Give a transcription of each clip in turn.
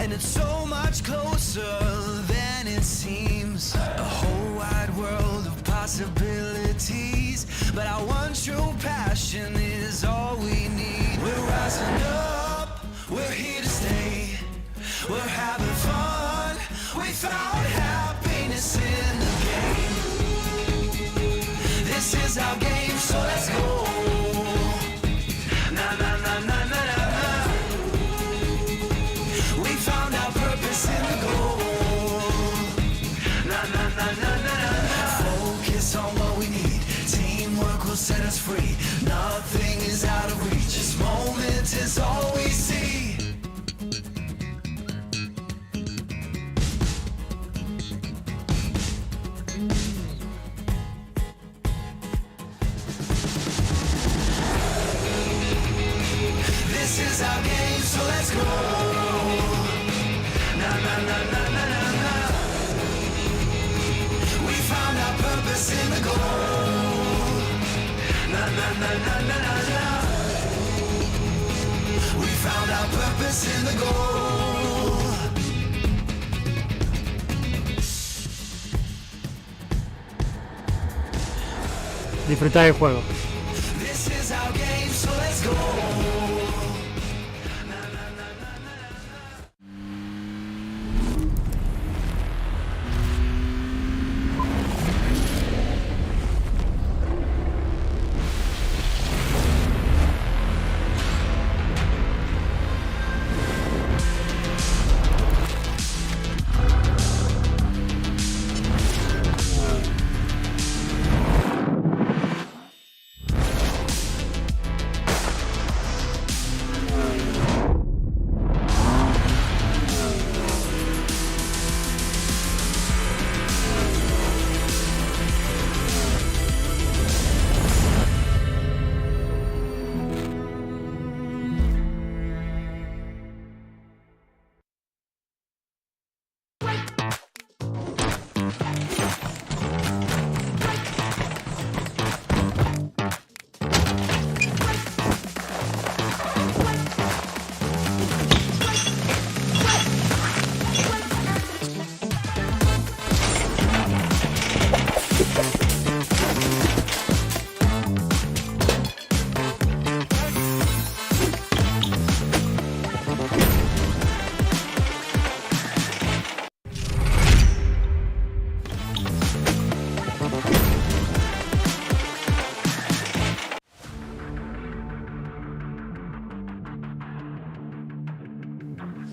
and it's so much closer than it seems. A whole wide world of possibilities, but our one true passion is all we need. We're rising up, we're here to stay, we're having fun, we found happiness in the game. This is our game, so let's go. Na na na na na na na. We found our purpose in the goal. Na na na na na na. Focus on what we need. Teamwork will set us free. Nothing is out of reach. This moment is all we see. This is our game, so let's go. Na na na na na na na. We found our purpose in the goal. Na na na na na na na. We found our purpose in the goal. Disfrutar el juego. This is our game, so let's go.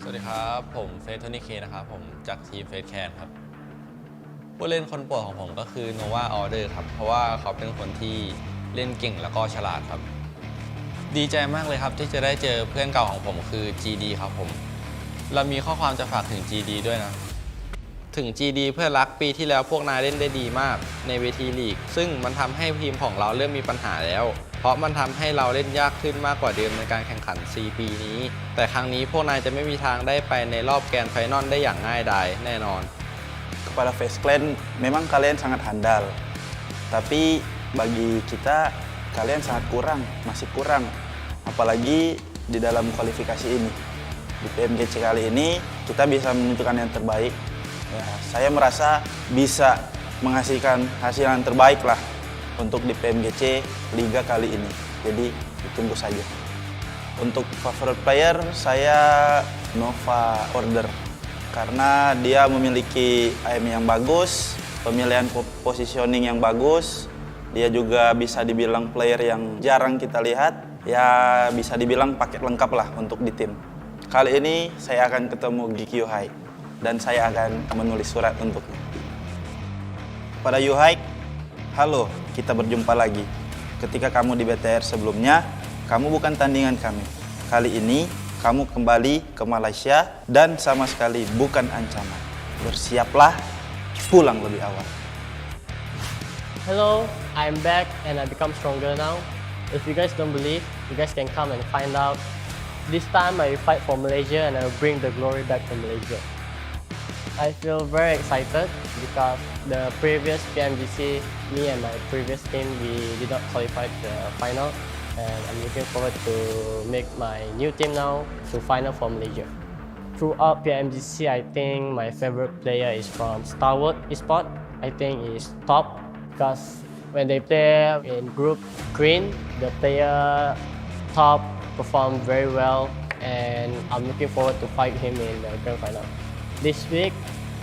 สวัสดีครับผมเฟสโทนี่เคนะครับผมจากทีมเฟสแคนครับผู้เล่นคนโปรดของผมก็คือโนวาออเดอร์ครับเพราะว่าเขาเป็นคนที่เล่นเก่งแล้วก็ฉลาดครับดีใจมากเลยครับที่จะได้เจอเพื่อนเก่าของผมคือ GD ครับผมเรามีข้อความจะฝากถึง GD ด้วยนะถึง GD เพื่อนรักปีที่แล้วพวกนายเล่นได้ดีมากในเวทีลีกซึ่งมันทำให้ทีมของเราเริ่มมีปัญหาแล้วเพราะมันทำให้เราเล่นยากขึ้นมากกว่าเดิมในการแข่งขัน 4 ปีนี้แต่ครั้งนี้พวกนายจะไม่มีทางได้ไปในรอบแกรนด์ไฟนอลได้อย่างง่ายดายแน่นอน Kepada Face Clan, memang kalian sangat handal. Tapi bagi kita, kalian sangat kurang, masih kurang. Apalagi di dalam kualifikasi ini. Di PMGC kali ini, kita bisa menentukan yang terbaik. Ya, saya merasa bisa menghasilkan hasil yang terbaik lah untuk di PMGC Liga kali ini. Jadi, ditunggu saja. Untuk favorite player, saya Nova Order. Karena dia memiliki aim yang bagus, pemilihan positioning yang bagus, dia juga bisa dibilang player yang jarang kita lihat, ya bisa dibilang paket lengkap lah untuk di tim. Kali ini saya akan ketemu Geek Yuhai dan saya akan menulis surat untuknya. Pada Yuhai, halo, kita berjumpa lagi. Ketika kamu di BTR sebelumnya, kamu bukan tandingan kami. Kali ini kamu kembali ke Malaysia dan sama sekali bukan ancaman. Bersiaplah pulang lebih awal. Hello, I'm back and I become stronger now. If you guys don't believe, you guys can come and find out. This time I will fight for Malaysia and I will bring the glory back to Malaysia. I feel very excited because the previous PMGC, me and my previous team, we did not qualify to the final. And I'm looking forward to make my new team now to final for Malaysia. Throughout PMGC, I think my favorite player is from Star Wars Esport. I think is top because when they play in group green, the player top perform very well, and I'm looking forward to fight him in the grand final. This week,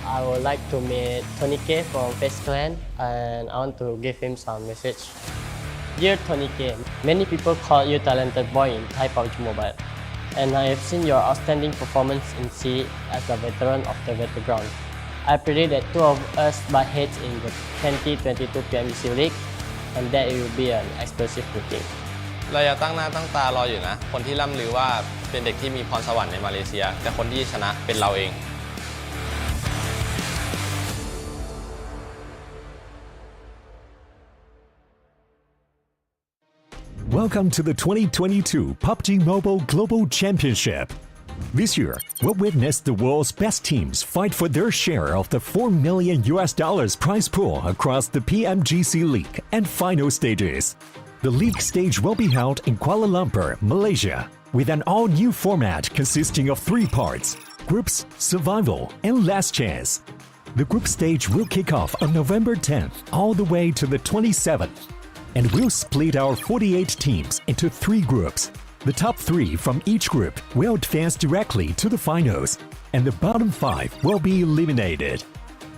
I would like to meet Tony K from Face Clan, and I want to give him some message. Dear Tony K, many people call you talented boy in Thai PUBG Mobile, and I have seen your outstanding performance in C as a veteran of the battleground. I predict that two of us butt heads in the 2022 PMGC League, and that it will be an explosive meeting. เราอย่าตั้งหน้าตั้งตารออยู่นะ คนที่ล่ำลือว่าเป็นเด็กที่มีพรสวรรค์ในมาเลเซีย แต่คนที่ชนะเป็นเราเอง Welcome to the 2022 PUBG Mobile Global Championship. This year, we'll witness the world's best teams fight for their share of the $4 million prize pool across the PMGC League and final stages. The league stage will be held in Kuala Lumpur, Malaysia, with an all-new format consisting of 3 parts: groups, survival, and last chance. The group stage will kick off on November 10th all the way to the 27th. And we'll split our 48 teams into 3 groups. The top 3 from each group will advance directly to the finals, and the bottom 5 will be eliminated.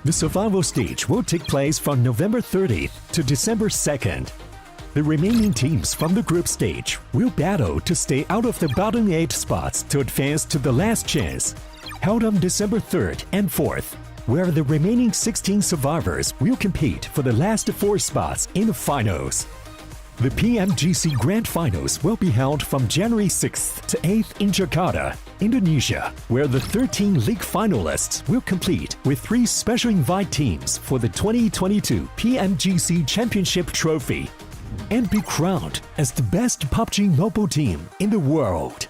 The survival stage will take place from November 30th to December 2nd. The remaining teams from the group stage will battle to stay out of the bottom 8 spots to advance to the last chance, held on December 3rd and 4th, where the remaining 16 survivors will compete for the last 4 spots in the finals. The PMGC Grand Finals will be held from January 6th to 8th in Jakarta, Indonesia, where the 13 league finalists will compete with 3 special invite teams for the 2022 PMGC Championship Trophy and be crowned as the best PUBG Mobile team in the world.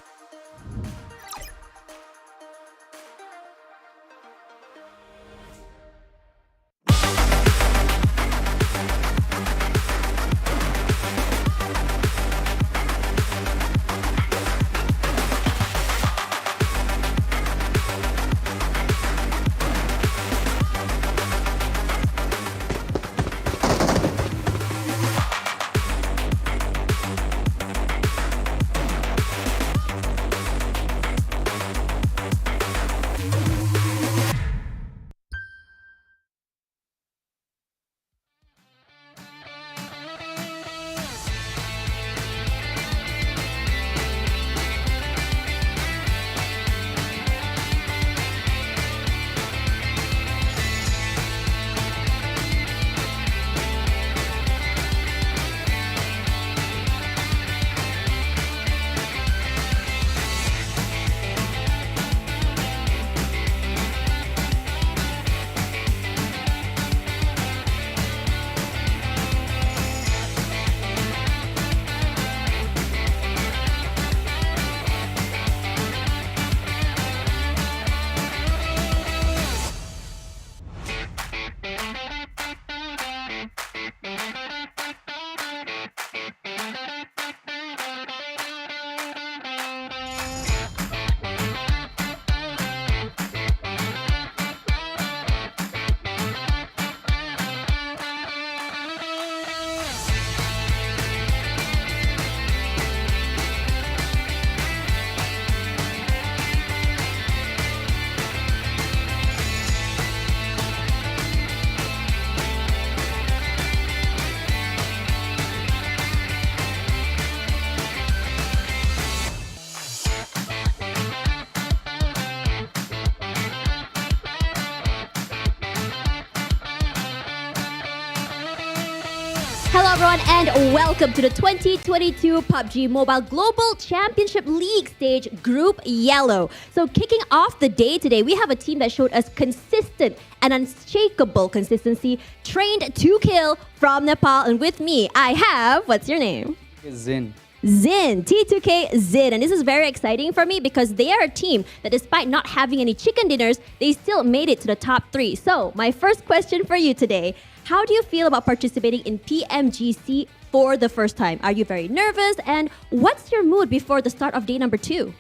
Hello everyone and welcome to the 2022 PUBG Mobile Global Championship League stage Group Yellow. So kicking off the day today, we have a team that showed us consistent and unshakable consistency, trained to kill from Nepal. And with me, I have, what's your name? Zin. Zin, T2K Zin. And this is very exciting for me because they are a team that despite not having any chicken dinners, they still made it to the top 3. So my first question for you today, how do you feel about participating in PMGC for the first time? Are you very nervous? And what's your mood before the start of day number 2?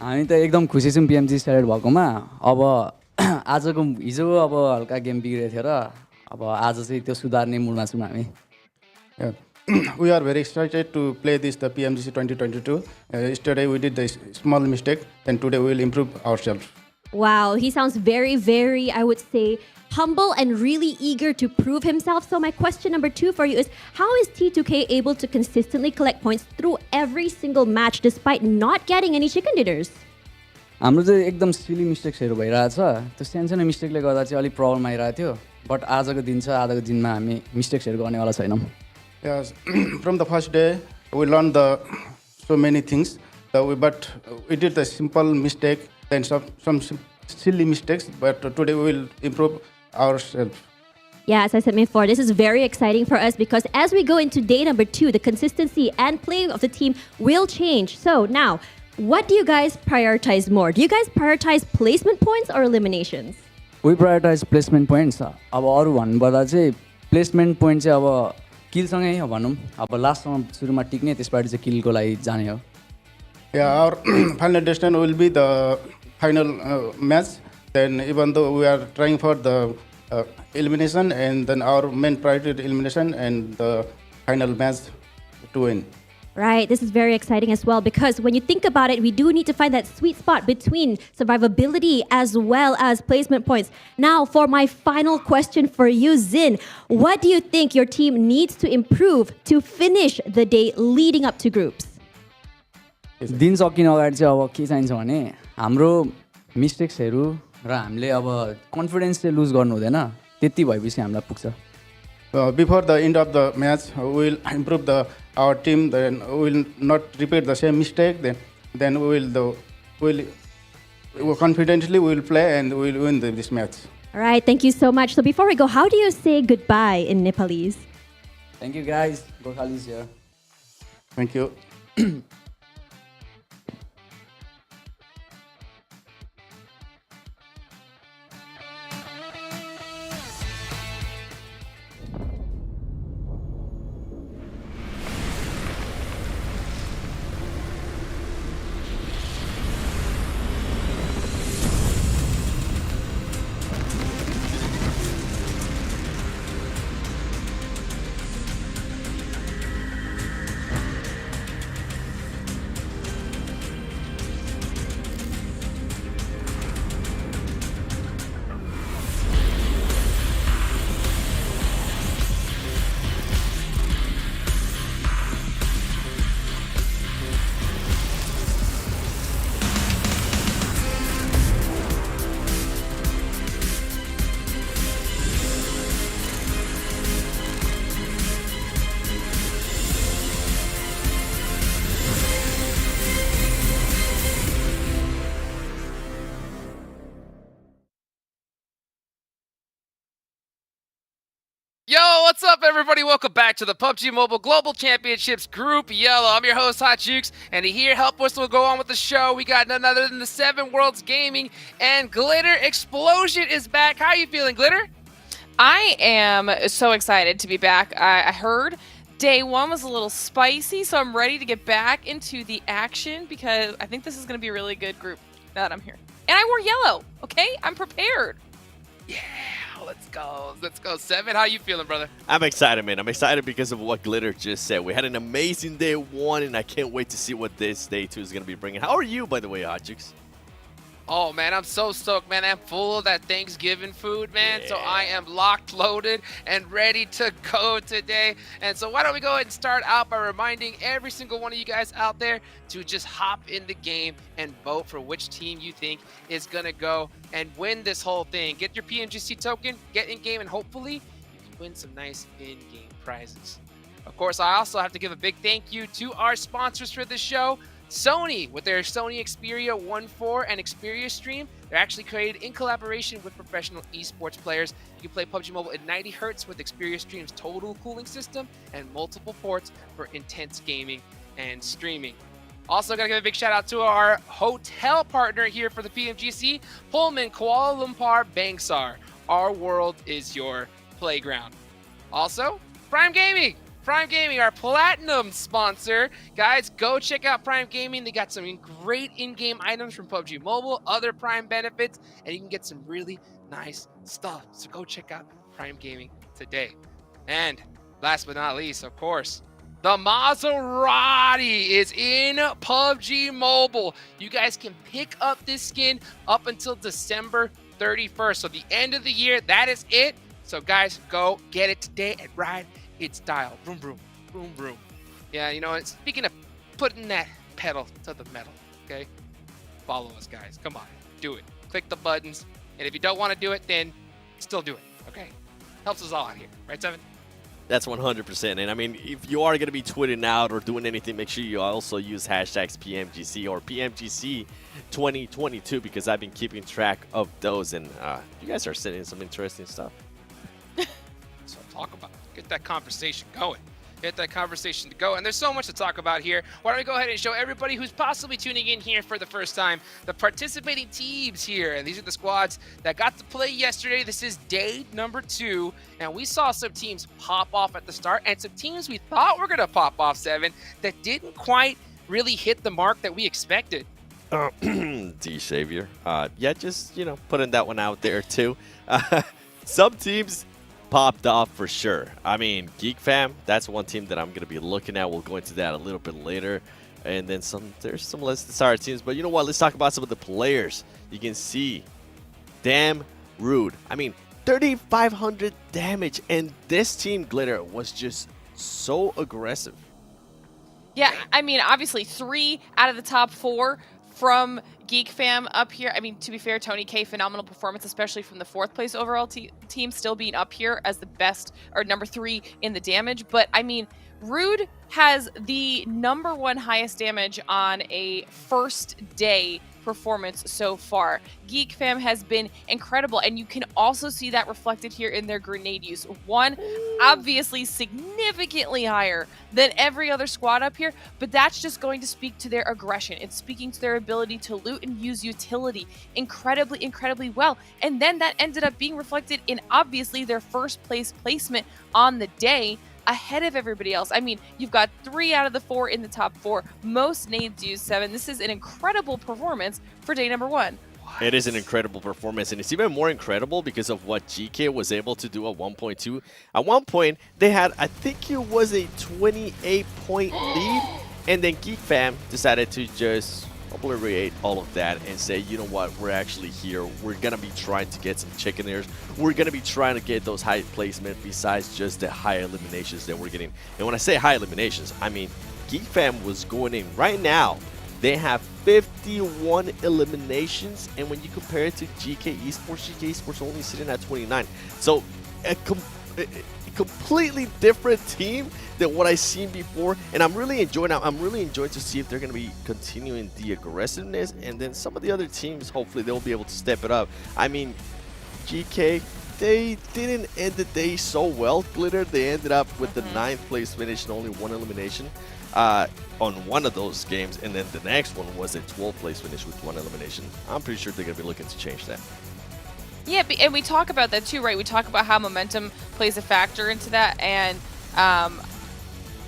हामी त एकदम खुसी छौँ PMG start भएकोमा अब आजको हिजो अब हल्का गेम बिग्रेको थियो र अब आज चाहिँ त्यो सुधार्ने मुडमा छौँ हामी Yeah. We are very excited to play the PMGC 2022. Yesterday we did the small mistake, and today we will improve ourselves. Wow, he sounds very, very, I would say, humble and really eager to prove himself. So my question number 2 for you is, how is T2K able to consistently collect points through every single match despite not getting any chicken dinners? हाम्रो चाहिँ एकदम सिली मिस्टेक्सहरू भइरहेछ त्यो सानसानो मिस्टेकले गर्दा चाहिँ अलिक problem आइरहेको थियो बट आजको दिन छ आजको दिनमा हामी मिस्टेक्सहरू गर्नेवाला छैनौँ Yes, from the first day we learned so many things, but we did the simple mistake, then some silly mistakes, but today we will improve ourselves. Yeah, as I said before, this is very exciting for us because as we go into day number 2, the consistency and play of the team will change. So now, what do you guys prioritize more? Do you guys prioritize placement points or eliminations? We prioritize placement points अब अरू भन्नुपर्दा चाहिँ placement point चाहिँ अब किलसँगै हो भनौँ अब लास्टसम्म सुरुमा टिक्ने त्यसबाट चाहिँ किलको लागि जाने हो Yeah, our final destination will be the final match. Then even though we are trying for the elimination, and then our main priority is elimination and the final match to win. Right, this is very exciting as well because when you think about it, we do need to find that sweet spot between survivability as well as placement points. Now, for my final question for you, Zin, what do you think your team needs to improve to finish the day leading up to groups? दिन सकिनु अगाडि चाहिँ अब के चाहिन्छ भने हाम्रो मिस्टेक्सहरू र हामीले अब कन्फिडेन्स चाहिँ लुज गर्नु हुँदैन त्यति भएपछि हामीलाई पुग्छ Before the end of the match, we will improve our team. Then we will not repeat the same mistake. Then we will confidently we will play and we will win this match. All right, thank you so much. So before we go, how do you say goodbye in Nepalese? Thank you guys. Gokhali's here. Thank you. Yo, what's up, everybody? Welcome back to the PUBG Mobile Global Championships Group Yellow. I'm your host, Hot Jukes, and here help us to go on with the show. We got none other than the 7 Worlds Gaming, and Glitter Explosion is back. How are you feeling, Glitter? I am so excited to be back. I heard day 1 was a little spicy, so I'm ready to get back into the action because I think this is going to be a really good group now that I'm here. And I wore yellow, okay? I'm prepared. Yeah, let's go. Let's go. 7, how you feeling, brother? I'm excited, man. I'm excited because of what Glitter just said. We had an amazing day 1, and I can't wait to see what this day 2 is going to be bringing. How are you, by the way, Hotjukes? Oh, man, I'm so stoked, man. I'm full of that Thanksgiving food, man. Yeah. So I am locked, loaded, and ready to go today. And so why don't we go ahead and start out by reminding every single one of you guys out there to just hop in the game and vote for which team you think is going to go and win this whole thing. Get your PMGC token, get in game, and hopefully you can win some nice in-game prizes. Of course, I also have to give a big thank you to our sponsors for this show. Sony, with their Sony Xperia 1.4 and Xperia Stream, they're actually created in collaboration with professional esports players. You can play PUBG Mobile at 90 Hz with Xperia Stream's total cooling system and multiple ports for intense gaming and streaming. Also, gotta give a big shout out to our hotel partner here for the PMGC, Pullman Kuala Lumpur Bangsar. Our world is your playground. Also, Prime Gaming. Prime Gaming, our platinum sponsor. Guys, go check out Prime Gaming. They got some great in-game items from PUBG Mobile, other Prime benefits, and you can get some really nice stuff. So go check out Prime Gaming today. And last but not least, of course, the Maserati is in PUBG Mobile. You guys can pick up this skin up until December 31st. So the end of the year, that is it. So guys, go get it today and ride its style. Vroom, vroom, vroom, vroom. Yeah, you know, speaking of putting that pedal to the metal, okay? Follow us, guys. Come on, do it. Click the buttons. And if you don't want to do it, then still do it, okay? Helps us all out here. Right, Seven? That's 100%. And I mean, if you are going to be tweeting out or doing anything, make sure you also use hashtags PMGC or PMGC 2022 because I've been keeping track of those. And you guys are sending some interesting stuff. So talk about it. Get that conversation going. Get that conversation to go. And there's so much to talk about here. Why don't we go ahead and show everybody who's possibly tuning in here for the first time the participating teams here. And these are the squads that got to play yesterday. This is day number 2. And we saw some teams pop off at the start and some teams we thought were going to pop off, Seven, that didn't quite really hit the mark that we expected. D Savior. Yeah, just, you know, putting that one out there too. Some teams popped off for sure. I mean, Geek Fam, that's one team that I'm going to be looking at. We'll go into that a little bit later. And then there's some less sorry teams. But you know what? Let's talk about some of the players. You can see, damn rude. I mean, 3,500 damage. And this team, Glitter, was just so aggressive. Yeah, I mean, obviously 3 out of the top 4 from Geek Fam up here. I mean, to be fair, Tony K, phenomenal performance, especially from the 4th place overall team, still being up here as the best, or number 3 in the damage. But I mean, Rude has the number 1 highest damage on a first day performance so far. Geek Fam has been incredible, and you can also see that reflected here in their grenade use. One, obviously significantly higher than every other squad up here, but that's just going to speak to their aggression. It's speaking to their ability to loot and use utility incredibly well. And then that ended up being reflected in obviously their first place placement on the day, ahead of everybody else. I mean, you've got 3 out of the 4 in the top 4, most nades used, 7. This is an incredible performance for day number 1. It is an incredible performance, and it's even more incredible because of what GK was able to do at 1.2. At one point, they had, I think it was a 28-point lead, and then Geek Fam decided to just obliterate all of that and say, you know what, we're actually here. We're going to be trying to get some chicken ears. We're going to be trying to get those high placement besides just the high eliminations that we're getting. And when I say high eliminations, I mean Geek Fam was going in. Right now, they have 51 eliminations, and when you compare it to GK Esports only sitting at 29. So a completely different team than what I've seen before, and I'm really enjoying to see if they're going to be continuing the aggressiveness, and then some of the other teams, hopefully they'll be able to step it up. I mean, GK, they didn't end the day so well, Glitter. They ended up with the 9th place finish and only 1 elimination on one of those games, and then the next one was a 12th place finish with 1 elimination. I'm pretty sure they're going to be looking to change that. Yeah, and we talk about that too, right? We talk about how momentum plays a factor into that, and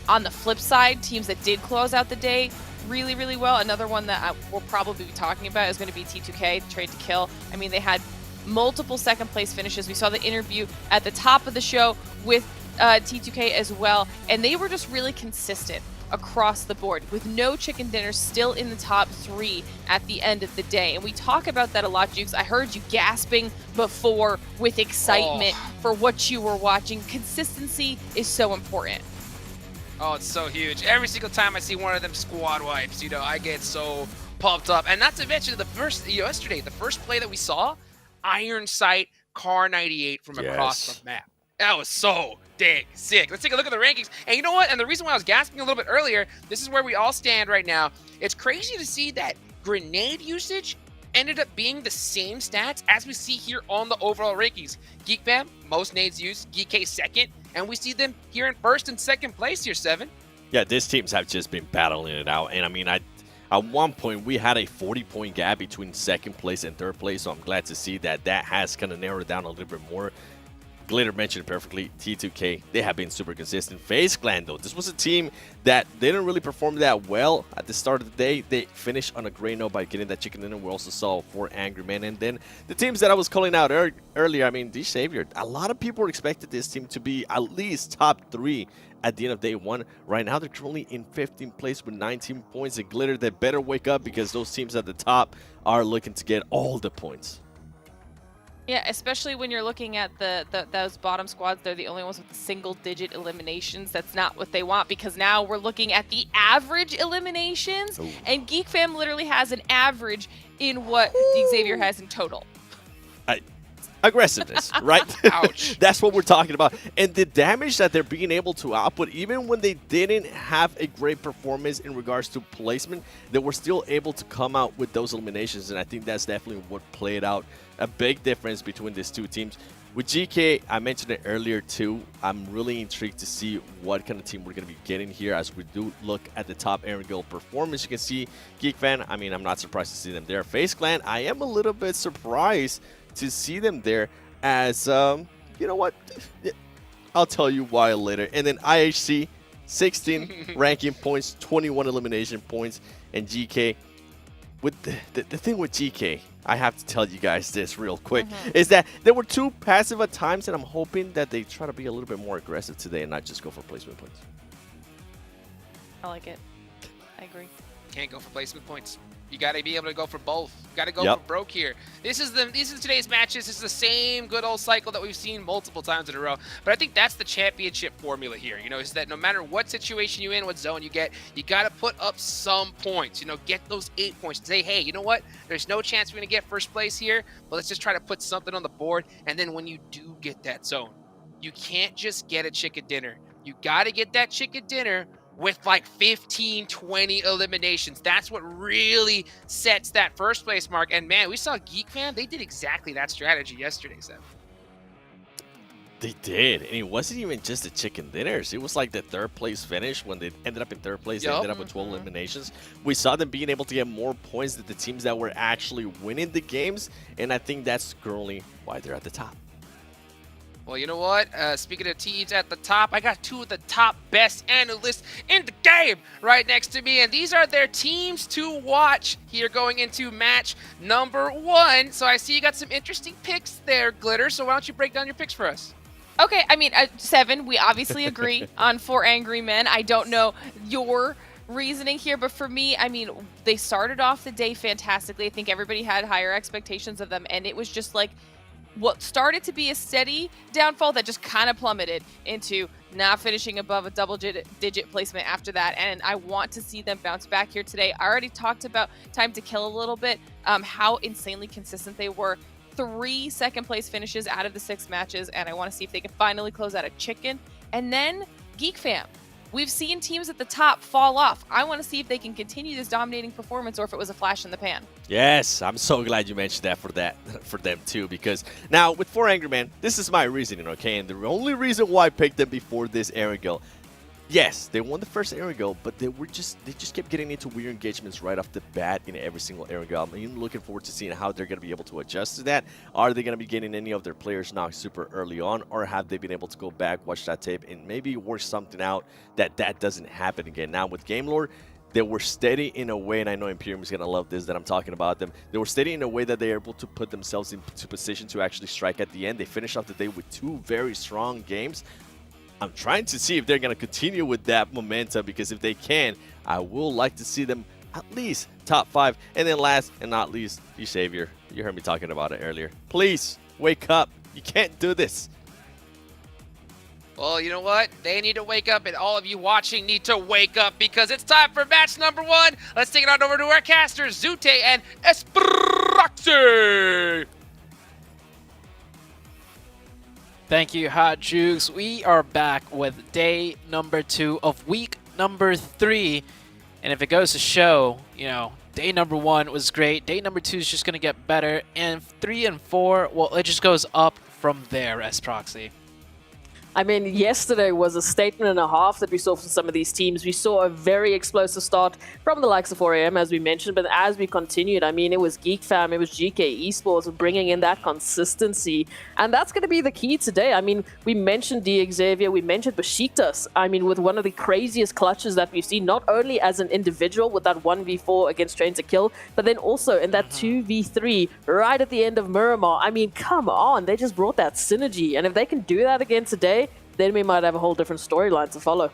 on the flip side, teams that did close out the day really well. Another one that we'll probably be talking about is going to be T2K, Trade to Kill. I mean, they had multiple 2nd place finishes. We saw the interview at the top of the show with T2K as well, and they were just really consistent across the board, with no chicken dinners, still in the top 3 at the end of the day. And we talk about that a lot, Jukes. I heard you gasping before with excitement for what you were watching. Consistency is so important. Oh, it's so huge. Every single time I see one of them squad wipes, you know, I get so pumped up. And not to mention yesterday, the first play that we saw, Iron Sight Car 98 from across the map. That was so dang sick. Let's take a look at the rankings. And you know what? And the reason why I was gasping a little bit earlier, this is where we all stand right now. It's crazy to see that grenade usage ended up being the same stats as we see here on the overall rankings. Geek Fam, most nades used. Geek K, 2nd. And we see them here in 1st and 2nd place here, 7. Yeah, these teams have just been battling it out. And I mean, at one point, we had a 40-point gap between 2nd place and 3rd place. So I'm glad to see that has kind of narrowed down a little bit more. Glitter mentioned it perfectly. T2K, they have been super consistent. FaZe Clan, though, this was a team that they didn't really perform that well at the start of the day. They finished on a great note by getting that chicken dinner. We also saw 4 Angry Men. And then the teams that I was calling out earlier, I mean, D Savior, a lot of people expected this team to be at least top 3 at the end of day 1. Right now, they're currently in 15th place with 19 points. And Glitter, they better wake up because those teams at the top are looking to get all the points. Yeah, especially when you're looking at those bottom squads. They're the only ones with single-digit eliminations. That's not what they want, because now we're looking at the average eliminations, and Geek Fam literally has an average in what Xavier has in total. Aggressiveness, right? Ouch. That's what we're talking about. And the damage that they're being able to output, even when they didn't have a great performance in regards to placement, they were still able to come out with those eliminations. And I think that's definitely what played out a big difference between these two teams. With GK, I mentioned it earlier too, I'm really intrigued to see what kind of team we're going to be getting here as we do look at the top Aaron Gill performance. You can see Geek Fan, I mean, I'm not surprised to see them there. FaZe Clan, I am a little bit surprised to see them there as, you know what, I'll tell you why later. And then IHC, 16 ranking points, 21 elimination points, and GK. With the thing with GK, I have to tell you guys this real quick, is that they were too passive at times, and I'm hoping that they try to be a little bit more aggressive today and not just go for placement points. I like it. I agree. Can't go for placement points. You got to be able to go for both. You got to go Yep. for broke here. These is today's matches. This is the same good old cycle that we've seen multiple times in a row. But I think that's the championship formula here. You know, is that no matter what situation you in, what zone you get, you got to put up some points. You know, get those 8 points and say, hey, you know what? There's no chance we're going to get first place here, but let's just try to put something on the board. And then when you do get that zone, you can't just get a chicken dinner. You got to get that chicken dinner with like 15, 20 eliminations. That's what really sets that first place mark. And man, we saw Geek Fan, they did exactly that strategy yesterday, Seth. They did, and it wasn't even just the chicken dinners. It was like the 3rd place finish. When they ended up in 3rd place, they ended up with 12 eliminations. We saw them being able to get more points than the teams that were actually winning the games, and I think that's currently why they're at the top. Well, you know what? Speaking of teams at the top, I got 2 of the top best analysts in the game right next to me, and these are their teams to watch here going into match number 1. So I see you got some interesting picks there, Glitter. So why don't you break down your picks for us? Okay, I mean, 7, we obviously agree on 4 Angry Men. I don't know your reasoning here, but for me, I mean, they started off the day fantastically. I think everybody had higher expectations of them, and it was just like what started to be a steady downfall that just kind of plummeted into not finishing above a double-digit placement after that. And I want to see them bounce back here today. I already talked about Time to Kill a little bit, how insanely consistent they were. 3 second-place finishes out of the 6 matches, and I want to see if they can finally close out a chicken. And then Geek Fam. We've seen teams at the top fall off. I want to see if they can continue this dominating performance or if it was a flash in the pan. Yes, I'm so glad you mentioned that for them too, because now with 4 Angry Men, this is my reasoning, okay? And the only reason why I picked them before this Aaron Gill, yes, they won the first Aaron Gill, but they just kept getting into weird engagements right off the bat in every single Aaron Gill. I'm even looking forward to seeing how they're going to be able to adjust to that. Are they going to be getting any of their players knocked super early on, or have they been able to go back, watch that tape, and maybe work something out that doesn't happen again? Now with Game Lord, they were steady in a way, and I know Imperium is going to love this that I'm talking about them. They were steady in a way that they were able to put themselves into position to actually strike at the end. They finished off the day with 2 very strong games. I'm trying to see if they're going to continue with that momentum, because if they can, I will like to see them at least top 5. And then last and not least, you Savior. You heard me talking about it earlier. Please, wake up. You can't do this. Well, you know what? They need to wake up, and all of you watching need to wake up, because it's time for match number 1. Let's take it on over to our casters, Zute and Espraxi. Thank you, Hot Jukes. We are back with day number 2 of week number 3. And if it goes to show, you know, day number 1 was great. Day number 2 is just going to get better. And 3 and 4, well, it just goes up from there, Espraxi. I mean, yesterday was a statement and a half that we saw from some of these teams. We saw a very explosive start from the likes of 4AM, as we mentioned, but as we continued, I mean, it was Geek Fam, it was GK Esports bringing in that consistency, and that's going to be the key today. I mean, we mentioned D Xavier, we mentioned Besiktas, I mean, with one of the craziest clutches that we've seen, not only as an individual with that 1v4 against Train to Kill, but then also in that 2v3 right at the end of Miramar. I mean, come on, they just brought that synergy, and if they can do that again today, then we might have a whole different storyline to follow.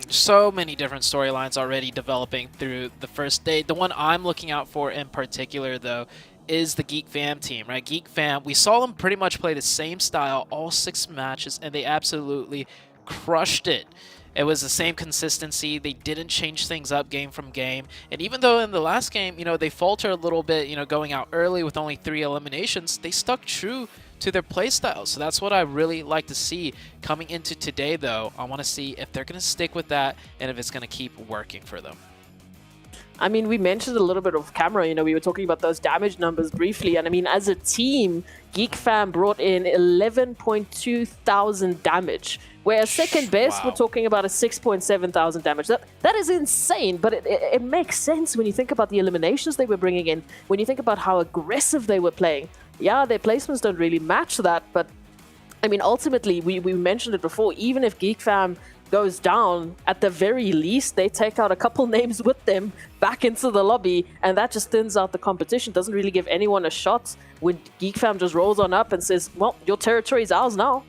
So many different storylines already developing through the first day. The one I'm looking out for in particular, though, is the Geek Fam team, right? Geek Fam, we saw them pretty much play the same style all 6 matches, and they absolutely crushed it. It was the same consistency. They didn't change things up game from game. And even though in the last game, you know, they faltered a little bit, you know, going out early with only 3 eliminations, they stuck true to their playstyle. So that's what I really like to see coming into today, though. I want to see if they're going to stick with that and if it's going to keep working for them. I mean, we mentioned a little bit of camera, you know, we were talking about those damage numbers briefly, and I mean, as a team, Geek Fam brought in 11.2 thousand damage, whereas second best, we're talking about a 6.7 thousand damage. That is insane, but it makes sense when you think about the eliminations they were bringing in, when you think about how aggressive they were playing. Yeah, their placements don't really match that, but I mean, ultimately, we mentioned it before, even if Geek Fam goes down, at the very least, they take out a couple names with them back into the lobby, and that just thins out the competition. Doesn't really give anyone a shot when Geek Fam just rolls on up and says, well, your territory is ours now.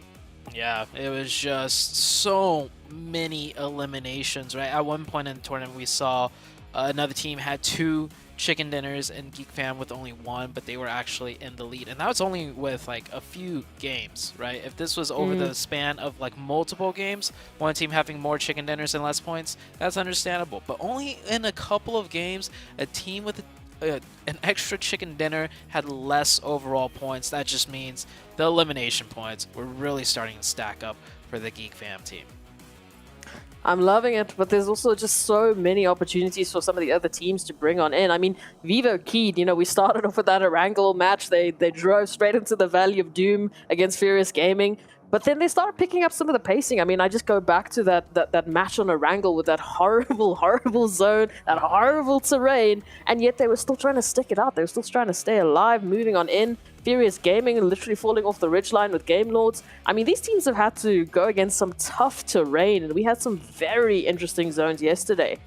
Yeah, it was just so many eliminations, right? At one point in the tournament, we saw another team had 2 chicken dinners and Geek Fam with only 1, but they were actually in the lead, and that was only with like a few games, right? If this was over the span of like multiple games, one team having more chicken dinners and less points, that's understandable, but only in a couple of games a team with an extra chicken dinner had less overall points. That just means the elimination points were really starting to stack up for the Geek Fam team. I'm loving it, but there's also just so many opportunities for some of the other teams to bring on in. I mean, Vivo keyed, you know, we started off with that Erangel match. They drove straight into the Valley of Doom against Furious Gaming, but then they started picking up some of the pacing. I mean, I just go back to that match on Erangel with that horrible, horrible zone, that horrible terrain, and yet they were still trying to stick it out. They were still trying to stay alive, moving on in. Furious Gaming literally falling off the ridgeline with Game Lords. I mean, these teams have had to go against some tough terrain, and we had some very interesting zones yesterday.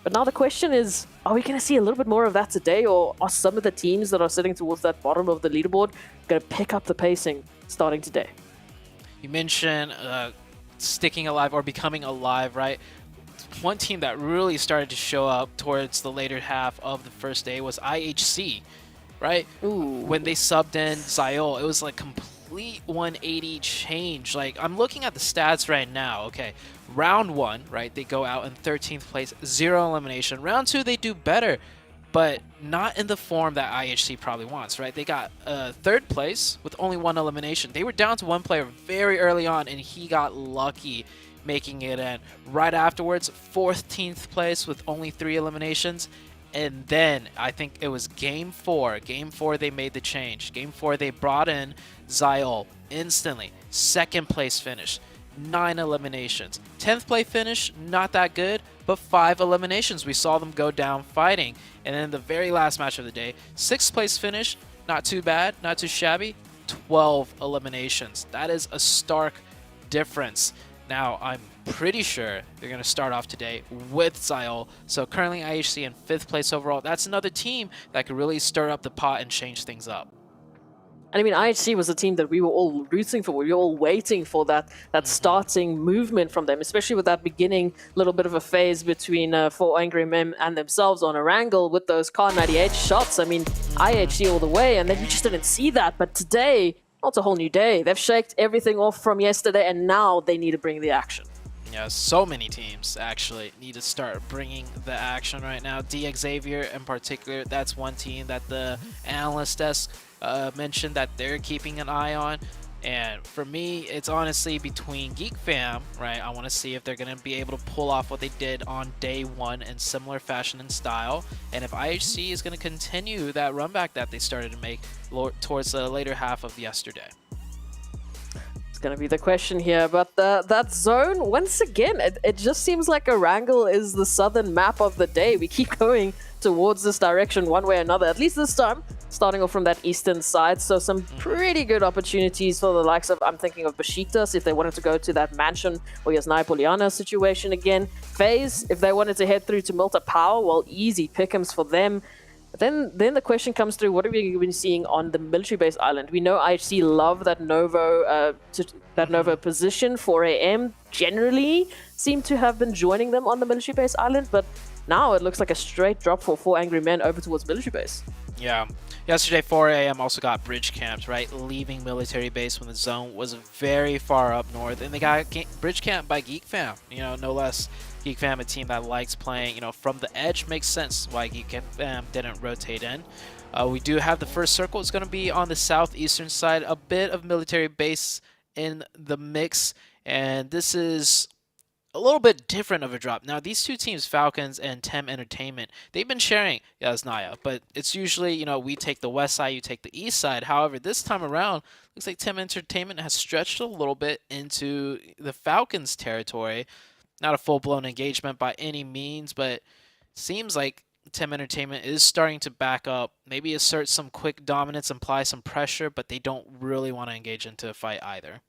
But now the question is, are we going to see a little bit more of that today, or are some of the teams that are sitting towards that bottom of the leaderboard going to pick up the pacing starting today? You mentioned sticking alive or becoming alive, right? One team that really started to show up towards the later half of the first day was IHC. Right? Ooh. When they subbed in Ziol, it was like complete 180 change. Like, I'm looking at the stats right now. Okay, round 1, right? They go out in 13th place, 0 elimination. Round 2, they do better, but not in the form that IHC probably wants, right? They got 3rd place with only 1 elimination. They were down to 1 player very early on, and he got lucky making it in. Right afterwards, 14th place with only 3 eliminations. And then I think it was game 4. Game 4, they made the change. Game 4, they brought in Ziol instantly. 2nd place finish, 9 eliminations. 10th place finish, not that good, but 5 eliminations. We saw them go down fighting. And then the very last match of the day, 6th place finish, not too bad, not too shabby. 12 eliminations. That is a stark difference. Now, I'm pretty sure they're going to start off today with Ziol. So currently IHC in 5th place overall. That's another team that could really stir up the pot and change things up. And I mean, IHC was a team that we were all rooting for. We were all waiting for that starting movement from them, especially with that beginning little bit of a phase between 4 Angry Men and themselves on Erangel with those Car 98 shots. I mean, IHC all the way, and then you just didn't see that. But today, it's a whole new day. They've shaked everything off from yesterday, and now they need to bring the action. Yeah, so many teams actually need to start bringing the action right now. D Xavier in particular, that's one team that the analyst desk mentioned that they're keeping an eye on. And for me, it's honestly between Geek Fam, right? I want to see if they're going to be able to pull off what they did on day 1 in similar fashion and style. And if IHC is going to continue that run back that they started to make towards the later half of yesterday. going to be the question here. But that zone, once again, it just seems like Erangel is the southern map of the day. We keep going towards this direction one way or another, at least this time, starting off from that eastern side. So some pretty good opportunities for the likes of, I'm thinking of Besiktas, if they wanted to go to that mansion or Jasnaya Poliana situation again. FaZe, if they wanted to head through to Milta Power, well, easy pick'ems for them. But then the question comes through, what have we been seeing on the military base island? We know IHC love that Novo position. 4 AM generally seem to have been joining them on the military base island, but now it looks like a straight drop for 4 Angry Men over towards military base. Yeah. Yesterday, 4 AM also got bridge camped, right? Leaving military base when the zone was very far up north. And they got bridge camped by Geek Fam, no less. Geek Fam, a team that likes playing, from the edge. Makes sense why Geek Fam didn't rotate in. We do have the first circle. It's going to be on the southeastern side. A bit of military base in the mix. And this is a little bit different of a drop. Now, these two teams, Falcons and Tem Entertainment, they've been sharing Jasnaya, but it's usually, we take the west side, you take the east side. However, this time around, looks like Tem Entertainment has stretched a little bit into the Falcons' territory. Not a full-blown engagement by any means, but seems like Tem Entertainment is starting to back up, maybe assert some quick dominance, apply some pressure, but they don't really want to engage into a fight either.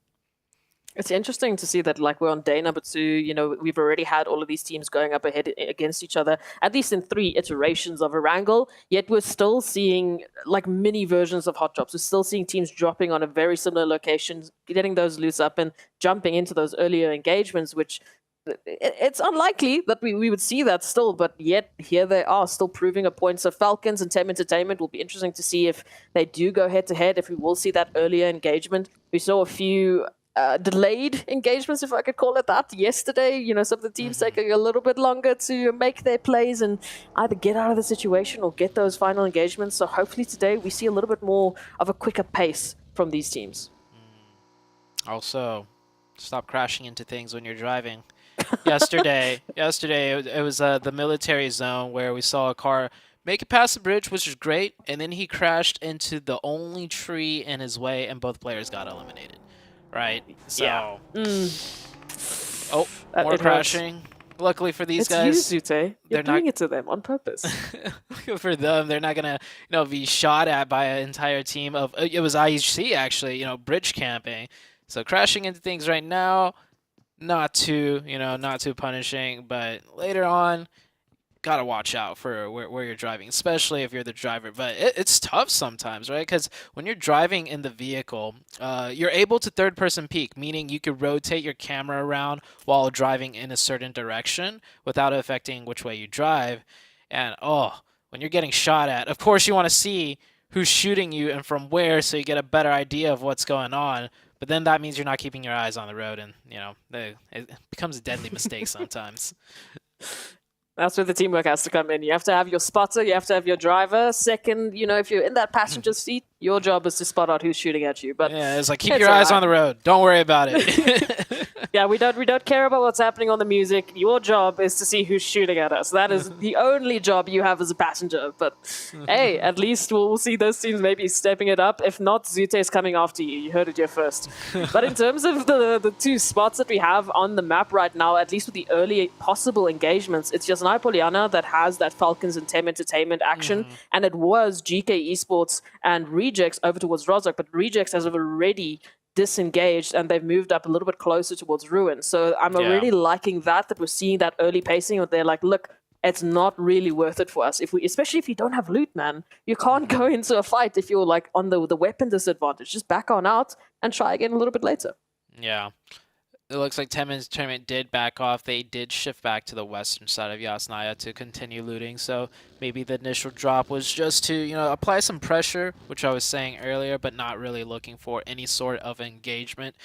It's interesting to see that, we're on day number 2. We've already had all of these teams going up ahead against each other, at least in 3 iterations of Erangel. Yet we're still seeing mini versions of hot drops. We're still seeing teams dropping on a very similar location, getting those loose up and jumping into those earlier engagements, which it's unlikely that we would see that still, but yet here they are still proving a point. So Falcons and Tem Entertainment will be interesting to see if they do go head to head, if we will see that earlier engagement. We saw a few delayed engagements, if I could call it that, yesterday. Some of the teams taking a little bit longer to make their plays and either get out of the situation or get those final engagements. So hopefully today we see a little bit more of a quicker pace from these teams. Also, stop crashing into things when you're driving. Yesterday it was the military zone where we saw a car make it past the bridge, which was great, and then he crashed into the only tree in his way, and both players got eliminated. Right? So, yeah. Oh, more crashing. Luckily for these guys, it's you, Zute. You're doing it to them on purpose. For them, they're not gonna, be shot at by an entire team of. It was IHC actually, bridge camping. So crashing into things right now, not too punishing, but later on, gotta watch out for where you're driving, especially if you're the driver. But it's tough sometimes, right? Because when you're driving in the vehicle, you're able to third-person peek, meaning you could rotate your camera around while driving in a certain direction without affecting which way you drive. And when you're getting shot at, of course you want to see who's shooting you and from where, so you get a better idea of what's going on. But then that means you're not keeping your eyes on the road, and it becomes a deadly mistake sometimes. That's where the teamwork has to come in. You have to have your spotter, you have to have your driver. Second, if you're in that passenger seat, your job is to spot out who's shooting at you. But yeah, it's keep your eyes on the road. Don't worry about it. Yeah, we don't care about what's happening on the music. Your job is to see who's shooting at us. That is the only job you have as a passenger. But hey, at least we'll see those teams maybe stepping it up. If not, Zute is coming after you. You heard it here first. But in terms of the 2 spots that we have on the map right now, at least with the early possible engagements, it's just Jasnaya Poliana that has that Falcons and Tem Entertainment action. And it was GK Esports and Rejects over towards Rozhok. But Rejects has already disengaged and they've moved up a little bit closer towards Ruin. So I'm already liking that we're seeing that early pacing where they're like, look, it's not really worth it for us. Especially if you don't have loot, man. You can't go into a fight if you're on the weapon disadvantage. Just back on out and try again a little bit later. Yeah. It looks like Tem Entertainment did back off. They did shift back to the western side of Jasnaya to continue looting. So maybe the initial drop was just to, apply some pressure, which I was saying earlier, but not really looking for any sort of engagement.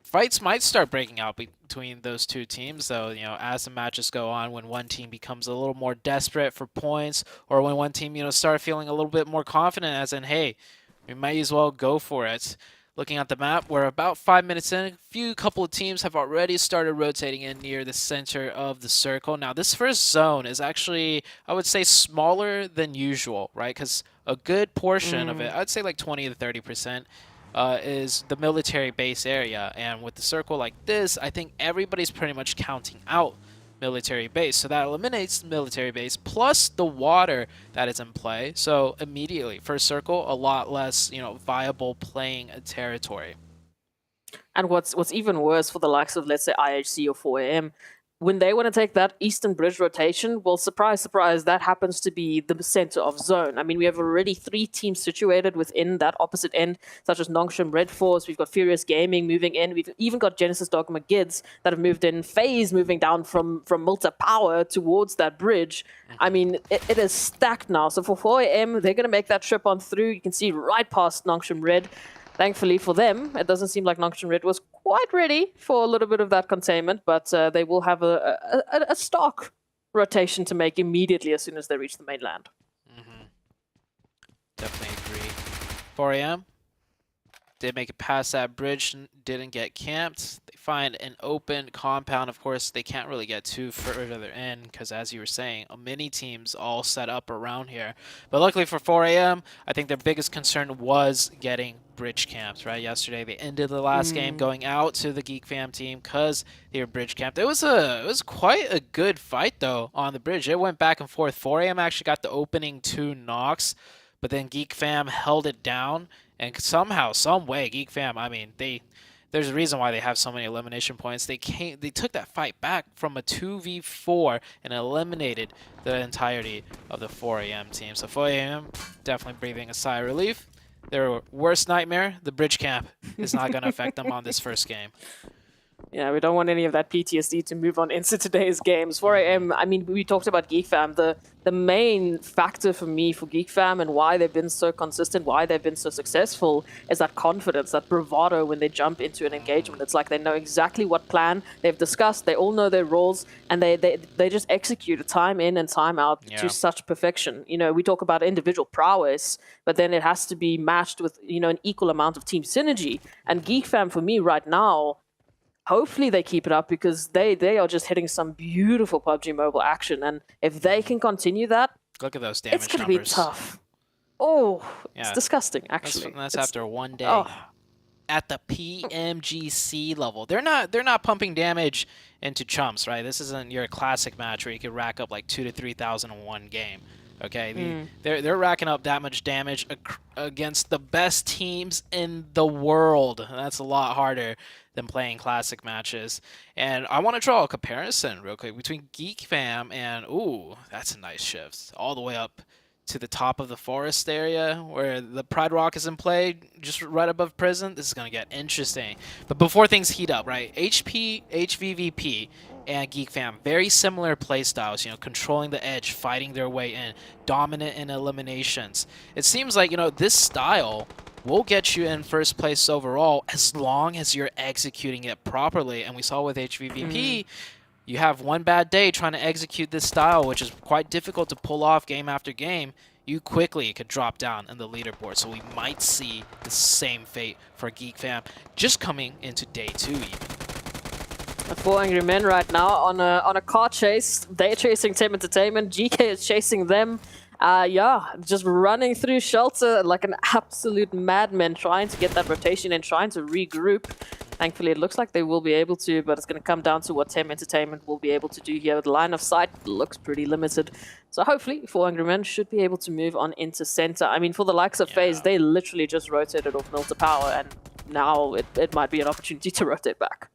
Fights might start breaking out between those two teams, though, as the matches go on, when one team becomes a little more desperate for points, or when one team, start feeling a little bit more confident, as in, hey, we might as well go for it. Looking at the map, we're about 5 minutes in. A couple of teams have already started rotating in near the center of the circle. Now, this first zone is actually, I would say, smaller than usual, right? Because a good portion of it, I'd say 20 to 30%, is the military base area. And with the circle like this, I think everybody's pretty much counting out military base. So that eliminates military base plus the water that is in play. So immediately, first circle, a lot less, viable playing territory. And what's even worse for the likes of, let's say, IHC or 4AM, when they want to take that Eastern Bridge rotation, well, surprise, surprise, that happens to be the center of zone. I mean, we have already 3 teams situated within that opposite end, such as Nongshim Red Force. We've got Furious Gaming moving in. We've even got Genesis Dogma Gids that have moved in. FaZe moving down from Multa Power towards that bridge. I mean, it is stacked now. So for 4AM, they're going to make that trip on through. You can see right past Nongshim Red. Thankfully for them, it doesn't seem like Nongshim Red was quite ready for a little bit of that containment, but they will have a stock rotation to make immediately as soon as they reach the mainland. Definitely agree. 4AM did make it past that bridge, didn't get camped. They find an open compound. Of course, they can't really get too further in because, as you were saying, many teams all set up around here. But luckily for 4AM, I think their biggest concern was getting bridge camped, right? Yesterday, they ended the last game going out to the Geek Fam team because they were bridge camped. It was quite a good fight, though, on the bridge. It went back and forth. 4AM actually got the opening 2 knocks, but then Geek Fam held it down. And somehow, some way, Geek Fam, I mean, there's a reason why they have so many elimination points. They took that fight back from a 2v4 and eliminated the entirety of the 4AM team. So 4AM definitely breathing a sigh of relief. Their worst nightmare, the bridge camp, is not going to affect them on this first game. Yeah, we don't want any of that PTSD to move on into today's games. 4AM, I mean, we talked about Geek Fam. The main factor for me for Geek Fam and why they've been so consistent, why they've been so successful, is that confidence, that bravado when they jump into an engagement. It's like they know exactly what plan they've discussed, they all know their roles, and they just execute it time in and time out to such perfection. We talk about individual prowess, but then it has to be matched with, an equal amount of team synergy. And Geek Fam, for me right now, hopefully they keep it up because they are just hitting some beautiful PUBG Mobile action. And if they can continue that, look at those damage it's going to numbers. be tough. Oh, it's disgusting, actually. That's after one day at the PMGC level. They're not pumping damage into chumps, right? This isn't your classic match where you could rack up like 2,000 to 3,000 in one game. Okay, they're racking up that much damage against the best teams in the world. That's a lot harder than playing classic matches. And I want to draw a comparison real quick between Geek Fam and, ooh, that's a nice shift. All the way up to the top of the forest area where the Pride Rock is in play, just right above prison. This is going to get interesting. But before things heat up, right, HVVP and Geek Fam, very similar play styles, controlling the edge, fighting their way in, dominant in eliminations. It seems like, this style will get you in first place overall as long as you're executing it properly. And we saw with HVVP, you have one bad day trying to execute this style, which is quite difficult to pull off game after game. You quickly could drop down in the leaderboard. So we might see the same fate for Geek Fam just coming into day 2 even. 4 Angry Men right now on a car chase. They're chasing Team Entertainment. GK is chasing them. Just running through shelter like an absolute madman, trying to get that rotation and trying to regroup. Thankfully, it looks like they will be able to, but it's going to come down to what Team Entertainment will be able to do here. The line of sight looks pretty limited. So hopefully, 4 Angry Men should be able to move on into center. I mean, for the likes of FaZe, they literally just rotated off Milta Power, and now it might be an opportunity to rotate back.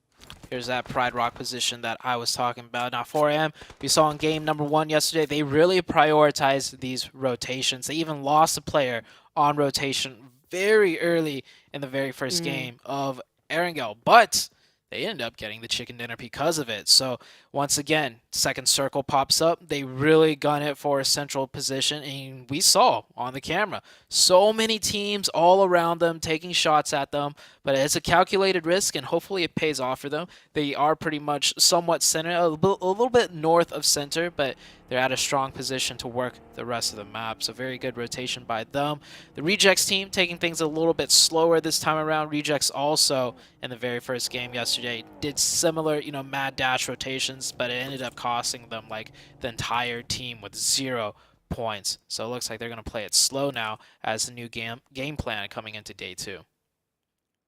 Here's that Pride Rock position that I was talking about. Now, 4AM, we saw in game number 1 yesterday, they really prioritized these rotations. They even lost a player on rotation very early in the very first game of Erangel, but they ended up getting the chicken dinner because of it. So once again, second circle pops up. They really gun it for a central position, and we saw on the camera so many teams all around them taking shots at them, but it's a calculated risk, and hopefully it pays off for them. They are pretty much somewhat center, a little bit north of center, but they're at a strong position to work the rest of the map. So very good rotation by them. The Rejects team taking things a little bit slower this time around. Rejects also in the very first game yesterday did similar, mad dash rotations, but it ended up costing them like the entire team with 0 points. So it looks like they're going to play it slow now as the new game plan coming into day 2.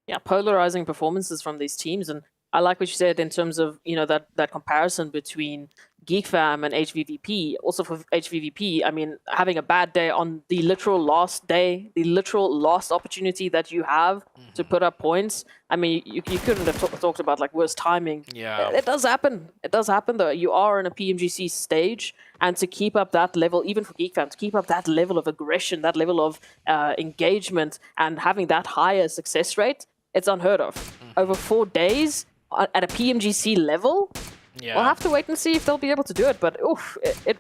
Yeah, polarizing performances from these teams, and I like what you said in terms of that comparison between GeekFam and HVVP. Also for HVVP, I mean, having a bad day on the literal last day, the literal last opportunity that you have to put up points. I mean, you couldn't have talked about like worse timing. Yeah. It does happen. It does happen though. You are in a PMGC stage, and to keep up that level, even for GeekFam, to keep up that level of aggression, that level of engagement, and having that higher success rate, it's unheard of. Over 4 days at a PMGC level. Yeah. We'll have to wait and see if they'll be able to do it. But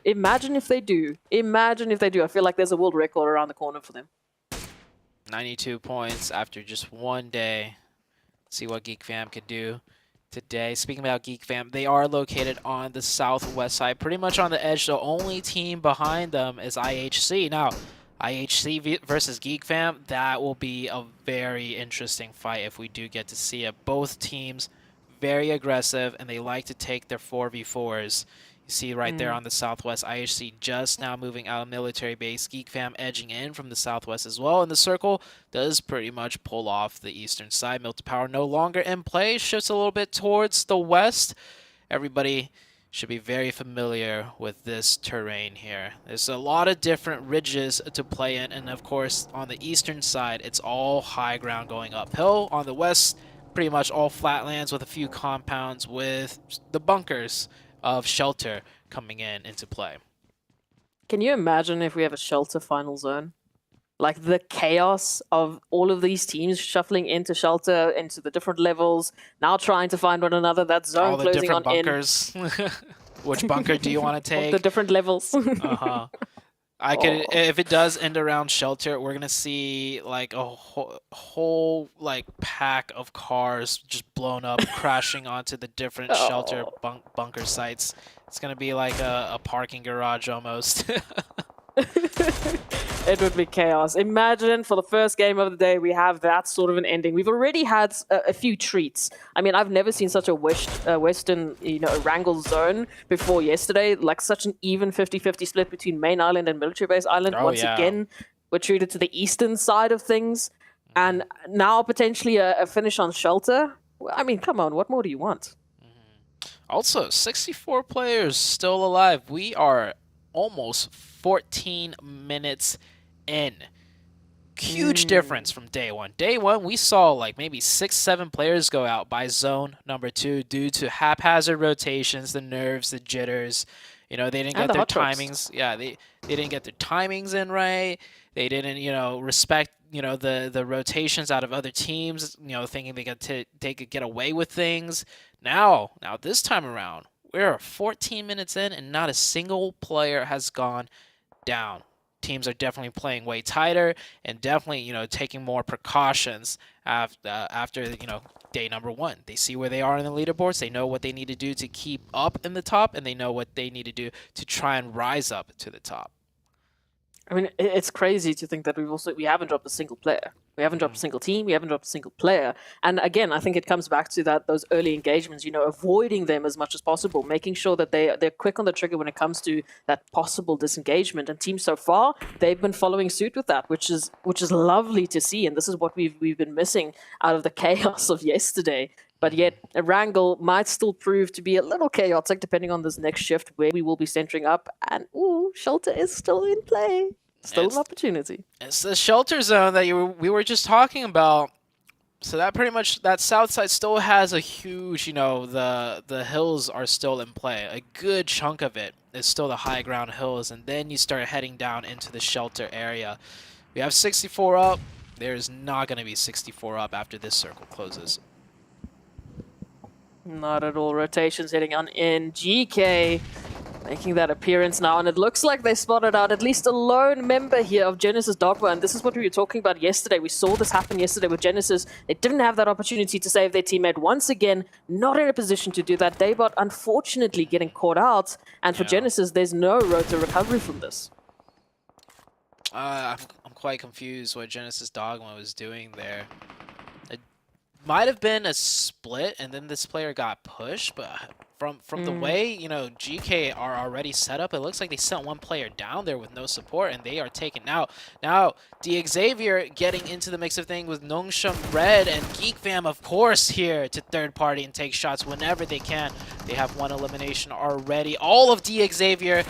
imagine if they do. Imagine if they do. I feel like there's a world record around the corner for them. 92 points after just 1 day. See what GeekFam can do today. Speaking about GeekFam, they are located on the southwest side, pretty much on the edge. The only team behind them is IHC. Now, IHC versus GeekFam, that will be a very interesting fight if we do get to see it. Both teams very aggressive, and they like to take their 4v4s. You see right there on the southwest, IHC just now moving out of military base, GeekFam edging in from the southwest as well, and the circle does pretty much pull off the eastern side. Milk to Power no longer in play, shifts a little bit towards the west. Everybody should be very familiar with this terrain here. There's a lot of different ridges to play in, and of course on the eastern side it's all high ground going uphill. On the west, pretty much all flatlands with a few compounds with the bunkers of shelter coming into play. Can you imagine if we have a shelter final zone? Like the chaos of all of these teams shuffling into shelter, into the different levels, now trying to find one another, that zone All the closing different on bunkers. Which bunker do you want to take? The different levels. I could, if it does end around shelter, we're gonna see like a whole like pack of cars just blown up, crashing onto the different shelter bunker sites. It's gonna be like a parking garage almost. It would be chaos. Imagine for the first game of the day, we have that sort of an ending. We've already had a few treats. I mean, I've never seen such a Western, Wrangle zone before yesterday. Like such an even 50-50 split between main island and military base island. Once again, we're treated to the eastern side of things. And now potentially a finish on shelter. I mean, come on, what more do you want? Also, 64 players still alive. We are almost 14 minutes in. Huge difference from day one. Day one, we saw like maybe 6-7 players go out by zone number 2 due to haphazard rotations, the nerves, the jitters. They didn't get their timings. Yeah, they didn't get their timings in right. They didn't, respect, the rotations out of other teams, thinking they could get away with things. Now this time around, we're 14 minutes in and not a single player has gone down. Teams are definitely playing way tighter and definitely, taking more precautions after day number 1. They see where they are in the leaderboards. They know what they need to do to keep up in the top, and they know what they need to do to try and rise up to the top. I mean, it's crazy to think that we haven't dropped a single player. We haven't dropped a single team. We haven't dropped a single player. And again, I think it comes back to those early engagements, avoiding them as much as possible, making sure that they're quick on the trigger when it comes to that possible disengagement. And teams so far, they've been following suit with that, which is lovely to see. And this is what we've been missing out of the chaos of yesterday. But yet, a Wrangle might still prove to be a little chaotic depending on this next shift where we will be centering up. And, shelter is still in play. Still an opportunity. It's the shelter zone that we were just talking about. So that pretty much, that south side still has a huge, the hills are still in play. A good chunk of it is still the high ground hills. And then you start heading down into the shelter area. We have 64 up. There's not going to be 64 up after this circle closes. Not at all. Rotations hitting on in. GK making that appearance now, and it looks like they spotted out at least a lone member here of Genesis Dogma, and this is what we were talking about yesterday. We saw this happen yesterday with Genesis. They didn't have that opportunity to save their teammate. Once again, not in a position to do that. Daybot unfortunately getting caught out, and for Genesis, there's no road to recovery from this. I'm quite confused what Genesis Dogma was doing there. It might have been a split, and then this player got pushed, but From the way, you know, GK are already set up, it looks like they sent one player down there with no support, and they are taken out. Now, Xavier getting into the mix of things with Nongshim Red and Geek Fam, of course, here to third party and take shots whenever they can. They have one elimination already. All of Xavier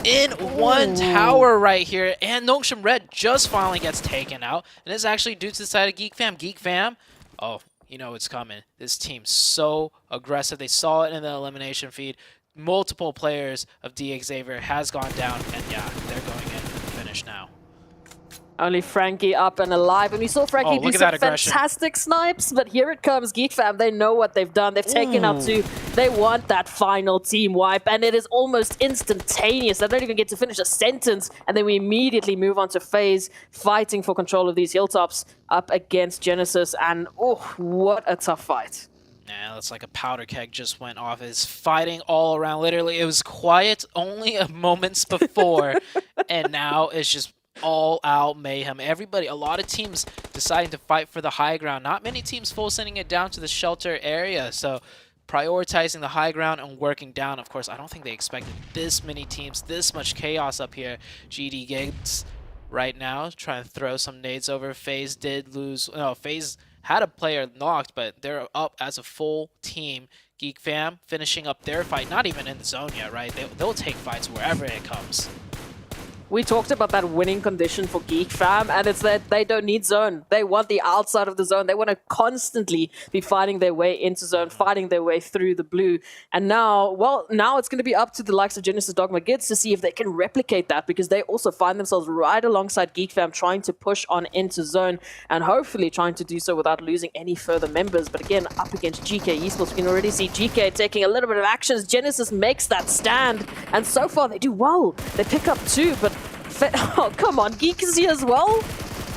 in one tower right here, and Nongshim Red just finally gets taken out, and it's actually due to the side of Geek Fam. Geek Fam, oh, you know it's coming. This team's so aggressive. They saw it in the elimination feed. Multiple players of Xavier has gone down, and yeah, they're going in for the finish now. Only Frankie up and alive, and we saw Frankie do some aggression. fantastic snipes, but here it comes. Geek Fam, they know what they've done. They've taken up two. They want that final team wipe, and it is almost instantaneous. They don't even get to finish a sentence, and then we immediately move on to FaZe, fighting for control of these hilltops up against Genesis, and oh, what a tough fight. Yeah, it's like a powder keg just went off. It's fighting all around. Literally, it was quiet only a moments before, and now it's just all-out mayhem. Everybody, a lot of teams deciding to fight for the high ground. Not many teams full sending it down to the shelter area, so prioritizing the high ground and working down. Of course, I don't think they expected this many teams, this much chaos up here. GD Gigs right now trying to throw some nades over. FaZe did lose. No, FaZe had a player knocked, but they're up as a full team. Geek Fam finishing up their fight, not even in the zone yet, right? They'll take fights wherever it comes. We talked about that winning condition for Geek Fam, and it's that they don't need zone. They want the outside of the zone. They want to constantly be fighting their way into zone, fighting their way through the blue. And now, well, now it's going to be up to the likes of Genesis Dogma Gids to see if they can replicate that, because they also find themselves right alongside Geek Fam trying to push on into zone and hopefully trying to do so without losing any further members. But again, up against GK Esports, we can already see GK taking a little bit of actions. Genesis makes that stand, and so far they do well. They pick up two, but oh, come on, Geek is here as well?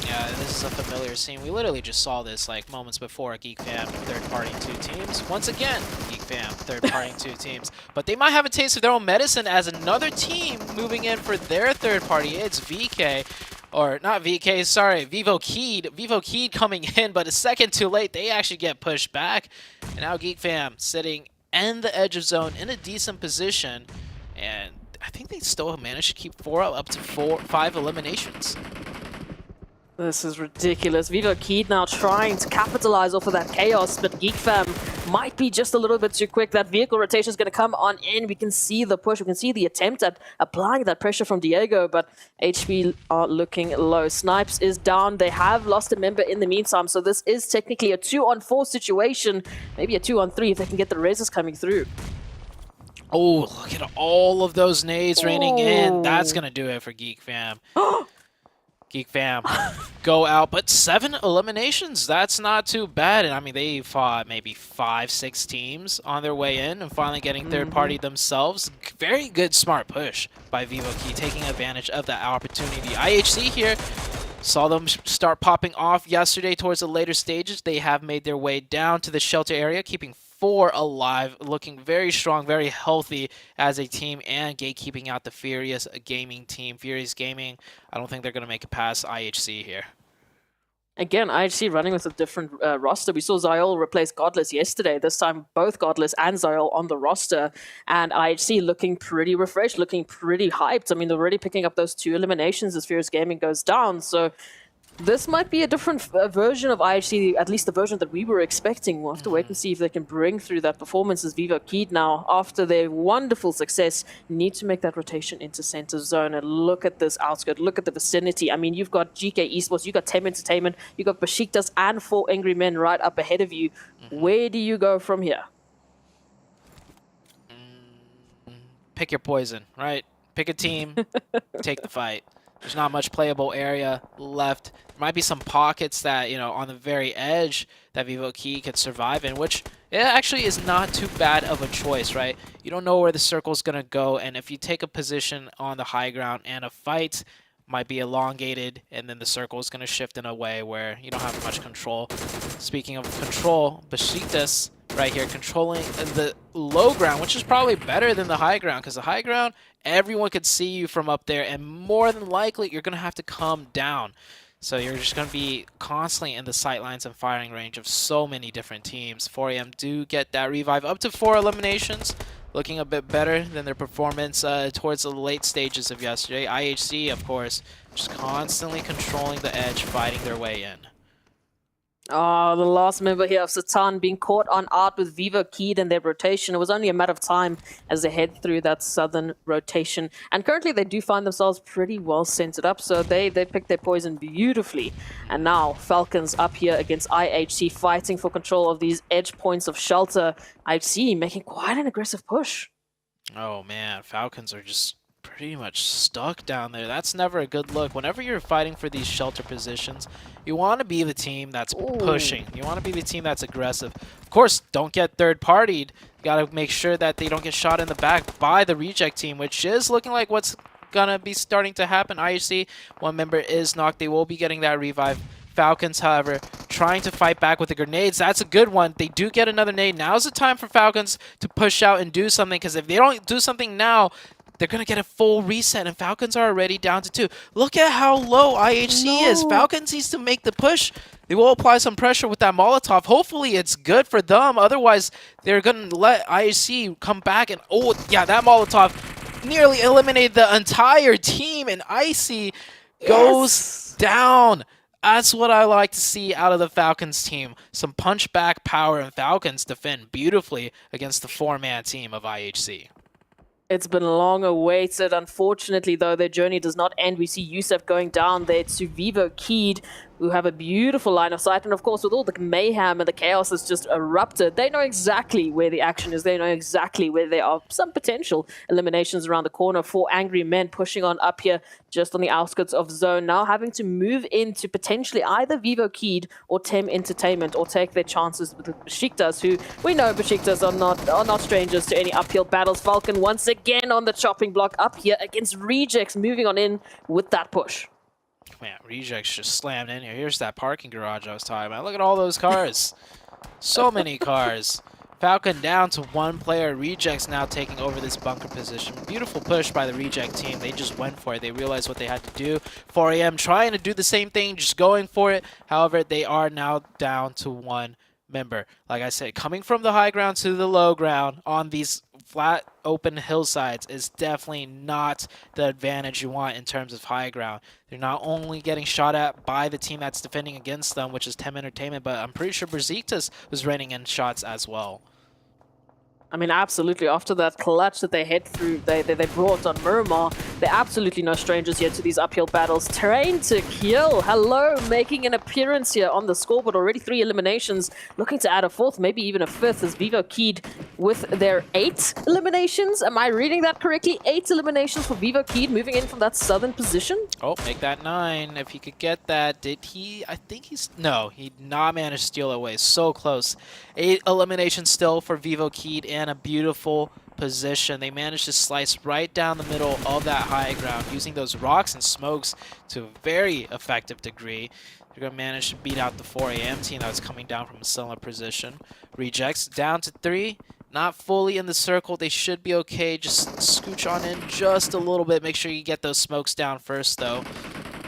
Yeah, this is a familiar scene. We literally just saw this like moments before. Geek Fam third-partying two teams. Once again, Geek Fam third-partying two teams. But they might have a taste of their own medicine as another team moving in for their third party. It's VK. Or not VK, sorry, Vivo Keed. Vivo Keed coming in, but a second too late. They actually get pushed back. And now Geek Fam sitting in the edge of zone in a decent position. And I think they still managed to keep up to 5 eliminations. This is ridiculous. Vivo Keed now trying to capitalize off of that chaos, but Geek Fam might be just a little bit too quick. That vehicle rotation is going to come on in. We can see the push. We can see the attempt at applying that pressure from Diego, but HP are looking low. Snipes is down. They have lost a member in the meantime, so this is technically a 2-on-4 situation. Maybe a 2-on-3 if they can get the reses coming through. Oh, look at all of those nades raining in. That's going to do it for Geek Fam. Geek Fam go out, but 7 eliminations. That's not too bad. And I mean, they fought maybe 5-6 teams on their way in and finally getting third party themselves. Very good, smart push by Vivo Key, taking advantage of that opportunity. IHC here saw them start popping off yesterday towards the later stages. They have made their way down to the shelter area, keeping 4 alive, looking very strong, very healthy as a team, and gatekeeping out the Furious Gaming team. Furious Gaming, I don't think they're going to make it past IHC here. Again, IHC running with a different roster. We saw Zyol replace Godless yesterday. This time, both Godless and Zyol on the roster. And IHC looking pretty refreshed, looking pretty hyped. I mean, they're already picking up those 2 eliminations as Furious Gaming goes down. So this might be a different version of IHC, at least the version that we were expecting. We'll have to wait and see if they can bring through that performance as Vivo Keed now, after their wonderful success, need to make that rotation into center zone. And look at this outskirt, look at the vicinity. I mean, you've got GK Esports, you've got Tem Entertainment, you've got Besiktas and 4 Angry Men right up ahead of you. Where do you go from here? Pick your poison, right? Pick a team, take the fight. There's not much playable area left. There might be some pockets that, you know, on the very edge that Vivo Key could survive in, which it actually is not too bad of a choice, right? You don't know where the circle's going to go, and if you take a position on the high ground and a fight might be elongated, and then the circle is going to shift in a way where you don't have much control. Speaking of control, Besiktas right here controlling the low ground, which is probably better than the high ground, because the high ground, everyone could see you from up there, and more than likely, you're going to have to come down. So you're just going to be constantly in the sightlines and firing range of so many different teams. 4AM do get that revive up to 4 eliminations, looking a bit better than their performance towards the late stages of yesterday. IHC, of course, just constantly controlling the edge, fighting their way in. Oh, the last member here of Satan being caught on art with Vivo keyed in their rotation. It was only a matter of time as they head through that southern rotation. And currently they do find themselves pretty well centered up, so they picked their poison beautifully. And now Falcons up here against IHC fighting for control of these edge points of shelter. IHC making quite an aggressive push. Oh man, Falcons are just pretty much stuck down there. That's never a good look. Whenever you're fighting for these shelter positions, you want to be the team that's pushing. You want to be the team that's aggressive. Of course, don't get third-partied. You got to make sure that they don't get shot in the back by the reject team, which is looking like what's going to be starting to happen. IHC, one member is knocked. They will be getting that revive. Falcons, however, trying to fight back with the grenades. That's a good one. They do get another nade. Now's the time for Falcons to push out and do something, because if they don't do something now, they're going to get a full reset, and Falcons are already down to 2. Look at how low IHC is. Falcons needs to make the push. They will apply some pressure with that Molotov. Hopefully it's good for them. Otherwise, they're going to let IHC come back. And, oh, yeah, that Molotov nearly eliminated the entire team, and Icy goes down. That's what I like to see out of the Falcons team. Some punchback power, and Falcons defend beautifully against the 4-man team of IHC. It's been long awaited. Unfortunately, though, their journey does not end. We see Yusuf going down there to Vivo Keyed, who have a beautiful line of sight. And of course, with all the mayhem and the chaos that's just erupted, they know exactly where the action is. They know exactly where there are some potential eliminations around the corner. 4 angry men pushing on up here just on the outskirts of zone, now having to move into potentially either Vivo Keyed or Tem Entertainment, or take their chances with the Besiktas, who we know Besiktas are not strangers to any uphill battles. Falcon once again on the chopping block up here against Rejects, moving on in with that push. Man, Rejects just slammed in here. Here's that parking garage I was talking about. Look at all those cars. So many cars. Falcon down to 1 player. Rejects now taking over this bunker position. Beautiful push by the Reject team. They just went for it. They realized what they had to do. 4AM trying to do the same thing, just going for it. However, they are now down to 1 member. Like I said, coming from the high ground to the low ground on these flat open hillsides is definitely not the advantage you want in terms of high ground. They're not only getting shot at by the team that's defending against them, which is Tem Entertainment, but I'm pretty sure Besiktas was raining in shots as well. I mean, absolutely. After that clutch that they they brought on Miramar, they're absolutely no strangers here to these uphill battles. Train to Kill, hello, making an appearance here on the scoreboard. Already 3 eliminations, looking to add a 4th, maybe even a 5th, as Vivo Keyed with their 8 eliminations. Am I reading that correctly? 8 eliminations for Vivo Keyed, moving in from that southern position. Oh, make that 9 if he could get that. Did he? I think he's... No, he did not manage to steal it away. So close. 8 eliminations still for Vivo Keyed, and a beautiful position. They managed to slice right down the middle of that high ground, using those rocks and smokes to a very effective degree. They're going to manage to beat out the 4AM team that was coming down from a similar position. Rejects down to 3. Not fully in the circle. They should be okay. Just scooch on in just a little bit. Make sure you get those smokes down first, though.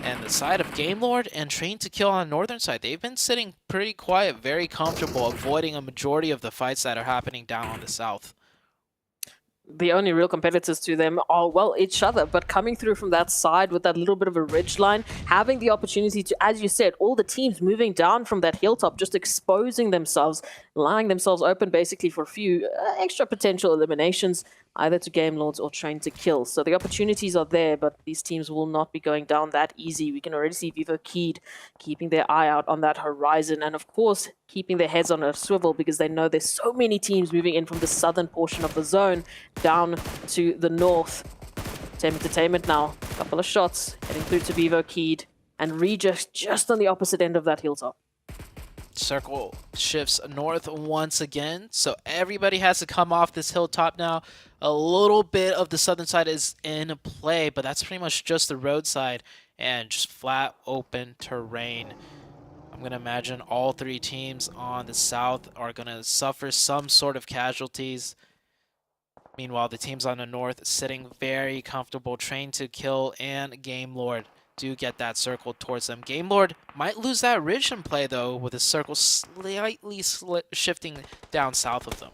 And the side of Game Lord and Train to Kill on the northern side, they've been sitting pretty quiet, very comfortable, avoiding a majority of the fights that are happening down on the south. The only real competitors to them are, well, each other, but coming through from that side with that little bit of a ridge line, having the opportunity to, as you said, all the teams moving down from that hilltop, just exposing themselves, lying themselves open basically for a few extra potential eliminations, either to Game Lords or Train to Kill. So the opportunities are there, but these teams will not be going down that easy. We can already see Vivo Keyed keeping their eye out on that horizon, and of course, keeping their heads on a swivel, because they know there's so many teams moving in from the southern portion of the zone down to the north. Tem Entertainment now, a couple of shots, heading through to Vivo Keyed, and Regis just on the opposite end of that hilltop. Circle shifts north once again, so everybody has to come off this hilltop now. A little bit of the southern side is in play, but that's pretty much just the roadside and just flat open terrain. I'm going to imagine all 3 teams on the south are going to suffer some sort of casualties. Meanwhile, the teams on the north sitting very comfortable. Train to Kill and Game Lord do get that circle towards them. Game Lord might lose that ridge in play, though, with his circle slightly shifting down south of them.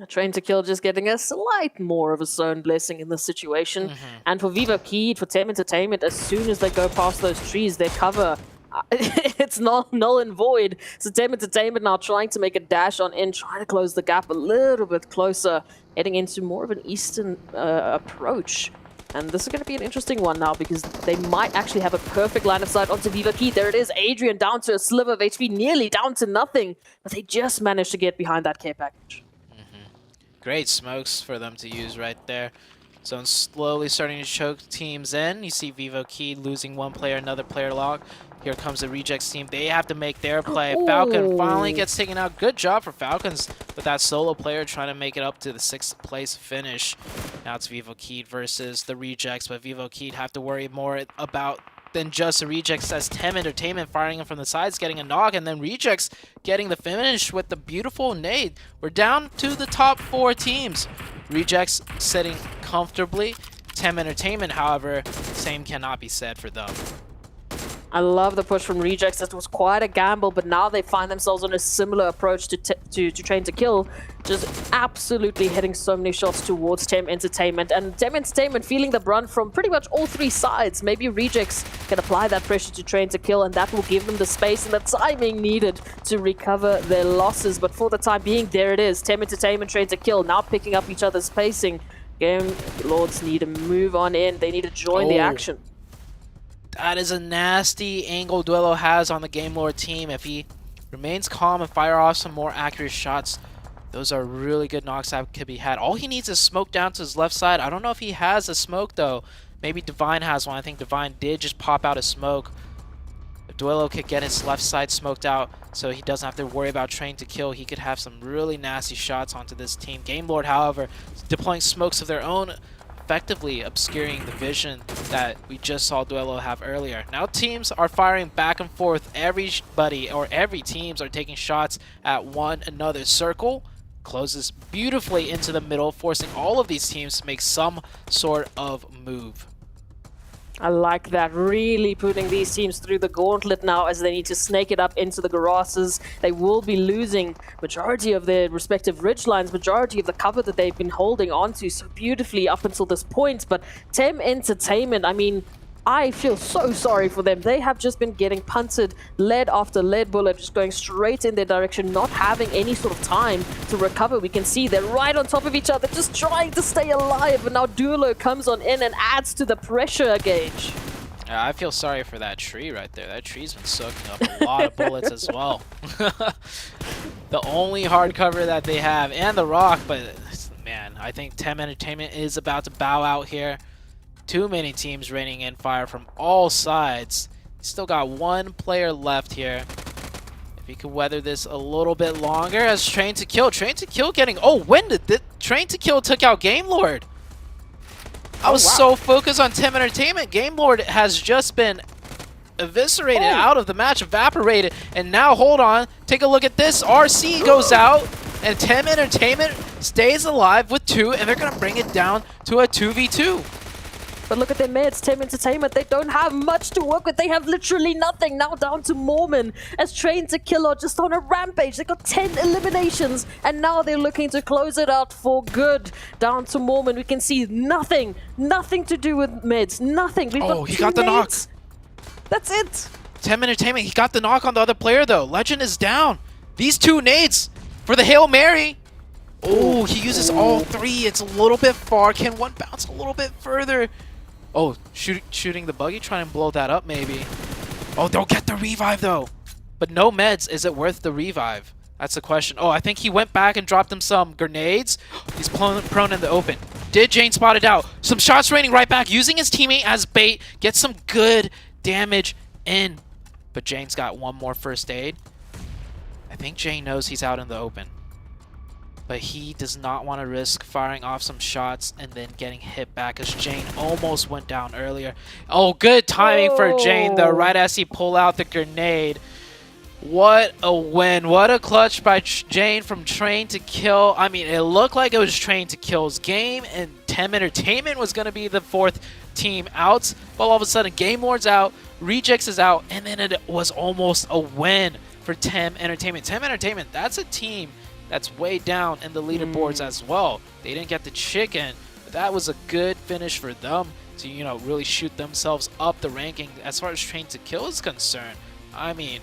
Train to Kill just getting a slight more of a zone blessing in this situation. And for Vivo Keyed, for Tem Entertainment, as soon as they go past those trees, their cover, it's null and void. So Tem Entertainment now trying to make a dash on in, trying to close the gap a little bit closer, heading into more of an eastern approach. And this is going to be an interesting one now because they might actually have a perfect line of sight onto Viva Key. There it is, Adrian down to a sliver of HP, nearly down to nothing. But they just managed to get behind that care package. Great smokes for them to use right there. Zone slowly starting to choke teams in. You see Vivo Key losing one player, another player log. Here comes the Rejects team. They have to make their play. Falcon finally gets taken out. Good job for Falcons with that solo player trying to make it up to the 6th place finish. Now it's Vivo Key versus the Rejects, but Vivo Key have to worry more about than just the Rejects as Tem Entertainment firing him from the sides, getting a knock, and then Rejects getting the finish with the beautiful nade. We're down to the top 4 teams. Rejects sitting comfortably. Tem Entertainment, however, same cannot be said for them. I love the push from Rejects. It was quite a gamble, but now they find themselves on a similar approach to Train to Kill, just absolutely hitting so many shots towards Tem Entertainment. And Tem Entertainment feeling the brunt from pretty much all 3 sides. Maybe Rejects can apply that pressure to Train to Kill, and that will give them the space and the timing needed to recover their losses. But for the time being, there it is. Tem Entertainment, Train to Kill, now picking up each other's pacing. Game Lords need to move on in. They need to join the action. That is a nasty angle Duelo has on the Game Lord team. If he remains calm and fire off some more accurate shots, those are really good knocks that could be had. All he needs is smoke down to his left side. I don't know if he has a smoke, though. Maybe Divine has one. I think Divine did just pop out a smoke. If Duelo could get his left side smoked out so he doesn't have to worry about Train to Kill, he could have some really nasty shots onto this team. Game Lord, however, is deploying smokes of their own, effectively obscuring the vision that we just saw Duelo have earlier. Now teams are firing back and forth. Everybody, or every teams, are taking shots at one another. Circle closes beautifully into the middle, forcing all of these teams to make some sort of move. I like that. Really putting these teams through the gauntlet now as they need to snake it up into the grasses. They will be losing majority of their respective ridge lines, majority of the cover that they've been holding onto so beautifully up until this point. But Tem Entertainment, I mean, I feel so sorry for them. They have just been getting punted, lead after lead bullet, just going straight in their direction, not having any sort of time to recover. We can see they're right on top of each other, just trying to stay alive. And now Duelo comes on in and adds to the pressure gauge. I feel sorry for that tree right there. That tree's been soaking up a lot of bullets as well. The only hard cover that they have, and the rock, but man, I think Tem Entertainment is about to bow out here. Too many teams raining in fire from all sides. Still got one player left here. If he could weather this a little bit longer as Train to Kill. Train to Kill getting... Oh, when did the Train to Kill took out Game Lord? I was so focused on Tem Entertainment. Game Lord has just been eviscerated out of the match, evaporated. And now, hold on. Take a look at this. RC goes out. And Tem Entertainment stays alive with 2. And they're going to bring it down to a 2v2. But look at their meds, Tem Entertainment. They don't have much to work with. They have literally nothing. Now down to Mormon as Train to Kill are just on a rampage. They got 10 eliminations. And now they're looking to close it out for good. Down to Mormon. We can see nothing. Nothing to do with meds. Nothing. We've got he got the knock. That's it. Tem Entertainment, he got the knock on the other player, though. Legend is down. These 2 nades for the Hail Mary. Oh, he uses all 3. It's a little bit far. Can one bounce a little bit further? Oh, shooting the buggy, trying to blow that up maybe. Oh, they'll get the revive though. But no meds, is it worth the revive? That's the question. Oh, I think he went back and dropped him some grenades. He's prone in the open. Did Jane spot it out? Some shots raining right back, using his teammate as bait. Get some good damage in. But Jane's got one more first aid. I think Jane knows he's out in the open. But he does not want to risk firing off some shots and then getting hit back as Jane almost went down earlier. Oh, good timing for Jane, though, right as he pulled out the grenade. What a win. What a clutch by Jane from Train to Kill. I mean, it looked like it was Train to Kill's game, and Tem Entertainment was going to be the 4th team out, but all of a sudden Game Lord's out, Rejects is out, and then it was almost a win for Tem Entertainment. Tem Entertainment, that's a team that's way down in the leaderboards as well. They didn't get the chicken, but that was a good finish for them to, you know, really shoot themselves up the ranking as far as Train to Kill is concerned. I mean,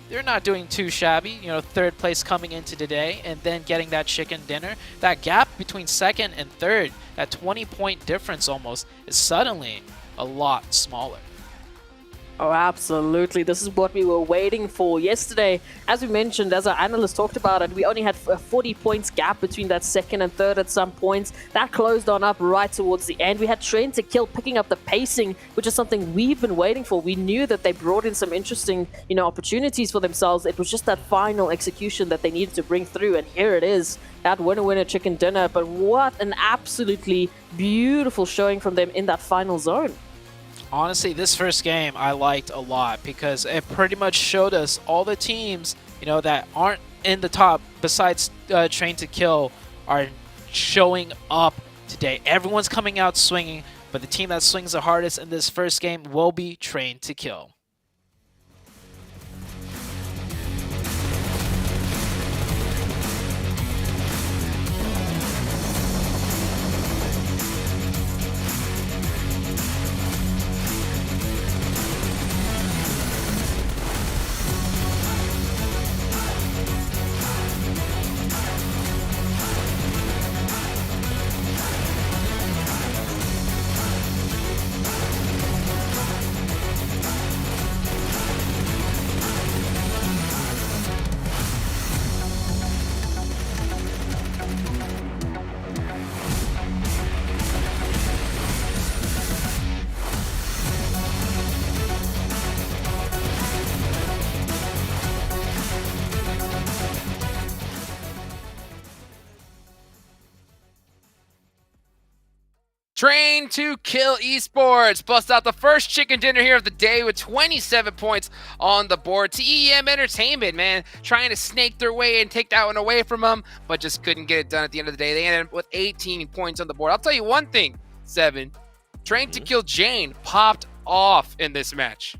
they're not doing too shabby, you know, third place coming into today and then getting that chicken dinner. That gap between second and third, that 20-point difference almost, is suddenly a lot smaller. Oh, absolutely. This is what we were waiting for. Yesterday, as we mentioned, as our analyst talked about it, we only had a 40 points gap between that second and third at some points. That closed on up right towards the end. We had Train to Kill picking up the pacing, which is something we've been waiting for. We knew that they brought in some interesting, you know, opportunities for themselves. It was just that final execution that they needed to bring through, and here it is. That winner chicken dinner. But what an absolutely beautiful showing from them in that final zone. Honestly, this first game I liked a lot because it pretty much showed us all the teams, you know, that aren't in the top besides Train to Kill are showing up today. Everyone's coming out swinging, but the team that swings the hardest in this first game will be Train to Kill. Train to Kill Esports busts out the first chicken dinner here of the day with 27 points on the board. TEM Entertainment, man, trying to snake their way and take that one away from them, but just couldn't get it done at the end of the day. They ended up with 18 points on the board. I'll tell you one thing, Seven. Train to Kill Jane popped off in this match.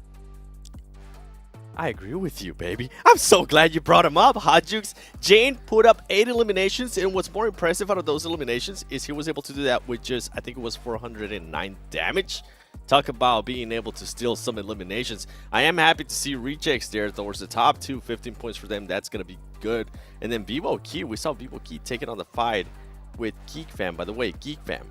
I agree with you, baby. I'm so glad you brought him up, Hot Jukes. Jane put up 8 eliminations, and what's more impressive out of those eliminations is he was able to do that with just, I think it was 409 damage. Talk about being able to steal some eliminations. I am happy to see Rejects there towards the top 2, 15 points for them. That's going to be good. And then Vivo Key, we saw Vivo Key taking on the fight with Geek Fam. By the way, Geek Fam,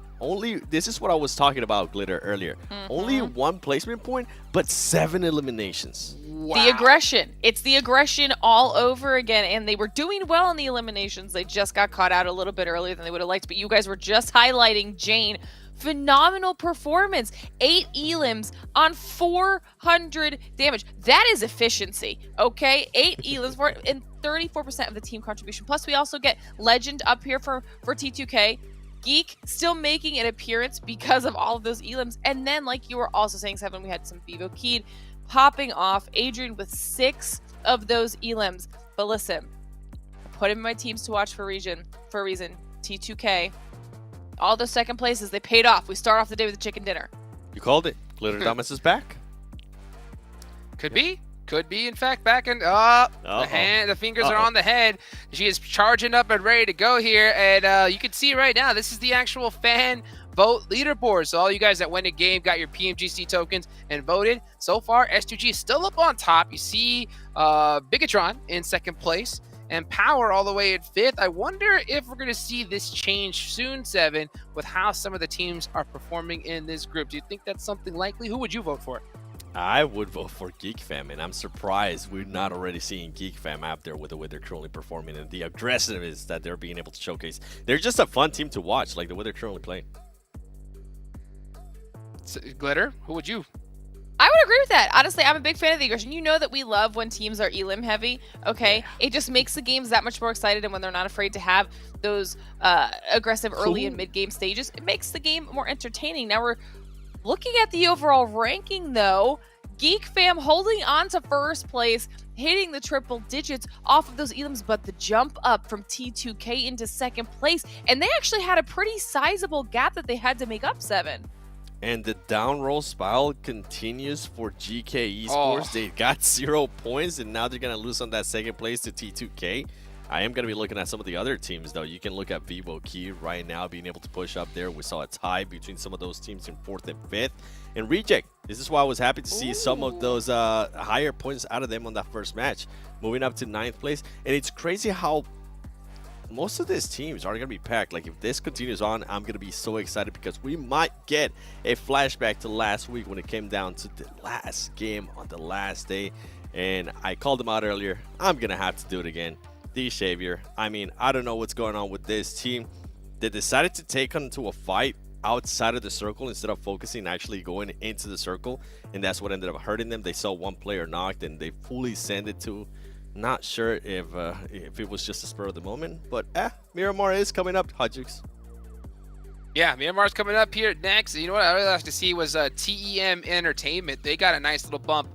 this is what I was talking about, Glitter, earlier. Only 1 placement point, but 7 eliminations. Wow. The aggression. It's the aggression all over again, and they were doing well in the eliminations. They just got caught out a little bit earlier than they would have liked, but you guys were just highlighting Jane. Phenomenal performance. 8 elims on 400 damage. That is efficiency, okay? 8 elims and 34% of the team contribution. Plus, we also get Legend up here for T2K. Geek still making an appearance because of all of those elims. And then, like you were also saying, Seven, we had some Vivo Keyed popping off. Adrian with 6 of those elims. But listen, I put him in my teams to watch for a reason. T2K. All those second places, they paid off. We start off the day with a chicken dinner. You called it. Glitter Damas is back. Could be. Could be, in fact, back in the fingers are on the head. She is charging up and ready to go here. And you can see right now, this is the actual fan vote leaderboard. So all you guys that went a game, got your PMGC tokens and voted. So far, S2G is still up on top. You see Bigatron in second place and Power all the way at 5th. I wonder if we're going to see this change soon, Seven, with how some of the teams are performing in this group. Do you think that's something likely? Who would you vote for? I would vote for Geek Fam, and I'm surprised we're not already seeing Geek Fam out there with the way they're currently performing and the aggressiveness that they're being able to showcase. They're just a fun team to watch, like the way they're currently playing. Glitter, who would you? I would agree with that. Honestly, I'm a big fan of the aggression. You know that we love when teams are elim heavy, okay? Yeah. It just makes the games that much more excited, and when they're not afraid to have those aggressive early and mid-game stages, it makes the game more entertaining. Now we're looking at the overall ranking, though. Geek Fam holding on to first place, hitting the triple digits off of those elims, but the jump up from T2K into second place, and they actually had a pretty sizable gap that they had to make up, Seven. And the down roll spiral continues for GK Esports. They got 0 points, and now they're going to lose on that second place to T2K. I am going to be looking at some of the other teams, though. You can look at Vivo Key right now being able to push up there. We saw a tie between some of those teams in 4th and 5th. And Reject, this is why I was happy to see some of those higher points out of them on that first match, moving up to 9th place. And it's crazy how most of these teams are going to be packed. Like, if this continues on, I'm going to be so excited because we might get a flashback to last week when it came down to the last game on the last day. And I called them out earlier. I'm going to have to do it again. The Savior. I mean, I don't know what's going on with this team. They decided to take on to a fight outside of the circle instead of focusing actually going into the circle. And that's what ended up hurting them. They saw one player knocked and they fully sent it to... Not sure if it was just a spur of the moment, but Miramar is coming up, Hajux. Yeah, Myanmar's coming up here next. You know what I really like to see was TEM Entertainment. They got a nice little bump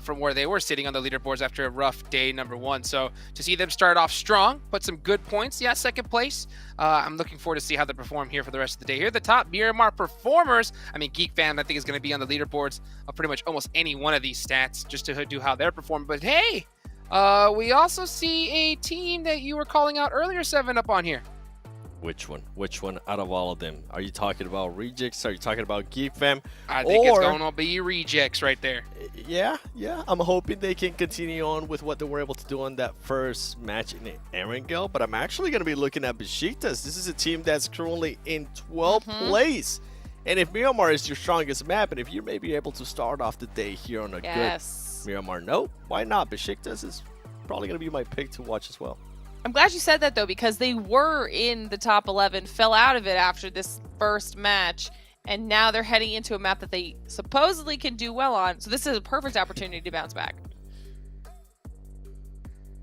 from where they were sitting on the leaderboards after a rough day number 1. So to see them start off strong, put some good points. Yeah, 2nd place. I'm looking forward to see how they perform here for the rest of the day. Here are the top Miramar performers. I mean, Geek Fam, I think, is going to be on the leaderboards of pretty much almost any one of these stats just to do how they're performing. But hey, we also see a team that you were calling out earlier, 7 up on here. Which one? Which one out of all of them? Are you talking about Rejects? Are you talking about Geek Fam? I think it's going to be Rejects right there. Yeah. I'm hoping they can continue on with what they were able to do on that first match in Erangel, but I'm actually going to be looking at Besiktas. This is a team that's currently in 12th place. And if Miramar is your strongest map, and if you're maybe able to start off the day here on a good Miramar note, why not? Besiktas is probably going to be my pick to watch as well. I'm glad you said that, though, because they were in the top 11, fell out of it after this first match, and now they're heading into a map that they supposedly can do well on. So this is a perfect opportunity to bounce back.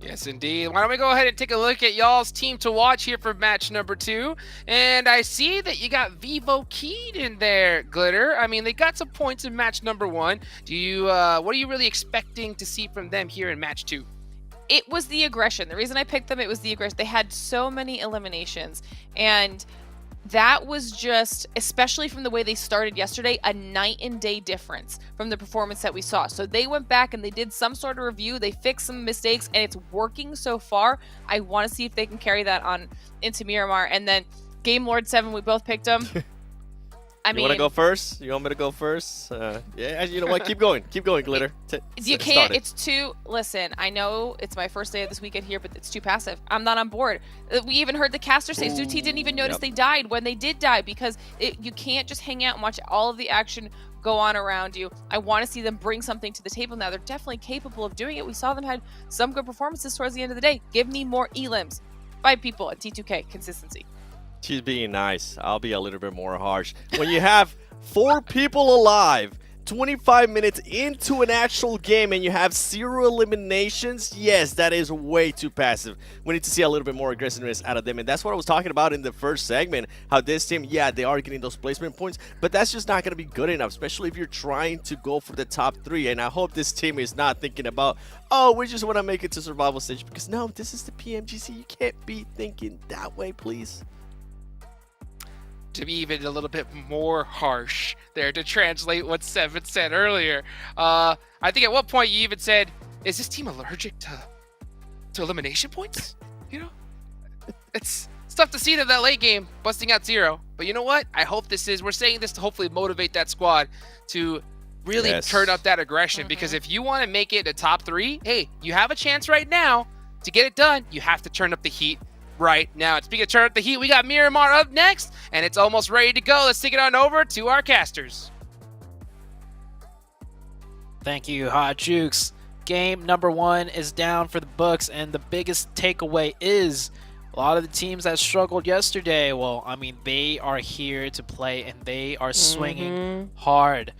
Yes, indeed. Why don't we go ahead and take a look at y'all's team to watch here for match number 2. And I see that you got Vivo Keyed in there, Glitter. I mean, they got some points in match number 1. Do you, what are you really expecting to see from them here in match 2? It was the aggression. The reason I picked them, it was the aggression. They had so many eliminations, and that was just, especially from the way they started yesterday, a night and day difference from the performance that we saw. So they went back and they did some sort of review. They fixed some mistakes, and it's working so far. I want to see if they can carry that on into Miramar. And then Game Lord 7, we both picked them. You want to go first? You want me to go first? Yeah, you know what? Keep going. Keep going, Glitter. You can't. It's too... Listen, I know it's my first day of this weekend here, but it's too passive. I'm not on board. We even heard the caster say Zuti didn't even notice they died when they did die, because you can't just hang out and watch all of the action go on around you. I want to see them bring something to the table now. They're definitely capable of doing it. We saw them had some good performances towards the end of the day. Give me more elims. 5 people at T2K. Consistency. She's being nice. I'll be a little bit more harsh. When you have 4 people alive, 25 minutes into an actual game, and you have 0 eliminations, yes, that is way too passive. We need to see a little bit more aggressiveness out of them, and that's what I was talking about in the first segment, how this team, yeah, they are getting those placement points, but that's just not going to be good enough, especially if you're trying to go for the top 3, and I hope this team is not thinking about, oh, we just want to make it to survival stage, because no, this is the PMGC. You can't be thinking that way, please. To be even a little bit more harsh there, to translate what Seven said earlier. I think at one point you even said, is this team allergic to elimination points? You know, it's tough to see them that late game busting out 0. But you know what? I hope we're saying this to hopefully motivate that squad to really turn up that aggression, because if you want to make it a top 3, hey, you have a chance right now to get it done. You have to turn up the heat right now. And speaking of turn up the heat, we got Miramar up next, and it's almost ready to go. Let's take it on over to our casters. Thank you, Hot Jukes. Game number 1 is down for the books, and the biggest takeaway is a lot of the teams that struggled yesterday, well, I mean, they are here to play, and they are swinging hard.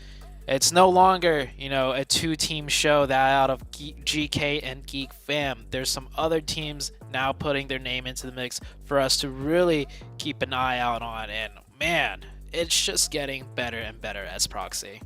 It's no longer, you know, a 2-team show that out of GK and Geek Fam. There's some other teams now putting their name into the mix for us to really keep an eye out on. And man, it's just getting better and better as Proxy.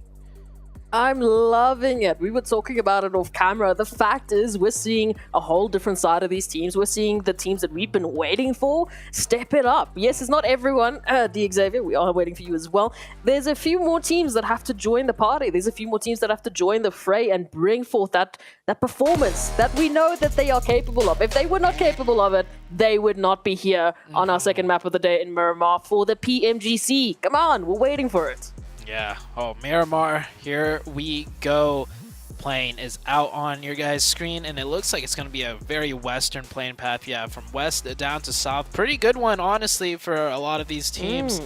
I'm loving it. We were talking about it off camera. The fact is, we're seeing a whole different side of these teams. We're seeing the teams that we've been waiting for step it up. Yes, it's not everyone. D. Xavier, we are waiting for you as well. There's a few more teams that have to join the party. There's a few more teams that have to join the fray and bring forth that performance that we know that they are capable of. If they were not capable of it, they would not be here on our second map of the day in Miramar for the PMGC. Come on, we're waiting for it. Yeah. Oh, Miramar, here we go. Plane is out on your guys' screen, and it looks like it's going to be a very western plane path. Yeah, from west down to south. Pretty good one, honestly, for a lot of these teams.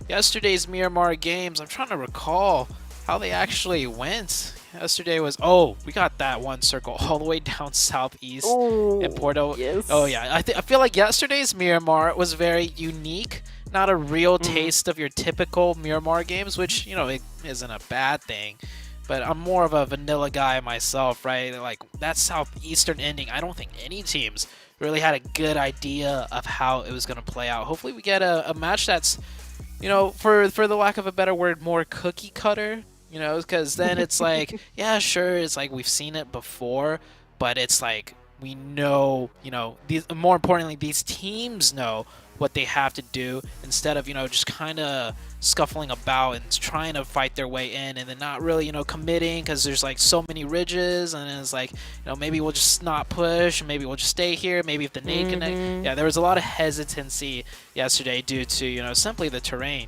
Yesterday's Miramar games, I'm trying to recall how they actually went. Yesterday was, we got that one circle all the way down southeast in Porto. Yes. Oh, yeah. I feel like yesterday's Miramar was very unique. Not a real taste of your typical Miramar games, which, it isn't a bad thing. But I'm more of a vanilla guy myself, right? Like, that southeastern ending, I don't think any teams really had a good idea of how it was going to play out. Hopefully we get a match that's, for the lack of a better word, more cookie cutter, because then it's like, yeah, sure, it's like we've seen it before, but it's like we know, more importantly, these teams know what they have to do instead of, just kind of scuffling about and trying to fight their way in and then not really, committing because there's like so many ridges and it's like, maybe we'll just not push, maybe we'll just stay here, maybe if the nade connect. Yeah, there was a lot of hesitancy yesterday due to, simply the terrain,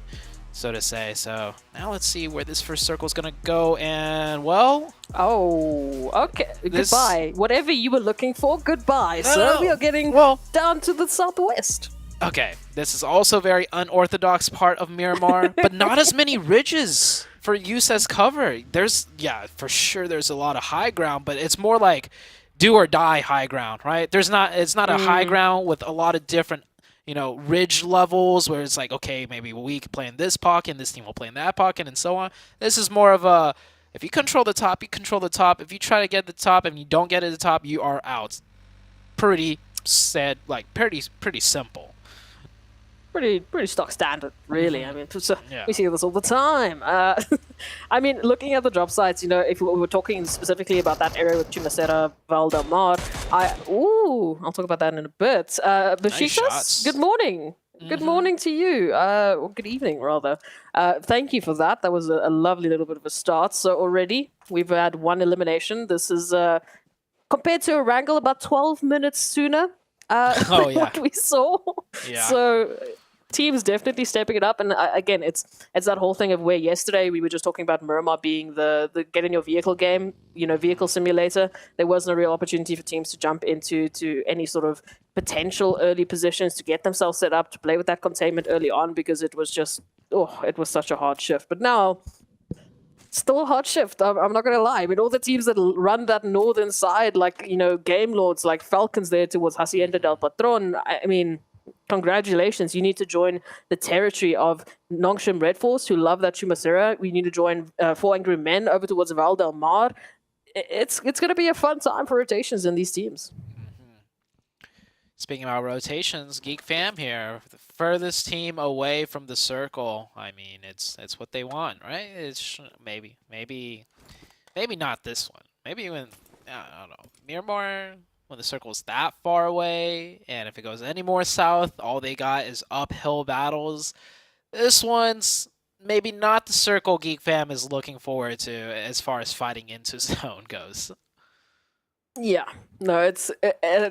so to say. So now let's see where this first circle is going to go, and well... Oh, okay. Goodbye. Whatever you were looking for, goodbye. No. We are getting down to the southwest. Okay, this is also very unorthodox part of Miramar, but not as many ridges for use as cover. For sure there's a lot of high ground, but it's more like do or die high ground, right? It's not a high ground with a lot of different, ridge levels where it's like, okay, maybe we can play in this pocket, and this team will play in that pocket, and so on. This is more of a, if you control the top, you control the top. If you try to get the top and you don't get at the top, you are out. Pretty sad, like pretty simple. Pretty stock standard, really. I mean, we see this all the time. I mean, looking at the drop sites, if we were talking specifically about that area with Chumacera, Val del Mar, I'll talk about that in a bit. Bashikas, nice good morning. Good morning to you. Or good evening, rather. Thank you for that. That was a lovely little bit of a start. So already we've had one elimination. This is compared to a wrangle about 12 minutes sooner. Than what we saw. Yeah. So teams definitely stepping it up, and again, it's that whole thing of where yesterday we were just talking about Miramar being the get in your vehicle game, vehicle simulator. There wasn't a real opportunity for teams to jump into any sort of potential early positions to get themselves set up to play with that containment early on because it was just it was such a hard shift. But now. Still a hard shift. I'm not going to lie. I mean, all the teams that run that northern side, like, Game Lords, like Falcons there towards Hacienda del Patron, I mean, congratulations. You need to join the territory of Nongshim Red Force, who love that Chumacera. We need to join Four Angry Men over towards Val del Mar. It's going to be a fun time for rotations in these teams. Speaking about rotations, Geek Fam here, the furthest team away from the circle. I mean, it's what they want, right? It's maybe not this one. Maybe when I don't know, Miramar, when the circle's that far away, and if it goes any more south, all they got is uphill battles. This one's maybe not the circle Geek Fam is looking forward to as far as fighting into zone goes. Yeah, no, it's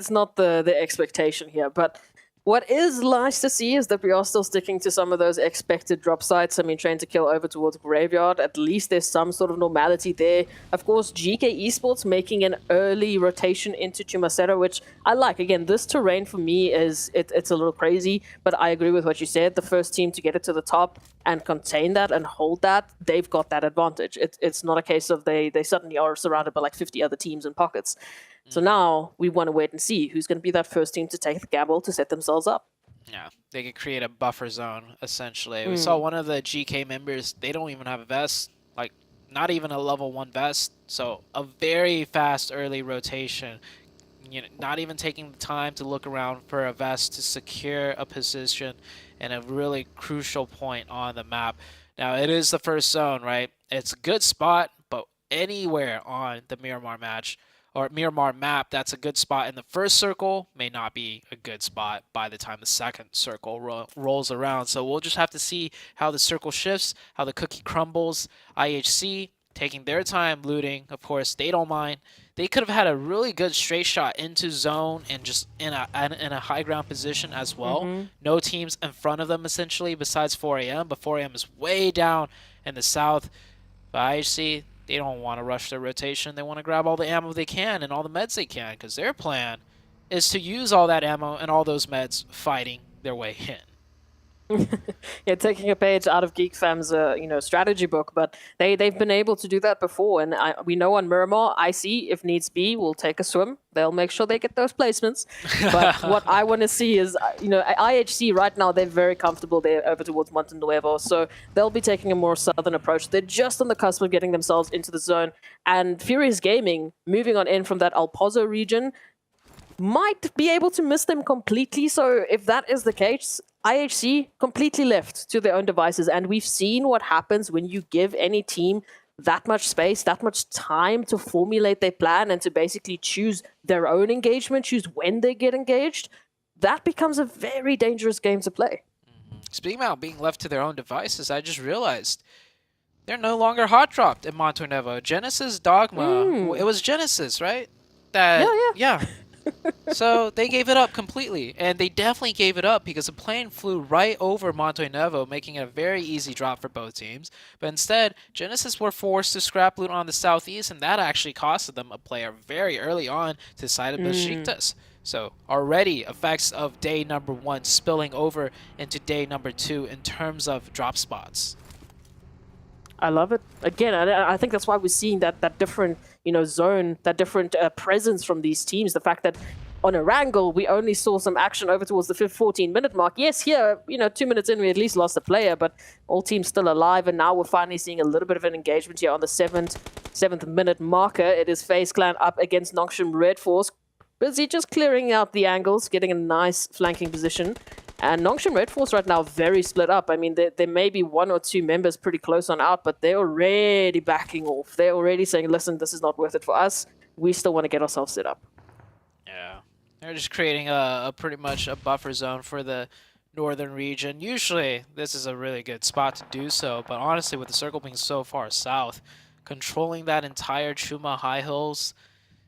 not the expectation here, but what is nice to see is that we are still sticking to some of those expected drop sites. I mean, Train to Kill over towards Graveyard, at least there's some sort of normality there. Of course, GK Esports making an early rotation into Chumacera, which I like. Again, this terrain for me is, it's a little crazy, but I agree with what you said. The first team to get it to the top and contain that and hold that, they've got that advantage. It's not a case of they suddenly are surrounded by like 50 other teams in pockets. So now we want to wait and see who's going to be that first team to take the gamble to set themselves up. Yeah, they could create a buffer zone, essentially. We saw one of the GK members, they don't even have a vest, like not even a level 1 vest. So a very fast early rotation, not even taking the time to look around for a vest to secure a position in a really crucial point on the map. Now, it is the first zone, right? It's a good spot, but anywhere on the Miramar match or Miramar map that's a good spot in the first circle may not be a good spot by the time the second circle rolls around. So we'll just have to see how the circle shifts, how the cookie crumbles. IHC taking their time looting. Of course, they don't mind. They could have had a really good straight shot into zone and just in a high ground position as well. No teams in front of them essentially besides 4AM, but 4AM is way down in the south. But IHC, they don't want to rush their rotation. They want to grab all the ammo they can and all the meds they can because their plan is to use all that ammo and all those meds fighting their way in. Yeah, taking a page out of Geek Fam's strategy book, but they've been able to do that before, and we know on Miramar, IC, if needs be, will take a swim. They'll make sure they get those placements. But what I want to see is, IHC right now, they're very comfortable there over towards Monte Nuevo, so they'll be taking a more southern approach. They're just on the cusp of getting themselves into the zone, and Furious Gaming, moving on in from that El Pozo region, might be able to miss them completely. So if that is the case, IHC completely left to their own devices, and we've seen what happens when you give any team that much space, that much time to formulate their plan and to basically choose their own engagement, choose when they get engaged. That becomes a very dangerous game to play. Speaking about being left to their own devices, I just realized they're no longer hot dropped in Monte Nuevo. Genesis Dogma, it was Genesis, right? Yeah. So they gave it up completely, and they definitely gave it up because the plane flew right over Monte Nuevo, making it a very easy drop for both teams. But instead, Genesis were forced to scrap loot on the southeast, and that actually costed them a player very early on to the side of Besiktas. So already effects of day number 1 spilling over into day number 2 in terms of drop spots. I love it. Again, I think that's why we're seeing that different, zone, that different presence from these teams. The fact that on Erangel, we only saw some action over towards the 14-minute mark. Yes, here, 2 minutes in, we at least lost a player, but all teams still alive, and now we're finally seeing a little bit of an engagement here on the 7th minute marker. It is FaZe Clan up against Nongshim Red Force. Busy just clearing out the angles, getting a nice flanking position. And Nongshim Red Force right now very split up. I mean, there may be 1 or 2 members pretty close on out, but they're already backing off. They're already saying, listen, this is not worth it for us. We still want to get ourselves set up. Yeah. They're just creating a pretty much a buffer zone for the northern region. Usually, this is a really good spot to do so, but honestly, with the circle being so far south, controlling that entire Chuma High Hills,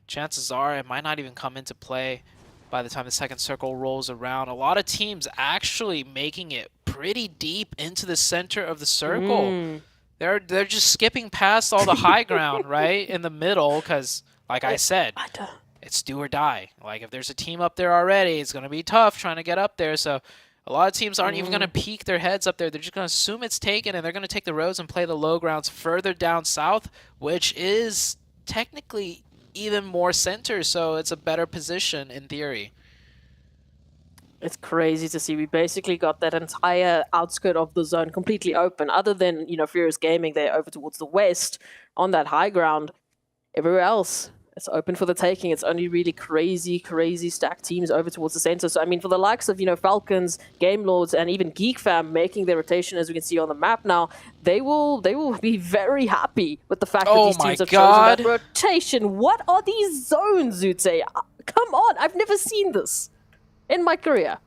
chances are it might not even come into play by the time the second circle rolls around. A lot of teams actually making it pretty deep into the center of the circle. They're just skipping past all the high ground, right, in the middle, because, like I said, it's do or die. Like, if there's a team up there already, it's going to be tough trying to get up there. So a lot of teams aren't even going to peek their heads up there. They're just going to assume it's taken, and they're going to take the roads and play the low grounds further down south, which is technically even more center, so it's a better position in theory. It's crazy to see. We basically got that entire outskirt of the zone completely open. Other than, Furious Gaming, they're over towards the west on that high ground. Everywhere else, it's open for the taking. It's only really crazy stacked teams over towards the center. So, I mean, for the likes of, Falcons, Game Lords, and even Geek Fam making their rotation, as we can see on the map now, they will be very happy with the fact that these teams have chosen that rotation. What are these zones, Zute? Come on, I've never seen this in my career.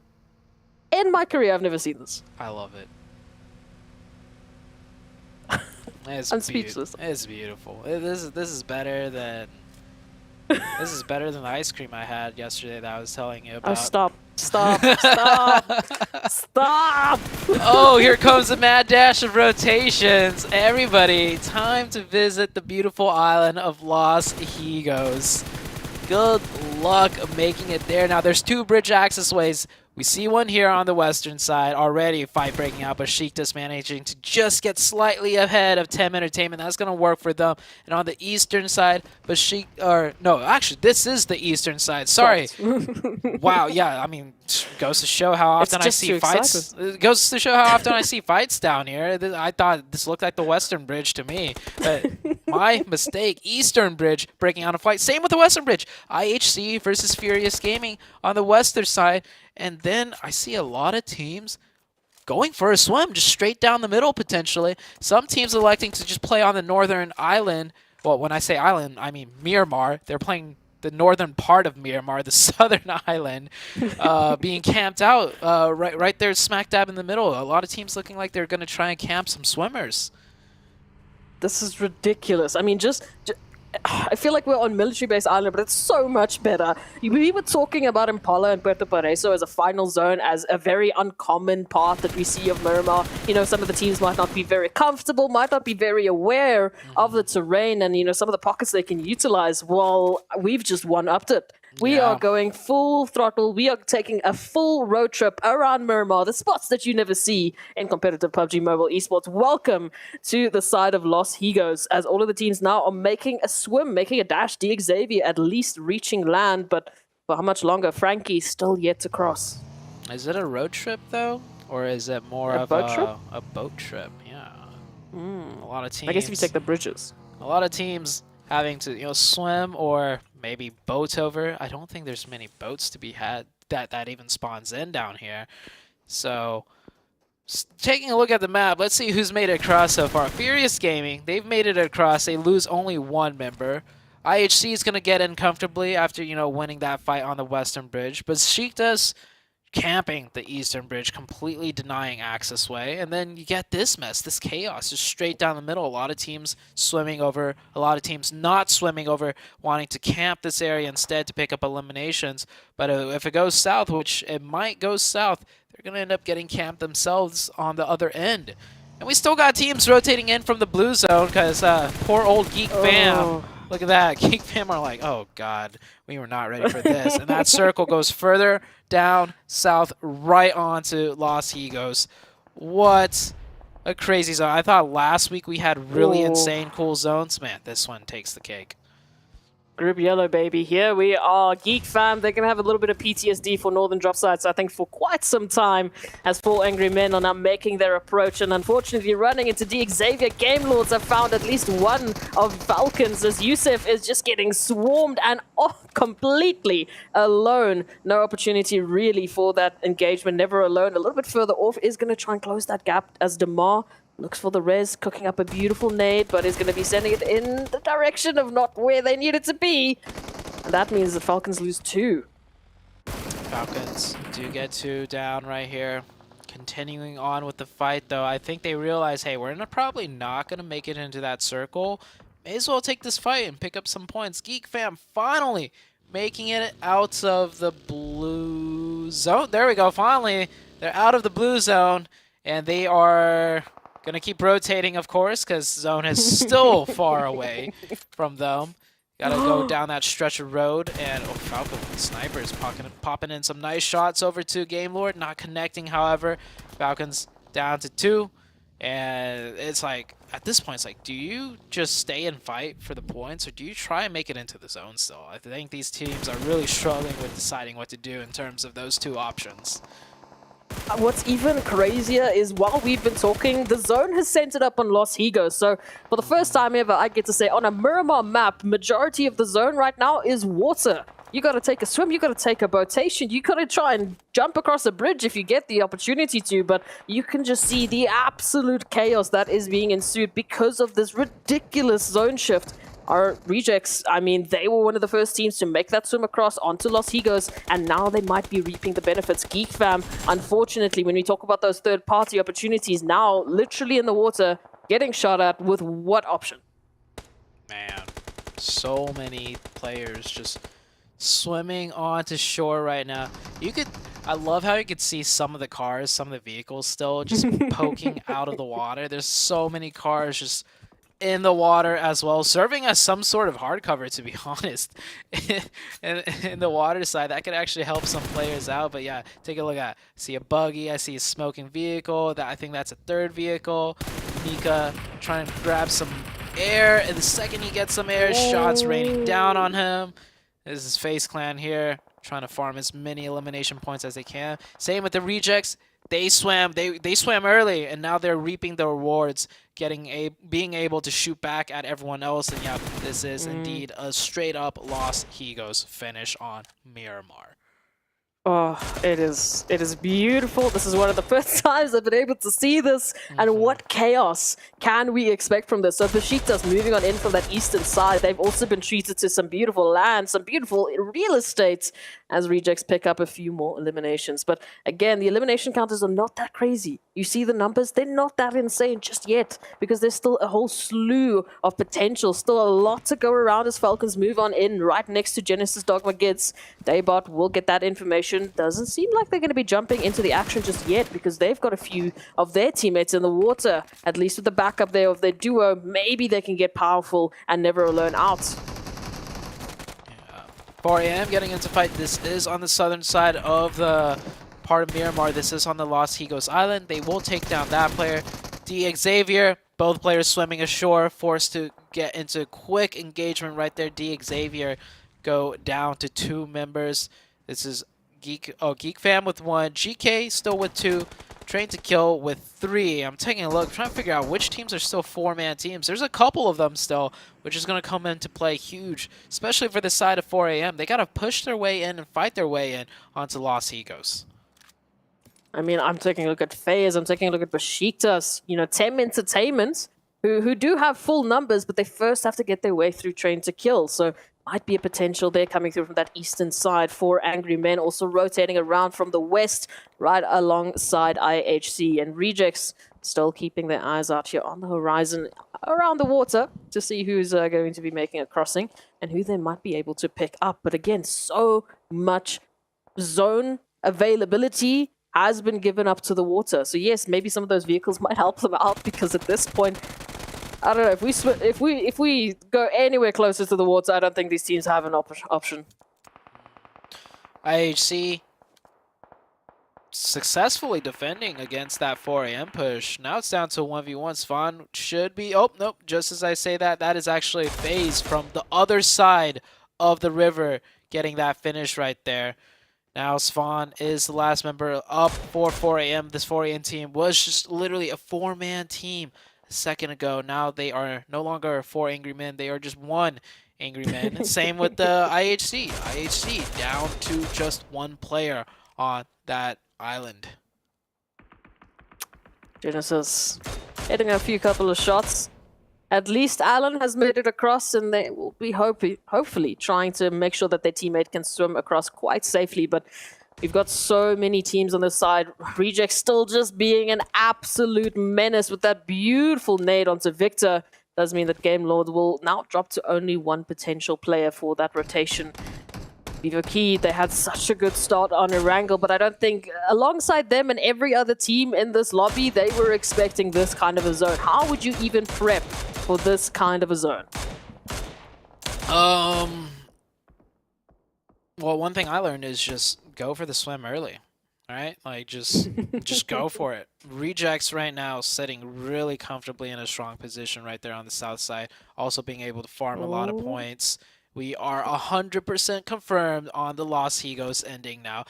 I've never seen this. I love it. I'm speechless. It's beautiful. This is better than this is better than the ice cream I had yesterday that I was telling you about. Oh, stop. Stop. Oh, here comes the mad dash of rotations. Everybody, time to visit the beautiful island of Los Higos. Good luck making it there. Now, there's 2 bridge access ways. We see one here on the western side. Already a fight breaking out, but Besiktas managing to just get slightly ahead of Tem Entertainment. That's going to work for them. And on the eastern side, actually, this is the eastern side. Sorry. Wow, yeah, I mean, goes to show how often I see fights. It goes to show how often I see fights down here. I thought this looked like the western bridge to me. But my mistake. Eastern bridge breaking out a fight. Same with the western bridge. IHC versus Furious Gaming on the western side. And then I see a lot of teams going for a swim, just straight down the middle potentially. Some teams electing to just play on the northern island well, when I say island, I mean Myanmar. They're playing the northern part of Myanmar, the southern island, being camped out right there smack dab in the middle. A lot of teams looking like they're going to try and camp some swimmers. This is ridiculous. I mean, just I feel like we're on military base island, but it's so much better. We were talking about Impala and Puerto Pareso as a final zone, as a very uncommon part that we see of Miramar. You know, some of the teams might not be very comfortable, might not be very aware of the terrain and, you know, some of the pockets they can utilize. Well, we've just one-upped it. We are going full throttle. We are taking a full road trip around Miramar, the spots that you never see in competitive PUBG Mobile esports. Welcome to the side of Los Higos, as all of the teams now are making a swim, making a dash. Xavier at least reaching land, but for how much longer? Frankie still yet to cross. Is it a road trip, though? Or is it more of a boat trip? Yeah. A lot of teams. I guess if you take the bridges. A lot of teams having to, you know, swim or maybe boat over. I don't think there's many boats to be had that even spawns in down here. So, taking a look at the map, let's see who's made it across so far. Furious Gaming, they've made it across. They lose only one member. IHC is going to get in comfortably after, you know, winning that fight on the Western Bridge. But Sheikta's camping the Eastern Bridge, completely denying access way. And then you get this mess, this chaos, just straight down the middle. A lot of teams swimming over, a lot of teams not swimming over, wanting to camp this area instead to pick up eliminations. But if it goes south, which it might go south, they're going to end up getting camped themselves on the other end. And we still got teams rotating in from the blue zone because poor old Geek Fam. Look at that. Geek Fam are like, oh, God, we were not ready for this. And that circle goes further down south right onto Los Higos. What a crazy zone. I thought last week we had really insane cool zones. Man, this one takes the cake. Group Yellow, baby. Here we are. Geek Fam, they're going to have a little bit of PTSD for Northern drop sites, I think, for quite some time, as 4 angry men are now making their approach, and unfortunately running into Xavier. Game Lords have found at least one of Falcons, as Yusuf is just getting swarmed and completely alone. No opportunity really for that engagement, never alone. A little bit further off is going to try and close that gap as Demar looks for the res, cooking up a beautiful nade, but is going to be sending it in the direction of not where they need it to be. And that means the Falcons lose 2. Falcons do get 2 down right here. Continuing on with the fight, though, I think they realize, hey, we're probably not going to make it into that circle. May as well take this fight and pick up some points. Geek Fam finally making it out of the blue zone. There we go, finally. They're out of the blue zone, and they are going to keep rotating, of course, because zone is still far away from them. Got to go down that stretch of road, and Falcon Snipers popping in some nice shots over to Game Lord, not connecting, however. Falcons down to 2, and it's like, at this point, it's like, do you just stay and fight for the points, or do you try and make it into the zone still? I think these teams are really struggling with deciding what to do in terms of those 2 options. What's even crazier is while we've been talking, the zone has centered up on Los Higos. So for the first time ever, I get to say on a Miramar map, majority of the zone right now is water. You got to take a swim, you got to take a boatation, you got to try and jump across a bridge if you get the opportunity to, but you can just see the absolute chaos that is being ensued because of this ridiculous zone shift. Our rejects, I mean, they were one of the first teams to make that swim across onto Los Higos, and now they might be reaping the benefits. Geek Fam, unfortunately, when we talk about those third-party opportunities, now literally in the water, getting shot at with what option? Man, so many players just swimming onto shore right now. I love how you could see some of the cars, some of the vehicles still just poking out of the water. There's so many cars just in the water as well, serving as some sort of hard cover, to be honest. in the water side, that could actually help some players out. But yeah, take a look at, I see a buggy, I see a smoking vehicle, I think that's a 3rd vehicle. Mika trying to grab some air, and the second he gets some air, shots raining down on him. This is FaZe Clan here, trying to farm as many elimination points as they can. Same with the rejects. They swam early, and now they're reaping the rewards, being able to shoot back at everyone else. And yeah, this is indeed a straight up Los Higos finish on Miramar. Oh, it is beautiful. This is one of the first times I've been able to see this. And what chaos can we expect from this? So Besiktas moving on in from that eastern side. They've also been treated to some beautiful land, some beautiful real estate as Rejects pick up a few more eliminations. But again, the elimination counters are not that crazy. You see the numbers, they're not that insane just yet because there's still a whole slew of potential, still a lot to go around as Falcons move on in right next to Genesis Dogma Gids. Daybot will get that information. Doesn't seem like they're going to be jumping into the action just yet because they've got a few of their teammates in the water, at least with the backup there of their duo. Maybe they can get powerful and never alone out. 4 AM getting into fight. This is on the southern side of the part of Miramar. This is on the Los Higos Island. They will take down that player. D Xavier, both players swimming ashore, forced to get into quick engagement right there. D Xavier go down to 2 members. This is Geek Fam with 1, GK still with 2, Train to Kill with 3. I'm taking a look, trying to figure out which teams are still 4-man teams. There's a couple of them still, which is going to come into play huge, especially for the side of 4 AM. They got to push their way in and fight their way in onto Los Higos. I mean, I'm taking a look at FaZe, I'm taking a look at Besiktas, you know, Tem Entertainment, who do have full numbers, but they first have to get their way through Train to Kill. So might be a potential there coming through from that eastern side for Angry Men, also rotating around from the west, right alongside IHC. And Rejects still keeping their eyes out here on the horizon, around the water, to see who's going to be making a crossing and who they might be able to pick up. But again, so much zone availability has been given up to the water. So yes, maybe some of those vehicles might help them out because at this point, I don't know, if we go anywhere closer to the water, I don't think these teams have an option. IHC successfully defending against that 4 AM push. Now it's down to 1v1. Svan should be... Oh, nope. Just as I say that, that is actually FaZe from the other side of the river getting that finish right there. Now Svan is the last member up for 4 AM. This 4 AM team was just literally a 4-man team a second ago. Now they are no longer 4 Angry Men. They are just 1 Angry Man. Same with the IHC. IHC down to just 1 player on that island. Genesis hitting a few couple of shots. At least Alan has made it across, and they will be hopefully trying to make sure that their teammate can swim across quite safely. But we've got so many teams on this side. Reject still just being an absolute menace with that beautiful nade onto Victor. Does mean that Game Lord will now drop to only 1 potential player for that rotation. Vivo Key, they had such a good start on Erangel, but I don't think alongside them and every other team in this lobby, they were expecting this kind of a zone. How would you even prep for this kind of a zone? Well, one thing I learned is just go for the swim early. All right, like just go for it. Rejects right now sitting really comfortably in a strong position right there on the south side, also being able to farm a lot of points. We are 100% confirmed on the Los Higos ending now.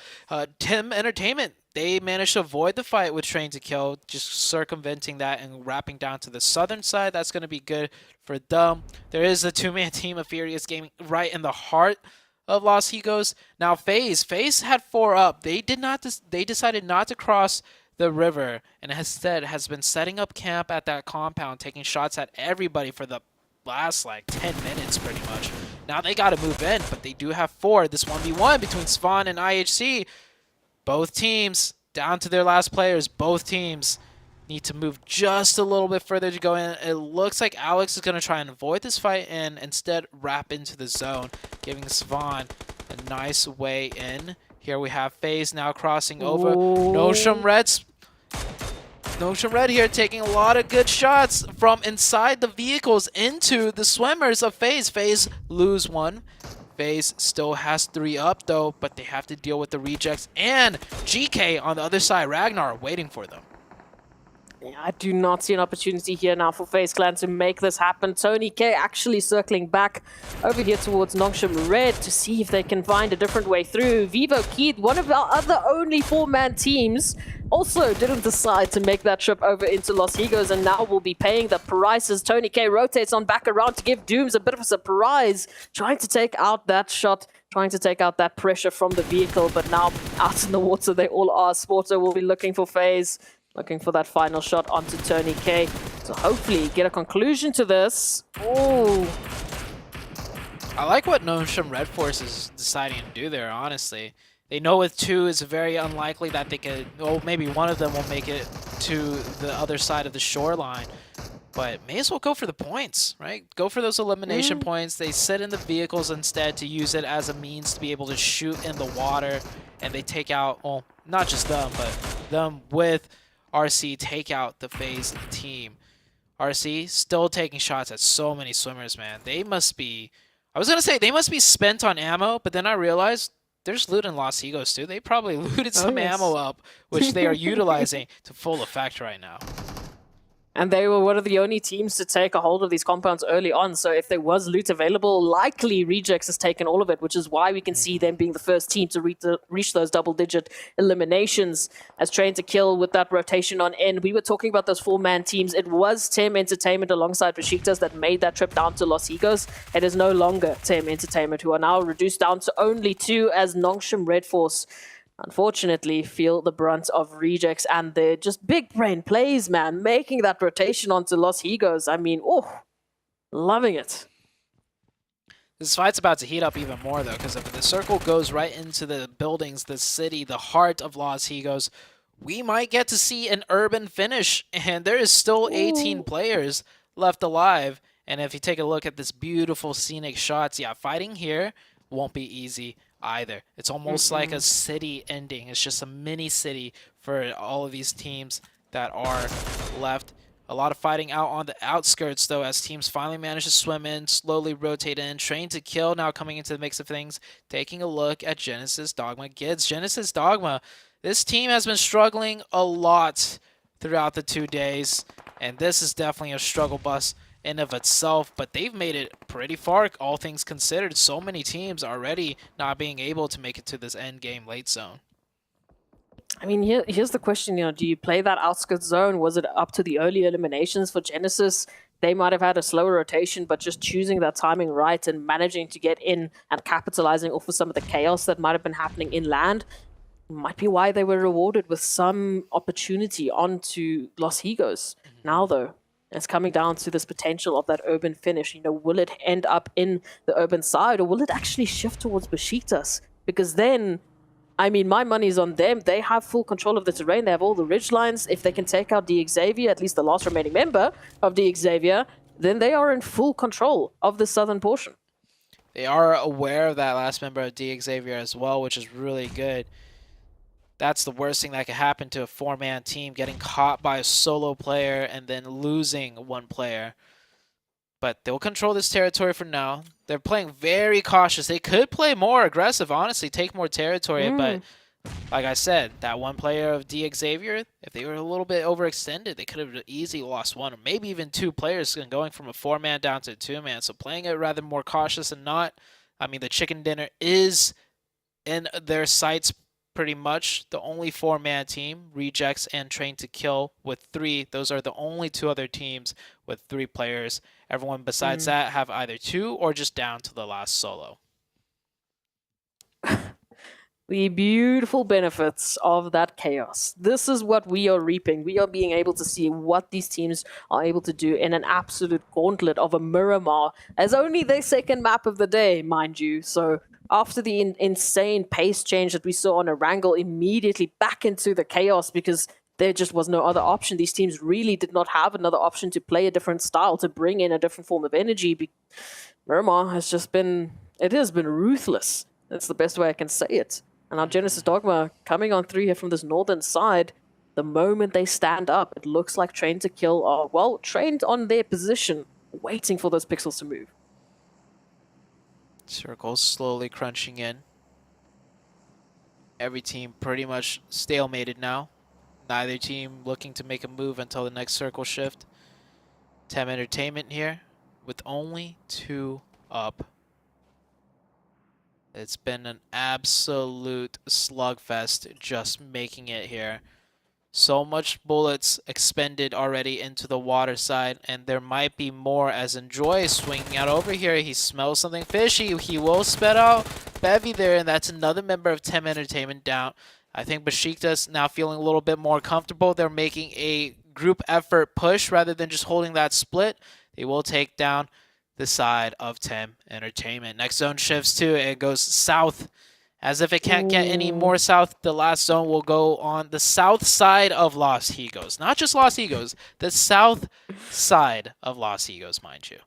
Tim Entertainment, they managed to avoid the fight with Train to Kill, just circumventing that and wrapping down to the southern side. That's going to be good for them. There is a 2-man team of Furious Gaming right in the heart of Los Higos. Now FaZe had 4 up. They decided not to cross the river and instead has been setting up camp at that compound, taking shots at everybody for the last like 10 minutes pretty much. Now they got to move in, but they do have 4. This 1v1 between Svan and IHC. Both teams down to their last players. Both teams need to move just a little bit further to go in. It looks like Alex is going to try and avoid this fight and instead wrap into the zone, giving Svan a nice way in. Here we have FaZe now crossing over. Nosham Red here taking a lot of good shots from inside the vehicles into the swimmers of FaZe. FaZe lose 1. FaZe still has 3 up though, but they have to deal with the rejects and GK on the other side. Ragnar waiting for them. I do not see an opportunity here now for FaZe Clan to make this happen. Tony K actually circling back over here towards Nongshim Red to see if they can find a different way through. Vivo Keith, one of our other only 4-man teams, also didn't decide to make that trip over into Los Higos and now will be paying the prices. Tony K rotates on back around to give Dooms a bit of a surprise, trying to take out that shot trying to take out that pressure from the vehicle, but now out in the water they all are. Sporter will be looking for FaZe, looking for that final shot onto Tony K. So hopefully get a conclusion to this. Oh, I like what Nosham Red Force is deciding to do there, honestly. They know with 2 it's very unlikely that they could, well, maybe one of them will make it to the other side of the shoreline. But may as well go for the points, right? Go for those elimination points. They sit in the vehicles instead to use it as a means to be able to shoot in the water. And they take out, well, not just them, but them with RC take out the FaZe team. RC still taking shots at so many swimmers, man. They must be, I was going to say they must be spent on ammo, but then I realized there's loot in Los Higos too. They probably looted some ammo up, which they are utilizing to full effect right now. and they were one of the only teams to take a hold of these compounds early on. So if there was loot available, likely Rejects has taken all of it, which is why we can see them being the first team to reach those double-digit eliminations. As Train to Kill with that rotation on end, we were talking about those 4-man teams. It was Tem Entertainment alongside Besiktas that made that trip down to Los Higos. It is no longer Tem Entertainment, who are now reduced down to only 2 as Nongshim Red Force unfortunately feel the brunt of Rejects and their just big brain plays, man, making that rotation onto Los Higos. I mean, oh, loving it. This fight's about to heat up even more, though, because if the circle goes right into the buildings, the city, the heart of Los Higos, we might get to see an urban finish, and there is still 18 players left alive. And if you take a look at this beautiful scenic shots, yeah, fighting here won't be easy either. It's almost like a city ending. It's just a mini city for all of these teams that are left. A lot of fighting out on the outskirts, though, as teams finally manage to swim in, slowly rotate in. Train to Kill now coming into the mix of things. Taking a look at Genesis Dogma Gids. Genesis Dogma, this team has been struggling a lot throughout the 2 days, and this is definitely a struggle bus in of itself, but they've made it pretty far, all things considered. So many teams already not being able to make it to this end game late zone. I mean, here's the question, do you play that outskirts zone? Was it up to the early eliminations for Genesis? They might have had a slower rotation, but just choosing that timing right and managing to get in and capitalizing off of some of the chaos that might have been happening inland might be why they were rewarded with some opportunity onto Los Higos. Now, though, it's coming down to this potential of that urban finish. Will it end up in the urban side, or will it actually shift towards Besiktas? Because then, I mean, my money's on them. They have full control of the terrain. They have all the ridge lines. If they can take out the Xavier, at least the last remaining member of the Xavier, then they are in full control of the southern portion. They are aware of that last member of the Xavier as well, which is really good. That's the worst thing that could happen to a 4-man team, getting caught by a solo player and then losing one player. But they'll control this territory for now. They're playing very cautious. They could play more aggressive, honestly, take more territory. But like I said, that one player of D Xavier, if they were a little bit overextended, they could have easily lost one, or maybe even 2 players going from a 4-man down to a 2-man. So playing it rather more cautious and not, I mean, the chicken dinner is in their sights pretty much. The only 4-man team, Rejects and Train to Kill with 3. Those are the only 2 other teams with 3 players. Everyone besides that have either 2 or just down to the last solo. The beautiful benefits of that chaos. This is what we are reaping. We are being able to see what these teams are able to do in an absolute gauntlet of a Miramar, as only their second map of the day, mind you. So after the insane pace change that we saw on Erangel, immediately back into the chaos, because there just was no other option. These teams really did not have another option to play a different style, to bring in a different form of energy. Miramar has just been, it has been ruthless. That's the best way I can say it. And now Genesis Dogma coming on through here from this northern side. The moment they stand up, it looks like Train to Kill are, well, trained on their position, waiting for those pixels to move. Circles slowly crunching in. Every team pretty much stalemated now. Neither team looking to make a move until the next circle shift. Tem Entertainment here with only 2 up. It's been an absolute slugfest just making it here. So much bullets expended already into the water side, and there might be more as Enjoy is swinging out over here. He smells something fishy. He will spit out Bevy there, and that's another member of Tem Entertainment down. I think Besiktas now feeling a little bit more comfortable. They're making a group effort push rather than just holding that split. They will take down the side of Tem Entertainment. Next zone shifts too. It goes south. As if it can't get any more south, the last zone will go on the south side of Los Higos. Not just Los Higos, the south side of Los Higos, mind you.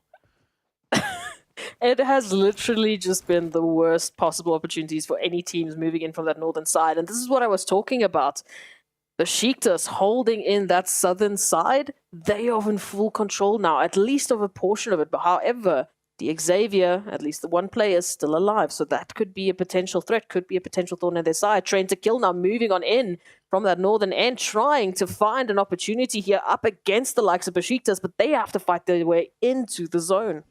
It has literally just been the worst possible opportunities for any teams moving in from that northern side. And this is what I was talking about. Besiktas holding in that southern side, they are in full control now, at least of a portion of it. But however, the Xavier, at least the one player, is still alive. So that could be a potential threat, could be a potential thorn in their side. Train to Kill now moving on in from that northern end, trying to find an opportunity here up against the likes of Besiktas, but they have to fight their way into the zone.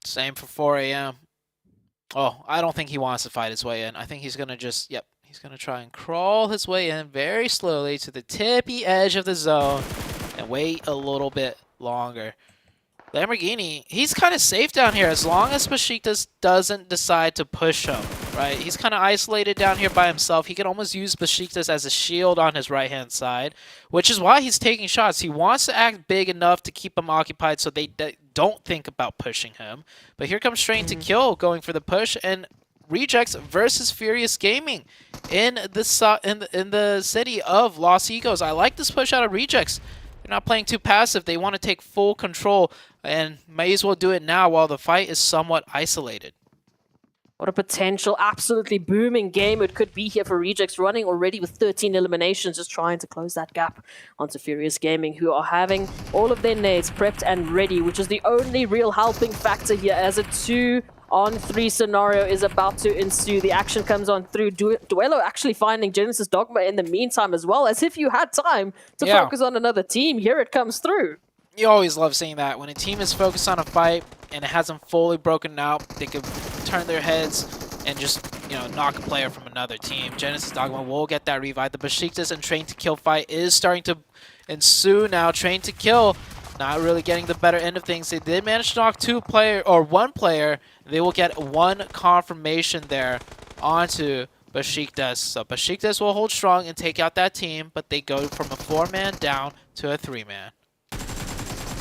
Same for 4 a.m. Oh, I don't think he wants to fight his way in. I think he's going to just, he's going to try and crawl his way in very slowly to the tippy edge of the zone and wait a little bit longer. Lamborghini, he's kind of safe down here as long as Besiktas doesn't decide to push him, right? He's kind of isolated down here by himself. He can almost use Besiktas as a shield on his right-hand side, which is why he's taking shots. He wants to act big enough to keep him occupied so they don't think about pushing him. But here comes Train to Kill going for the push, and Rejects versus Furious Gaming in the city of Los Higos. I like this push out of Rejects. They're not playing too passive. They want to take full control and may as well do it now while the fight is somewhat isolated. What a potential, absolutely booming game it could be here for Rejects, running already with 13 eliminations, just trying to close that gap onto Furious Gaming, who are having all of their nades prepped and ready, which is the only real helping factor here as a 2-on-3 scenario is about to ensue. The action comes on through. Duello actually finding Genesis Dogma in the meantime as well, as if you had time to focus on another team. Here it comes through. You always love seeing that. When a team is focused on a fight and it hasn't fully broken out, they could turn their heads and just, knock a player from another team. Genesis Dogma will get that revive. The Besiktas and Train to Kill fight is starting to ensue now. Train to Kill not really getting the better end of things. They did manage to knock one player. They will get one confirmation there onto Besiktas. So Besiktas will hold strong and take out that team, but they go from a 4-man down to a 3-man.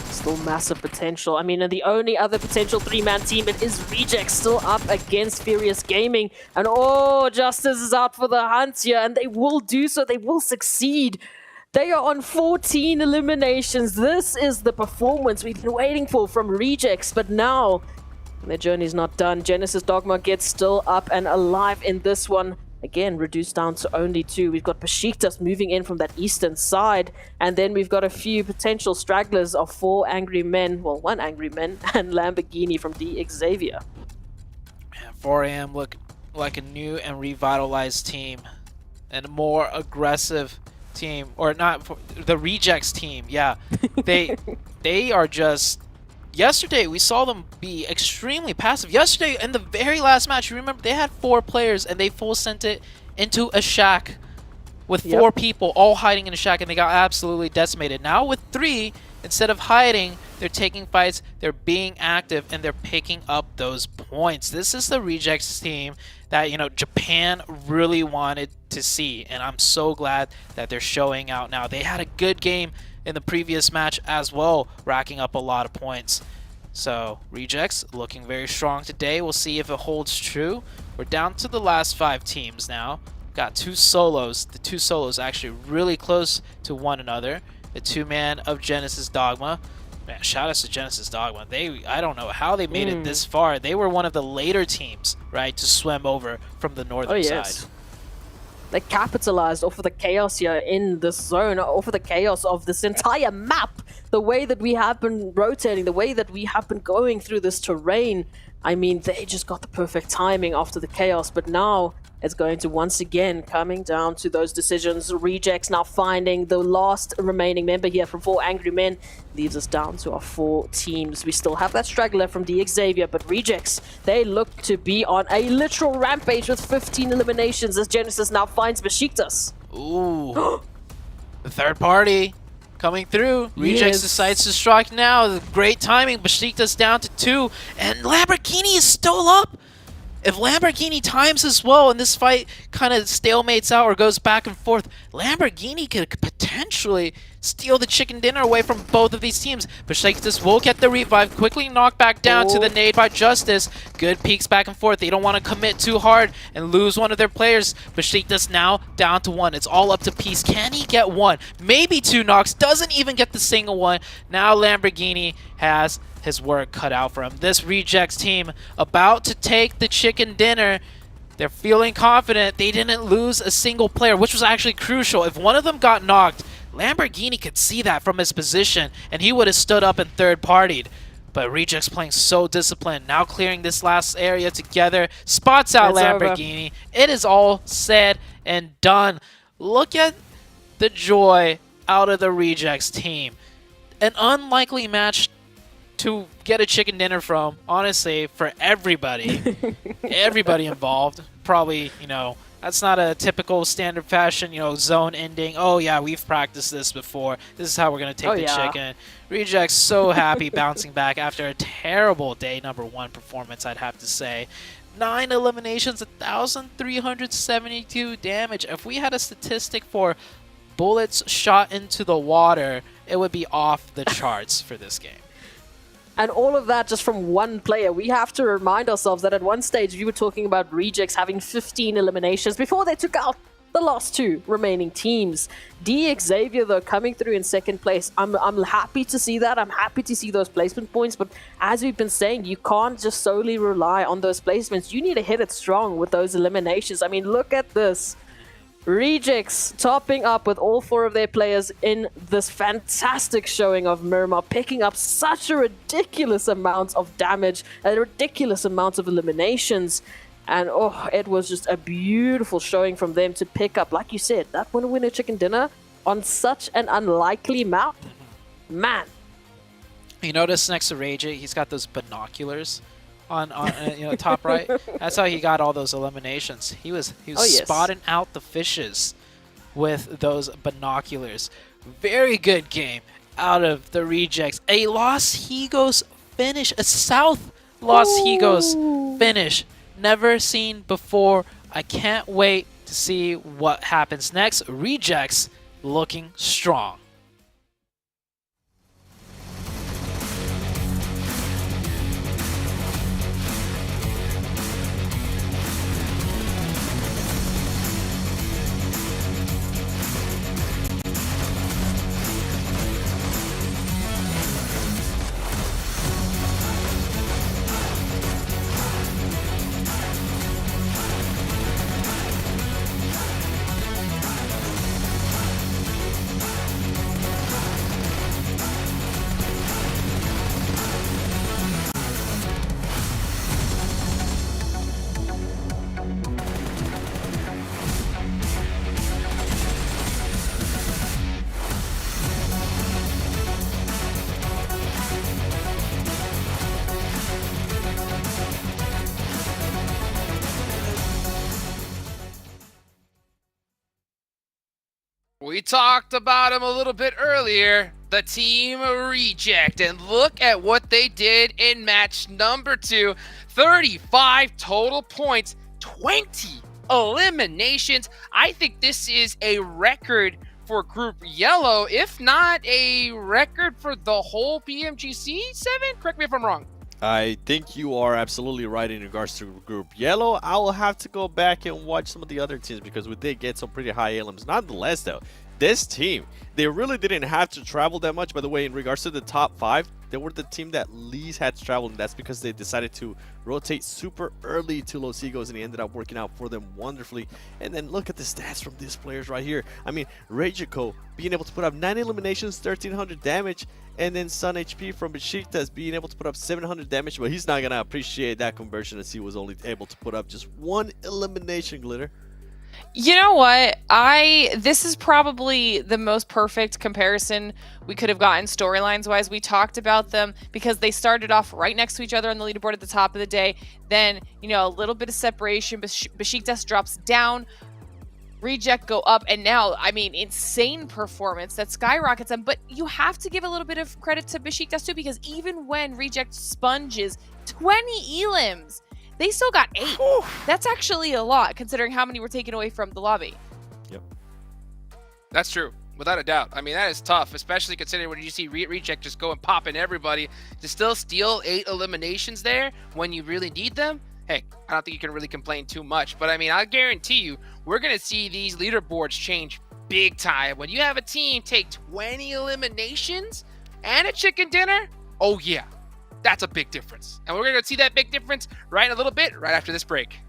Still massive potential. I mean, and the only other potential 3-man team, it is Rejects still up against Furious Gaming. And Justice is out for the hunt here, and they will do so. They will succeed. They are on 14 eliminations. This is the performance we've been waiting for from Rejects, but now their journey's not done. Genesis Dogma gets still up and alive in this one. Again, reduced down to only 2. We've got Besiktas moving in from that eastern side. And then we've got a few potential stragglers of 4 Angry Men. Well, 1 Angry Men and Lamborghini from the Xavier. 4 AM look like a new and revitalized team. And a more aggressive team. Or not, the Rejects team. Yeah. They are just... Yesterday, we saw them be extremely passive. Yesterday, in the very last match, you remember, they had 4 players, and they full sent it into a shack with 4 people all hiding in a shack, and they got absolutely decimated. Now with 3, instead of hiding, they're taking fights, they're being active, and they're picking up those points. This is the Rejects team that, Japan really wanted to see, and I'm so glad that they're showing out now. They had a good game in the previous match as well, racking up a lot of points. So Rejects looking very strong today. We'll see if it holds true. We're down to the last 5 teams now. Got 2 solos. The 2 solos actually really close to one another. The 2-man of Genesis Dogma. Man, shout out to Genesis Dogma. I don't know how they made it this far. They were one of the later teams, right, to swim over from the northern side. They capitalized off of the chaos here in this zone, off of the chaos of this entire map. The way that we have been rotating, the way that we have been going through this terrain. I mean, they just got the perfect timing after the chaos, but now it's going to once again coming down to those decisions. Rejects now finding the last remaining member here from 4 Angry Men. Leaves us down to our 4 teams. We still have that straggler from the Xavier, but Rejects, they look to be on a literal rampage with 15 eliminations as Genesis now finds Besiktas. Ooh. The third party coming through. Rejects decides to strike now. Great timing. Besiktas down to 2. And Lamborghini is still up. If Lamborghini times as well and this fight kind of stalemates out or goes back and forth, Lamborghini could potentially steal the chicken dinner away from both of these teams. Besiktas will get the revive, quickly knocked back down to the nade by Justice. Good peeks back and forth. They don't want to commit too hard and lose one of their players. Besiktas now down to 1. It's all up to Peace. Can he get 1? Maybe 2 knocks. Doesn't even get the single one. Now Lamborghini has his work cut out for him. This Rejects team about to take the chicken dinner. They're feeling confident. They didn't lose a single player, which was actually crucial. If one of them got knocked, Lamborghini could see that from his position, and he would have stood up and third-partied. But Rejects playing so disciplined, now clearing this last area together, spots out It's Lamborghini. It is all said and done. Look at the joy out of the Rejects team. An unlikely match to get a chicken dinner from, honestly, for everybody. Everybody involved. Probably, you know, that's not a typical standard fashion, you know, zone ending. Oh, yeah, we've practiced this before. This is how we're going to take the chicken. Rejects so happy bouncing back after a terrible day number 1 performance, I'd have to say. 9 eliminations, 1,372 damage. If we had a statistic for bullets shot into the water, it would be off the charts for this game. And all of that just from one player. We have to remind ourselves that at one stage we were talking about Rejects having 15 eliminations before they took out the last 2 remaining teams. DX Xavier, though, coming through in second place. I'm happy to see that. I'm happy to see those placement points. But as we've been saying, you can't just solely rely on those placements. You need to hit it strong with those eliminations. I mean, look at this. Rejects topping up with all 4 of their players in this fantastic showing of Miramar, picking up such a ridiculous amount of damage, a ridiculous amount of eliminations. And oh, it was just a beautiful showing from them to pick up, like you said, that winner chicken dinner on such an unlikely map. Man. You notice next to Rage, he's got those binoculars on you know, top right. That's how he got all those eliminations. He was spotting out the fishes with those binoculars. Very good game out of the Rejects. A Los Higos finish, a South Los Higos finish. Never seen before. I can't wait to see what happens next. Rejects looking strong. We talked about him a little bit earlier, the Team Reject, and look at what they did in match number 2. 35 total points, 20 eliminations. I think this is a record for Group Yellow, if not a record for the whole PMGC 7. Correct me if I'm wrong. I think you are absolutely right in regards to Group Yellow. I will have to go back and watch some of the other teams because we did get some pretty high elims. Nonetheless, though, this team, they really didn't have to travel that much. By the way, in regards to the top 5, they were the team that least had to travel, and that's because they decided to rotate super early to Los Higos, and it ended up working out for them wonderfully. And then look at the stats from these players right here. I mean, Regico being able to put up 9 eliminations, 1,300 damage, and then Sun HP from Besiktas being able to put up 700 damage, but he's not going to appreciate that conversion as he was only able to put up just 1 elimination, Glitter. You know what? This is probably the most perfect comparison we could have gotten storylines wise. We talked about them because they started off right next to each other on the leaderboard at the top of the day. Then, you know, a little bit of separation. Besiktas drops down. Reject go up, and now, I mean, insane performance that skyrockets them. But you have to give a little bit of credit to Besiktas too, because even when Reject sponges 20 elims, they still got 8. That's actually a lot, considering how many were taken away from the lobby. Yep. That's true, without a doubt. I mean, that is tough, especially considering when you see Reject just go and popping everybody to still steal 8 eliminations there when you really need them. Hey, I don't think you can really complain too much. But I mean, I guarantee you, we're going to see these leaderboards change big time. When you have a team take 20 eliminations and a chicken dinner, oh yeah, that's a big difference. And we're going to see that big difference right in a little bit, right after this break.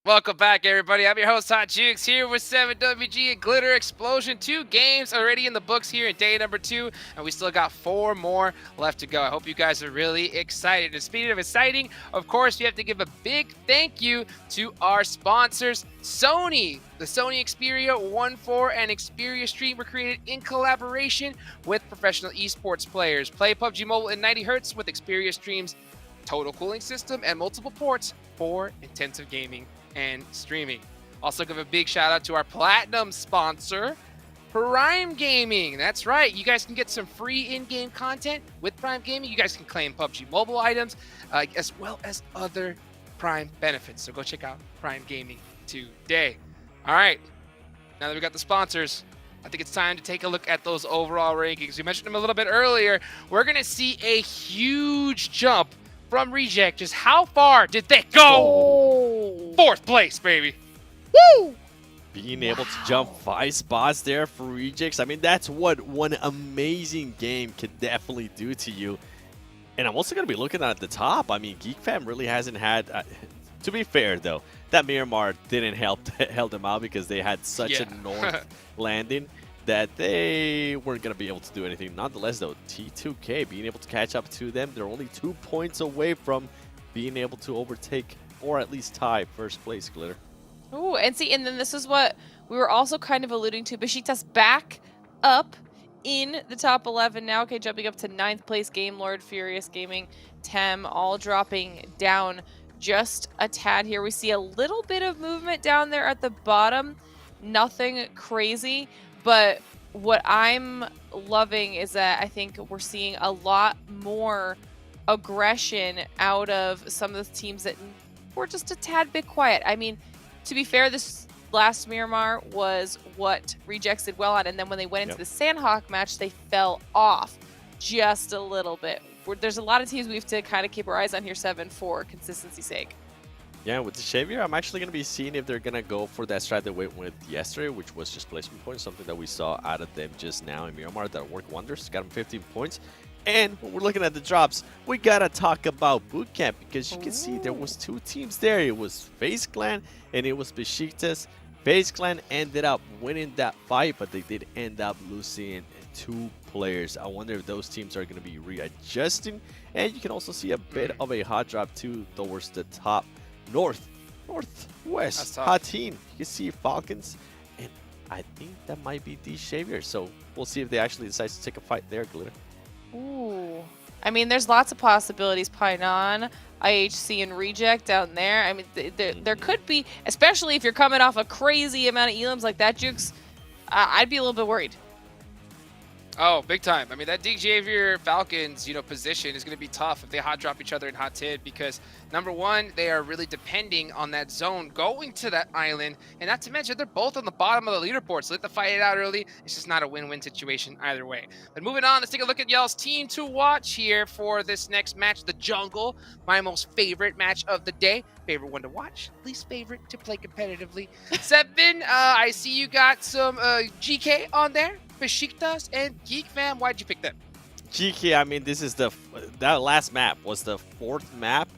Welcome back, everybody. I'm your host, Hot Jukes, here with 7WG and Glitter Explosion. 2 games already in the books here in day number 2, and we still got 4 more left to go. I hope you guys are really excited. And speaking of exciting, of course, we have to give a big thank you to our sponsors, Sony. The Sony Xperia 1.4 and Xperia Stream were created in collaboration with professional esports players. Play PUBG Mobile in 90 Hz with Xperia Stream's total cooling system and multiple ports for intensive gaming and streaming. Also give a big shout out to our platinum sponsor, Prime Gaming. That's right, you guys can get some free in-game content with Prime Gaming. You guys can claim PUBG Mobile items as well as other Prime benefits. So go check out Prime Gaming today. All right, now that we got the sponsors, I think it's time to take a look at those overall rankings. We mentioned them a little bit earlier. We're gonna see a huge jump from Reject. Just how far did they go? 4th place, baby. Woo! Being able to jump 5 spots there for Rejects, I mean, that's what one amazing game can definitely do to you. And I'm also going to be looking at the top. I mean, GeekFam really hasn't had... to be fair, though, that Miramar didn't help them out because they had such a north landing that they weren't going to be able to do anything. Nonetheless, though, T2K being able to catch up to them, they're only 2 points away from being able to overtake or at least tie 1st place, Glitter. Oh, and see, and then this is what we were also kind of alluding to. Besiktas back up in the top 11 now. Okay, jumping up to 9th place. Game Lord, Furious Gaming, Tem, all dropping down just a tad here. We see a little bit of movement down there at the bottom. Nothing crazy. But what I'm loving is that I think we're seeing a lot more aggression out of some of the teams that were just a tad bit quiet. I mean, to be fair, this last Miramar was what Rejects did well on, and then when they went into the Sandhawk match, they fell off just a little bit. There's a lot of teams we have to kind of keep our eyes on here, 7, for consistency's sake. Yeah, with the Xavier, I'm actually going to be seeing if they're going to go for that strat they went with yesterday, which was just placement points, something that we saw out of them just now in Miramar that worked wonders. Got them 15 points. And when we're looking at the drops, we got to talk about Bootcamp because you can see there was 2 teams there. It was FaZe Clan and it was Besiktas. FaZe Clan ended up winning that fight, but they did end up losing 2 players. I wonder if those teams are going to be readjusting. And you can also see a bit of a hot drop too towards the top northwest hot team. You can see Falcons, and I think that might be the Xavier. So we'll see if they actually decide to take a fight there, Glitter. Ooh, I mean, there's lots of possibilities. Painan, IHC, and Reject down there. I mean, there could be, especially if you're coming off a crazy amount of elims like that, Jukes, I'd be a little bit worried. Oh, big time. I mean, that Dig Javier Falcons, position is going to be tough if they hot drop each other in hot tid because, number one, they are really depending on that zone going to that island. And not to mention, they're both on the bottom of the leaderboard, so let them fight it out early. It's just not a win-win situation either way. But moving on, let's take a look at y'all's team to watch here for this next match, the Jungle. My most favorite match of the day. Favorite one to watch, least favorite to play competitively. Seven, I see you got some GK on there. Besiktas and Geek Fam, why'd you pick them? GK, I mean, this is that last map was the 4th map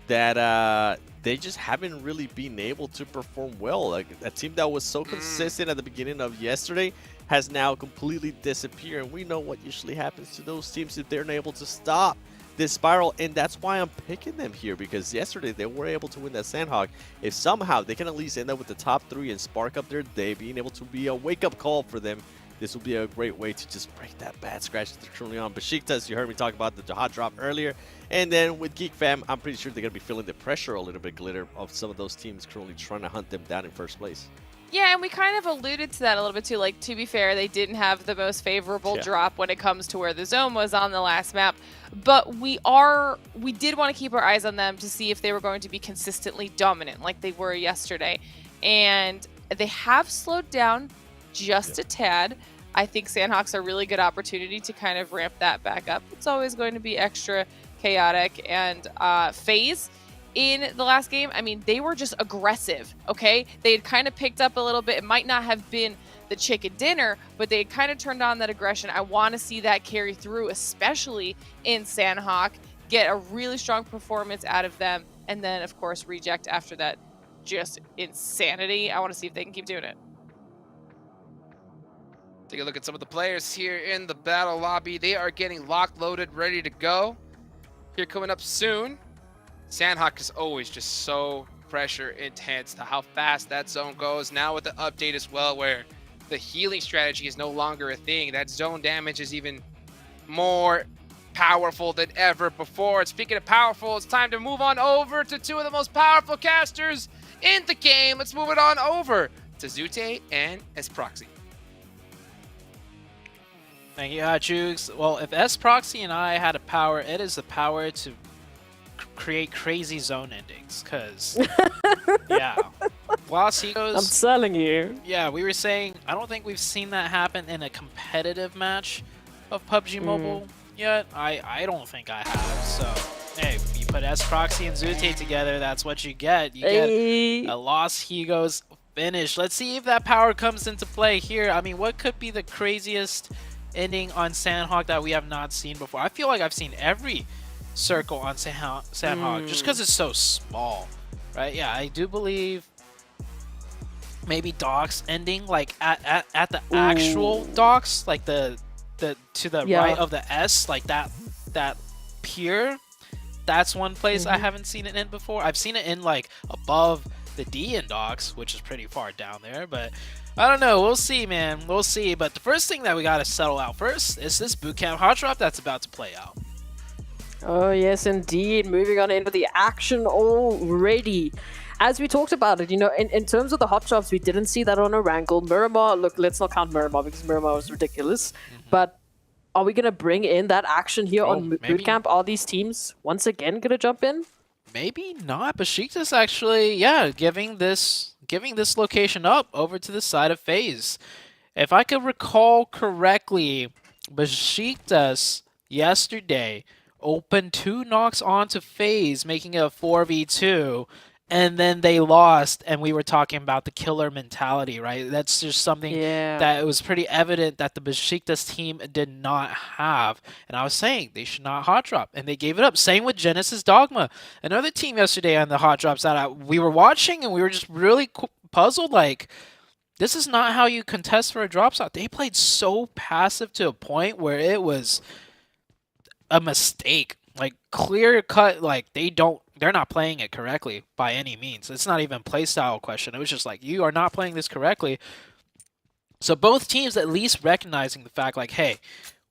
that they just haven't really been able to perform well. Like a team that was so consistent at the beginning of yesterday has now completely disappeared. And we know what usually happens to those teams if they're not able to stop this spiral, and that's why I'm picking them here, because yesterday they were able to win that Sandhawk. If somehow they can at least end up with the top 3 and spark up their day, being able to be a wake-up call for them, this will be a great way to just break that bad scratch that they're truly on. Besiktas, you heard me talk about the hot drop earlier. And then with Geek Fam, I'm pretty sure they're going to be feeling the pressure a little bit, Glitter, of some of those teams currently trying to hunt them down in first place. Yeah, and we kind of alluded to that a little bit too. Like, to be fair, they didn't have the most favorable drop when it comes to where the zone was on the last map. But we did want to keep our eyes on them to see if they were going to be consistently dominant like they were yesterday. And they have slowed down just a tad. I think Sandhawks are a really good opportunity to kind of ramp that back up. It's always going to be extra chaotic. And FaZe in the last game, I mean, they were just aggressive, okay? They had kind of picked up a little bit. It might not have been the chicken dinner, but they had kind of turned on that aggression. I want to see that carry through, especially in Sandhawk. Get a really strong performance out of them. And then, of course, Reject after that. Just insanity. I want to see if they can keep doing it. Take a look at some of the players here in the battle lobby. They are getting locked, loaded, ready to go. Here coming up soon. Sandhawk is always just so pressure intense to how fast that zone goes. Now with the update as well, where the healing strategy is no longer a thing. That zone damage is even more powerful than ever before. And speaking of powerful, it's time to move on over to 2 of the most powerful casters in the game. Let's move it on over to Zute and S-Proxy. Thank you, Jukes. Well, if S-Proxy and I had a power, it is the power to create crazy zone endings, because, yeah. Lost Egos, I'm telling you. Yeah, we were saying, I don't think we've seen that happen in a competitive match of PUBG Mobile yet. I don't think I have, so, hey, you put S-Proxy and Zute together, that's what you get. You get a Lost Egos finish. Let's see if that power comes into play here. I mean, what could be the craziest ending on Sandhawk that we have not seen before? I feel like I've seen every circle on Sandhawk just because it's so small, right? Yeah, I do believe maybe docks ending like at the actual docks, like the to the right of the S, like that pier. That's one place I haven't seen it in before. I've seen it in like above the D in docks, which is pretty far down there, but I don't know. We'll see, man. We'll see. But the first thing that we got to settle out first is this bootcamp hot drop that's about to play out. Oh, yes, indeed. Moving on into the action already. As we talked about it, in terms of the hot drops, we didn't see that on Erangel. Miramar, look, let's not count Miramar because Miramar was ridiculous. But are we going to bring in that action here on bootcamp? Are these teams once again going to jump in? Maybe not. Besiktas actually, yeah, giving this location up over to the side of FaZe. If I could recall correctly, Besiktas yesterday opened 2 knocks onto FaZe, making it a 4v2, and then they lost, and we were talking about the killer mentality, right? That's just something that it was pretty evident that the Besiktas team did not have. And I was saying they should not hot drop, and they gave it up. Same with Genesis Dogma, another team yesterday on the hot drops that we were watching, and we were just really puzzled, like, this is not how you contest for a drop shot. They played so passive to a point where it was a mistake, like clear cut, like they're not playing it correctly by any means. It's not even playstyle question. It was just like, you are not playing this correctly. So both teams at least recognizing the fact, like, hey,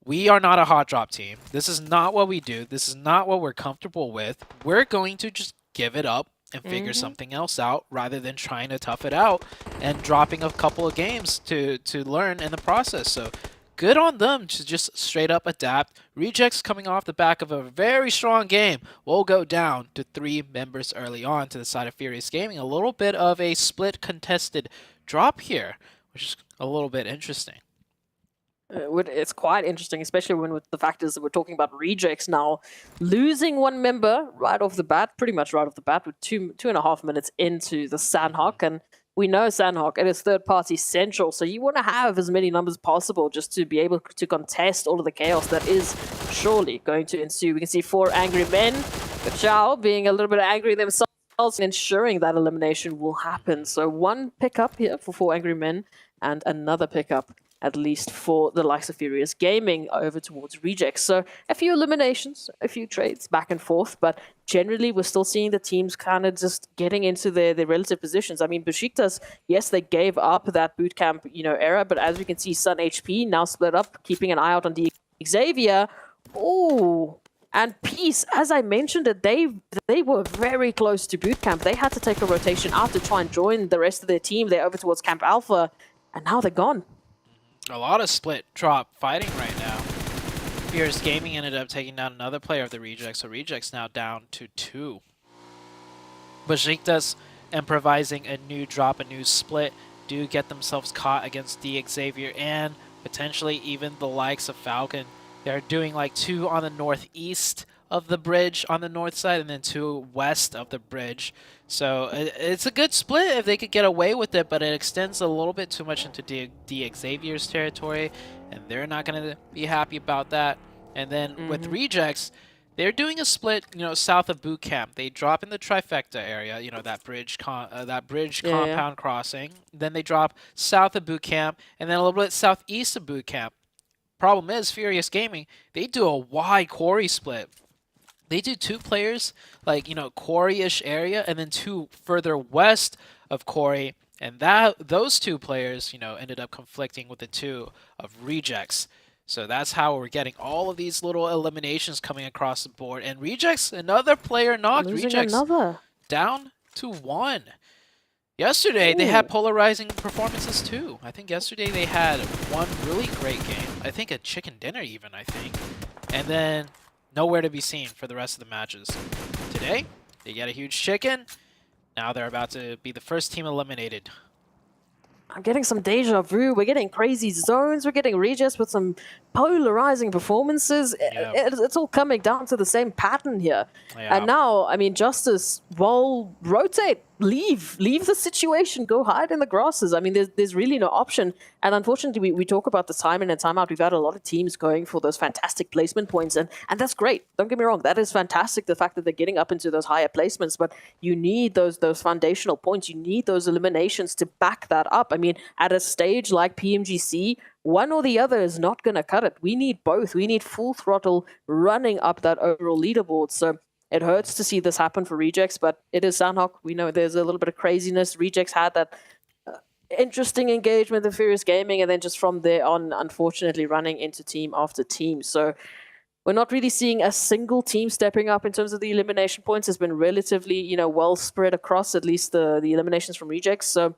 we are not a hot drop team. This is not what we do. This is not what we're comfortable with. We're going to just give it up and figure something else out rather than trying to tough it out and dropping a couple of games to learn in the process. So good on them to just straight up adapt. Rejects coming off the back of a very strong game will go down to 3 members early on to the side of Furious Gaming. A little bit of a split contested drop here, which is a little bit interesting. It's quite interesting, especially when with the factors that we're talking about rejects now. Losing one member right off the bat, pretty much right off the bat, with 2.5 minutes into the Sandhawk. And we know Sandhawk, it is third-party central, so you want to have as many numbers possible just to be able to contest all of the chaos that is surely going to ensue. We can see 4 angry men, but Chow being a little bit angry themselves and ensuring that elimination will happen. So 1 pickup here for 4 angry men and another pickup at least for the likes of Furious Gaming over towards rejects. So a few eliminations, a few trades back and forth, but generally we're still seeing the teams kind of just getting into their relative positions. I mean, Besiktas, yes, they gave up that bootcamp, era, but as we can see, Sun HP now split up, keeping an eye out on the Xavier. Oh, and Peace, as I mentioned it, they were very close to bootcamp. They had to take a rotation out to try and join the rest of their team. They're over towards Camp Alpha, and now they're gone. A lot of split drop fighting right now. Fierce Gaming ended up taking down another player of the Rejects, so Rejects now down to 2. Besiktas improvising a new drop, a new split, do get themselves caught against the Xavier and potentially even the likes of Falcon. They're doing like 2 on the northeast of the bridge on the north side and then 2 west of the bridge. So it's a good split if they could get away with it, but it extends a little bit too much into the Xavier's territory, and they're not going to be happy about that. And then with Rejects, they're doing a split, south of boot camp. They drop in the trifecta area, that bridge compound crossing. Then they drop south of boot camp, and then a little bit southeast of boot camp. Problem is, Furious Gaming, they do a wide quarry split. They do 2 players, quarry-ish area, and then 2 further west of quarry, and those 2 players, ended up conflicting with the 2 of rejects. So that's how we're getting all of these little eliminations coming across the board. And rejects, another player knocked. Rejects down to 1. Yesterday, they had polarizing performances too. I think yesterday they had one really great game. I think a chicken dinner even, And then nowhere to be seen for the rest of the matches. Today, they get a huge chicken. Now they're about to be the first team eliminated. I'm getting some deja vu. We're getting crazy zones. We're getting Regis with some polarizing performances. Yeah. It's all coming down to the same pattern here. Yeah. And now, I mean, Justice, well, rotate, leave the situation, go hide in the grasses. I mean, there's really no option. And unfortunately, we talk about the time in and time out. We've had a lot of teams going for those fantastic placement points, and that's great. Don't get me wrong. That is fantastic, the fact that they're getting up into those higher placements, but you need those foundational points. You need those eliminations to back that up. I mean, at a stage like PMGC, one or the other is not going to cut it. We need both. We need full throttle running up that overall leaderboard. So it hurts to see this happen for Rejects, but it is Sandhawk. We know there's a little bit of craziness. Rejects had that interesting engagement with Furious Gaming, and then just from there on, unfortunately, running into team after team. So we're not really seeing a single team stepping up in terms of the elimination points. It's been relatively, well spread across at least the eliminations from Rejects. So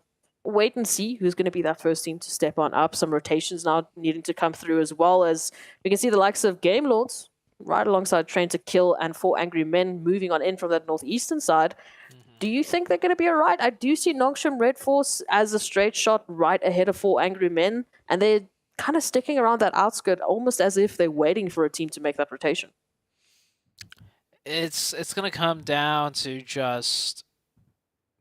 wait and see who's going to be that first team to step on up. Some rotations now needing to come through, as well as we can see the likes of Game Lords right alongside Train to Kill and 4 Angry Men moving on in from that northeastern side. Do you think they're going to be all right? I do see Nongshim Red Force as a straight shot right ahead of 4 Angry Men, and they're kind of sticking around that outskirt almost as if they're waiting for a team to make that rotation. It's going to come down to just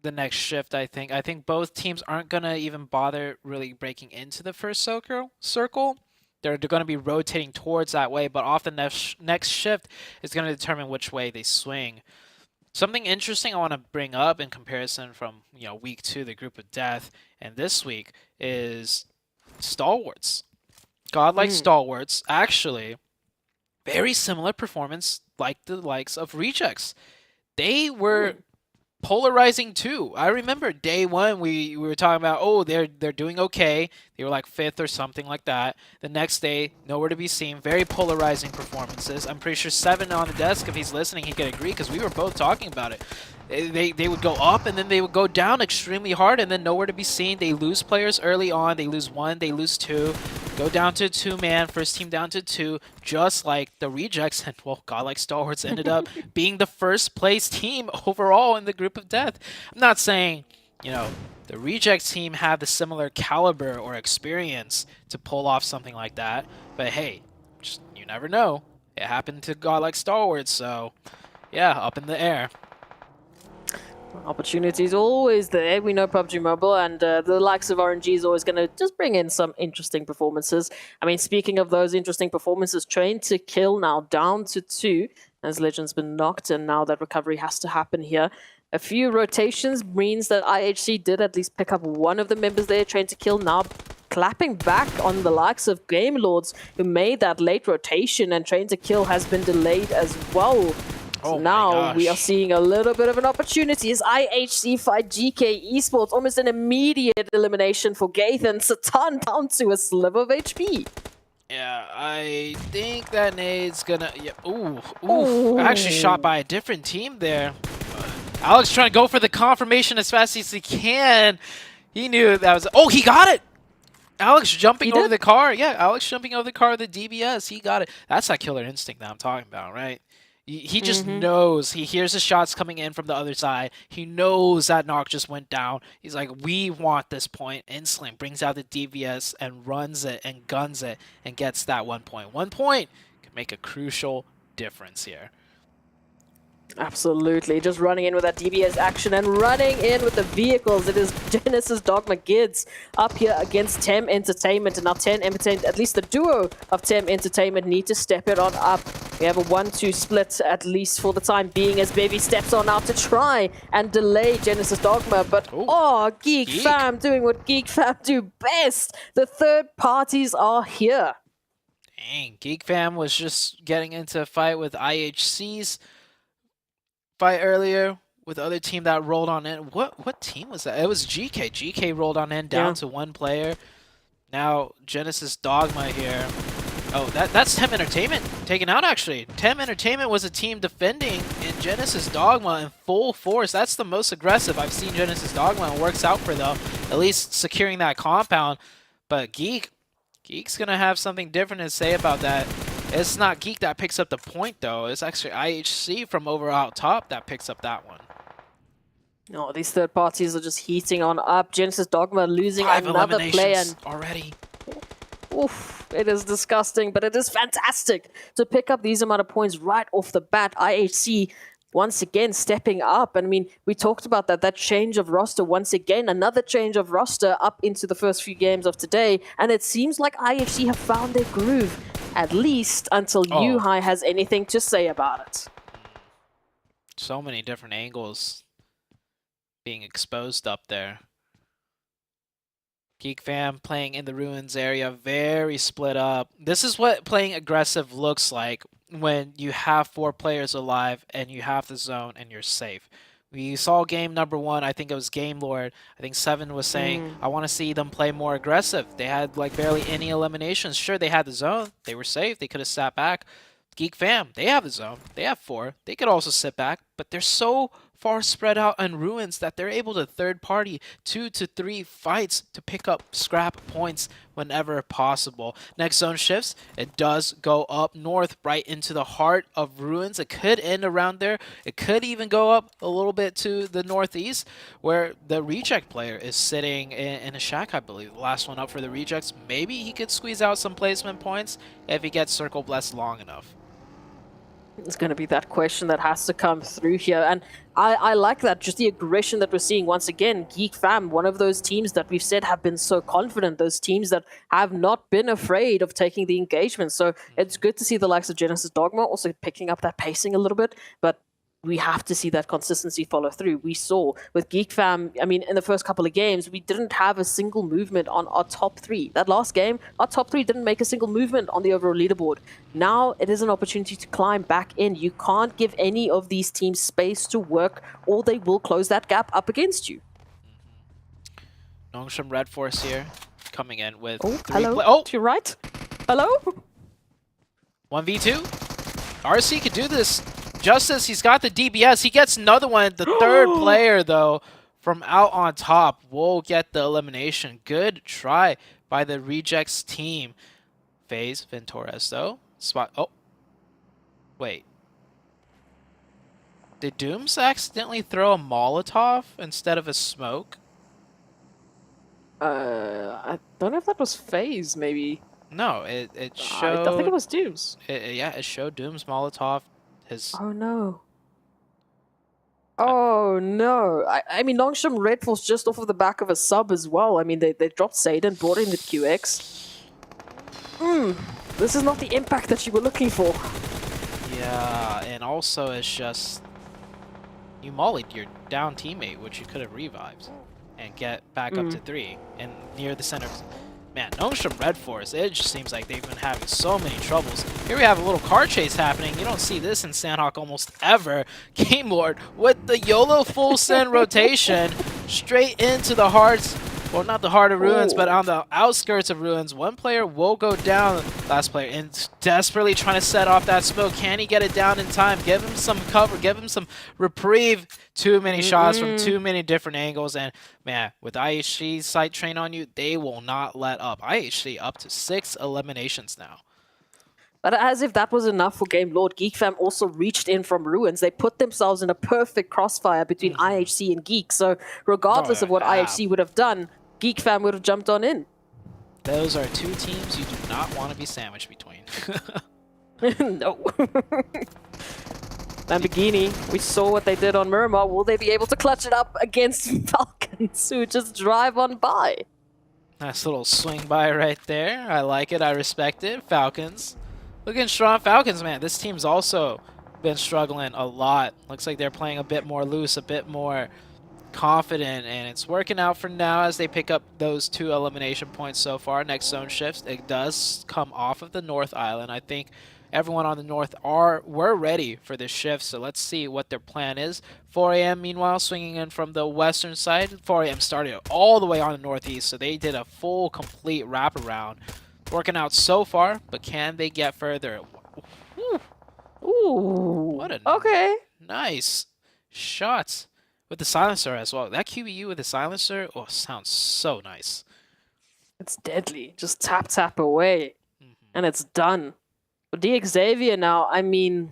the next shift, I think. I think both teams aren't going to even bother really breaking into the first circle. They're going to be rotating towards that way, but off the next shift is going to determine which way they swing. Something interesting I want to bring up in comparison from week 2, the Group of Death, and this week is Stalwarts. Godlike Stalwarts, actually, very similar performance like the likes of Rejects. They were polarizing too. I remember day one we were talking about, oh, they're doing okay. They were like 5th or something like that. The next day, nowhere to be seen. Very polarizing performances. I'm pretty sure Seven on the desk, if he's listening, he could agree because we were both talking about it. They would go up and then they would go down extremely hard and then nowhere to be seen. They lose players early on. They lose 1, they lose 2. Go down to 2-man, first team down to 2, just like the Rejects. And, well, Godlike Stalwarts ended up being the first place team overall in the group of death. I'm not saying, the Rejects team have the similar caliber or experience to pull off something like that. But, hey, you never know. It happened to Godlike Stalwarts, so, yeah, up in the air. Opportunities always there. We know PUBG Mobile and the likes of RNG is always going to just bring in some interesting performances. I mean, speaking of those interesting performances, Train to Kill now down to 2 as Legend's been knocked, and now that recovery has to happen here. A few rotations means that IHC did at least pick up one of the members there. Train to Kill now clapping back on the likes of Game Lords who made that late rotation, and Train to Kill has been delayed as well. So now we are seeing a little bit of an opportunity as IHC fight GK Esports. Almost an immediate elimination for Gaith and Satan down to a sliver of HP. Yeah, I think that nade's gonna... Yeah, ooh. Actually shot by a different team there. Alex trying to go for the confirmation as fast as he can. He knew that was... Oh, he got it! Alex jumping over the car. Yeah, Alex jumping over the car with the DBS. He got it. That's that killer instinct that I'm talking about, right? He just knows. He hears the shots coming in from the other side. He knows that knock just went down. He's like, we want this point. Insling brings out the DVS and runs it and guns it and gets that 1 point. 1 point can make a crucial difference here. Absolutely. Just running in with that DBS action and running in with the vehicles. It is Genesis Dogma Gids up here against Tem Entertainment. And now Tem Entertainment, at least the duo of Tem Entertainment, need to step it on up. We have a 1-2 split, at least for the time being, as Baby steps on out to try and delay Genesis Dogma. But, Geek Fam doing what Geek Fam do best. The third parties are here. Dang, Geek Fam was just getting into a fight with IHC's fight earlier with the other team that rolled on in. What team was that? It was GK. GK rolled on in down to 1 player. Now Genesis Dogma here. Oh, that's Tem Entertainment taken out, actually. Tem Entertainment was a team defending in Genesis Dogma in full force. That's the most aggressive I've seen Genesis Dogma. It works out for them, at least securing that compound. But Geek's going to have something different to say about that. It's not Geek that picks up the point, though. It's actually IHC from over out top that picks up that one. No, these third parties are just heating on up. Genesis Dogma losing 5 another player. Already. Oof, it is disgusting, but it is fantastic to pick up these amount of points right off the bat. IHC once again stepping up. And I mean, we talked about that change of roster once again, another change of roster up into the first few games of today. And it seems like IHC have found their groove, at least until Yuhai has anything to say about it. So many different angles being exposed up there. Geek Fam playing in the ruins area, very split up. This is what playing aggressive looks like when you have 4 players alive and you have the zone and you're safe. We saw game number 1, I think it was Game Lord. I think Seven was saying, I want to see them play more aggressive. They had like barely any eliminations. Sure, they had the zone. They were safe. They could have sat back. Geek Fam, they have the zone. They have 4. They could also sit back, but they're so far spread out on ruins that they're able to third party 2 to 3 fights to pick up scrap points whenever possible. Next zone shifts, it does go up north right into the heart of ruins. It could end around there. It could even go up a little bit to the northeast where the reject player is sitting in a shack, I believe. The last one up for the rejects. Maybe he could squeeze out some placement points if he gets circle blessed long enough. It's going to be that question that has to come through here. And I like that, just the aggression that we're seeing once again. Geek Fam, one of those teams that we've said have been so confident, those teams that have not been afraid of taking the engagement. So it's good to see the likes of Genesis Dogma also picking up that pacing a little bit. But we have to see that consistency follow through. We saw with Geek Fam, I mean, in the first couple of games, we didn't have a single movement on our top 3. That last game, our top 3 didn't make a single movement on the overall leaderboard. Now it is an opportunity to climb back in. You can't give any of these teams space to work, or they will close that gap up against you. Nongshim Red Force here, coming in with Hello, to your right. Hello? 1v2. RC could do this. Justice, he's got the DBS. He gets another one. The third player, though, from out on top will get the elimination. Good try by the Rejects team. FaZe Ventores, though. Oh. Wait. Did Dooms accidentally throw a Molotov instead of a smoke? I don't know if that was FaZe, maybe. No, it showed... I think it was Dooms. Yeah, it showed Dooms Molotov. Oh no. Oh no. I mean, Nongshim Red Force just off of the back of a sub as well. I mean, they dropped Satan, brought in the QX. This is not the impact that you were looking for. Yeah, and also it's just... You mollied your down teammate, which you could have revived, and get back up to 3 and near the center. Man, Nongshim Red Force, it just seems like they've been having so many troubles. Here we have a little car chase happening. You don't see this in Sandhawk almost ever. Game Lord with the YOLO full send rotation straight into the hearts. Well, not the heart of Ruins, but on the outskirts of Ruins. One player will go down. Last player in desperately trying to set off that smoke. Can he get it down in time? Give him some cover. Give him some reprieve. Too many shots from too many different angles. And, man, with IHC's sight train on you, they will not let up. IHC up to 6 eliminations now. But as if that was enough for Game Lord, Geek Fam also reached in from Ruins. They put themselves in a perfect crossfire between IHC and Geek. So regardless of what IHC would have done, Geek Fam would have jumped on in. Those are two teams you do not want to be sandwiched between. No. Lamborghini, we saw what they did on Miramar. Will they be able to clutch it up against Falcons who just drive on by? Nice little swing by right there. I like it. I respect it. Falcons. Looking strong. Falcons, man. This team's also been struggling a lot. Looks like they're playing a bit more loose, a bit more confident, and it's working out for now as they pick up those 2 elimination points so far. Next zone shifts. It does come off of the North Island. I think everyone on the North were ready for this shift, so let's see what their plan is. 4 a.m. meanwhile swinging in from the western side. 4 a.m. started all the way on the northeast, so they did a full, complete wraparound. Working out so far, but can they get further? Ooh. What a nice shots. With the silencer as well. That QBU with the silencer, oh, sounds so nice. It's deadly. Just tap away. And it's done. But Xavier now, I mean,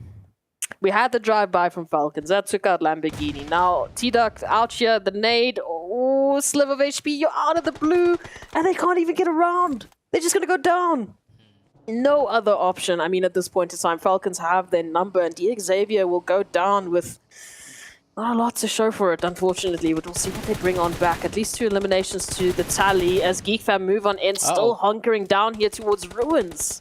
we had the drive-by from Falcons. That took out Lamborghini. Now, T-Duck out here, the nade. Oh, sliver of HP. You're out of the blue. And they can't even get around. They're just going to go down. No other option. I mean, at this point in time, Falcons have their number. And Xavier will go down with... not a lot to show for it, unfortunately, but we'll see what they bring on back. At least 2 eliminations to the tally as Geek Fam move on in, still hunkering down here towards Ruins.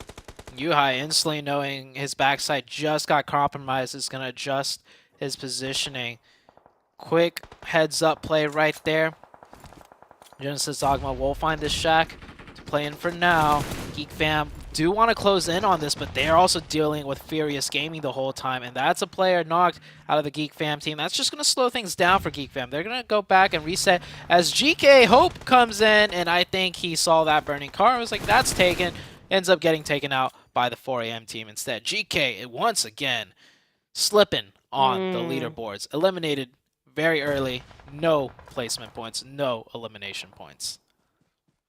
Yuhai instantly knowing his backside just got compromised is going to adjust his positioning. Quick heads-up play right there. Genesis Dogma will find this shack to play in for now. Geek Fam do want to close in on this, but they're also dealing with Furious Gaming the whole time, and that's a player knocked out of the Geek Fam team. That's just going to slow things down for Geek Fam. They're going to go back and reset as GK Hope comes in, and I think he saw that burning car. I was like, that's taken. Ends up getting taken out by the 4 a.m. team instead. GK, once again, slipping on the leaderboards. Eliminated very early. No placement points, no elimination points.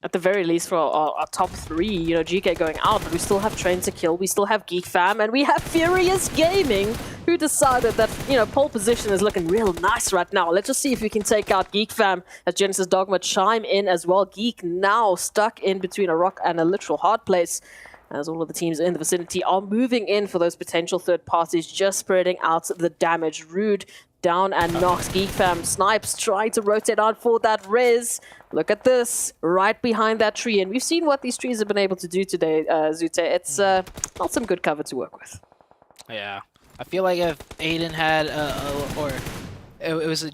At the very least for our top 3, you know, GK going out, but we still have Train to Kill, we still have Geek Fam, and we have Furious Gaming, who decided that, you know, pole position is looking real nice right now. Let's just see if we can take out Geek Fam as Genesis Dogma chime in as well. Geek now stuck in between a rock and a literal hard place, as all of the teams in the vicinity are moving in for those potential third parties, just spreading out the damage. Rude down and knocks. Geek Fam snipes, trying to rotate out for that res. Look at this, right behind that tree. And we've seen what these trees have been able to do today, Zute. It's not some good cover to work with. Yeah. I feel like if Aiden had, it was a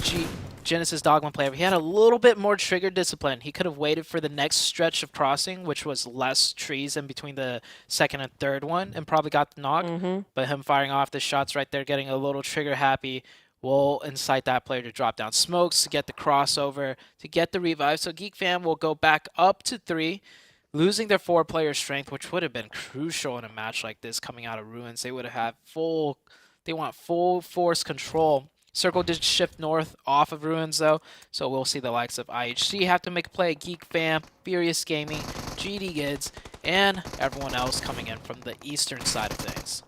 Genesis Dogma player, if he had a little bit more trigger discipline, he could have waited for the next stretch of crossing, which was less trees in between the second and third one, and probably got the knock. But him firing off the shots right there, getting a little trigger happy, will incite that player to drop down smokes, to get the crossover, to get the revive. So Geek Fam will go back up to 3, losing their 4-player strength, which would have been crucial in a match like this coming out of Ruins. They would have had they want full force control. Circle did shift north off of Ruins though, so we'll see the likes of IHC have to make a play, Geek Fam, Furious Gaming, GD Gids, and everyone else coming in from the eastern side of things.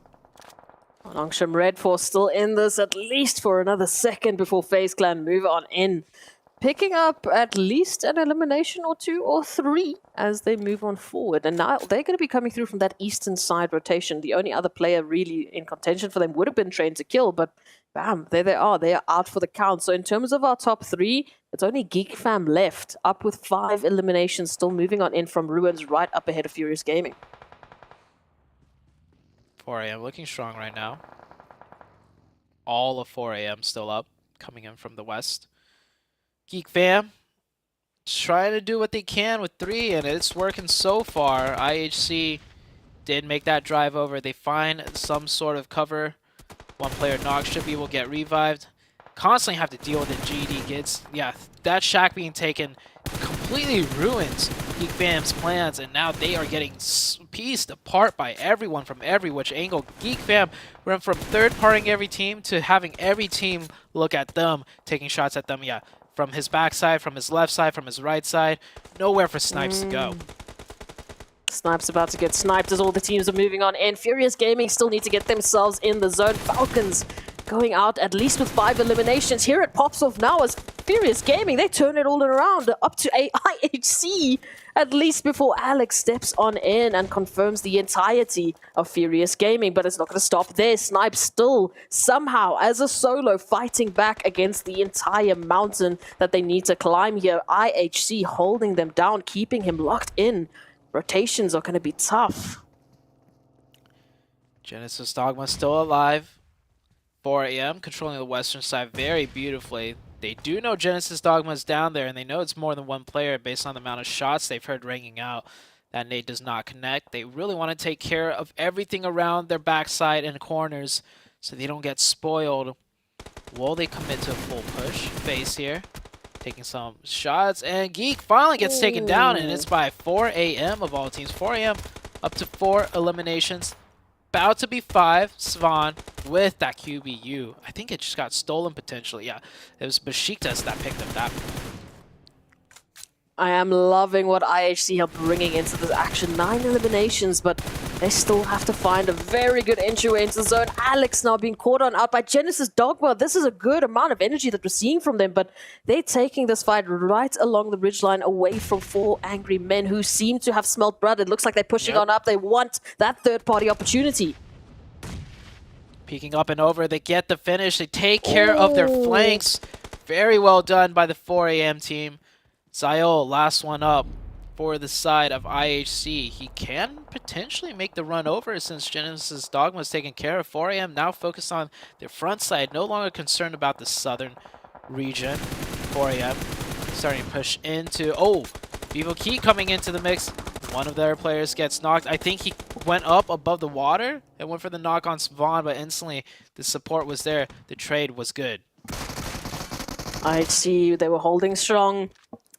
Longsham Red Force still in this at least for another second before FaZe Clan move on in. Picking up at least an elimination or 2 or 3 as they move on forward. And now they're going to be coming through from that eastern side rotation. The only other player really in contention for them would have been Trained to Kill, but bam, there they are. They are out for the count. So in terms of our top 3, it's only Geek Fam left, up with 5 eliminations, still moving on in from Ruins, right up ahead of Furious Gaming. 4am looking strong right now. All of 4am still up, coming in from the west. Geek Fam trying to do what they can with 3, and it's working so far. IHC did make that drive over. They find some sort of cover. One player knock, Shippy will get revived. Constantly have to deal with it. GD gets, yeah, that shack being taken completely ruins Geek Fam's plans, and now they are getting pieced apart by everyone from every which angle. Geek Fam went from third-partying every team to having every team look at them, taking shots at them, yeah. From his backside, from his left side, from his right side. Nowhere for Snipes to go. Snipes about to get sniped as all the teams are moving on in. Furious Gaming still need to get themselves in the zone. Falcons going out at least with 5 eliminations. Here it pops off now as Furious Gaming, they turn it all around. Up to a IHC at least before Alex steps on in and confirms the entirety of Furious Gaming. But it's not going to stop there. Snipe still somehow as a solo fighting back against the entire mountain that they need to climb here. IHC holding them down, keeping him locked in. Rotations are going to be tough. Genesis Dogma still alive. 4am controlling the western side very beautifully. They do know Genesis Dogma is down there, and they know it's more than one player based on the amount of shots they've heard ringing out. That nade does not connect. They really want to take care of everything around their backside and corners so they don't get spoiled. Will they commit to a full push? FaZe here, taking some shots, and Geek finally gets taken down, and it's by 4am of all teams. 4am up to 4 eliminations. About to be 5, Svan with that QBU. I think it just got stolen potentially. Yeah, it was Besiktas that picked up that. I am loving what IHC are bringing into this action. 9 eliminations, but they still have to find a very good entry into the zone. Alex now being caught on out by Genesis Dogma. This is a good amount of energy that we're seeing from them, but they're taking this fight right along the ridgeline away from 4 angry men who seem to have smelt blood. It looks like they're pushing on up. They want that third-party opportunity. Peeking up and over, they get the finish. They take care of their flanks. Very well done by the 4am team. Zayol, last one up for the side of IHC. He can potentially make the run over since Genesis Dogma is taken care of. 4am now focused on their front side, no longer concerned about the southern region. 4am starting to push into, Vivo Key coming into the mix. One of their players gets knocked. I think he went up above the water and went for the knock on Svan, but instantly the support was there. The trade was good. IHC, they were holding strong.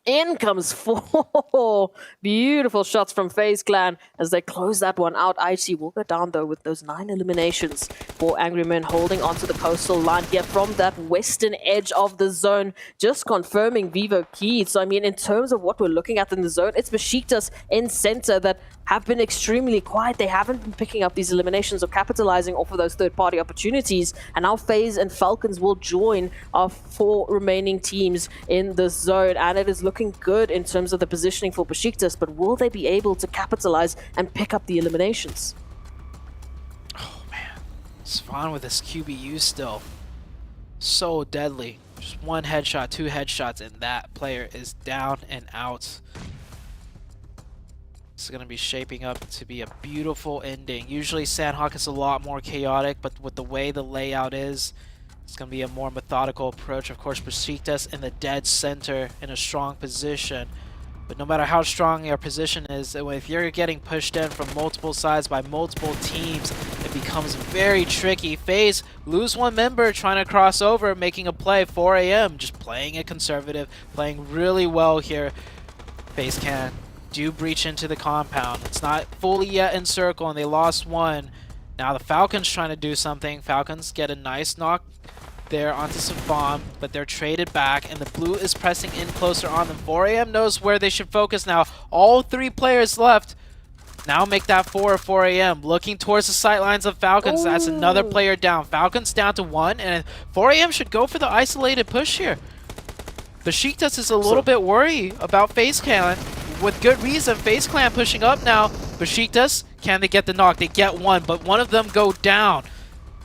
In comes 4 beautiful shots from FaZe Clan as they close that one out. IHC will go down though with those 9 eliminations. 4 angry men holding onto the coastal line here from that western edge of the zone, just confirming Vivo Key. So I mean, in terms of what we're looking at in the zone, it's Besiktas in center that have been extremely quiet. They haven't been picking up these eliminations or capitalizing off of those third-party opportunities. And now FaZe and Falcons will join our 4 remaining teams in the zone. And it is looking good in terms of the positioning for Besiktas, but will they be able to capitalize and pick up the eliminations? Oh man, Svan with his QBU still. So deadly. Just 1 headshot, 2 headshots, and that player is down and out. It's going to be shaping up to be a beautiful ending. Usually Sandhawk is a lot more chaotic, but with the way the layout is, it's going to be a more methodical approach. Of course, Besiktas in the dead center in a strong position. But no matter how strong your position is, if you're getting pushed in from multiple sides by multiple teams, it becomes very tricky. FaZe lose one member trying to cross over, making a play. 4 AM just playing it conservative, playing really well here. FaZe can do breach into the compound. It's not fully yet in circle, and they lost one. Now the Falcons trying to do something. Falcons get a nice knock there onto some bomb, but they're traded back, and the blue is pressing in closer on them. 4 AM knows where they should focus now. All 3 players left. Now make that 4 AM. Looking towards the sightlines of Falcons. That's another player down. Falcons down to 1, and 4 AM should go for the isolated push here. Besiktas is a little bit worried about FaZe Clan. With good reason. FaZe Clan pushing up now. Besiktas, can they get the knock? They get one, but one of them go down.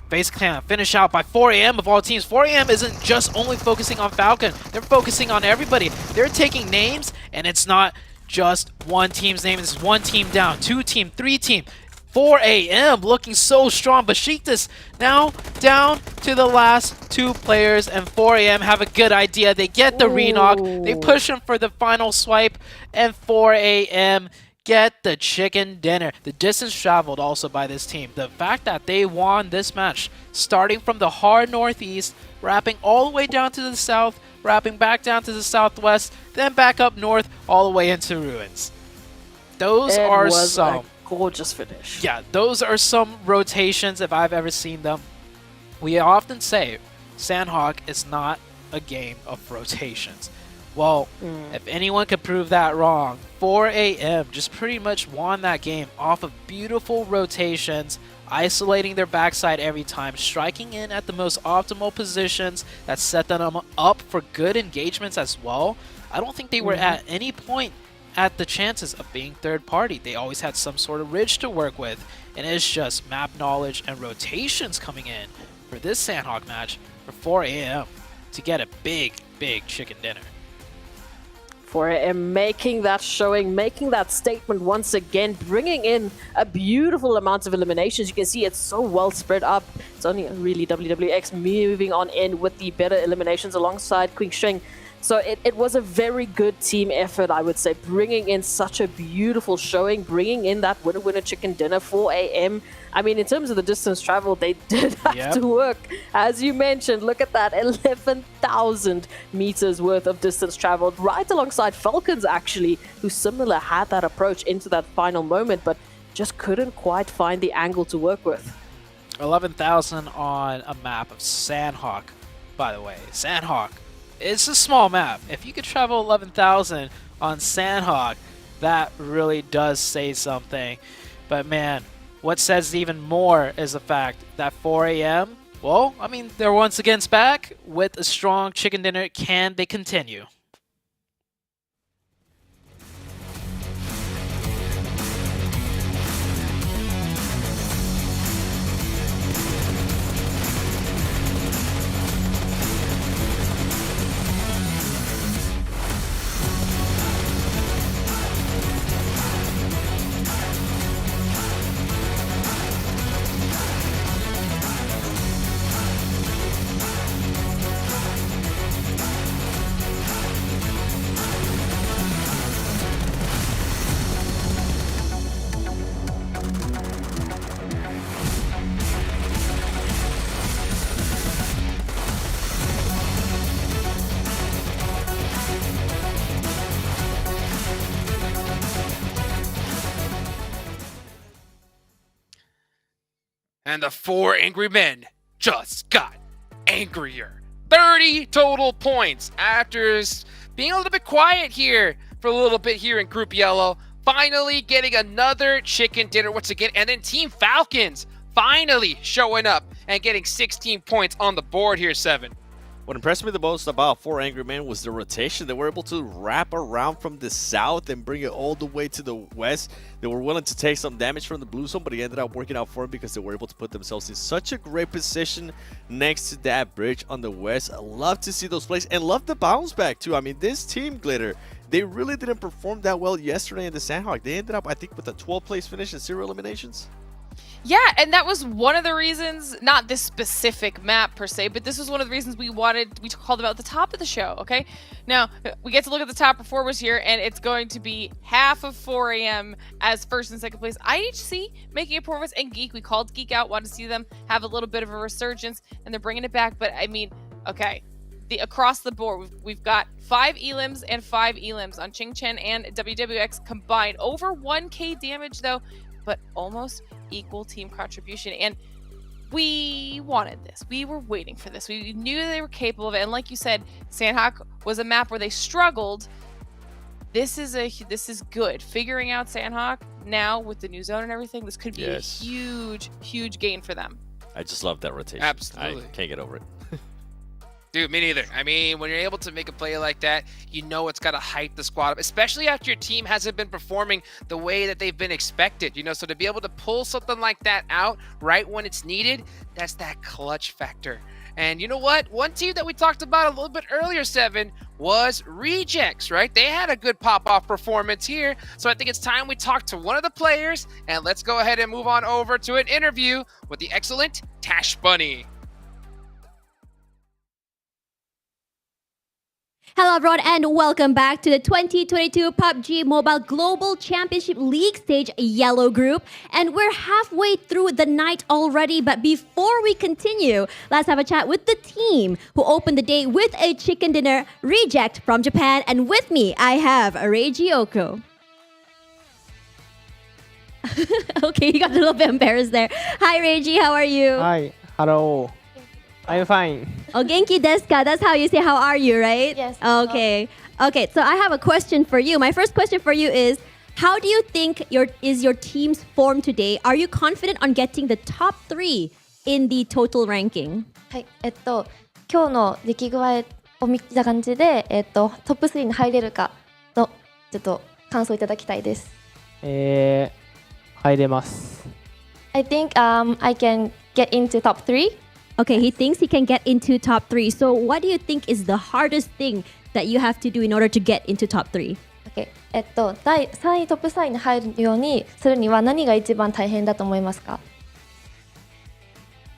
FaZe Clan finish out by 4 AM of all teams. 4 AM isn't just only focusing on Falcon. They're focusing on everybody. They're taking names, and it's not just one team's name. It's one team down, 2 team, 3 team. 4 AM looking so strong. Besiktas now down to the last 2 players, and 4 AM have a good idea. They get the re-knock. They push him for the final swipe, and 4 AM get the chicken dinner. The distance traveled also by this team. The fact that they won this match, starting from the hard northeast, wrapping all the way down to the south, wrapping back down to the southwest, then back up north, all the way into ruins. Those are some gorgeous finish. Yeah, those are some rotations if I've ever seen them. We often say Sandhawk is not a game of rotations. Well, if anyone could prove that wrong, 4 AM just pretty much won that game off of beautiful rotations, isolating their backside every time, striking in at the most optimal positions that set them up for good engagements as well. I don't think they were at any point at the chances of being third party. They always had some sort of ridge to work with, and it's just map knowledge and rotations coming in for this Sandhawk match for 4 AM to get a big chicken dinner. 4 AM making that showing, making that statement once again, bringing in a beautiful amount of eliminations. You can see it's so well spread up. It's only really WWX moving on in with the better eliminations alongside Queen Sheng. So it was a very good team effort, I would say, bringing in such a beautiful showing, bringing in that winner chicken dinner. 4 AM. I mean, in terms of the distance traveled, they did have to work. As you mentioned, look at that, 11,000 meters worth of distance traveled, right alongside Falcons, actually, who similar had that approach into that final moment, but just couldn't quite find the angle to work with. 11,000 on a map of Sandhawk, by the way. Sandhawk, it's a small map. If you could travel 11,000 on Sandhawk, that really does say something. But man, what says even more is the fact that 4 AM, well, I mean, they're once again back with a strong chicken dinner. Can they continue? And the 4 angry men just got angrier. 30 total points after being a little bit quiet here for a little bit here in Group Yellow. Finally getting another chicken dinner once again. And then Team Falcons finally showing up and getting 16 points on the board here, 7. What impressed me the most about 4 Angry Men was the rotation. They were able to wrap around from the south and bring it all the way to the west. They were willing to take some damage from the blue zone, but it ended up working out for them because they were able to put themselves in such a great position next to that bridge on the west. I love to see those plays and love the bounce back too. I mean, this team, Glitter, they really didn't perform that well yesterday in the Sandhawk. They ended up, I think, with a 12th place finish in 0 eliminations. Yeah, and that was one of the reasons, not this specific map per se, but this was one of the reasons we called them out at the top of the show, okay? Now, we get to look at the top performers here, and it's going to be half of 4 a.m. as first and second place. IHC making a performance, and Geek, we called Geek out, wanted to see them have a little bit of a resurgence, and they're bringing it back, but I mean, okay. Across the board, we've got 5 elims and 5 elims on Ching Chen and WWX combined. Over 1k damage, though, but almost equal team contribution, and we wanted this. We were waiting for this. We knew they were capable of it, and like you said, Sandhawk was a map where they struggled. This is good. Figuring out Sandhawk now with the new zone and everything, this could be a huge gain for them. I just love that rotation. Absolutely. I can't get over it. Dude, me neither. I mean, when you're able to make a play like that, you know it's got to hype the squad up, especially after your team hasn't been performing the way that they've been expected, you know? So to be able to pull something like that out right when it's needed, that's that clutch factor. And you know what? One team that we talked about a little bit earlier, Seven, was Rejects, right? They had a good pop-off performance here. So I think it's time we talk to one of the players, and let's go ahead and move on over to an interview with the excellent Tash Bunny. Hello everyone and welcome back to the 2022 PUBG Mobile Global Championship League Stage Yellow Group. And we're halfway through the night already, but before we continue, let's have a chat with the team who opened the day with a chicken dinner, Reject from Japan. And with me, I have Reiji Oko. Okay, you got a little bit embarrassed there. Hi Reiji, how are you? Hi, hello. I'm fine. Oh, genki desu ka? That's how you say how are you, right? Yes. Okay. Okay, so I have a question for you. My first question for you is, how do you think your team's form today? Are you confident on getting the top 3 in the total ranking? はい、今日の出来具合を見た感じで、トップ3に入れるかのちょっと感想いただきたいです。入れます。I think I can get into top 3. Okay, he thinks he can get into top 3. So what do you think is the hardest thing that you have to do in order to get into top 3? Okay. 第3位トップ3位に入るようにするには何が一番大変だと思いますか？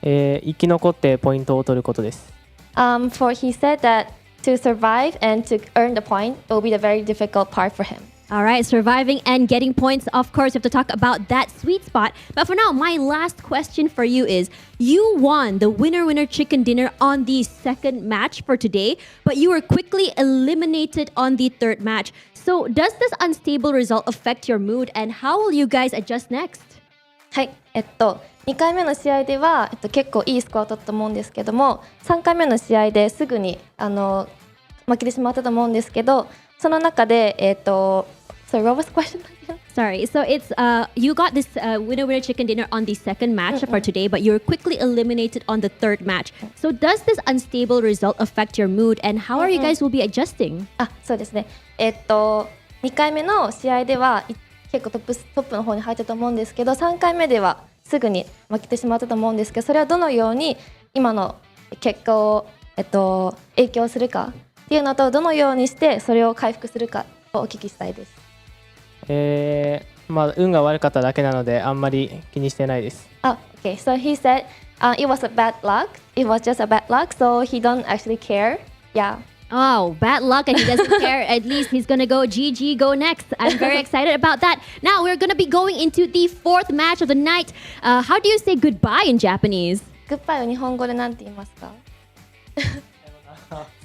生き残ってポイントを取ることです。For he said that to survive and to earn the point will be the very difficult part for him. All right, surviving and getting points. Of course, you have to talk about that sweet spot. But for now, my last question for you is, you won the winner chicken dinner on the second match for today, but you were quickly eliminated on the third match. So does this unstable result affect your mood, and how will you guys adjust next? はい、2回目の試合では、結構いいスコアを取ったと思うんですけども、3回目の試合ですぐに負けてしまったと思うんですけど、その中でSorry, what was the question? Sorry, so it's you got this winner chicken dinner on the second match for today, but you were quickly eliminated on the third match. So does this unstable result affect your mood, and how are you guys will be adjusting? そうですね。2回目の試合では結構トップの方に入ったと思うんですけど、3回目ではすぐに負けてしまったと思うんですけど、それはどのように今の結果を影響するかっていうのと、どのようにしてそれを回復するかをお聞きしたいです。まあ運が悪かっただけなのであんまり気にしてないです。Okay, so he said it was a bad luck. It was just a bad luck, so he don't actually care. Yeah. Oh, bad luck and he doesn't care. At least he's gonna go GG, go next. I'm very excited about that. Now we're gonna be going into the 4th match of the night. How do you say goodbye in Japanese? Goodbye を日本語で何て言いますか？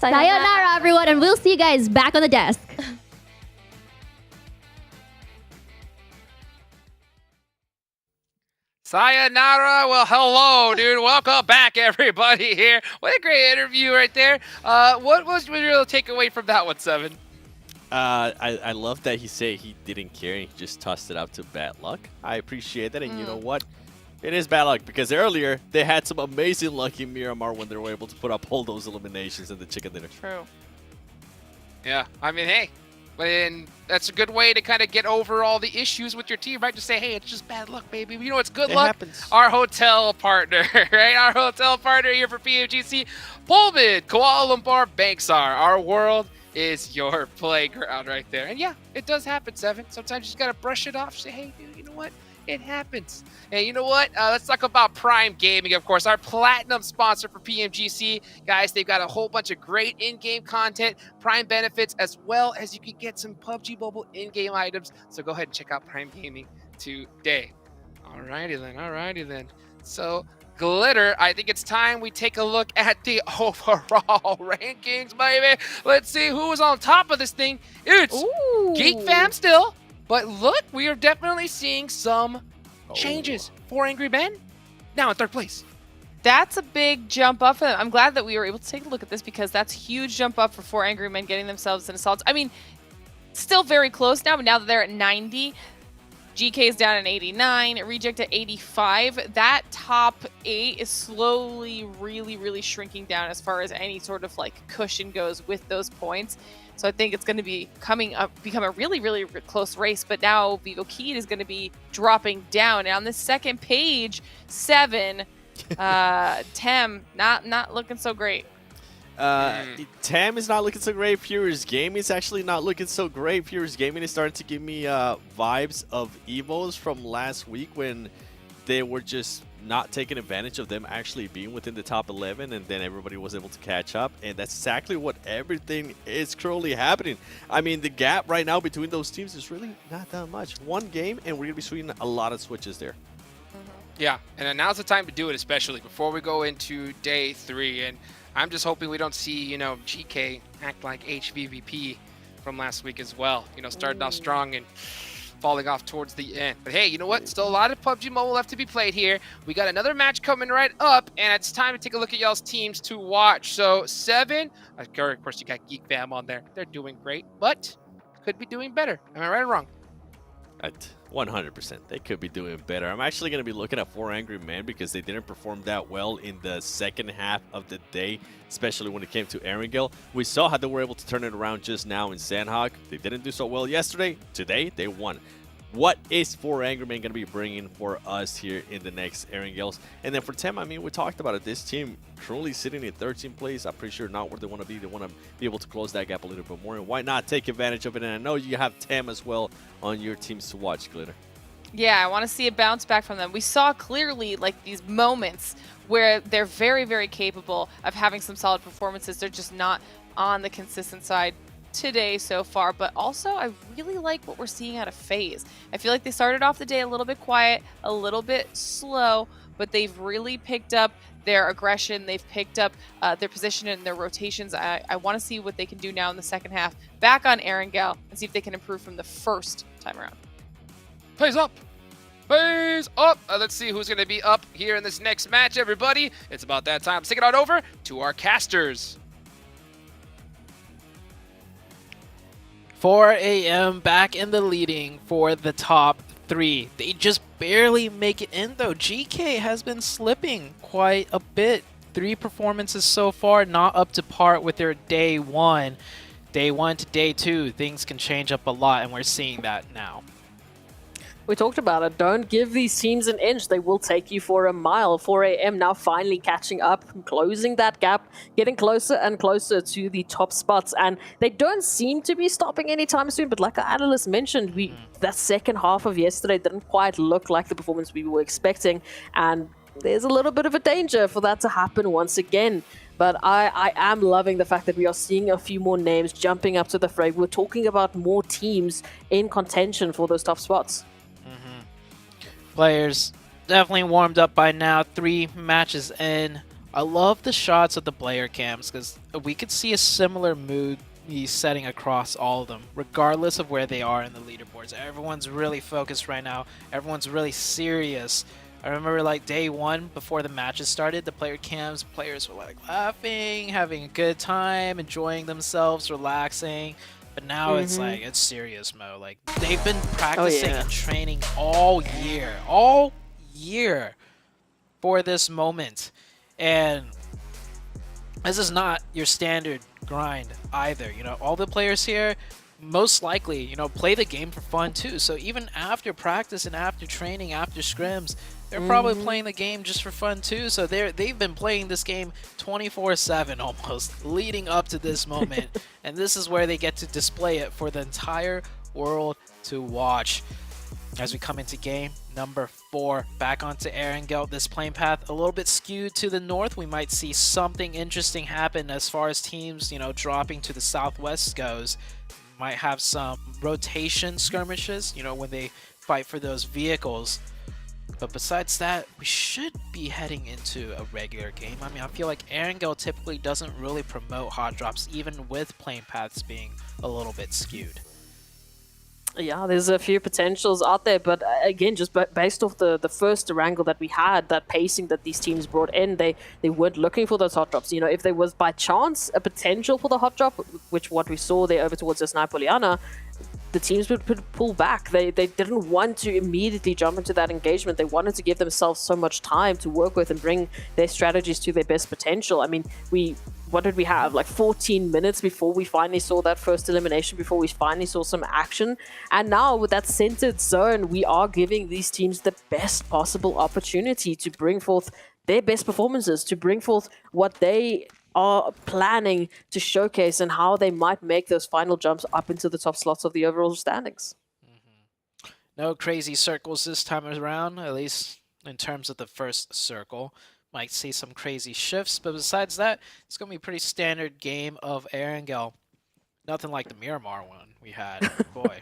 Sayonara, everyone, and we'll see you guys back on the desk. Sayonara. Well, hello, dude. Welcome back, everybody, here. What a great interview right there. What was your real takeaway from that one, Seven? I love that he said he didn't care and he just tossed it out to bad luck. I appreciate that, and you know what? It is bad luck because earlier they had some amazing luck in Miramar when they were able to put up all those eliminations in the chicken dinner. True. Yeah, I mean, hey, and that's a good way to kind of get over all the issues with your team, right? Just say, hey, it's just bad luck, baby. You know, it's good luck. Happens. Our hotel partner, right? Our hotel partner here for PMGC, Pullman, Kuala Lumpur, Banksar, our world is your playground right there. And yeah, it does happen, Seven. Sometimes you just gotta brush it off. Say, hey, dude, you know what? It happens. And you know what? Let's talk about Prime Gaming, of course, our platinum sponsor for PMGC. Guys, they've got a whole bunch of great in-game content, Prime benefits, as well as you can get some PUBG Mobile in-game items. So go ahead and check out Prime Gaming today. Alrighty then. So, Glitter, I think it's time we take a look at the overall rankings, baby. Let's see who is on top of this thing. It's Geek Fam still, but look, we are definitely seeing some changes. 4 Angry Men, now in 3rd place. That's a big jump up for them. I'm glad that we were able to take a look at this because that's a huge jump up for 4 Angry Men getting themselves in assaults. I mean, still very close now, but now that they're at 90, GK is down at 89, Reject at 85. That top 8 is slowly really shrinking down as far as any sort of like cushion goes with those points. So I think it's going to be become a really close race. But now Vivo Keed is going to be dropping down. And on this second page, 7, Tem, not looking so great. Tam is not looking so great. Furious Gaming is actually not looking so great. Furious Gaming is starting to give me vibes of Evos from last week when they were just not taking advantage of them actually being within the top 11, and then everybody was able to catch up. And that's exactly what everything is currently happening. I mean, the gap right now between those teams is really not that much. One game, and we're going to be seeing a lot of switches there. Yeah, and now's the time to do it, especially before we go into day 3. And I'm just hoping we don't see, you know, GK act like HVVP from last week as well. You know, starting off strong and falling off towards the end. But hey, you know what? Still a lot of PUBG Mobile left to be played here. We got another match coming right up, and it's time to take a look at y'all's teams to watch. So 7, of course, you got Geek Fam on there. They're doing great, but could be doing better. Am I right or wrong? 100%. They could be doing better. I'm actually going to be looking at 4 Angry Men because they didn't perform that well in the second half of the day, especially when it came to Erangel. We saw how they were able to turn it around just now in Sandhawk. They didn't do so well yesterday. Today, they won. What is 4 Angry Men going to be bringing for us here in the next Erangels? And then for Tem, I mean, we talked about it. This team currently sitting in 13th place. I'm pretty sure not where they want to be. They want to be able to close that gap a little bit more. And why not take advantage of it? And I know you have Tem as well on your teams to watch, Glitter. Yeah, I want to see a bounce back from them. We saw clearly like these moments where they're very capable of having some solid performances. They're just not on the consistent side today so far, but also I really like what we're seeing out of FaZe. I feel like they started off the day a little bit quiet, a little bit slow, but they've really picked up their aggression. They've picked up their position and their rotations. I want to see what they can do now in the second half, back on Erangel, and see if they can improve from the first time around. FaZe up! FaZe up! Let's see who's going to be up here in this next match, everybody. It's about that time. Let's take it on over to our casters. 4 AM back in the leading for the top 3. They just barely make it in though. GK has been slipping quite a bit. 3 performances so far, not up to par with their day 1. Day 1 to day 2, things can change up a lot, and we're seeing that now. We talked about it. Don't give these teams an inch. They will take you for a mile. 4 AM now finally catching up, closing that gap, getting closer and closer to the top spots. And they don't seem to be stopping anytime soon. But like our analyst mentioned, that second half of yesterday didn't quite look like the performance we were expecting. And there's a little bit of a danger for that to happen once again. But I am loving the fact that we are seeing a few more names jumping up to the fray. We're talking about more teams in contention for those top spots. Players definitely warmed up by now. 3 matches in. I love the shots of the player cams because we could see a similar mood setting across all of them, regardless of where they are in the leaderboards. Everyone's really focused right now. Everyone's really serious. I remember like day 1 before the matches started, the player cams, players were like laughing, having a good time, enjoying themselves, relaxing. But now it's like, it's serious mode. Like, they've been practicing and training all year for this moment. And this is not your standard grind either. You know, all the players here, most likely, you know, play the game for fun too. So even after practice and after training, after scrims, they're probably playing the game just for fun too. So they've been playing this game 24/7 almost, leading up to this moment. And this is where they get to display it for the entire world to watch. As we come into game number 4, back onto Erangel. This playing path a little bit skewed to the north. We might see something interesting happen as far as teams, you know, dropping to the southwest goes. Might have some rotation skirmishes, you know, when they fight for those vehicles. But besides that, we should be heading into a regular game. I mean, I feel like Erangel typically doesn't really promote hot drops, even with playing paths being a little bit skewed. Yeah, there's a few potentials out there, but again, just based off the first wrangle that we had, that pacing that these teams brought in, they weren't looking for those hot drops. You know, if there was by chance a potential for the hot drop, which what we saw there over towards the Sniperiana, the teams would pull back. They didn't want to immediately jump into that engagement. They wanted to give themselves so much time to work with and bring their strategies to their best potential. I mean, what did we have? Like 14 minutes before we finally saw that first elimination, before we finally saw some action. And now with that centered zone, we are giving these teams the best possible opportunity to bring forth their best performances, to bring forth what they are planning to showcase and how they might make those final jumps up into the top slots of the overall standings. No crazy circles this time around, at least in terms of the first circle. Might see some crazy shifts, but besides that, it's going to be a pretty standard game of Erangel. Nothing like the Miramar one we had. Boy.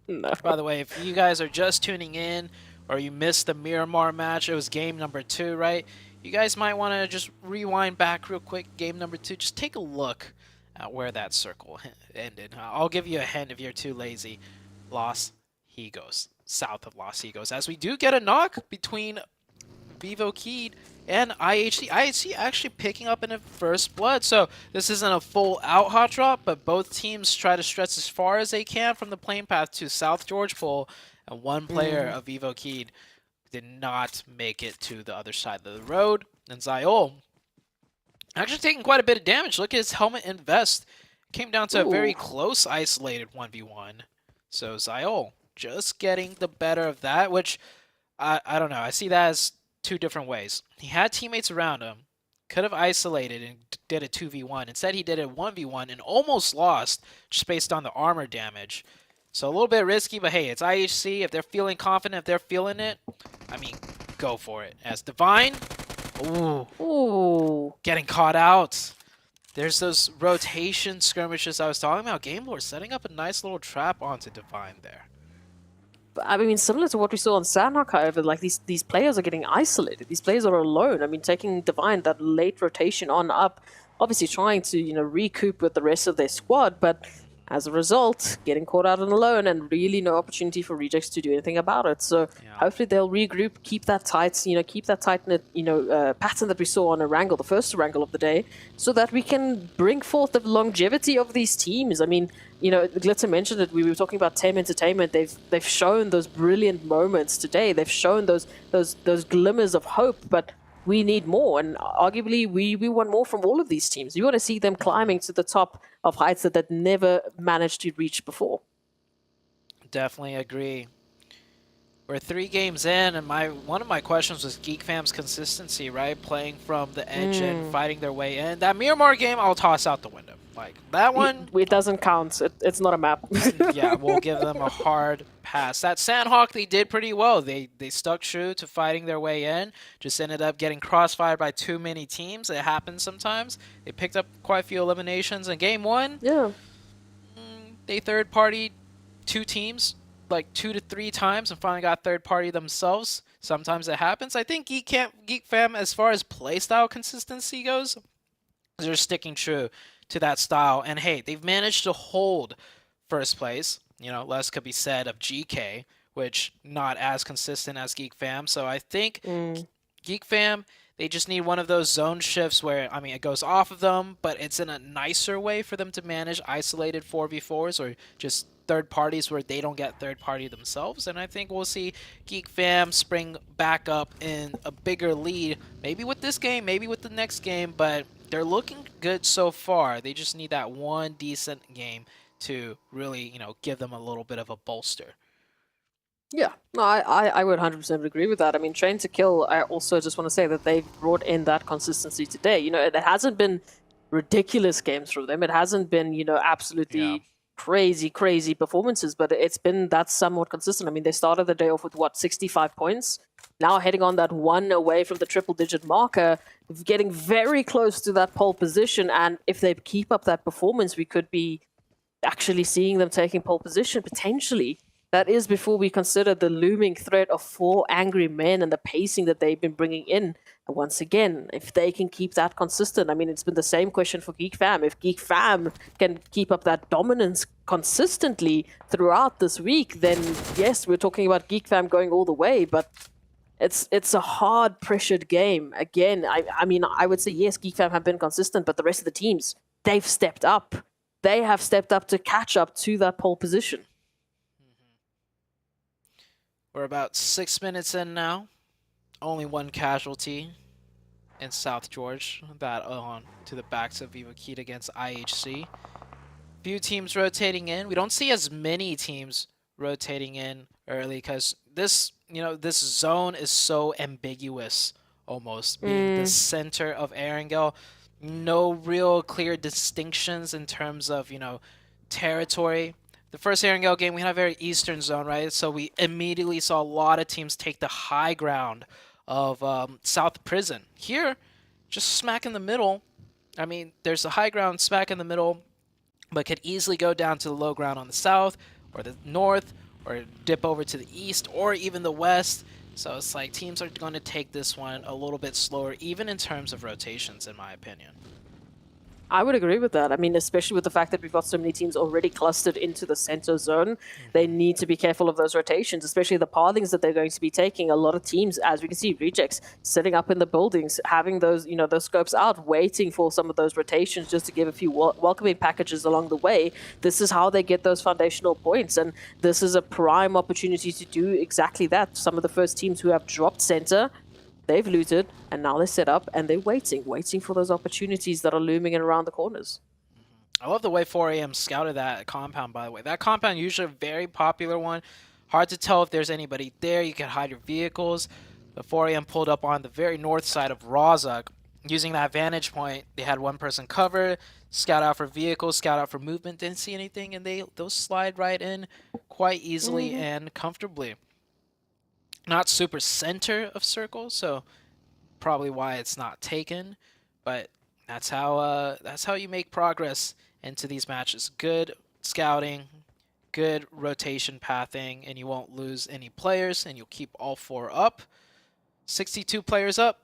No. By the way, if you guys are just tuning in or you missed the Miramar match, it was game number 2, right? You guys might want to just rewind back real quick. Game number 2, just take a look at where that circle ended. I'll give you a hint if you're too lazy. Los Higos, south of Los Higos. As we do get a knock between Vivo Keed and IHC. IHC actually picking up in a first blood. So this isn't a full out hot drop, but both teams try to stretch as far as they can from the plane path to South George Pole. And one player of Vivo Keed did not make it to the other side of the road. And Zayol actually taking quite a bit of damage. Look at his helmet and vest. Came down to a very close isolated 1v1. So Zayol just getting the better of that, which I don't know. I see that as 2 different ways. He had teammates around him, could have isolated and did a 2v1. Instead, he did a 1v1 and almost lost just based on the armor damage. So a little bit risky, but hey, it's IHC. If they're feeling confident, if they're feeling it, I mean, go for it. As Divine, getting caught out. There's those rotation skirmishes I was talking about. Game Lord setting up a nice little trap onto Divine there. I mean, similar to what we saw on Sandhawk, however, like these players are getting isolated. These players are alone. I mean, taking Divine that late rotation on up, obviously trying to, you know, recoup with the rest of their squad, but as a result, getting caught out and alone and really no opportunity for Rejects to do anything about it. So hopefully they'll regroup, keep that tight, you know, keep that tight-knit, you know, pattern that we saw on Erangel, the first Erangel of the day, so that we can bring forth the longevity of these teams. I mean, you know, Glitter mentioned it. We were talking about Team Entertainment. They've shown those brilliant moments today. They've shown those glimmers of hope, but we need more, and arguably we want more from all of these teams. We want to see them climbing to the top of heights that they've never managed to reach before. Definitely agree. We're 3 games in, and one of my questions was GeekFam's consistency, right? Playing from the edge and fighting their way in. That Miramar game, I'll toss out the window. Like, that one... It doesn't count. It's not a map. Yeah, we'll give them a hard pass. That Sandhawk, they did pretty well. They stuck true to fighting their way in. Just ended up getting crossfired by too many teams. It happens sometimes. They picked up quite a few eliminations. In game 1, they third-partied 2 teams like 2 to 3 times and finally got third-party themselves. Sometimes it happens. I think GeekFam, as far as playstyle consistency goes, they're sticking true to that style. And hey, they've managed to hold first place. You know, less could be said of GK, which not as consistent as GeekFam. So I think GeekFam, they just need one of those zone shifts where, I mean, it goes off of them, but it's in a nicer way for them to manage isolated 4v4s or just third parties where they don't get third party themselves. And I think we'll see GeekFam spring back up in a bigger lead, maybe with this game, maybe with the next game, but they're looking good so far. They just need that one decent game to really, you know, give them a little bit of a bolster. Yeah, no, I would 100% agree with that. I mean, Train to Kill, I also just want to say that they've brought in that consistency today. You know, it hasn't been ridiculous games from them. It hasn't been, you know, absolutely crazy performances, but it's been that somewhat consistent. I mean, they started the day off with, what, 65 points? Now heading on that one away from the triple-digit marker, getting very close to that pole position, and if they keep up that performance, we could be actually seeing them taking pole position, potentially. That is before we consider the looming threat of 4 angry men and the pacing that they've been bringing in. And once again, if they can keep that consistent, I mean, it's been the same question for Geek Fam. If Geek Fam can keep up that dominance consistently throughout this week, then yes, we're talking about Geek Fam going all the way, but it's a hard pressured game. Again, I mean, I would say yes, Geek Fam have been consistent, but the rest of the teams, they've stepped up. They have stepped up to catch up to that pole position. We're about 6 minutes in now. Only one casualty in South George. That on to the backs of Viva Keat against IHC. Few teams rotating in. We don't see as many teams rotating in early because this, you know, this zone is so ambiguous almost. Being the center of Erangel. No real clear distinctions in terms of, you know, territory. The first Erangel game, we had a very eastern zone, right? So we immediately saw a lot of teams take the high ground of South Prison. Here, just smack in the middle. I mean, there's a high ground smack in the middle, but could easily go down to the low ground on the south or the north or dip over to the east or even the west. So it's like teams are going to take this one a little bit slower, even in terms of rotations, in my opinion. I would agree with that. I mean, especially with the fact that we've got so many teams already clustered into the center zone, they need to be careful of those rotations, especially the pathings that they're going to be taking. A lot of teams, as we can see, Rejects sitting up in the buildings, having those, you know, those scopes out, waiting for some of those rotations just to give a few welcoming packages along the way. This is how they get those foundational points, and this is a prime opportunity to do exactly that. Some of the first teams who have dropped center, they've looted, and now they're set up, and they're waiting for those opportunities that are looming in around the corners. I love the way 4AM scouted that compound, by the way. That compound usually a very popular one. Hard to tell if there's anybody there. You can hide your vehicles. But 4AM pulled up on the very north side of Rozhok. Using that vantage point, they had one person covered, scout out for vehicles, scout out for movement, didn't see anything, and those slide right in quite easily and comfortably. Not super center of circle, so probably why it's not taken, but that's how you make progress into these matches. Good scouting, good rotation pathing, and you won't lose any players, and you'll keep all 4 up. 62 players up.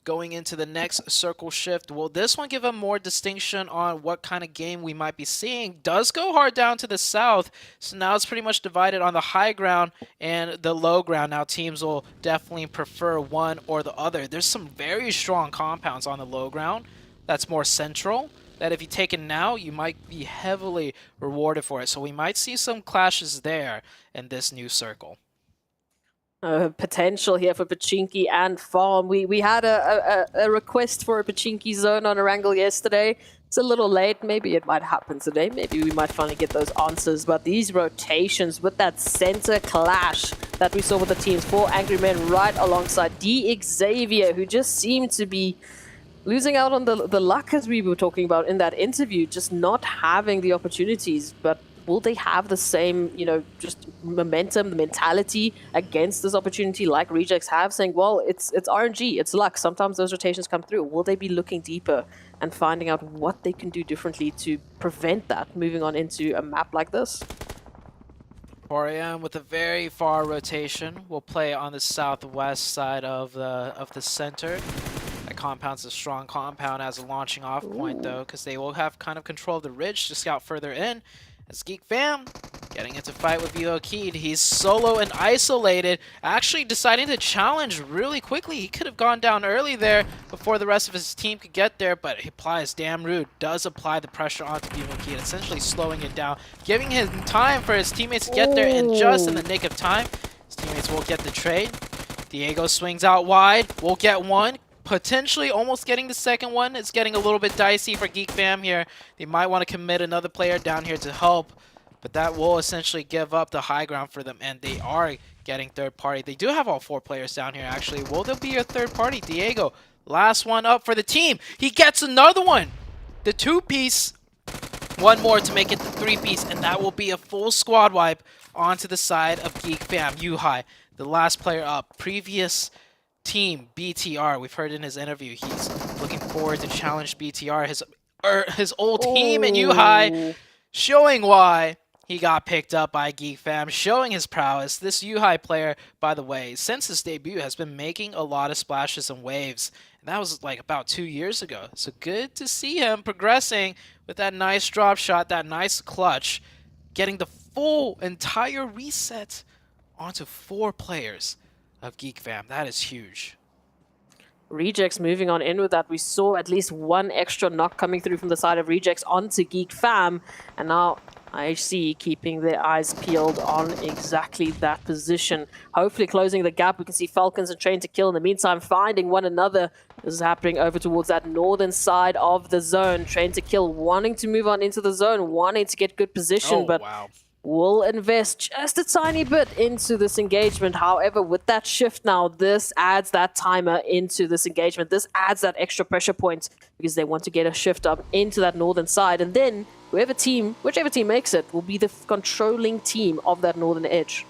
Going into the next circle shift, will this one give a more distinction on what kind of game we might be seeing? Does go hard down to the south, so now it's pretty much divided on the high ground and the low ground. Now teams will definitely prefer one or the other. There's some very strong compounds on the low ground that's more central, that if you take it now, you might be heavily rewarded for it. So we might see some clashes there in this new circle. Potential here for Pachinki and Farm. We had a request for a Pachinki zone on Erangel yesterday. It's a little late. Maybe it might happen today. Maybe we might finally get those answers. But these rotations with that center clash that we saw with the teams, 4 angry men right alongside D Xavier, who just seemed to be losing out on the luck, as we were talking about in that interview, just not having the opportunities. But will they have the same, you know, just momentum, the mentality against this opportunity like Rejects have, saying, well, it's RNG, it's luck, sometimes those rotations come through? Will they be looking deeper and finding out what they can do differently to prevent that moving on into a map like this? 4AM with a very far rotation will play on the southwest side of the center. That compound's a strong compound as a launching off point, though, because they will have kind of control of the ridge to scout further in. As Geek Fam getting into fight with Vivo Keed. He's solo and isolated, actually deciding to challenge really quickly. He could have gone down early there before the rest of his team could get there, but he applies damn rude, does apply the pressure onto Vivo Keed, essentially slowing it down, giving him time for his teammates to get there, and just in the nick of time, his teammates will get the trade. Diego swings out wide, will get one. potentially almost getting the second one. It's getting a little bit dicey for Geek Fam here. They might want to commit another player down here to help, but that will essentially give up the high ground for them, and they are getting third party. They do have all 4 players down here, actually. Will there be a third party? Diego, last one up for the team. He gets another one. The 2-piece. One more to make it the 3-piece, and that will be a full squad wipe onto the side of Geek Fam. Yuhai, the last player up. Previous team, BTR. We've heard in his interview he's looking forward to challenge BTR, his old team, and Yuhai showing why he got picked up by Geek Fam, showing his prowess. This Yuhai player, by the way, since his debut has been making a lot of splashes and waves. And that was like about 2 years ago. So good to see him progressing with that nice drop shot, that nice clutch, getting the full entire reset onto 4 players of Geek Fam. That is huge. Rejects moving on in with that. We saw at least one extra knock coming through from the side of Rejects onto Geek Fam. And now IHC keeping their eyes peeled on exactly that position. Hopefully closing the gap. We can see Falcons and Train to Kill in the meantime finding one another. This is happening over towards that northern side of the zone. Train to Kill wanting to move on into the zone, wanting to get good position, but will invest just a tiny bit into this engagement. However, with that shift now, this adds that timer into this engagement. This adds that extra pressure point because they want to get a shift up into that northern side. And then whichever team makes it will be the controlling team of that northern edge.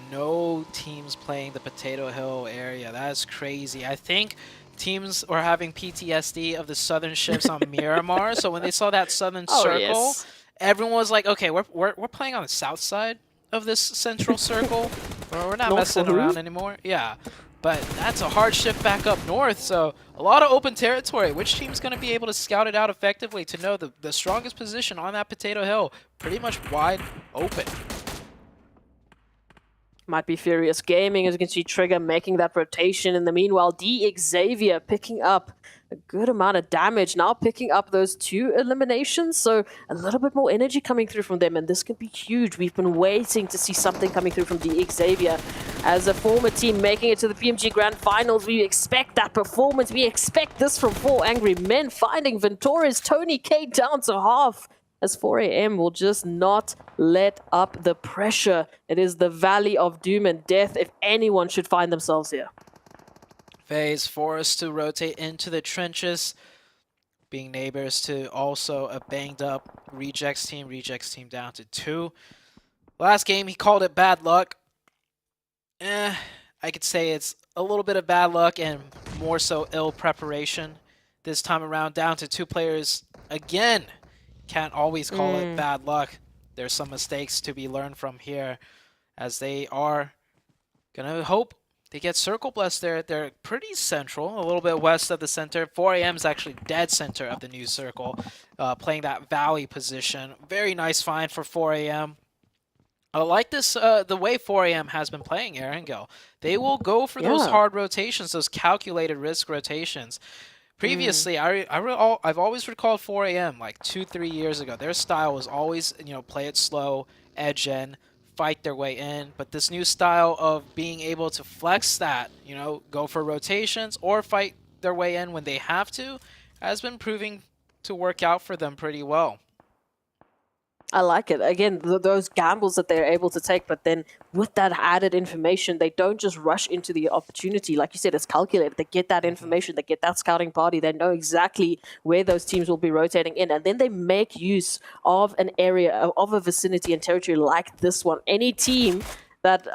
No teams playing the Potato Hill area. That's crazy. I think teams were having PTSD of the southern shifts on Miramar. So when they saw that southern circle, everyone was like, okay, we're playing on the south side of this central circle. We're not messing around anymore. Yeah, but that's a hard shift back up north, so a lot of open territory. Which team's going to be able to scout it out effectively to know the strongest position on that Potato Hill? Pretty much wide open. Might be Furious Gaming, as you can see Trigger making that rotation. In the meanwhile, D Xavier picking up a good amount of damage, now picking up those 2 eliminations, so a little bit more energy coming through from them, and this could be huge. We've been waiting to see something coming through from D Xavier. As a former team making it to the PMG Grand Finals, we expect that performance. We expect this from 4 Angry Men, finding Ventura's Tony K down to half, as 4AM will just not let up the pressure. It is the Valley of Doom and Death if anyone should find themselves here. FaZe forced to rotate into the trenches, being neighbors to also a banged up Rejects team. Rejects team down to 2. Last game, he called it bad luck. I could say it's a little bit of bad luck and more so ill preparation. This time around, down to 2 players again. Can't always call it bad luck. There's some mistakes to be learned from here, as they are gonna hope they get circle blessed there. They're pretty central, a little bit west of the center. 4AM is actually dead center of the new circle, playing that valley position. Very nice find for 4AM. I like this, the way 4AM has been playing Erangel. They will go for those hard rotations, those calculated risk rotations. Previously, I've always recalled 4AM like 2-3 years ago. Their style was always, play it slow, edge in, fight their way in. But this new style of being able to flex that, go for rotations or fight their way in when they have to, has been proving to work out for them pretty well. I like it. Again, those gambles that they're able to take, but then with that added information, they don't just rush into the opportunity. Like you said, it's calculated. They get that information, they get that scouting party, they know exactly where those teams will be rotating in, and then they make use of an area, of a vicinity and territory like this one. Any team that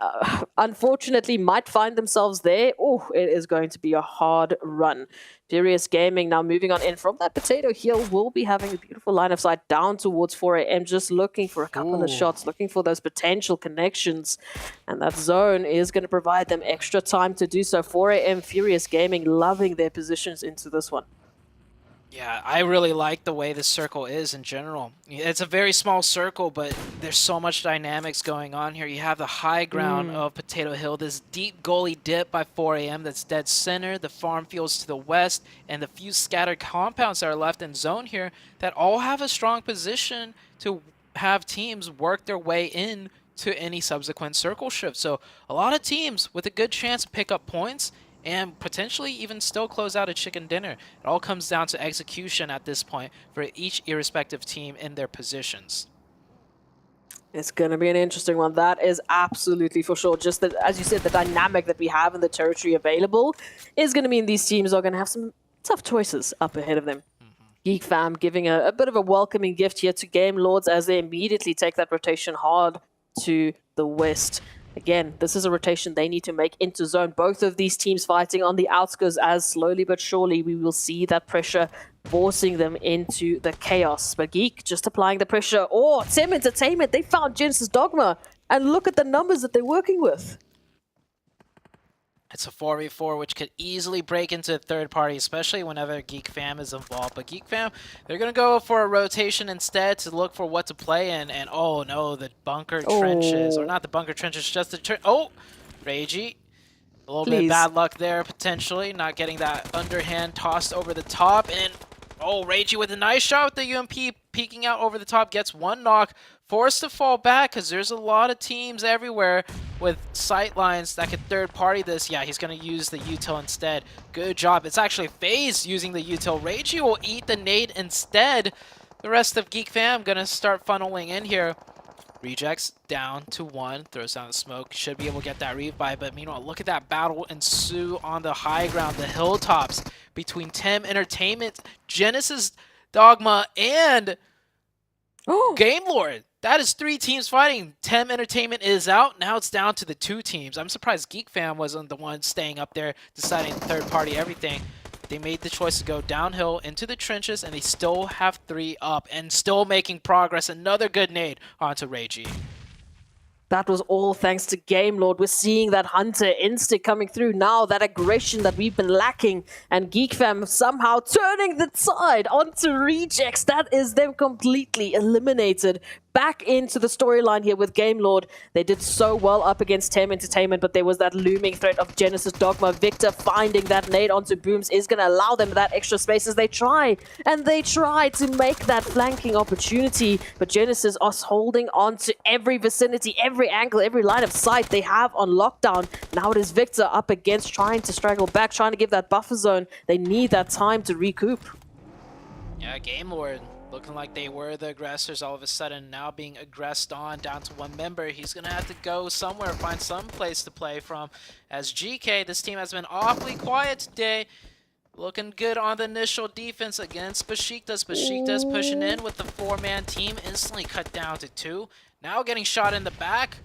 unfortunately might find themselves there, it is going to be a hard run. Furious Gaming now moving on in from that Potato Hill will be having a beautiful line of sight down towards 4AM, just looking for a couple of shots, looking for those potential connections. And that zone is going to provide them extra time to do so. 4AM Furious Gaming loving their positions into this one. Yeah, I really like the way this circle is in general. It's a very small circle, but there's so much dynamics going on here. You have the high ground of Potato Hill, this deep gully dip by 4AM that's dead center, the farm fields to the west, and the few scattered compounds that are left in zone here that all have a strong position to have teams work their way in to any subsequent circle shift. So a lot of teams with a good chance to pick up points and potentially even still close out a chicken dinner. It all comes down to execution at this point for each irrespective team in their positions. It's going to be an interesting one. That is absolutely for sure. Just that, as you said, the dynamic that we have in the territory available is going to mean these teams are going to have some tough choices up ahead of them. Geek Fam giving a bit of a welcoming gift here to Game Lords as they immediately take that rotation hard to the west. Again, this is a rotation they need to make into zone. Both of these teams fighting on the outskirts as slowly but surely we will see that pressure forcing them into the chaos. But Geek just applying the pressure. Oh, Tim Entertainment, they found Genesis Dogma. And look at the numbers that they're working with. It's a 4v4, which could easily break into a third party, especially whenever Geek Fam is involved. But Geek Fam, they're going to go for a rotation instead to look for what to play in. And oh no, the bunker trenches. Or not the bunker trenches, just the oh, Reiji. A little bit of bad luck there, potentially. Not getting that underhand tossed over the top. And oh, Reiji with a nice shot with the UMP peeking out over the top. Gets one knock. Forced to fall back because there's a lot of teams everywhere with sight lines that could third party this. Yeah, he's going to use the util instead. Good job. It's actually FaZe using the util. Reiji will eat the nade instead. The rest of Geek Fam going to start funneling in here. Rejects down to 1. Throws down the smoke. Should be able to get that revive. But meanwhile, look at that battle ensue on the high ground, the hilltops between Tem Entertainment, Genesis Dogma, and Game Lord. That is 3 teams fighting. Tem Entertainment is out. Now it's down to the 2 teams. I'm surprised Geek Fam wasn't the one staying up there deciding third party everything. They made the choice to go downhill into the trenches, and they still have 3 up and still making progress. Another good nade onto Reiji. That was all thanks to Game Lord. We're seeing that Hunter instinct coming through now, that aggression that we've been lacking, and Geek Fam somehow turning the tide onto Rejects. That is them completely eliminated. Back into the storyline here with Game Lord. They did so well up against Tem Entertainment, but there was that looming threat of Genesis Dogma. Victor finding that nade onto Booms is going to allow them that extra space as they try. And they try to make that flanking opportunity. But Genesis are holding on to every vicinity, every angle, every line of sight they have on lockdown. Now it is Victor up against, trying to straggle back, trying to give that buffer zone. They need that time to recoup. Yeah, Game Lord looking like they were the aggressors, all of a sudden now being aggressed on, down to 1 member. He's going to have to go somewhere, find some place to play from. As GK, this team has been awfully quiet today. Looking good on the initial defense against Besiktas. Besiktas pushing in with the 4-man team, instantly cut down to 2. Now getting shot in the back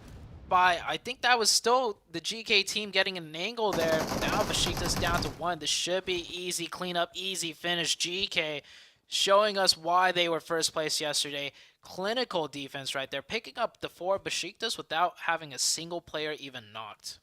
by, I think that was still the GK team getting an angle there. Now Besiktas down to 1. This should be easy cleanup, easy finish. GK showing us why they were first place yesterday. Clinical defense right there, picking up the 4 Besiktas without having a single player even knocked.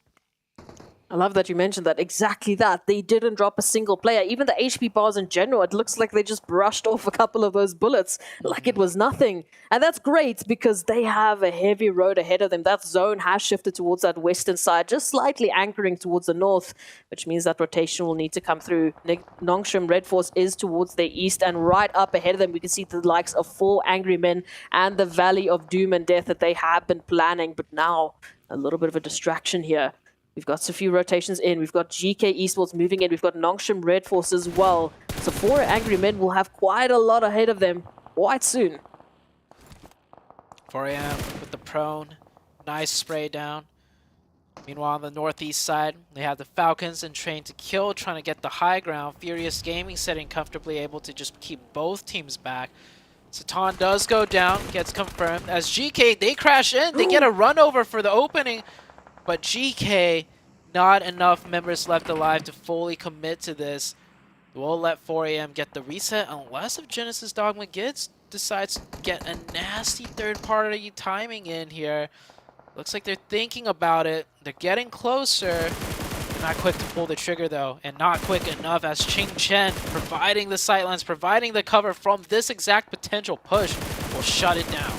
I love that you mentioned that. Exactly that. They didn't drop a single player. Even the HP bars in general, it looks like they just brushed off a couple of those bullets like it was nothing. And that's great because they have a heavy road ahead of them. That zone has shifted towards that western side, just slightly anchoring towards the north, which means that rotation will need to come through. Nongshim Red Force is towards the east, and right up ahead of them, we can see the likes of 4 Angry Men and the Valley of Doom and Death that they have been planning. But now, a little bit of a distraction here. We've got a few rotations in. We've got GK Esports moving in. We've got Nongshim Red Force as well. So 4 Angry Men will have quite a lot ahead of them quite soon. 4 AM with the prone. Nice spray down. Meanwhile, on the northeast side, they have the Falcons and Train to Kill trying to get the high ground. Furious Gaming sitting comfortably, able to just keep both teams back. Satan does go down, gets confirmed. As GK, they crash in. They get a run over for the opening. But GK, not enough members left alive to fully commit to this. We'll let 4 AM get the reset unless if Genesis Dogma decides to get a nasty third-party timing in here. Looks like they're thinking about it. They're getting closer. They're not quick to pull the trigger, though, and not quick enough as Ching Chen, providing the sightlines, providing the cover from this exact potential push, will shut it down.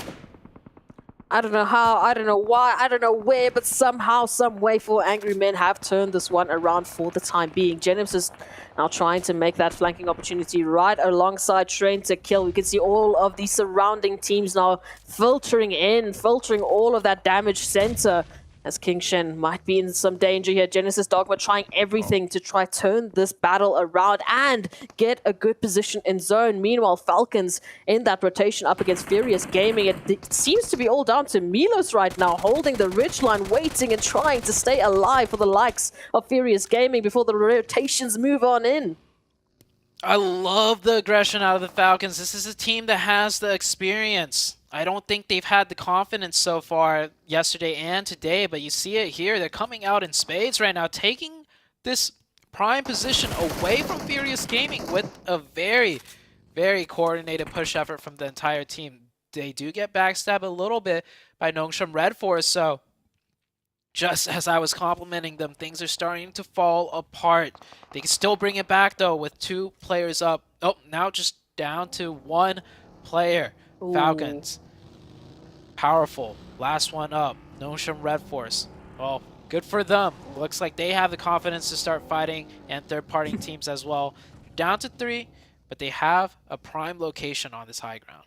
I don't know how, I don't know why, I don't know where, but somehow, some way, 4 Angry Men have turned this one around for the time being. Genesis now trying to make that flanking opportunity right alongside Train to Kill. We can see all of the surrounding teams now filtering in, filtering all of that damage center. as King Shen might be in some danger here. Genesis Dogma trying everything to try turn this battle around and get a good position in zone. Meanwhile, Falcons in that rotation up against Furious Gaming. It seems to be all down to Milos right now, holding the ridgeline, waiting and trying to stay alive for the likes of Furious Gaming before the rotations move on in. I love the aggression out of the Falcons. This is a team that has the experience. I don't think they've had the confidence so far yesterday and today, but you see it here. They're coming out in spades right now, taking this prime position away from Furious Gaming with a very, very coordinated push effort from the entire team. They do get backstabbed a little bit by Nongshim Red Force, so just as I was complimenting them, things are starting to fall apart. They can still bring it back, though, with 2 players up. Oh, now just down to 1 player. Ooh. Falcons. Powerful. Last one up. Nongshim Red Force. Well, good for them. Looks like they have the confidence to start fighting, and third-party teams as well. Down to 3, but they have a prime location on this high ground.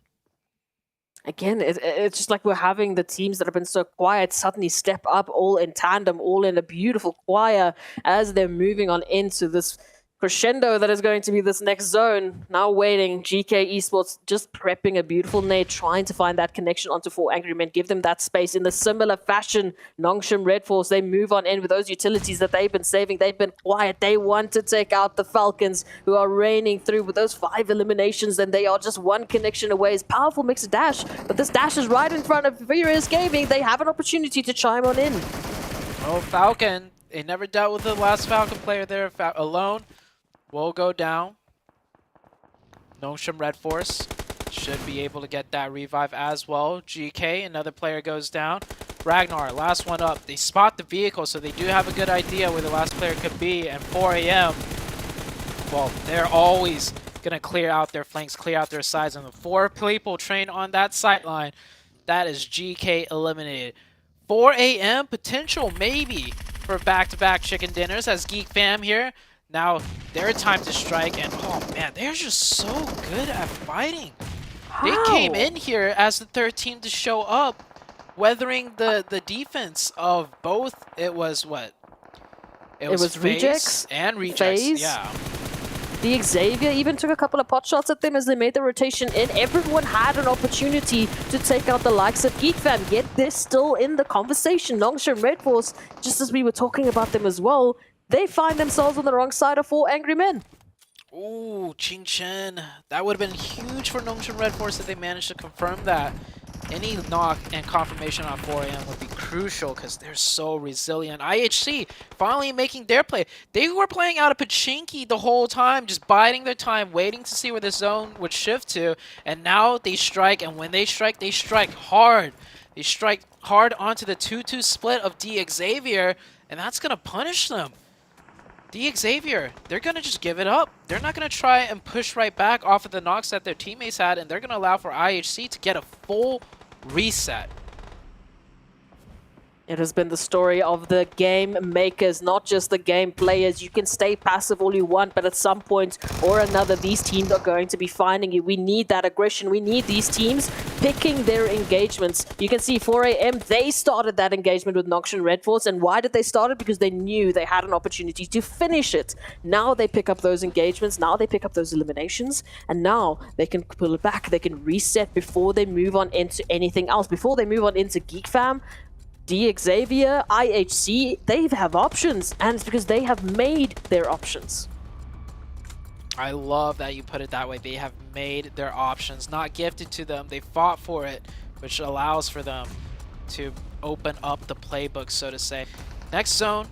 Again, it's just like we're having the teams that have been so quiet suddenly step up all in tandem, all in a beautiful choir as they're moving on into this crescendo that is going to be this next zone. Now waiting, GK Esports just prepping a beautiful nade, trying to find that connection onto 4 Angry Men, give them that space. In the similar fashion, Nongshim Red Force, they move on in with those utilities that they've been saving. They've been quiet. They want to take out the Falcons, who are reigning through with those 5 eliminations, and they are just 1 connection away. It's powerful mixed dash, but this dash is right in front of Furious Gaming. They have an opportunity to chime on in. Oh, Falcon. They never dealt with the last Falcon player there alone. Will go down. Nongshim Red Force should be able to get that revive as well. GK, another player goes down. Ragnar, last one up. They spot the vehicle, so they do have a good idea where the last player could be. And 4 AM, well, they're always going to clear out their flanks, clear out their sides. And the 4 people trained on that sight line, that is GK eliminated. 4 AM, potential maybe for back-to-back chicken dinners as Geek Fam here. Now, their time to strike, and oh man, they're just so good at fighting. How? They came in here as the 3rd team to show up, weathering the defense of both. It was what? It was Rejects and Rejects, FaZe. yeah. The Xavier even took a couple of pot shots at them as they made the rotation in. Everyone had an opportunity to take out the likes of Geek Fam, yet they're still in the conversation. Nongshim Red Force, just as we were talking about them as well, they find themselves on the wrong side of 4 Angry Men. Ooh, Ching Chen. That would have been huge for Nongshim Red Force if they managed to confirm that. Any knock and confirmation on 4 AM would be crucial because they're so resilient. IHC finally making their play. They were playing out of Pachinki the whole time, just biding their time, waiting to see where the zone would shift to. And now they strike, and when they strike hard. They strike hard onto the 2-2 split of D Xavier, and that's going to punish them. The Xavier, they're going to just give it up. They're not going to try and push right back off of the knocks that their teammates had, and they're going to allow for IHC to get a full reset. It has been the story of the game makers, not just the game players. You can stay passive all you want, but at some point or another, these teams are going to be finding you. We need that aggression. We need these teams picking their engagements. You can see 4 AM, they started that engagement with Nongshim Red Force. And why did they start it? Because they knew they had an opportunity to finish it. Now they pick up those engagements. Now they pick up those eliminations. And now they can pull it back. They can reset before they move on into anything else. Before they move on into Geek Fam, D Xavier, IHC, they have options, and it's because they have made their options. I love that you put it that way. They have made their options, not gifted to them. They fought for it, which allows for them to open up the playbook, so to say. Next zone,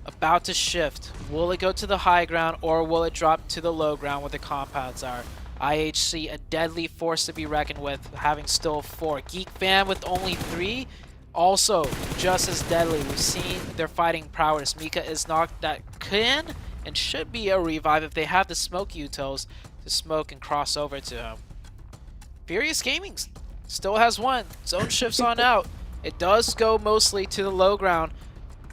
about to shift. Will it go to the high ground, or will it drop to the low ground where the compounds are? IHC, a deadly force to be reckoned with, having still 4. Geek Fam with only 3. Also, just as deadly. We've seen their fighting prowess. Mika is knocked. That can and should be a revive if they have the smoke utils to smoke and cross over to him. Furious Gaming still has 1. Zone shifts on out. It does go mostly to the low ground.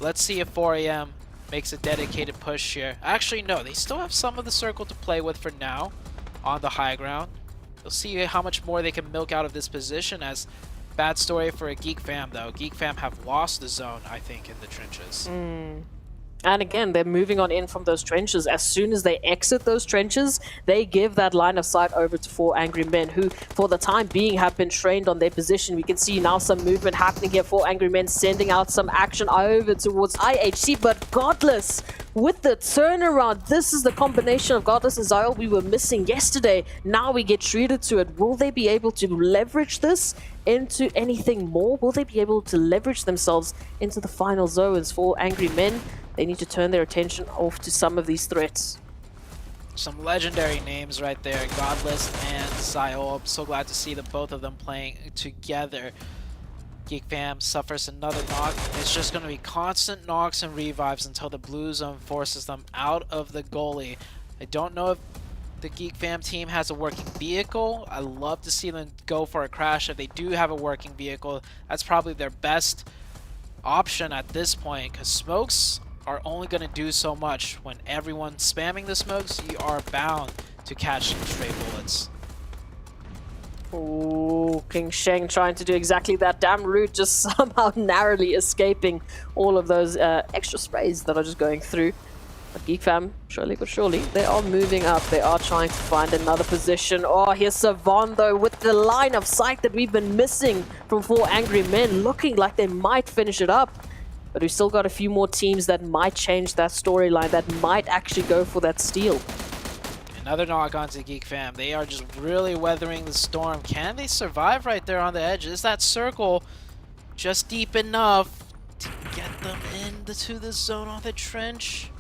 Let's see if 4 AM makes a dedicated push here. Actually, no. They still have some of the circle to play with for now on the high ground. You'll see how much more they can milk out of this position as Bad story for a Geek Fam, though. Geek Fam have lost the zone, I think, in the trenches. And again, they're moving on in from those trenches. As soon as they exit those trenches, they give that line of sight over to 4 Angry Men, who, for the time being, have been trained on their position. We can see now some movement happening here. 4 Angry Men sending out some action over towards IHC, but Godless with the turnaround. This is the combination of Godless and Zyle we were missing yesterday. Now we get treated to it. Will they be able to leverage this into anything more? Will they be able to leverage themselves into the final zones? 4 Angry Men, they need to turn their attention off to some of these threats. Some legendary names right there, Godless and Zyle. I'm so glad to see the both of them playing together. Geek Fam suffers another knock. It's just going to be constant knocks and revives until the blue zone forces them out of the goalie. I don't know if the Geek Fam team has a working vehicle. I love to see them go for a crash. If they do have a working vehicle, that's probably their best option at this point, because smokes are only going to do so much. When everyone's spamming the smokes, you are bound to catch some stray bullets. Oh, King Sheng trying to do exactly that. Damn Root just somehow narrowly escaping all of those extra sprays that are just going through. But Geek Fam, surely but surely, they are moving up. They are trying to find another position. Oh, here's Savon, though, with the line of sight that we've been missing from 4 Angry Men, looking like they might finish it up. But we've still got a few more teams that might change that storyline, that might actually go for that steal. Another knock onto Geek Fam. They are just really weathering the storm. Can they survive right there on the edge? Is that circle just deep enough to get them into the zone on the trench?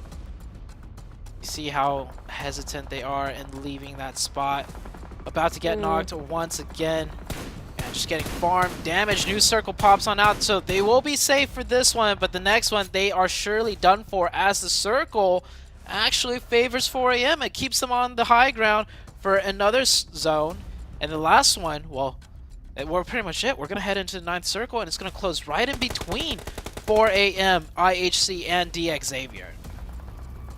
You see how hesitant they are in leaving that spot. About to get knocked once again. And just getting farm damage. New circle pops on out, so they will be safe for this one, but the next one they are surely done for, as the circle actually favors 4AM. It keeps them on the high ground for another zone. And the last one, well, we're pretty much it. We're going to head into the 9th circle, and it's going to close right in between 4AM, IHC, and DX Xavier.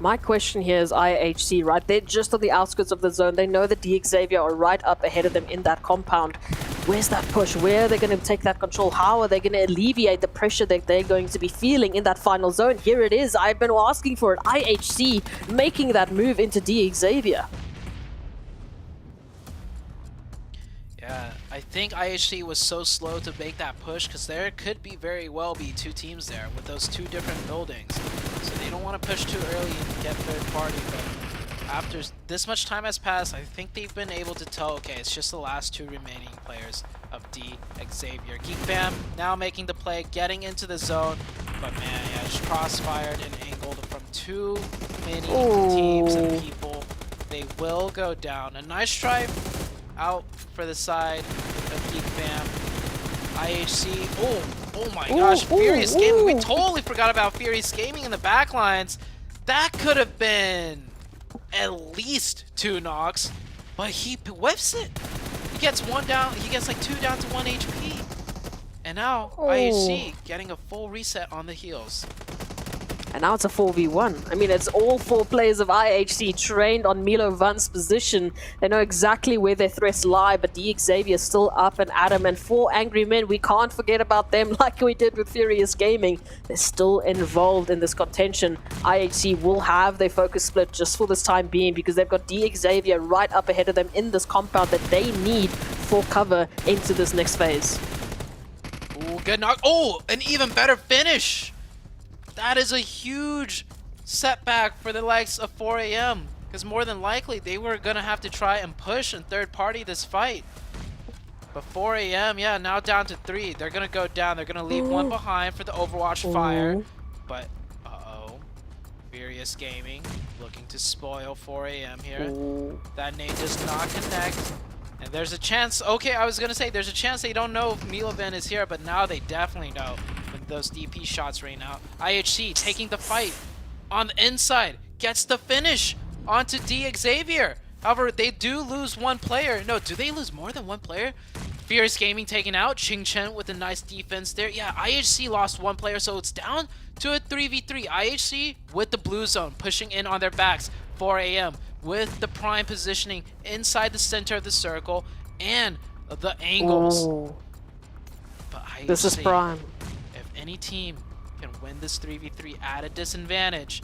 My question here is IHC, right? They're just on the outskirts of the zone. They know that DX Xavier are right up ahead of them in that compound. Where's that push? Where are they going to take that control? How are they going to alleviate the pressure that they're going to be feeling in that final zone? Here it is. I've been asking for it. IHC making that move into DX Xavier. Yeah, I think IHC was so slow to make that push because there could be very well be 2 teams there with those 2 different buildings. So they don't want to push too early and get third party, but after this much time has passed, I think they've been able to tell, okay, it's just the last 2 remaining players of DX Xavier. Geek Fam now making the play, getting into the zone, but man, yeah, just crossfired and angled from too many teams and people. They will go down. A nice try out for the side of Geek Fam. IHC, oh my gosh, Furious Gaming. We totally forgot about Furious Gaming in the backlines. That could have been at least 2 knocks, but he whiffs it. He gets 1 down, he gets like 2 down to 1 HP. And now IHC getting a full reset on the heels. And now it's a 4v1. I mean, it's all 4 players of IHC trained on Milo Van's position. They know exactly where their threats lie, but DX Xavier is still up and at him. And 4 Angry Men, we can't forget about them like we did with Furious Gaming. They're still involved in this contention. IHC will have their focus split just for this time being because they've got DX Xavier right up ahead of them in this compound that they need for cover into this next phase. Ooh, good knock. Oh, an even better finish. That is a huge setback for the likes of 4AM, because more than likely they were going to have to try and push and third party this fight. But 4AM, yeah, now down to 3. They're going to go down. They're going to leave 1 behind for the Overwatch fire. But, Furious Gaming looking to spoil 4AM here. That nade does not connect. And there's a chance, okay, I was going to say, there's a chance they don't know if Milovan is here, but now they definitely know. Those DP shots right now. IHC taking the fight on the inside, gets the finish onto DX Xavier. However, they do lose 1 player. No, do they lose more than 1 player? Fierce Gaming taken out. Ching Chen with a nice defense there. Yeah, IHC lost 1 player, so it's down to a 3v3. IHC with the blue zone pushing in on their backs. 4AM with the prime positioning inside the center of the circle and the angles. This is IHC. prime. If any team can win this 3v3 at a disadvantage,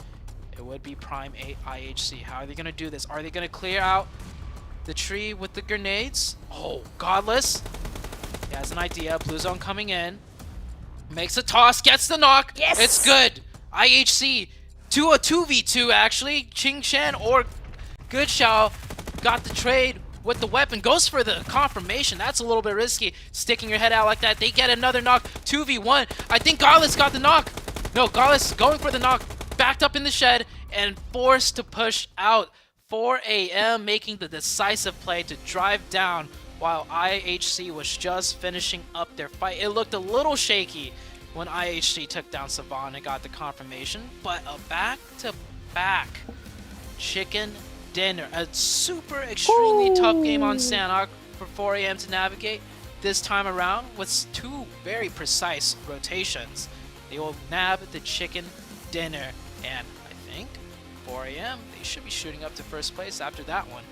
it would be Prime 8 IHC. How are they going to do this? Are they going to clear out the tree with the grenades? Oh, Godless. He has an idea. Blue zone coming in. Makes a toss, gets the knock. Yes! It's good. IHC to a 2v2 actually. Ching Shen or Good Xiao got the trade with the weapon. Goes for the confirmation. That's a little bit risky. Sticking your head out like that. They get another knock. 2v1. I think Godless got the knock. No, Godless going for the knock. Backed up in the shed and forced to push out. 4 a.m. making the decisive play to drive down while IHC was just finishing up their fight. It looked a little shaky when IHC took down Savan and got the confirmation, but a back-to-back chicken dinner. A super extremely tough game on Sanhok for 4 a.m. to navigate. This time around with 2 very precise rotations. They will nab the chicken dinner, and I think 4 a.m. they should be shooting up to first place after that one.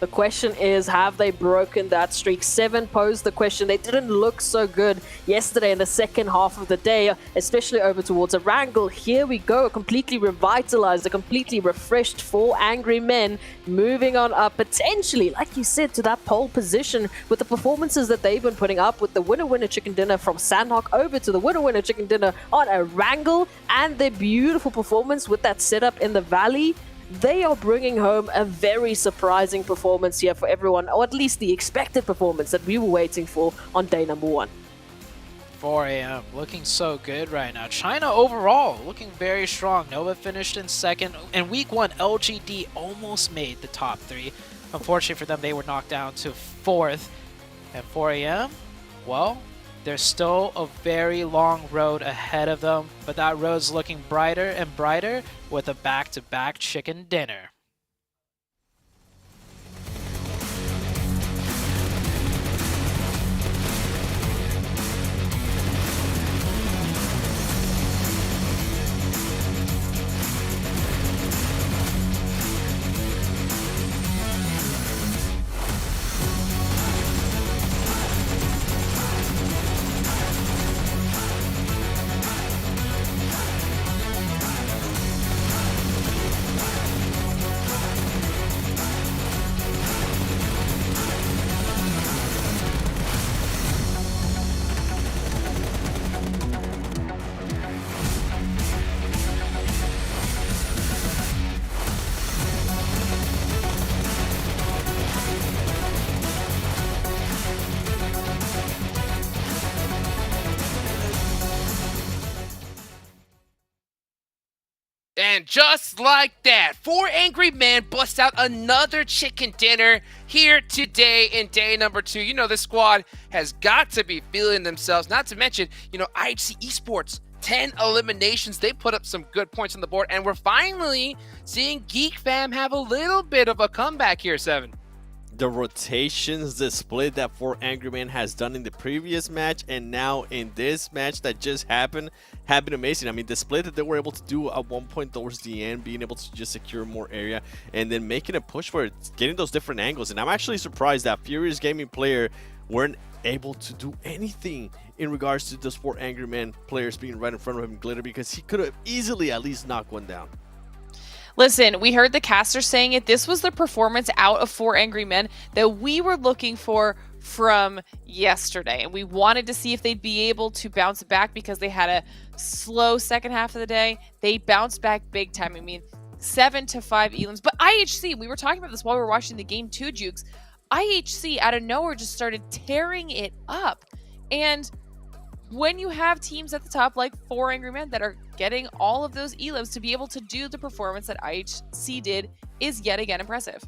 The question is, have they broken that streak? 7 posed the question. They didn't look so good yesterday in the second half of the day, especially over towards a wrangle. Here we go, a completely revitalized, a completely refreshed 4 angry men moving on up, potentially, like you said, to that pole position with the performances that they've been putting up with the winner-winner chicken dinner from Sandhawk over to the winner-winner chicken dinner on a wrangle, and their beautiful performance with that setup in the valley. They are bringing home a very surprising performance here for everyone, or at least the expected performance that we were waiting for on day number 1. 4 a.m. looking so good right now. China overall looking very strong. Nova finished in second. In week 1, LGD almost made the top 3. Unfortunately for them, they were knocked down to 4th. At 4 a.m., well, there's still a very long road ahead of them, but that road's looking brighter and brighter with a back-to-back chicken dinner. And just like that, 4 angry men bust out another chicken dinner here today in day number 2. You know, this squad has got to be feeling themselves, not to mention, you know, IHC Esports, 10 eliminations. They put up some good points on the board, and we're finally seeing Geek Fam have a little bit of a comeback here, 7. The rotations, the split that 4 Angry Men has done in the previous match and now in this match that just happened have been amazing. I mean, the split that they were able to do at one point towards the end, being able to just secure more area and then making a push for it, getting those different angles. And I'm actually surprised that Furious Gaming player weren't able to do anything in regards to those 4 Angry Men players being right in front of him, Glitter, because he could have easily at least knocked one down. Listen, we heard the caster saying it. This was the performance out of 4 Angry Men that we were looking for from yesterday. And we wanted to see if they'd be able to bounce back because they had a slow second half of the day. They bounced back big time. I mean, 7 to 5 elims. But IHC, we were talking about this while we were watching the game too, Jukes. IHC out of nowhere just started tearing it up. And when you have teams at the top like 4 Angry Men that are getting all of those elims to be able to do the performance that IHC did is yet again impressive.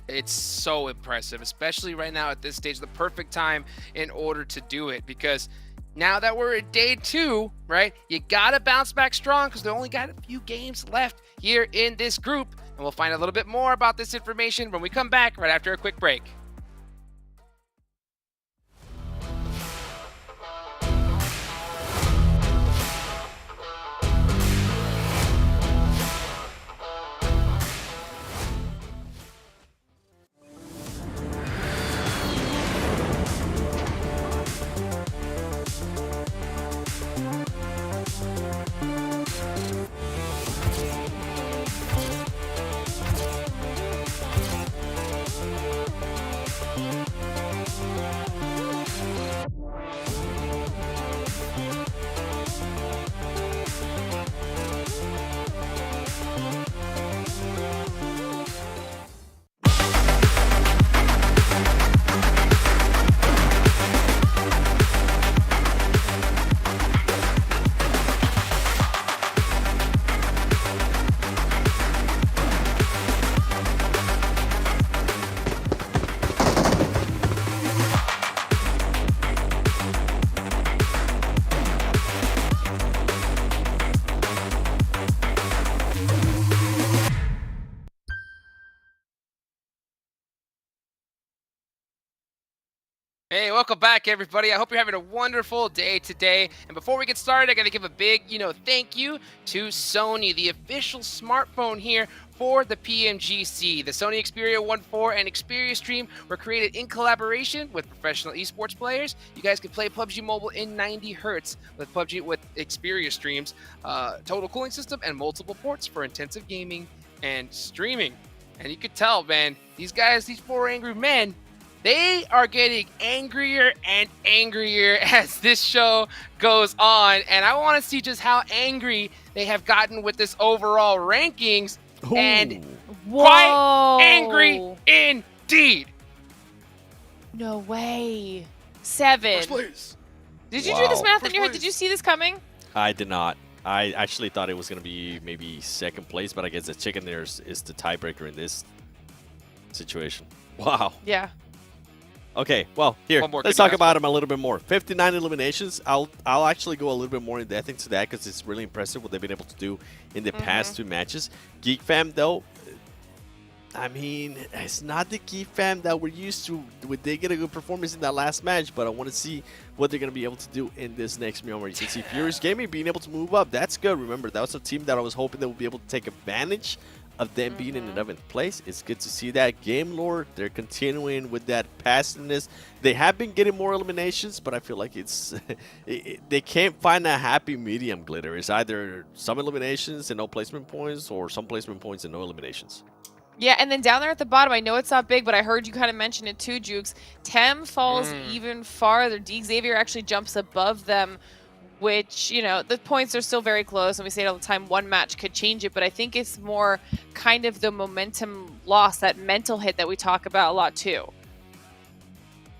It's so impressive, especially right now at this stage, the perfect time in order to do it, because now that we're at day 2, right, you gotta bounce back strong because they only got a few games left here in this group. And we'll find a little bit more about this information when we come back right after a quick break. Hey, welcome back, everybody. I hope you're having a wonderful day today. And before we get started, I got to give a big, thank you to Sony, the official smartphone here for the PMGC. The Sony Xperia 1.4 and Xperia Stream were created in collaboration with professional esports players. You guys can play PUBG Mobile in 90 hertz with Xperia Streams, total cooling system, and multiple ports for intensive gaming and streaming. And you could tell, man, these guys, these four angry men, they are getting angrier and angrier as this show goes on. And I want to see just how angry they have gotten with this overall rankings. Ooh. And quite angry indeed. No way. 7. First place. Did you do this math in your head? Did you see this coming? I did not. I actually thought it was going to be maybe second place, but I guess the chicken there is the tiebreaker in this situation. Wow. Yeah. Okay, well, here, let's talk about him a little bit more. 59 eliminations. I'll actually go a little bit more in depth into that because it's really impressive what they've been able to do in the past 2 matches. Geek Fam, though, I mean, it's not the Geek Fam that we're used to. They get a good performance in that last match, but I want to see what they're going to be able to do in this next Myanmar. You can see Furious Gaming being able to move up. That's good. Remember, that was a team that I was hoping they would be able to take advantage of them being in 11th place. It's good to see that. Game Lore, they're continuing with that passiveness. They have been getting more eliminations, but I feel like it's they can't find a happy medium, Glitter. It's either some eliminations and no placement points, or some placement points and no eliminations. Yeah, and then down there at the bottom, I know it's not big, but I heard you kind of mention it too, Jukes. Tem falls even farther. D. Xavier actually jumps above them, which, the points are still very close, and we say it all the time, one match could change it, but I think it's more kind of the momentum loss, that mental hit that we talk about a lot too.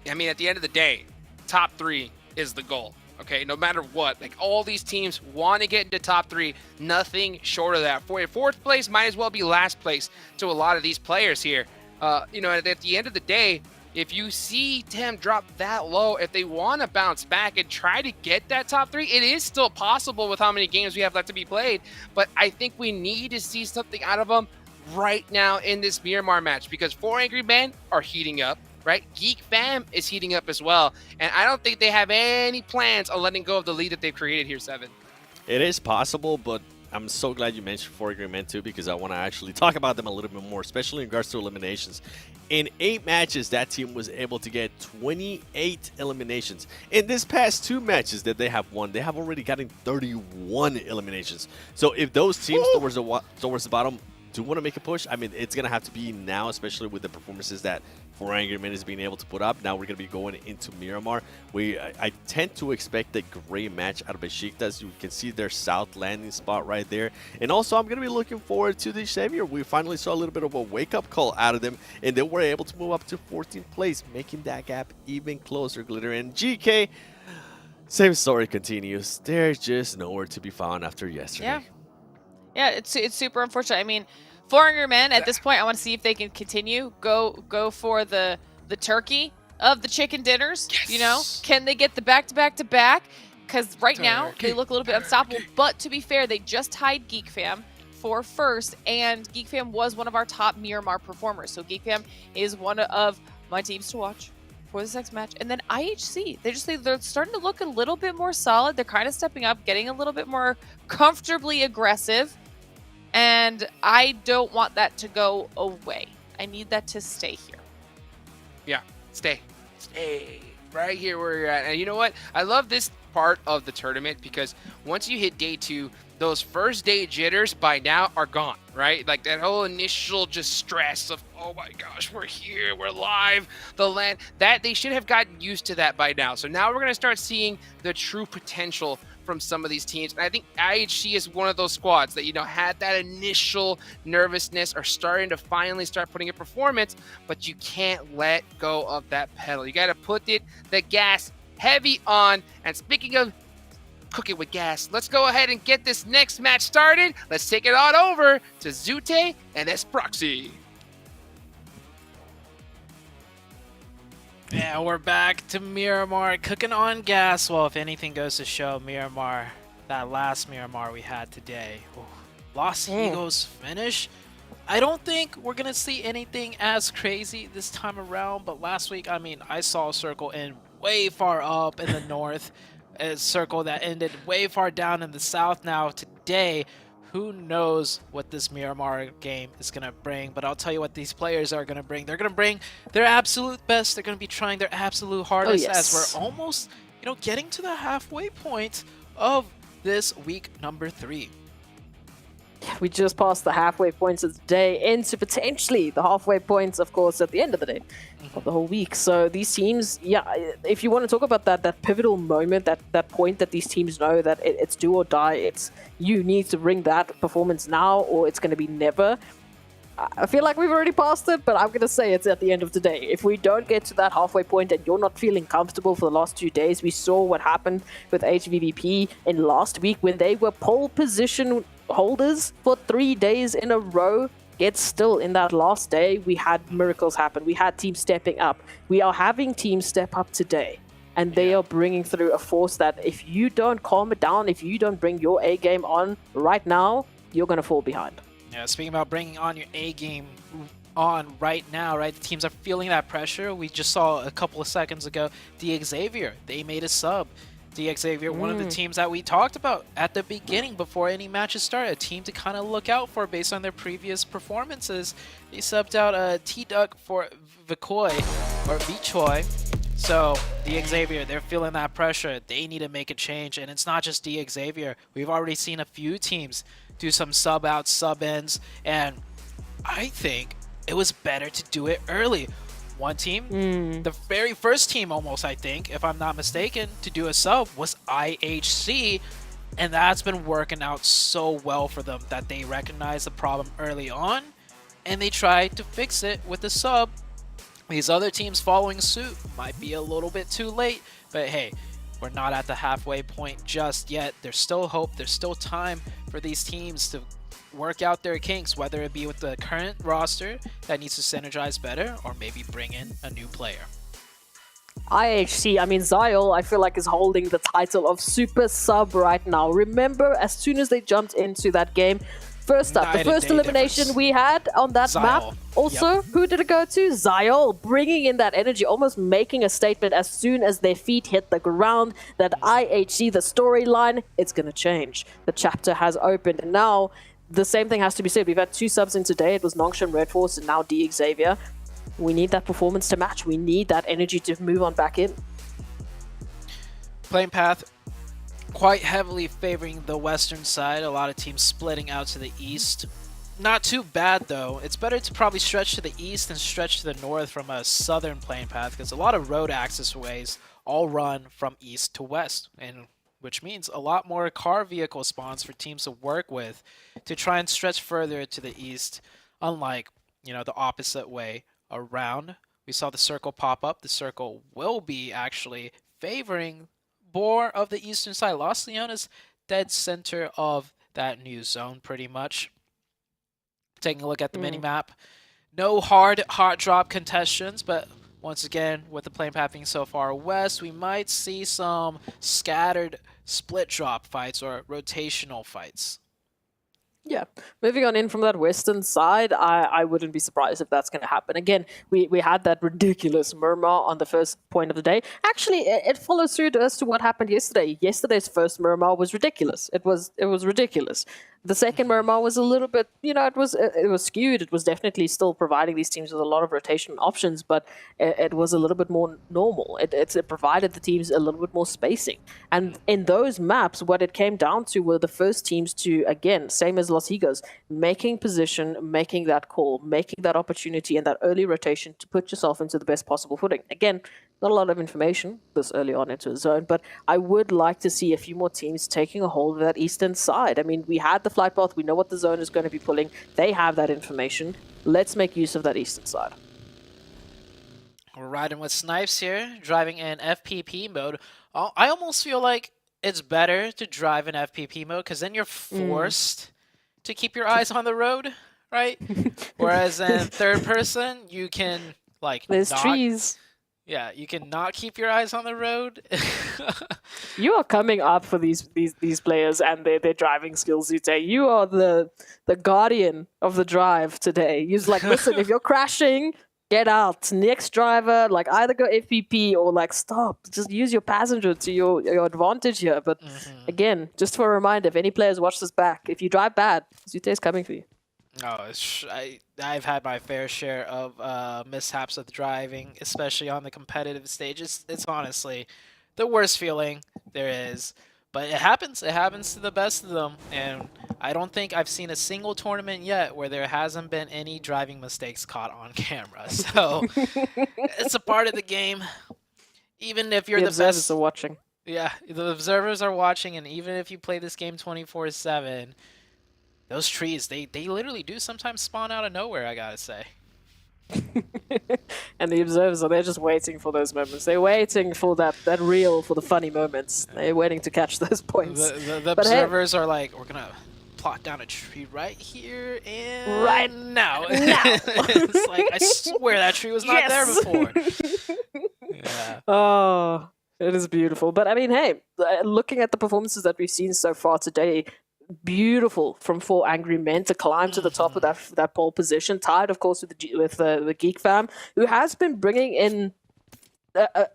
I mean, at the end of the day, top 3 is the goal, okay? No matter what, like, all these teams want to get into top 3, nothing short of that. For a 4th place might as well be last place to a lot of these players here. At the end of the day, if you see Tem drop that low, if they want to bounce back and try to get that top 3, it is still possible with how many games we have left to be played. But I think we need to see something out of them right now in this Myanmar match, because 4 Angry Men are heating up, right? Geek Fam is heating up as well. And I don't think they have any plans on letting go of the lead that they've created here, 7. It is possible, but I'm so glad you mentioned 4 Angry Men too, because I want to actually talk about them a little bit more, especially in regards to eliminations. In 8 matches, that team was able to get 28 eliminations. In this past 2 matches that they have won, they have already gotten 31 eliminations. So if those teams towards the bottom do want to make a push, I mean, it's going to have to be now, especially with the performances that 4 Angry Men is being able to put up. Now we're going to be going into Miramar. I tend to expect a great match out of Besiktas. You can see their south landing spot right there. And also, I'm going to be looking forward to the Xavier. We finally saw a little bit of a wake-up call out of them, and they were able to move up to 14th place, making that gap even closer, Glitter. And GK, same story continues. They're just nowhere to be found after yesterday. Yeah, it's super unfortunate. I mean, 4 Angry Men at this point, I want to see if they can continue. Go for the turkey of the chicken dinners. Yes. Can they get the back-to-back-to-back? Because right now, they look a little bit unstoppable. But to be fair, they just tied Geek Fam for first, and Geek Fam was one of our top Miramar performers. So Geek Fam is one of my teams to watch for this next match. And then IHC, they're starting to look a little bit more solid. They're kind of stepping up, getting a little bit more comfortably aggressive. And I don't want that to go away. I need that to stay here. Yeah, stay right here where you're at. And you know what? I love this part of the tournament because once you hit day 2, those first day jitters by now are gone, right? Like that whole initial just stress of, oh my gosh, we're here, we're live, the land, that they should have gotten used to that by now. So now we're going to start seeing the true potential from some of these teams. And I think IHC is one of those squads that, had that initial nervousness, or starting to finally start putting a performance, but you can't let go of that pedal. You got to put the gas heavy on. And speaking of cooking with gas, let's go ahead and get this next match started. Let's take it on over to Zute and Esproxy. Yeah, we're back to Miramar, cooking on gas. Well, if anything goes to show, Miramar, that last Miramar we had today, Los Eagles finish. I don't think we're going to see anything as crazy this time around, but last week, I mean, I saw a circle, and way far up in the north, a circle that ended way far down in the south. Now today, who knows what this Miramar game is going to bring, but I'll tell you what these players are going to bring. They're going to bring their absolute best. They're going to be trying their absolute hardest as we're almost, getting to the halfway point of this week number 3. We just passed the halfway points of the day into potentially the halfway points, of course, at the end of the day of the whole week. So these teams, if you want to talk about that pivotal moment, that point that these teams know that it's do or die, it's you need to bring that performance now or it's going to be never. I feel like we've already passed it, but I'm going to say it's at the end of the day. If we don't get to that halfway point and you're not feeling comfortable for the last 2 days, we saw what happened with HVVP in last week when they were pole position holders for 3 days in a row. Yet still in that last day, we had miracles happen. We had teams stepping up. We are having teams step up today. And they are bringing through a force that if you don't calm it down, if you don't bring your A game on right now, you're going to fall behind. Yeah, speaking about bringing on your A game on right now, right? The teams are feeling that pressure. We just saw a couple of seconds ago, Xavier, they made a sub. Xavier, one of the teams that we talked about at the beginning before any matches started, a team to kind of look out for based on their previous performances. They subbed out T-Duck for Vicoy, or Vichoy. So, Xavier, they're feeling that pressure. They need to make a change, and it's not just Xavier. We've already seen a few teams do some sub-outs, sub-ins, and I think it was better to do it early. One team, the very first team almost, I think, if I'm not mistaken, to do a sub was IHC, and that's been working out so well for them that they recognized the problem early on, and they tried to fix it with the sub. These other teams following suit might be a little bit too late, but hey, we're not at the halfway point just yet. There's still hope, there's still time for these teams to work out their kinks, whether it be with the current roster that needs to synergize better or maybe bring in a new player. IHC, I mean, Zyol, I feel like is holding the title of Super Sub right now. Remember, as soon as they jumped into that game, first up, the first elimination we had on that map, also, who did it go to? Zyol, bringing in that energy, almost making a statement as soon as their feet hit the ground, that IHC, the storyline, it's going to change. The chapter has opened, and now the same thing has to be said. We've had 2 subs in today. It was Nongshan Red Force and now Xavier. We need that performance to match. We need that energy to move on back in. Playing path quite heavily favoring the western side. A lot of teams splitting out to the east. Not too bad though. It's better to probably stretch to the east than stretch to the north from a southern playing path, because a lot of road access ways all run from east to west, and which means a lot more car vehicle spawns for teams to work with to try and stretch further to the east, unlike, the opposite way around. We saw the circle pop up. The circle will be actually favoring more of the eastern side. Los Leones dead center of that new zone pretty much. Taking a look at the mini-map. No hard drop contestations, but once again, with the playing path being so far west, we might see some scattered split drop fights or rotational fights. Yeah, moving on in from that western side, I wouldn't be surprised if that's going to happen. Again, we had that ridiculous Murmur on the first point of the day. Actually, it follows through as to what happened yesterday. Yesterday's first Murmur was ridiculous. It was ridiculous. The second Murmur was a little bit, it was skewed. It was definitely still providing these teams with a lot of rotation options, but it was a little bit more normal. It provided the teams a little bit more spacing. And in those maps, what it came down to were the first teams to, again, same as Los Higos, making position, making that call, making that opportunity and that early rotation to put yourself into the best possible footing. Again, not a lot of information this early on into a zone, but I would like to see a few more teams taking a hold of that eastern side. I mean, we had the flight path. We know what the zone is going to be pulling. They have that information. Let's make use of that eastern side. We're riding with Snipes here, driving in FPP mode. I almost feel like it's better to drive in FPP mode because then you're forced to keep your eyes on the road, right? Whereas in third person, you can there's trees. Yeah, you can not keep your eyes on the road. You are coming up for these players and their driving skills today. You are the guardian of the drive today. You're like, listen, if you're crashing, Get out. Next driver, like either go FPP or like stop. Just use your passenger to your advantage here. But again, just for a reminder, if any players watch this back, if you drive bad, Zute is coming for you. Oh, I've had my fair share of mishaps with driving, especially on the competitive stages. It's honestly the worst feeling there is. But it happens. It happens to the best of them. And I don't think I've seen a single tournament yet where there hasn't been any driving mistakes caught on camera. So it's a part of the game. Even if you're the observers best. are watching. Yeah, the observers are watching. And even if you play this game 24/7, those trees, they literally do sometimes spawn out of nowhere, I gotta say. And the observers they're just waiting for those moments. They're waiting for that reel, for the funny moments. They're waiting to catch those points. The observers are like, we're gonna plot down a tree right here and right now. It's like, I swear that tree was not there before. Yeah. Oh, it is beautiful. But I mean, hey, looking at the performances that we've seen so far today, beautiful from 4 Angry Men to climb to the top of that pole position. Tied, of course, with the Geek Fam, who has been bringing in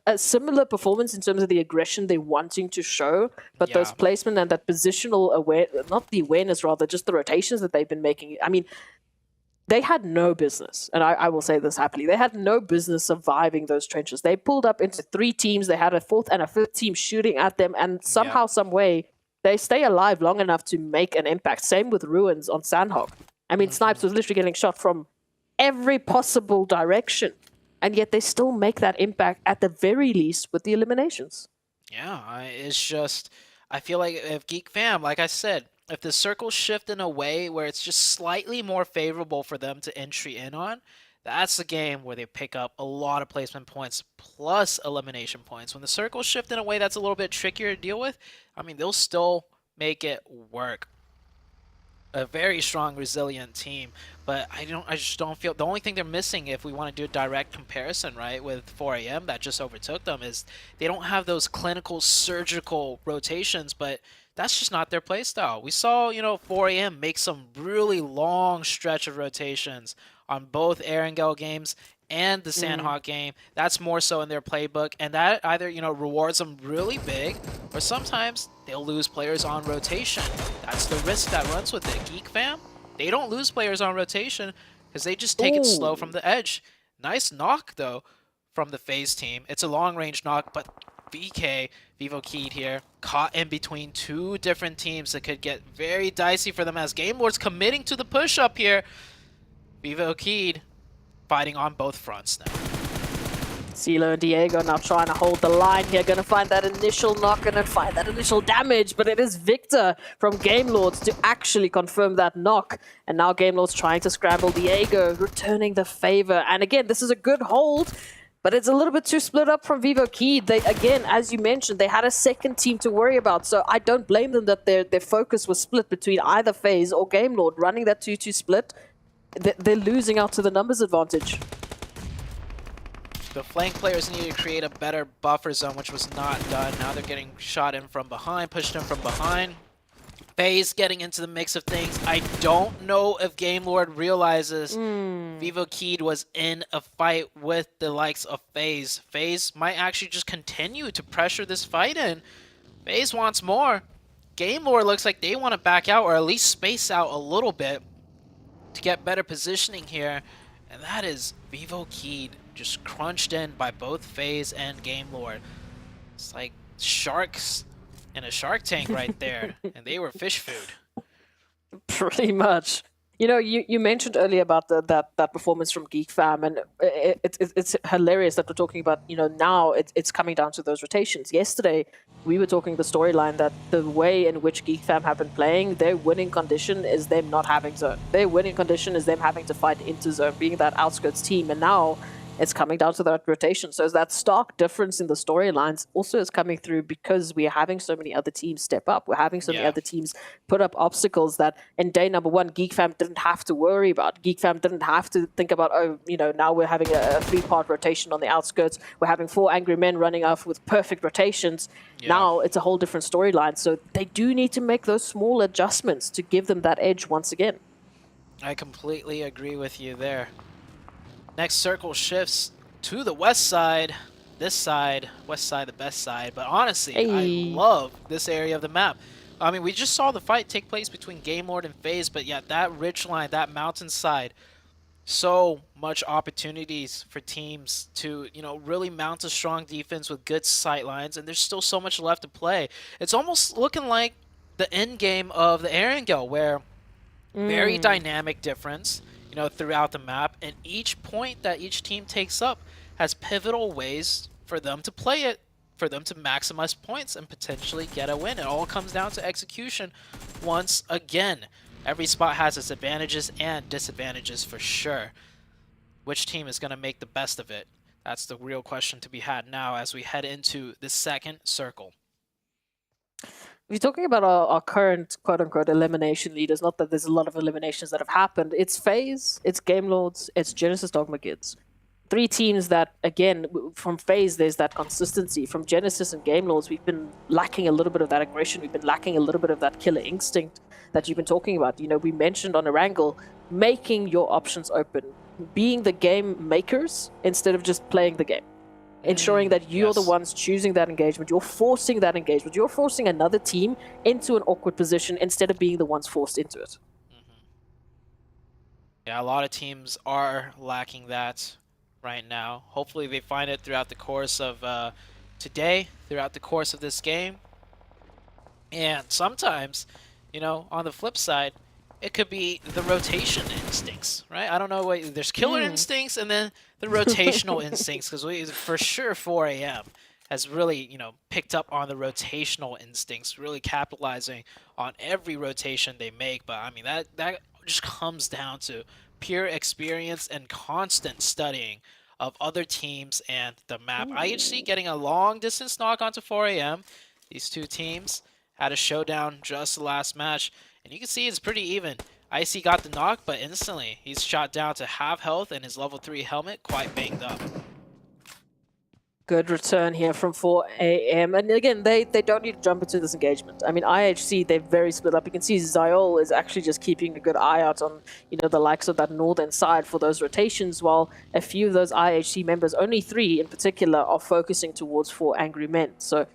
a similar performance in terms of the aggression they're wanting to show, but those placement and that positional awareness, rather, just the rotations that they've been making. I mean, they had no business, and I will say this happily, they had no business surviving those trenches. They pulled up into 3 teams. They had a 4th and a 5th team shooting at them, and somehow, some way, they stay alive long enough to make an impact. Same with Ruins on Sandhog. I mean, Snipes was literally getting shot from every possible direction, and yet they still make that impact at the very least with the eliminations. Yeah, it's just, I feel like if Geek Fam, like I said, if the circles shift in a way where it's just slightly more favorable for them to entry in on, that's the game where they pick up a lot of placement points plus elimination points. When the circles shift in a way that's a little bit trickier to deal with, I mean, they'll still make it work. A very strong, resilient team, but I just don't feel, the only thing they're missing, if we want to do a direct comparison, right, with 4AM that just overtook them, is they don't have those clinical, surgical rotations, but that's just not their playstyle. We saw, 4AM make some really long stretch of rotations on both Erangel games and the Sandhawk game. That's more so in their playbook, and that either, rewards them really big, or sometimes they'll lose players on rotation. That's the risk that runs with it. Geek Fam, they don't lose players on rotation because they just take it slow from the edge. Nice knock, though, from the FaZe team. It's a long-range knock, but VK, Vivo Keyed here, caught in between 2 different teams that could get very dicey for them as Game Lord's committing to the push-up here. Vivo Keyed fighting on both fronts now. CeeLo and Diego now trying to hold the line here, going to find that initial knock and then find that initial damage, but it is Victor from Game Lords to actually confirm that knock. And now Game Lords trying to scramble Diego, returning the favor. And again, this is a good hold, but it's a little bit too split up from Vivo Keyed. They, again, as you mentioned, they had a second team to worry about, so I don't blame them that their focus was split between either FaZe or Game Lord. Running that 2-2 split, they're losing out to the numbers advantage. The flank players need to create a better buffer zone, which was not done. Now they're getting shot in from behind, pushed in from behind. FaZe getting into the mix of things. I don't know if Game Lord realizes Vivo Keyed was in a fight with the likes of FaZe. FaZe might actually just continue to pressure this fight in. FaZe wants more. Game Lord looks like they want to back out or at least space out a little bit to get better positioning here. And that is Vivo Keyed just crunched in by both FaZe and Game Lord. It's like sharks in a shark tank right there, and they were fish food. Pretty much. You mentioned earlier about that performance from Geek Fam, and it's hilarious that we're talking about, now it's coming down to those rotations. Yesterday, we were talking the storyline that the way in which Geek Fam have been playing, their winning condition is them not having zone. Their winning condition is them having to fight into zone, being that outskirts team, and now it's coming down to that rotation. So that stark difference in the storylines also is coming through because we are having so many other teams step up. We're having so many other teams put up obstacles that in day number 1, Geek Fam didn't have to worry about. Geek Fam didn't have to think about, now we're having a 3-part rotation on the outskirts. We're having 4 Angry Men running off with perfect rotations. Now it's a whole different storyline. So they do need to make those small adjustments to give them that edge once again. I completely agree with you there. Next circle shifts to the west side. This side, west side, the best side. But honestly, I love this area of the map. I mean, we just saw the fight take place between Game Lord and FaZe, but yeah, that ridge line, that mountainside, so much opportunities for teams to, you know, really mount a strong defense with good sight lines, and there's still so much left to play. It's almost looking like the end game of the Erangel, where very dynamic difference, you know, throughout the map, and each point that each team takes up has pivotal ways for them to play it, for them to maximize points and potentially get a win. It all comes down to execution once again. Every spot has its advantages and disadvantages for sure. Which team is going to make the best of it? That's the real question to be had now as we head into the second circle. If you're talking about our current quote-unquote elimination leaders, not that there's a lot of eliminations that have happened, it's FaZe, it's Game Lords, it's Genesis Dogma Kids. Three teams that, again, from FaZe, there's that consistency. From Genesis and Game Lords, we've been lacking a little bit of that aggression. We've been lacking a little bit of that killer instinct that you've been talking about. You know, we mentioned on Erangel, making your options open, being the game makers instead of just playing the game. Ensuring that you're the ones choosing that engagement. You're forcing that engagement. You're forcing another team into an awkward position instead of being the ones forced into it. Yeah, a lot of teams are lacking that right now. Hopefully they find it throughout the course of today, throughout the course of this game. And sometimes, you know, on the flip side, it could be the rotation instincts, right? I don't know what, there's killer instincts and then the rotational instincts, because we, for sure 4 a.m. has really, you know, picked up on the rotational instincts, really capitalizing on every rotation they make. But I mean, that just comes down to pure experience and constant studying of other teams and the map. IHC getting a long distance knock onto 4 a.m. These two teams had a showdown just the last match, and you can see it's pretty even. IC got the knock, but instantly he's shot down to half health and his level 3 helmet quite banged up. Good return here from 4 a.m. And again, they don't need to jump into this engagement. I mean, IHC, they're very split up. You can see Zyol is actually just keeping a good eye out on, you know, the likes of that northern side for those rotations, while a few of those IHC members, only 3 in particular, are focusing towards 4 Angry Men. So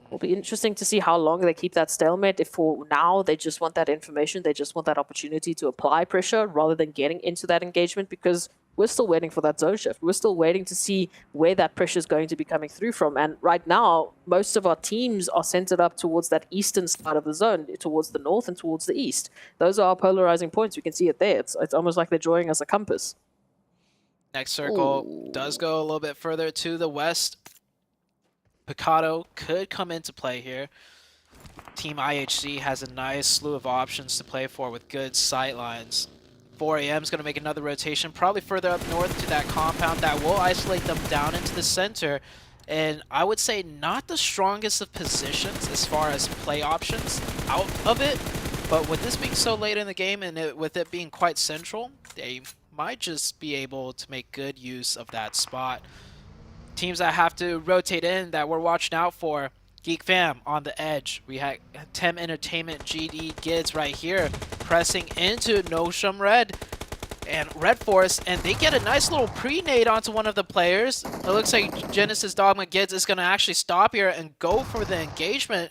it'll be interesting to see how long they keep that stalemate. If for now they just want that information, they just want that opportunity to apply pressure rather than getting into that engagement, because we're still waiting for that zone shift. We're still waiting to see where that pressure is going to be coming through from. And right now, most of our teams are centered up towards that eastern side of the zone, towards the north and towards the east. Those are our polarizing points. We can see it there. It's almost like they're drawing us a compass. Next circle does go a little bit further to the west. Picado could come into play here. Team IHC has a nice slew of options to play for with good sight lines. 4 a.m. is going to make another rotation, probably further up north to that compound that will isolate them down into the center. And I would say not the strongest of positions as far as play options out of it. But with this being so late in the game and with it being quite central, they might just be able to make good use of that spot. Teams that have to rotate in that we're watching out for: Geek Fam on the edge. We had Tem Entertainment GD Gids right here pressing into Nosham Red and Red Force, and they get a nice little pre-nade onto one of the players. It looks like Genesis Dogma Gids is going to actually stop here and go for the engagement.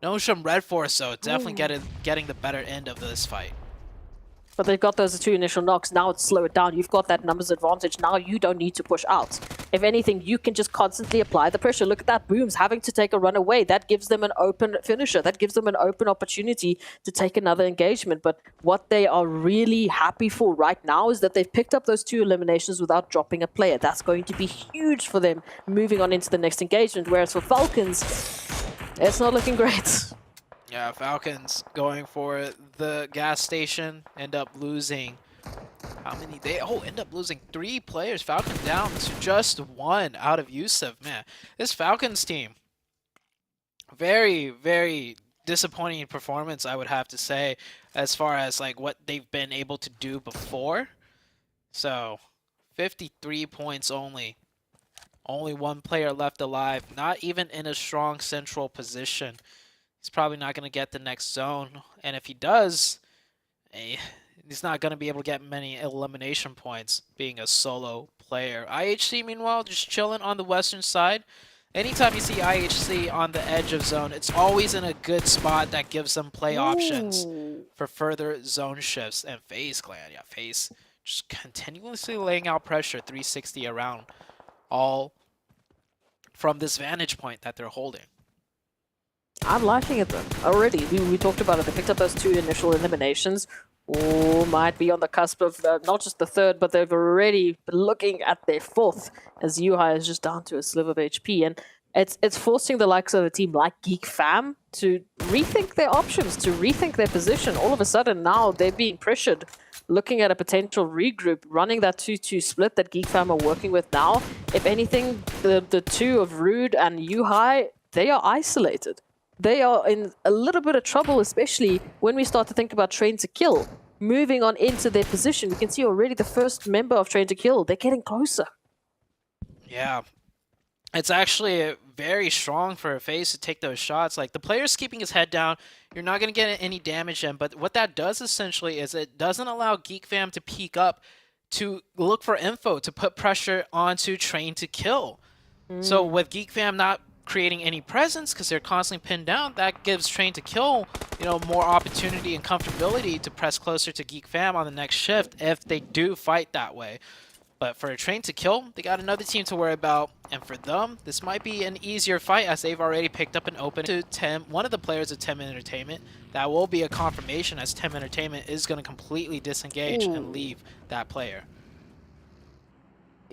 Nosham Red Force, so definitely getting the better end of this fight. But they've got those 2 initial knocks. Now it's slow it down. You've got that numbers advantage. Now you don't need to push out. If anything, you can just constantly apply the pressure. Look at that. Booms having to take a run away. That gives them an open finisher. That gives them an open opportunity to take another engagement. But what they are really happy for right now is that they've picked up those 2 eliminations without dropping a player. That's going to be huge for them moving on into the next engagement. Whereas for Falcons, it's not looking great. Yeah, Falcons going for the gas station, end up losing. How many? They end up losing 3 players. Falcons down to just 1 out of Yusuf. Man, this Falcons team, very, very disappointing performance, I would have to say, as far as like what they've been able to do before. So, 53 points only. Only 1 player left alive. Not even in a strong central position. He's probably not going to get the next zone. And if he does, he's not going to be able to get many elimination points being a solo player. IHC, meanwhile, just chilling on the western side. Anytime you see IHC on the edge of zone, it's always in a good spot that gives them play options for further zone shifts. And FaZe Clan, yeah, FaZe just continuously laying out pressure 360 around, all from this vantage point that they're holding. I'm liking it though. Already, we talked about it. They picked up those 2 initial eliminations. Oh, might be on the cusp of not just the 3rd, but they've already been looking at their 4th, as Yuhai is just down to a sliver of HP. And it's forcing the likes of a team like Geek Fam to rethink their options, to rethink their position. All of a sudden now they're being pressured, looking at a potential regroup, running that 2-2 split that Geek Fam are working with now. If anything, the 2 of Rude and Yuhai, they are isolated. They are in a little bit of trouble, especially when we start to think about Train to Kill. Moving on into their position, you can see already the first member of Train to Kill. They're getting closer. Yeah, it's actually very strong for FaZe to take those shots. Like, the player's keeping his head down. You're not going to get any damage in, but what that does essentially is it doesn't allow Geek Fam to peek up to look for info, to put pressure onto Train to Kill. So with Geek Fam not creating any presence because they're constantly pinned down, that gives Train to Kill, you know, more opportunity and comfortability to press closer to Geek Fam on the next shift if they do fight that way. But for a Train to Kill, they got another team to worry about, and for them, this might be an easier fight as they've already picked up an open to one of the players of 10 Entertainment. That will be a confirmation as 10 Entertainment is going to completely disengage and leave that player.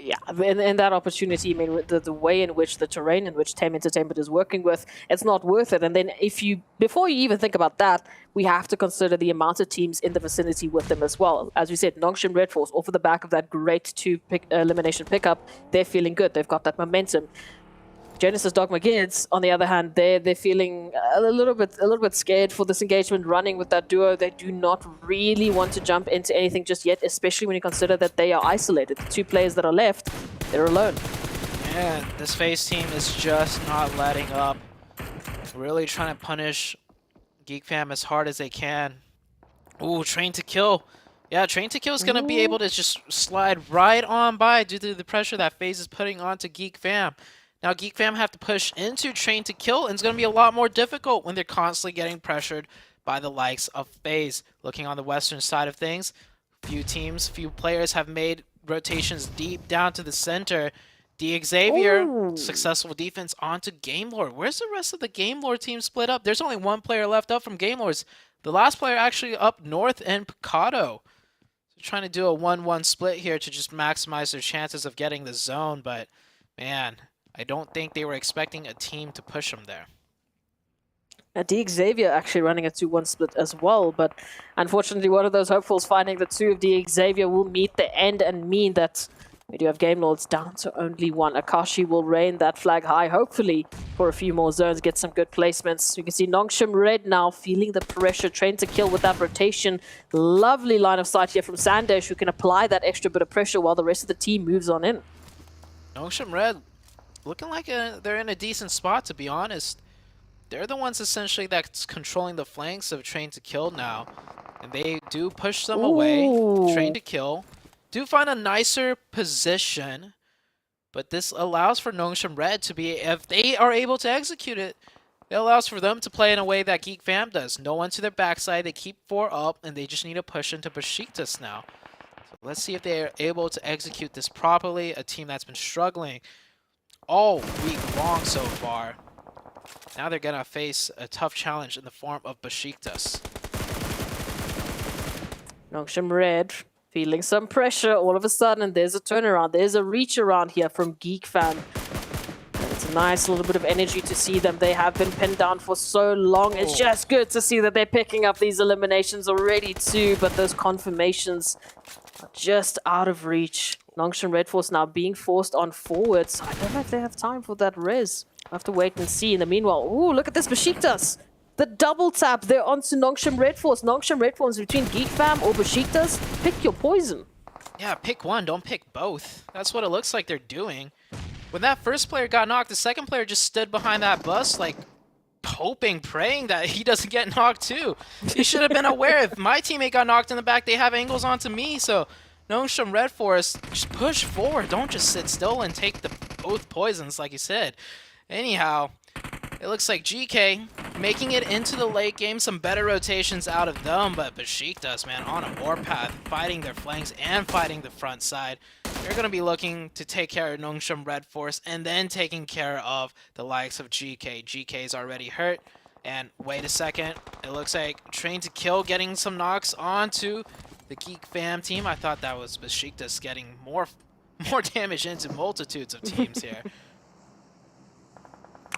Yeah, and that opportunity, I mean, the way in which the terrain in which Tem Entertainment is working with, it's not worth it. And then before you even think about that, we have to consider the amount of teams in the vicinity with them as well. As we said, Nongshim Red Force, off of the back of that great 2 elimination pickup, they're feeling good. They've got that momentum. Genesis Dogma Kids, on the other hand, they're feeling a little bit scared for this engagement running with that duo. They do not really want to jump into anything just yet, especially when you consider that they are isolated. The 2 players that are left, they're alone. Man, this FaZe team is just not letting up. Really trying to punish Geek Fam as hard as they can. Ooh, Train to Kill. Yeah, Train to Kill is going to be able to just slide right on by due to the pressure that FaZe is putting onto Geek Fam. Now, Geek Fam have to push into Train to Kill, and it's going to be a lot more difficult when they're constantly getting pressured by the likes of FaZe. Looking on the western side of things, few players have made rotations deep down to the center. Xavier, successful defense onto Game Lord. Where's the rest of the Game Lord team split up? There's only 1 player left up from Game Lords. The last player actually up north in Picado. So trying to do a 1-1 split here to just maximize their chances of getting the zone, but man, I don't think they were expecting a team to push them there. Xavier actually running a 2-1 split as well, but unfortunately one of those hopefuls finding that 2 of Xavier will meet the end and mean that we do have Game Lords down to only 1. Akashi will reign that flag high, hopefully for a few more zones, get some good placements. You can see Nongshim Red now feeling the pressure, Train to Kill with that rotation. Lovely line of sight here from Sandesh, who can apply that extra bit of pressure while the rest of the team moves on in. Nongshim Red looking like they're in a decent spot, to be honest. They're the ones essentially that's controlling the flanks of Train to Kill now. And they do push them away. Train to Kill do find a nicer position. But this allows for Nongshim Red to be, if they are able to execute it, it allows for them to play in a way that Geek Fam does. No one to their backside. They keep 4 up, and they just need to push into Besiktas now. So let's see if they are able to execute this properly. A team that's been struggling all week long so far. Now they're going to face a tough challenge in the form of Besiktas. Nongshim Red feeling some pressure all of a sudden, and there's a turnaround. There's a reach around here from Geek Fam. And it's a nice little bit of energy to see them. They have been pinned down for so long. It's just good to see that they're picking up these eliminations already too, but those confirmations are just out of reach. Nongshim Red Force now being forced on forwards. I don't know if they have time for that res. I have to wait and see. In the meanwhile, ooh, look at this Besiktas. The double tap there onto Nongshim Red Force. Nongshim Red Force between Geek Fam or Besiktas. Pick your poison. Yeah, pick one, don't pick both. That's what it looks like they're doing. When that first player got knocked, the second player just stood behind that bus, like, hoping, praying that he doesn't get knocked too. He should have been aware. If my teammate got knocked in the back, they have angles onto me, so Nongshim Red Forest, just push forward. Don't just sit still and take the both poisons, like you said. Anyhow, it looks like GK making it into the late game. Some better rotations out of them, but Besiktas, man, on a warpath, fighting their flanks and fighting the front side. They're going to be looking to take care of Nongshim Red Force and then taking care of the likes of GK. GK's already hurt. And wait a second, it looks like Train to Kill getting some knocks onto the Geek Fam team. I thought that was Besiktas getting more damage into multitudes of teams here.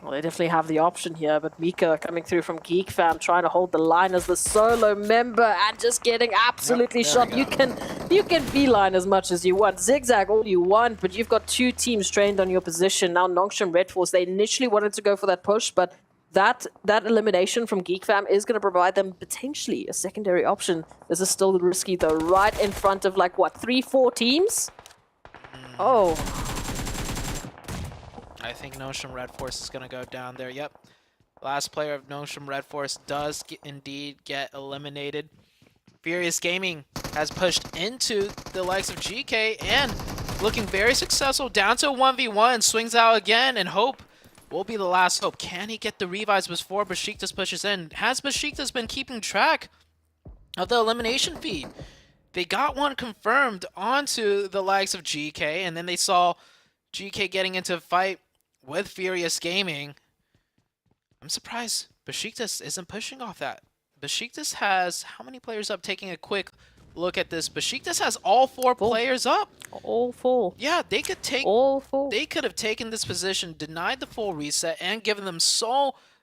Well, they definitely have the option here, but Mika coming through from Geek Fam, trying to hold the line as the solo member and just getting absolutely shot. You can beeline as much as you want, zigzag all you want, but you've got two teams trained on your position. Now Nongshim Red Force, they initially wanted to go for that push, but that elimination from Geek Fam is going to provide them potentially a secondary option. This is still risky though, right in front of like, what, 3-4 teams? Oh. I think Nongshim Red Force is going to go down there. Yep. Last player of Nongshim Red Force does indeed get eliminated. Furious Gaming has pushed into the likes of GK and looking very successful. Down to a 1v1. Swings out again, and Hope will be the last hope. Can he get the revives before Besiktas pushes in? Has Besiktas been keeping track of the elimination feed? They got one confirmed onto the likes of GK, and then they saw GK getting into a fight with Furious Gaming. I'm surprised Besiktas isn't pushing off that. Besiktas has how many players up? Taking a quick look at this. Besiktas has all four players up. All four. Yeah, they could take all four. They could have taken this position, denied the full reset, and given them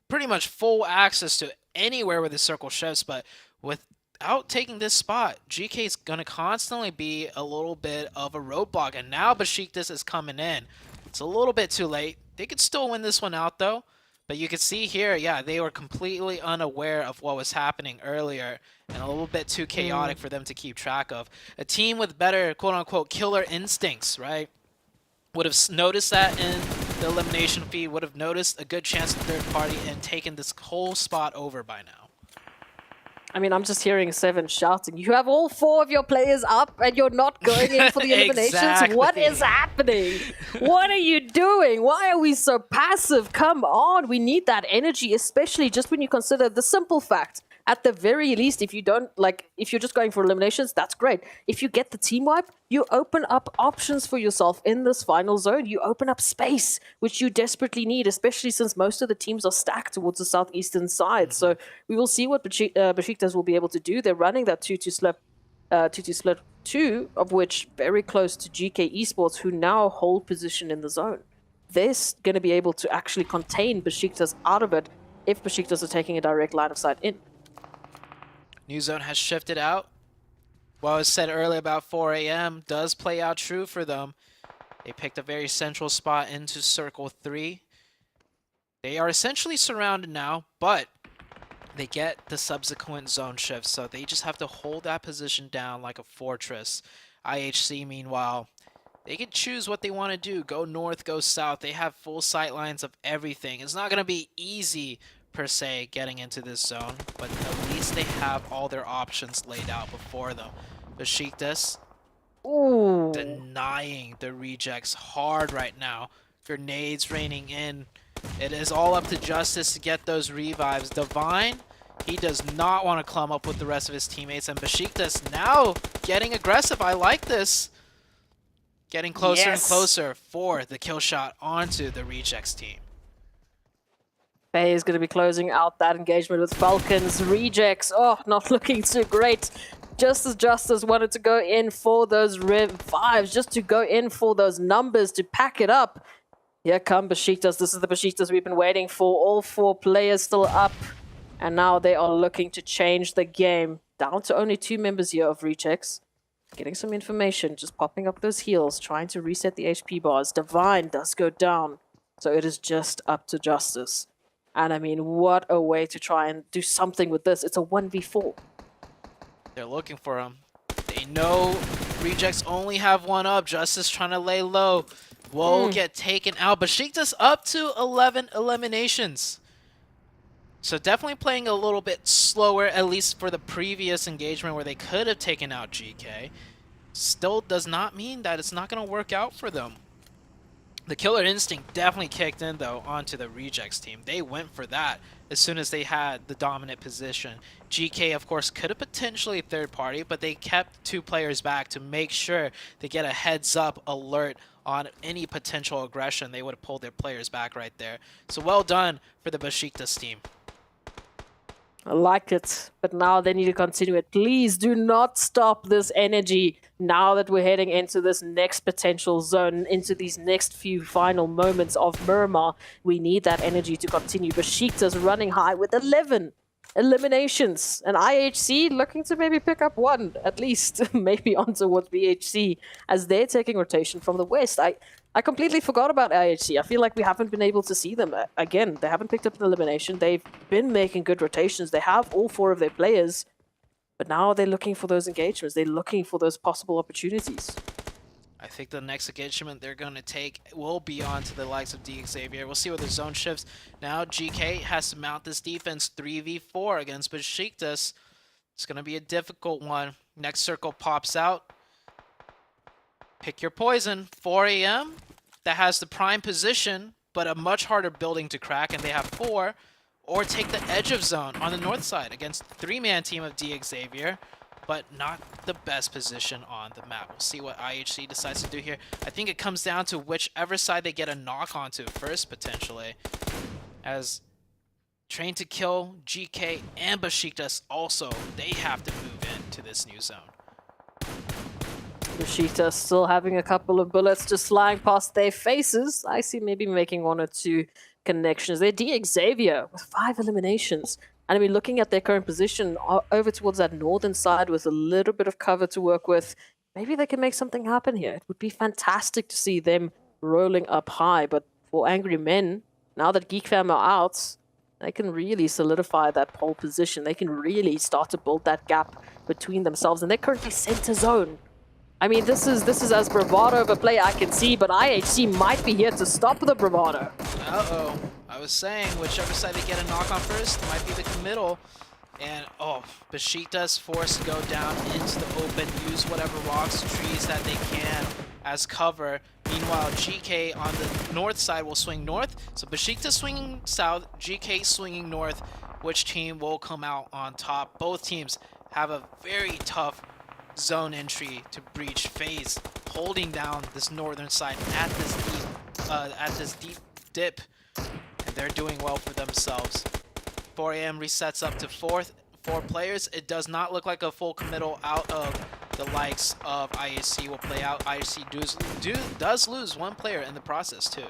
pretty much full access to anywhere where the circle shifts. But without taking this spot, GK is gonna constantly be a little bit of a roadblock. And now Besiktas is coming in. It's a little bit too late. They could still win this one out though. But you can see here, yeah, they were completely unaware of what was happening earlier and a little bit too chaotic for them to keep track of. A team with better, quote-unquote, killer instincts, right, would have noticed that in the elimination feed, would have noticed a good chance of third party and taken this whole spot over by now. I mean, I'm just hearing Seven shouting, you have all four of your players up and you're not going in for the eliminations? Exactly. What is happening? What are you doing? Why are we so passive? Come on, we need that energy, especially just when you consider the simple fact. At the very least, if you're just going for eliminations, that's great. If you get the team wipe, you open up options for yourself in this final zone. You open up space, which you desperately need, especially since most of the teams are stacked towards the southeastern side. So we will see what Besiktas will be able to do. They're running that 2-2 split 2, of which very close to GK Esports, who now hold position in the zone. They're going to be able to actually contain Besiktas out of it if Besiktas are taking a direct line of sight in. New zone has shifted out. What was said earlier about 4 a.m. does play out true for them. They picked a very central spot into Circle 3. They are essentially surrounded now, but they get the subsequent zone shift, so they just have to hold that position down like a fortress. IHC, meanwhile, they can choose what they want to do. Go north, go south. They have full sight lines of everything. It's not going to be easy per se getting into this zone, but at least they have all their options laid out before them. Besiktas denying the rejects hard right now. Grenades raining in. It is all up to Justice to get those revives. Divine, he does not want to clump up with the rest of his teammates, and Besiktas now getting aggressive. I like this. Getting closer and closer for the kill shot onto the rejects team. Faye is going to be closing out that engagement with Falcons. Rejects, not looking too great. Just as Justice wanted to go in for those revives, just to go in for those numbers, to pack it up. Here come Besiktas. This is the Besiktas we've been waiting for. All four players still up. And now they are looking to change the game. Down to only 2 members here of Rejects. Getting some information, just popping up those heals, trying to reset the HP bars. Divine does go down. So it is just up to Justice. And I mean, what a way to try and do something with this. It's a 1v4. They're looking for him. They know Rejects only have one up. Justice trying to lay low. Will get taken out. Besiktas up to 11 eliminations. So definitely playing a little bit slower, at least for the previous engagement where they could have taken out GK. still does not mean that it's not going to work out for them. The killer instinct definitely kicked in, though, onto the Rejects team. They went for that as soon as they had the dominant position. GK, of course, could have potentially third party, but they kept 2 players back to make sure they get a heads-up alert on any potential aggression. They would have pulled their players back right there. So well done for the Besiktas team. I like it, but now they need to continue it. Please do not stop this energy now that we're heading into this next potential zone, into these next few final moments of Miramar. We need that energy to continue. Besiktas running high with 11 eliminations, and IHC looking to maybe pick up 1, at least, maybe on towards BHC, as they're taking rotation from the west. I completely forgot about IHC. I feel like we haven't been able to see them. Again, they haven't picked up an elimination. They've been making good rotations. They have all 4 of their players, but now they're looking for those engagements. They're looking for those possible opportunities. I think the next engagement they're going to take will be on to the likes of Xavier. We'll see where the zone shifts. Now GK has to mount this defense 3v4 against Besiktas. It's going to be a difficult one. Next circle pops out. Pick your poison. 4 AM. That has the prime position, but a much harder building to crack, and they have 4. Or take the edge of zone on the north side against the 3-man team of Xavier, but not the best position on the map. We'll see what IHC decides to do here. I think it comes down to whichever side they get a knock onto first, potentially. As Train to Kill, GK, and Besiktas also, they have to move into this new zone. Besiktas still having a couple of bullets just flying past their faces. I see maybe making 1 or 2 connections. They're Xavier with 5 eliminations. And I mean, looking at their current position over towards that northern side with a little bit of cover to work with, maybe they can make something happen here. It would be fantastic to see them rolling up high. But for Angry Men, now that Geek Fam are out, they can really solidify that pole position. They can really start to build that gap between themselves. And they're currently center zone. I mean, this is as bravado of a play I can see, but IHC might be here to stop the bravado. Uh-oh. I was saying, whichever side they get a knock on first might be the committal. And, oh, Besiktas forced to go down into the open, use whatever rocks, trees that they can as cover. Meanwhile, GK on the north side will swing north. So Besiktas swinging south, GK swinging north. Which team will come out on top? Both teams have a very tough zone entry to breach. FaZe holding down this northern side at this deep dip, and they're doing well for themselves. 4 AM resets up to 4 players. It does not look like a full committal out of the likes of IHC will play out. IHC does lose 1 player in the process too.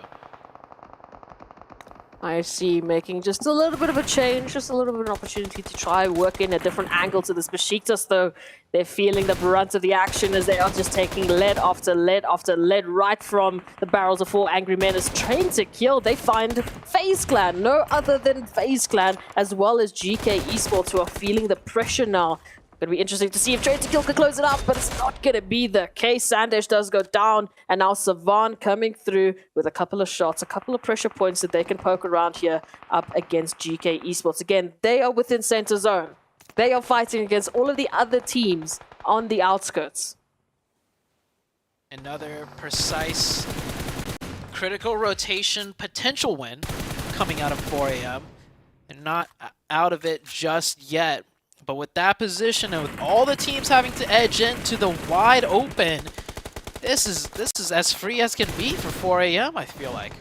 I see making just a little bit of a change, just a little bit of an opportunity to try work in a different angle to this. Besiktas, though, they're feeling the brunt of the action as they are just taking lead after lead after lead right from the barrels of 4 Angry Men. As Train to Kill, they find FaZe Clan, no other than FaZe Clan, as well as GK Esports, who are feeling the pressure now. Gonna be interesting to see if Train to Kill can close it up, but it's not gonna be the case. Sandesh does go down, and now Savan coming through with a couple of shots, a couple of pressure points that they can poke around here up against GK Esports. Again, they are within center zone. They are fighting against all of the other teams on the outskirts. Another precise, critical rotation potential win coming out of 4 AM. And not out of it just yet. But with that position and with all the teams having to edge into the wide open, this is as free as can be for 4 AM, I feel like.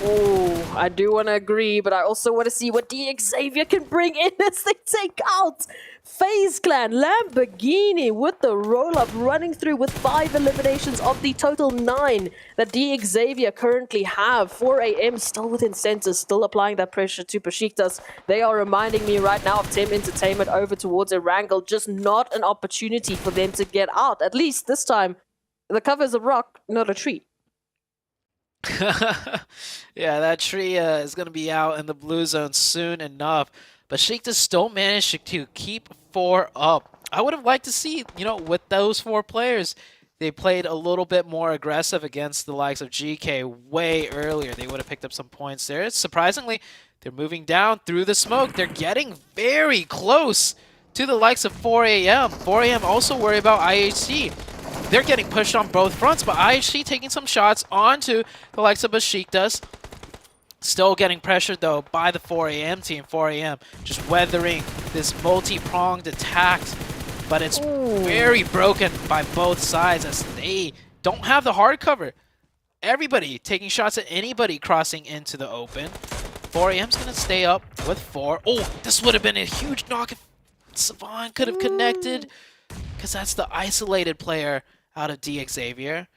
Oh, I do want to agree, but I also want to see what Xavier can bring in as they take out FaZe Clan. Lamborghini with the roll-up, running through with 5 eliminations of the total 9 that Xavier currently have. 4 AM still within center, still applying that pressure to Besiktas. They are reminding me right now of Team Entertainment over towards Erangel, just not an opportunity for them to get out. At least this time, the cover is a rock, not a tree. Yeah, that tree is going to be out in the blue zone soon enough. But Besiktas still managed to keep 4 up. I would have liked to see, with those 4 players, they played a little bit more aggressive against the likes of GK way earlier. They would have picked up some points there. Surprisingly, they're moving down through the smoke. They're getting very close to the likes of 4AM. 4AM also worry about IHC. They're getting pushed on both fronts, but IHC taking some shots onto the likes of Besiktas. Still getting pressured though by the 4AM team. 4AM just weathering this multi-pronged attack, but it's very broken by both sides as they don't have the hard cover. Everybody taking shots at anybody crossing into the open. 4AM's gonna stay up with 4. Oh, this would have been a huge knock if Savon could have connected, because that's the isolated player out of D Xavier.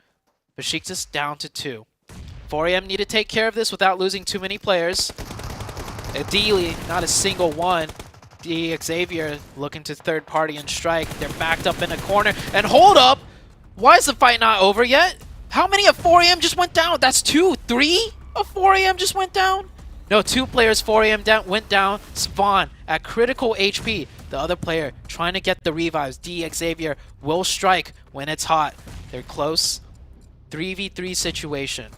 Besiktas down to 2. 4AM need to take care of this without losing too many players. Ideally, not a single one. D Xavier looking to third party and strike. They're backed up in a corner. And hold up! Why is the fight not over yet? How many of 4AM just went down? That's 2, 3 of 4AM just went down? No, 2 players 4AM went down. Spawn at critical HP. The other player trying to get the revives. D Xavier will strike when it's hot. They're close. 3v3 situation.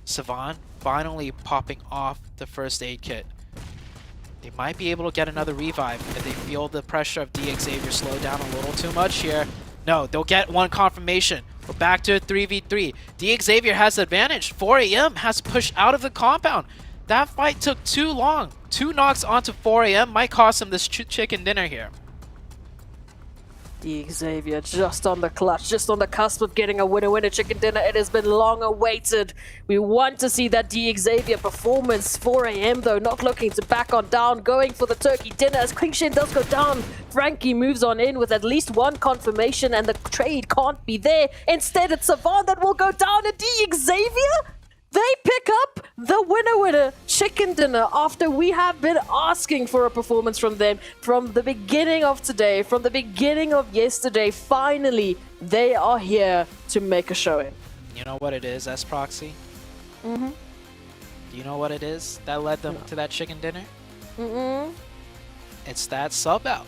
Savon finally popping off the first aid kit. They might be able to get another revive if they feel the pressure of D Xavier slow down a little too much here. No, they'll get one confirmation. We're back to a 3v3. D Xavier has the advantage. 4AM has pushed out of the compound. That fight took too long. 2 knocks onto 4AM might cost him this chicken dinner here. D Xavier just on the clutch, just on the cusp of getting a winner chicken dinner. It has been long awaited. We want to see that D Xavier performance. 4AM though, not looking to back on down, going for the turkey dinner as Quingshin does go down. Frankie moves on in with at least one confirmation and the trade can't be there. Instead it's Savon that will go down and D Xavier? They pick up the winner chicken dinner after we have been asking for a performance from them from the beginning of today, from the beginning of yesterday. Finally, they are here to make a showing. You know what it is, S-Proxy? Mm-hmm. Do you know what it is that led them to that chicken dinner? Mm-mm. It's that sub out.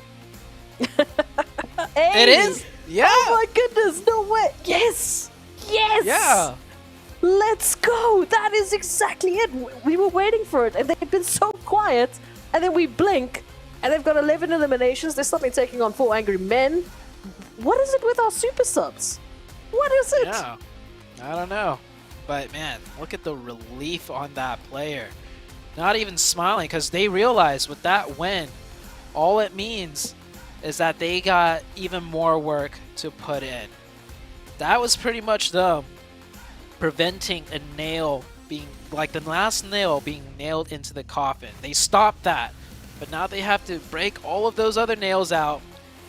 Hey! It is? Yeah. Oh my goodness, no way. Yes! Yes! Yeah. Let's go! That is exactly it. We were waiting for it, and they've been so quiet. And then we blink, and they've got 11 eliminations. They're suddenly taking on 4 angry men. What is it with our super subs? What is it? Yeah, I don't know. But man, look at the relief on that player. Not even smiling, because they realize with that win, all it means is that they got even more work to put in. That was pretty much them preventing a nail being, like the last nail being nailed into the coffin. They stopped that, but now they have to break all of those other nails out,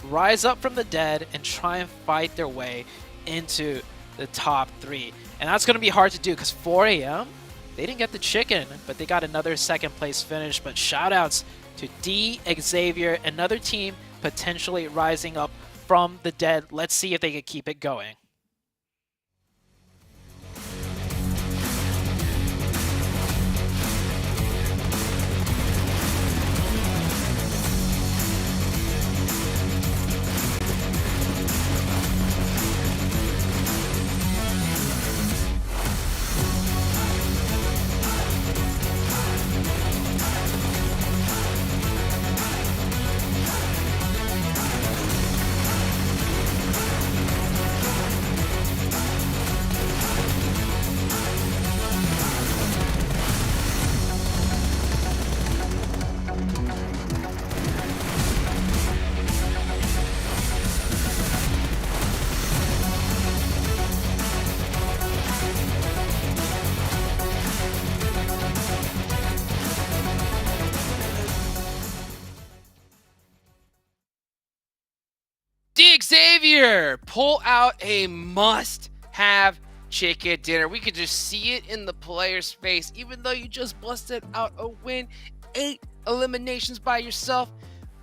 rise up from the dead, and try and fight their way into the top 3. And that's going to be hard to do because 4AM, they didn't get the chicken, but they got another second place finish. But shout outs to D Xavier, another team potentially rising up from the dead. Let's see if they can keep it going. D Xavier pull out a must-have chicken dinner. We could just see it in the player's face. Even though you just busted out a win, 8 eliminations by yourself,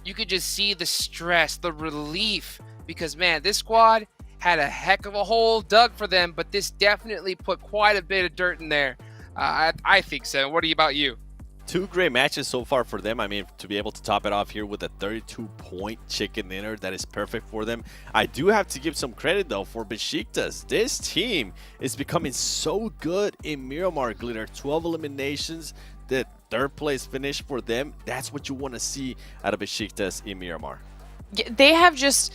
you could just see the stress, the relief. Because man, this squad had a heck of a hole dug for them, but this definitely put quite a bit of dirt in there. I think so. What about you? 2 great matches so far for them. I mean, to be able to top it off here with a 32-point chicken dinner, that is perfect for them. I do have to give some credit, though, for Besiktas. This team is becoming so good in Miramar Glitter. 12 eliminations, the 3rd place finish for them. That's what you want to see out of Besiktas in Miramar. They have just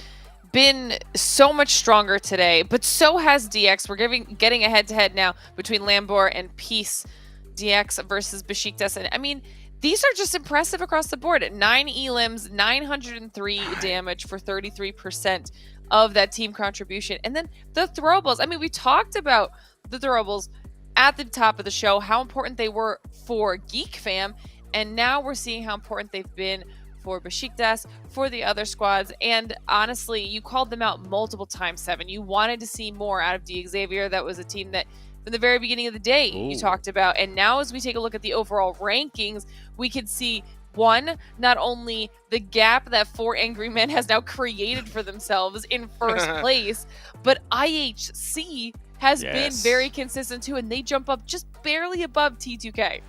been so much stronger today, but so has DX. We're getting a head-to-head now between Lambor and Peace. DX versus Besiktas. And I mean, these are just impressive across the board. 9 elims, 903 damage for 33% of that team contribution. And then the throwables. I mean, we talked about the throwables at the top of the show, how important they were for Geek Fam. And now we're seeing how important they've been for Besiktas, for the other squads. And honestly, you called them out multiple times, Seven. You wanted to see more out of D Xavier. That was a team that from the very beginning of the day you talked about. And now as we take a look at the overall rankings, we can see not only the gap that 4 Angry Men has now created for themselves in first place, but IHC has been very consistent too, and they jump up just barely above T2K.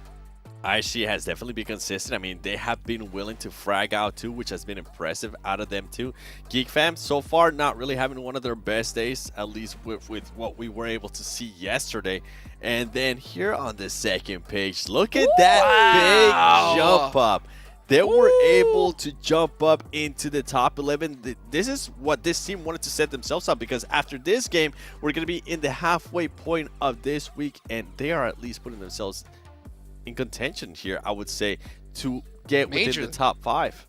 IHC has definitely been consistent. I mean, they have been willing to frag out too, which has been impressive out of them too. Geek Fam, so far, not really having one of their best days, at least with what we were able to see yesterday. And then here on the second page, look at that big jump up. They were able to jump up into the top 11. This is what this team wanted to set themselves up, because after this game, we're going to be in the halfway point of this week, and they are at least putting themselves in contention here, I would say, to get within the top 5.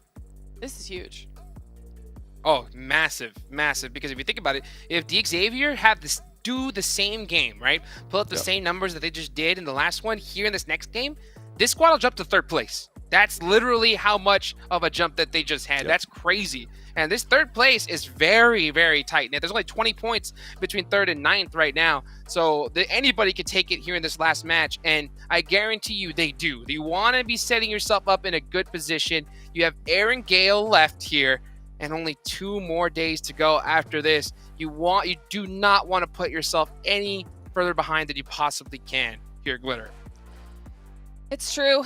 This is huge. Oh, massive, massive. Because if you think about it, if D Xavier have this do the same game, right? Pull up the same numbers that they just did in the last one here in this next game, this squad will jump to 3rd place. That's literally how much of a jump that they just had. That's crazy. And this 3rd place is very, very tight. Now, there's only 20 points between 3rd and 9th right now. So anybody could take it here in this last match. And I guarantee you they do. You want to be setting yourself up in a good position. You have Aaron Gale left here and only 2 more days to go after this. You do not want to put yourself any further behind than you possibly can here, Glitter. It's true.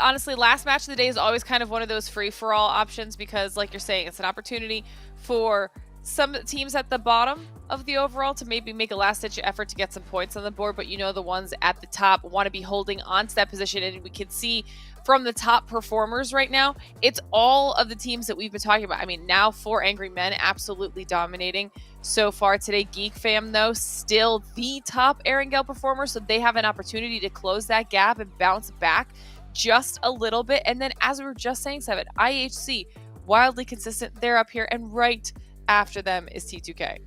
Honestly, last match of the day is always kind of one of those free-for-all options because, like you're saying, it's an opportunity for some teams at the bottom of the overall to maybe make a last-ditch effort to get some points on the board, but you know the ones at the top want to be holding on to that position, and we can see from the top performers right now, it's all of the teams that we've been talking about. I mean, now 4 Angry Men absolutely dominating so far today. Geek Fam, though, still the top Erangel performer, so they have an opportunity to close that gap and bounce back just a little bit. And then, as we were just saying, Seven, IHC, wildly consistent. They're up here, and right after them is T2K.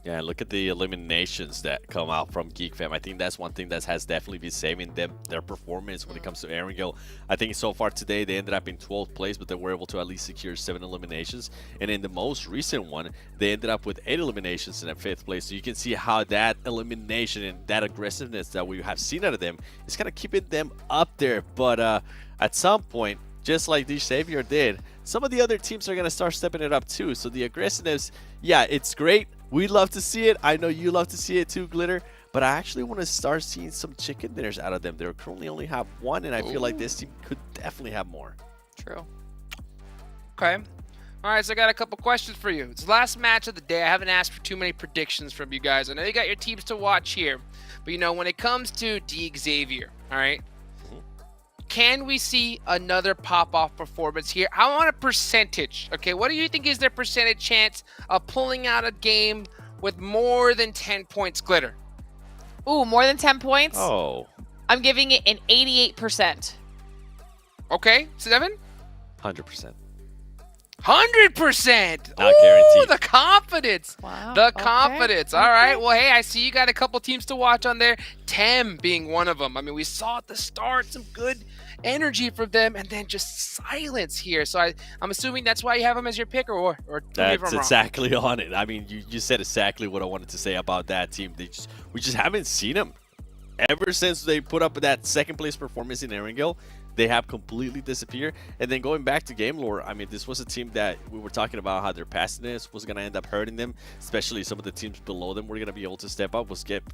Yeah, look at the eliminations that come out from Geek Fam. I think that's one thing that has definitely been saving them, their performance when it comes to Erangel. I think so far today, they ended up in 12th place, but they were able to at least secure 7 eliminations. And in the most recent one, they ended up with 8 eliminations in a 5th place. So you can see how that elimination and that aggressiveness that we have seen out of them is kind of keeping them up there. But at some point, just like D Xavier did, some of the other teams are going to start stepping it up too. So the aggressiveness, yeah, it's great. We love to see it. I know you love to see it too, Glitter. But I actually want to start seeing some chicken dinners out of them. They currently only have 1, and I feel like this team could definitely have more. True. Okay. All right, so I got a couple questions for you. It's the last match of the day. I haven't asked for too many predictions from you guys. I know you got your teams to watch here. But, you know, when it comes to D Xavier, all right, can we see another pop-off performance here? I want a percentage, okay? What do you think is their percentage chance of pulling out a game with more than 10 points, Glitter? Ooh, more than 10 points? Oh. I'm giving it an 88%. Okay, 7? 100%. 100%! Not guaranteed. The confidence! Wow. The confidence. All right, well, hey, I see you got a couple teams to watch on there. Tem being one of them. I mean, we saw at the start some good energy from them, and then just silence here. So I'm assuming that's why you have them as your pick, or that's exactly on it. I mean, you said exactly what I wanted to say about that team. We just haven't seen them ever since they put up that 2nd place performance in Erangel. They have completely disappeared. And then going back to game lore, I mean, this was a team that we were talking about how their passiveness was going to end up hurting them, especially some of the teams below them were going to be able to step up.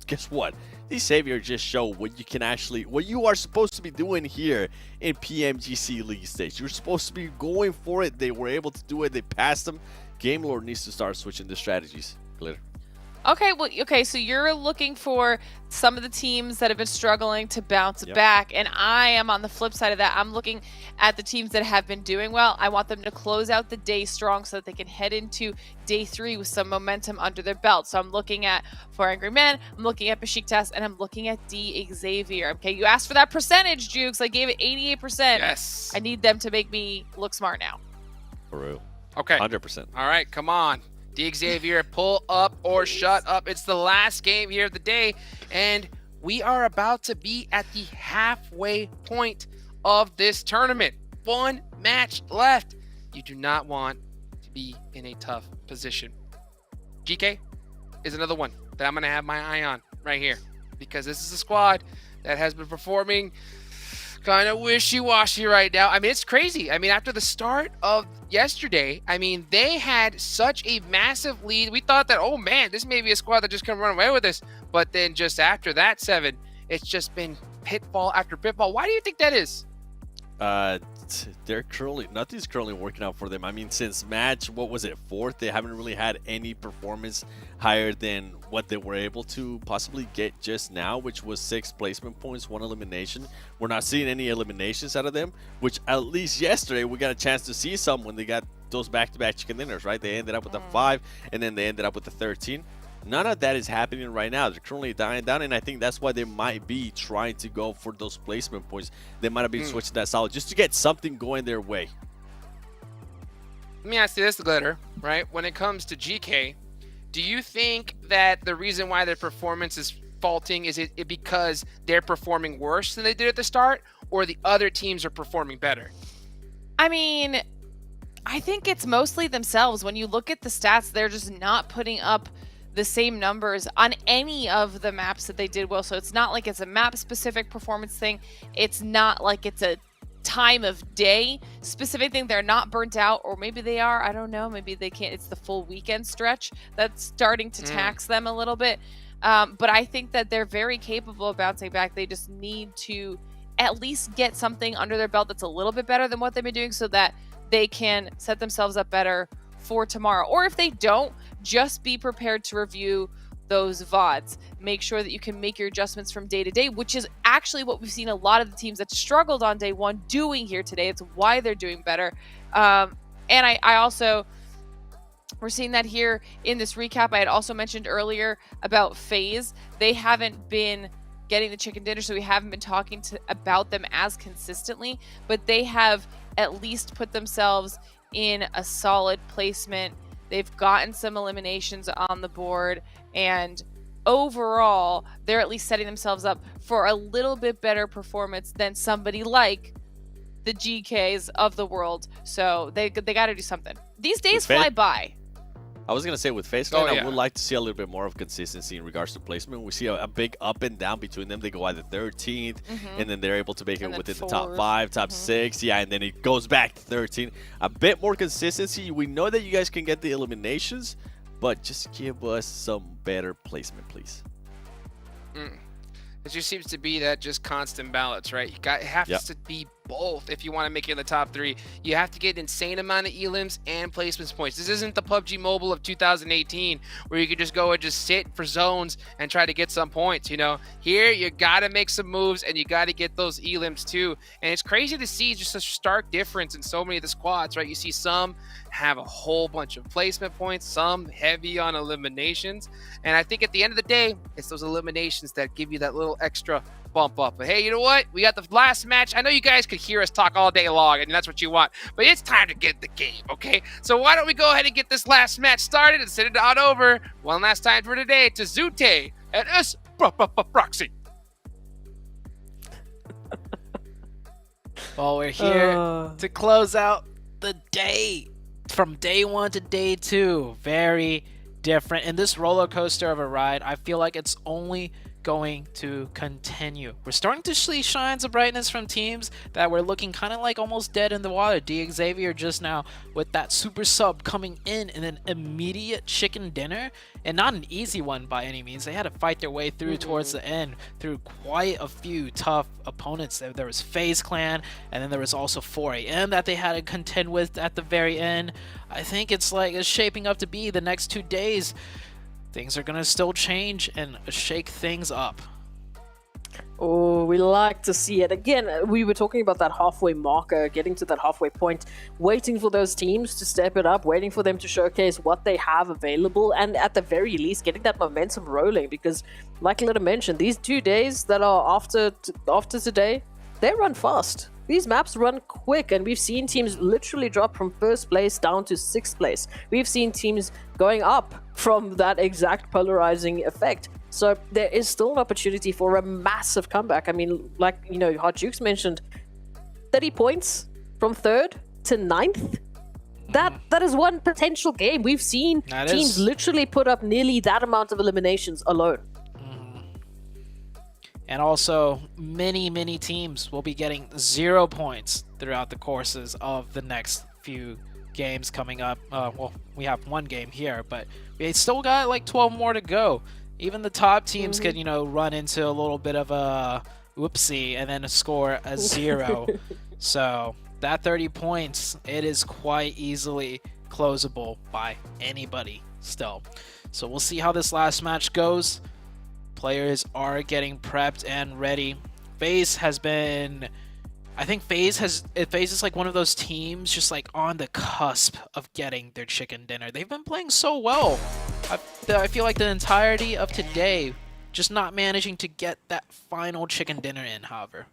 Guess what? These Xavier just show what you are supposed to be doing here in PMGC League stage. You're supposed to be going for it. They were able to do it. They passed them. Game lore needs to start switching the strategies. Glitter. Okay, well, okay, so you're looking for some of the teams that have been struggling to bounce Yep. back, and I am on the flip side of that. I'm looking at the teams that have been doing well. I want them to close out the day strong so that they can head into day 3 with some momentum under their belt. So I'm looking at Four Angry Men, I'm looking at Besiktas, and I'm looking at D Xavier. Okay, you asked for that percentage, Jukes. I gave it 88%. Yes. I need them to make me look smart now. For real. Okay. 100%. All right, come on. D Xavier, pull up or shut up. It's the last game here of the day, and we are about to be at the halfway point of this tournament. 1 match left. You do not want to be in a tough position. GK is another one that I'm going to have my eye on right here, because this is a squad that has been performing kind of wishy-washy right now. I mean, it's crazy. I mean, after the start of yesterday, I mean, they had such a massive lead. We thought that, oh man, this may be a squad that just can run away with this. But then just after that 7, it's just been pitfall after pitfall. Why do you think that is? They're nothing's currently working out for them. I mean, since match, what was it, 4th, they haven't really had any performance higher than what they were able to possibly get just now, which was 6 placement points, 1 elimination. We're not seeing any eliminations out of them, which at least yesterday we got a chance to see some when they got those back-to-back chicken dinners, right? They ended up with a 5, and then they ended up with a 13. None of that is happening right now. They're currently dying down, and I think that's why they might be trying to go for those placement points. They might have been switching that solid just to get something going their way. Let me ask you this, Glitter, right? When it comes to GK, do you think that the reason why their performance is faulting is it because they're performing worse than they did at the start, or the other teams are performing better? I mean, I think it's mostly themselves. When you look at the stats, they're just not putting up the same numbers on any of the maps that they did well. So it's not like it's a map specific performance thing. It's not like it's a time of day specific thing. They're not burnt out, or maybe they are. I don't know. Maybe they can't. It's the full weekend stretch that's starting to tax them a little bit. But I think that they're very capable of bouncing back. They just need to at least get something under their belt that's a little bit better than what they've been doing, so that they can set themselves up better for tomorrow. Or if they don't, just be prepared to review those VODs. Make sure that you can make your adjustments from day to day, which is actually what we've seen a lot of the teams that struggled on day 1 doing here today. It's why they're doing better. And I also, we're seeing that here in this recap. I had also mentioned earlier about FaZe. They haven't been getting the chicken dinner, so we haven't been talking about them as consistently, but they have at least put themselves in a solid placement. They've gotten some eliminations on the board, and overall, they're at least setting themselves up for a little bit better performance than somebody like the GKs of the world. So they got to do something. These days fly by. I was going to say, with FaZe, I would like to see a little bit more of consistency in regards to placement. We see a big up and down between them. They go either 13th, and then they're able to make it within the top 5, top 6. Yeah, and then it goes back to 13. A bit more consistency. We know that you guys can get the eliminations, but just give us some better placement, please. It just seems to be that just constant balance, right? It has to be both if you want to make it in the top 3. You have to get an insane amount of elims and placements points. This isn't the PUBG Mobile of 2018 where you could just go and just sit for zones and try to get some points, you know? Here, you got to make some moves, and you got to get those elims too. And it's crazy to see just a stark difference in so many of the squads, right? You see some have a whole bunch of placement points, some heavy on eliminations. And I think at the end of the day, it's those eliminations that give you that little extra bump up. But hey, you know what? We got the last match. I know you guys could hear us talk all day long, and that's what you want, but it's time to get the game, okay? So why don't we go ahead and get this last match started and send it on over one last time for today to Zute and us Proxy. Well, we're here to close out the day. From day 1 to day 2, very different. In this roller coaster of a ride, I feel like it's only going to continue. We're starting to see shines of brightness from teams that were looking kind of like almost dead in the water. D Xavier just now with that super sub coming in an immediate chicken dinner, and not an easy one by any means. They had to fight their way through towards the end through quite a few tough opponents. There was FaZe Clan, and then there was also 4 AM that they had to contend with at the very end. I think it's shaping up to be the next 2 days things are gonna still change and shake things up. Oh, we like to see it. Again, we were talking about that halfway marker, getting to that halfway point, waiting for those teams to step it up, waiting for them to showcase what they have available, and at the very least, getting that momentum rolling. Because, like Lita mentioned, these 2 days that are after today, they run fast. These maps run quick, and we've seen teams literally drop from first place down to sixth place. We've seen teams going up from that exact polarizing effect. So there is still an opportunity for a massive comeback. I mean, like, Hot Jukes mentioned, 30 points from third to ninth. That is one potential game. We've seen teams literally put up nearly that amount of eliminations alone. And also, many teams will be getting 0 points throughout the courses of the next few games coming up. Well, we have one game here, but we still got like 12 more to go. Even the top teams could, run into a little bit of a whoopsie and then score a 0. So that 30 points, it is quite easily closable by anybody still. So we'll see how this last match goes. Players are getting prepped and ready. FaZe has been... I think FaZe is like one of those teams just like on the cusp of getting their chicken dinner. They've been playing so well. I feel like the entirety of today just not managing to get that final chicken dinner in, however.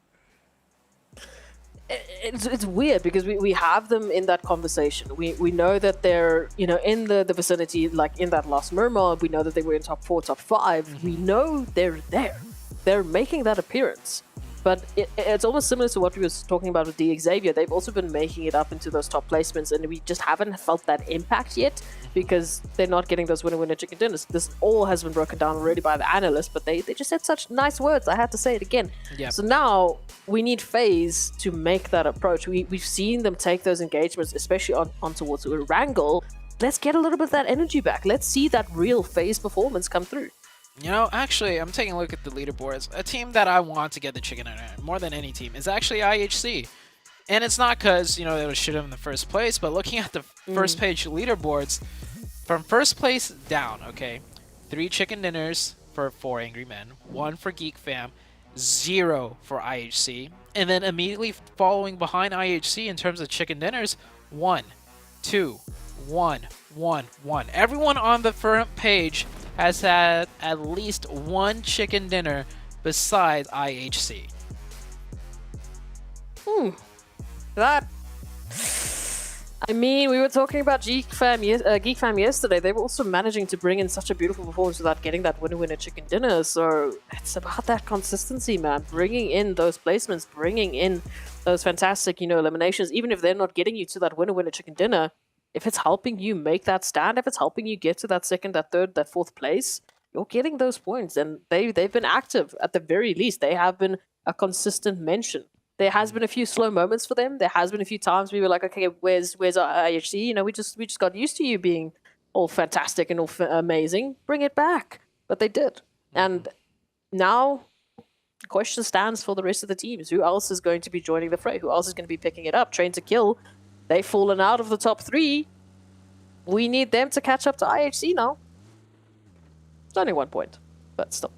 It's weird because we have them in that conversation. We know that they're in the vicinity, like in that last Mermaid. We know that they were in top 4, top 5. We know they're there. They're making that appearance. But it's almost similar to what we were talking about with D Xavier. They've also been making it up into those top placements, and we just haven't felt that impact yet because they're not getting those winner chicken dinners. This all has been broken down already by the analysts, but they just said such nice words. I had to say it again. Yep. So now we need FaZe to make that approach. We've seen them take those engagements, especially on towards Wrangle. Let's get a little bit of that energy back. Let's see that real FaZe performance come through. Actually, I'm taking a look at the leaderboards. A team that I want to get the chicken dinner more than any team is actually IHC. And it's not because, they would shoot them in the first place, but looking at the first page leaderboards, from first place down, okay, 3 chicken dinners for 4 Angry Men, 1 for Geek Fam, 0 for IHC, and then immediately following behind IHC in terms of chicken dinners, 1, 2, 1, 1, 1. Everyone on the front page has had at least 1 chicken dinner besides IHC. That... I mean, we were talking about Geek Fam yesterday. They were also managing to bring in such a beautiful performance without getting that winner chicken dinner. So it's about that consistency, man. Bringing in those placements, bringing in those fantastic, eliminations. Even if they're not getting you to that winner chicken dinner, if it's helping you make that stand, if it's helping you get to that second, that third, that fourth place, you're getting those points. And they've been active at the very least. They have been a consistent mention. There has been a few slow moments for them. There has been a few times we were like, okay, where's our IHC? We just got used to you being all fantastic and all amazing. Bring it back. But they did. And now the question stands for the rest of the teams. Who else is going to be joining the fray? Who else is going to be picking it up? Train to Kill. They've fallen out of the top 3. We need them to catch up to IHC now. It's only 1 point, but still.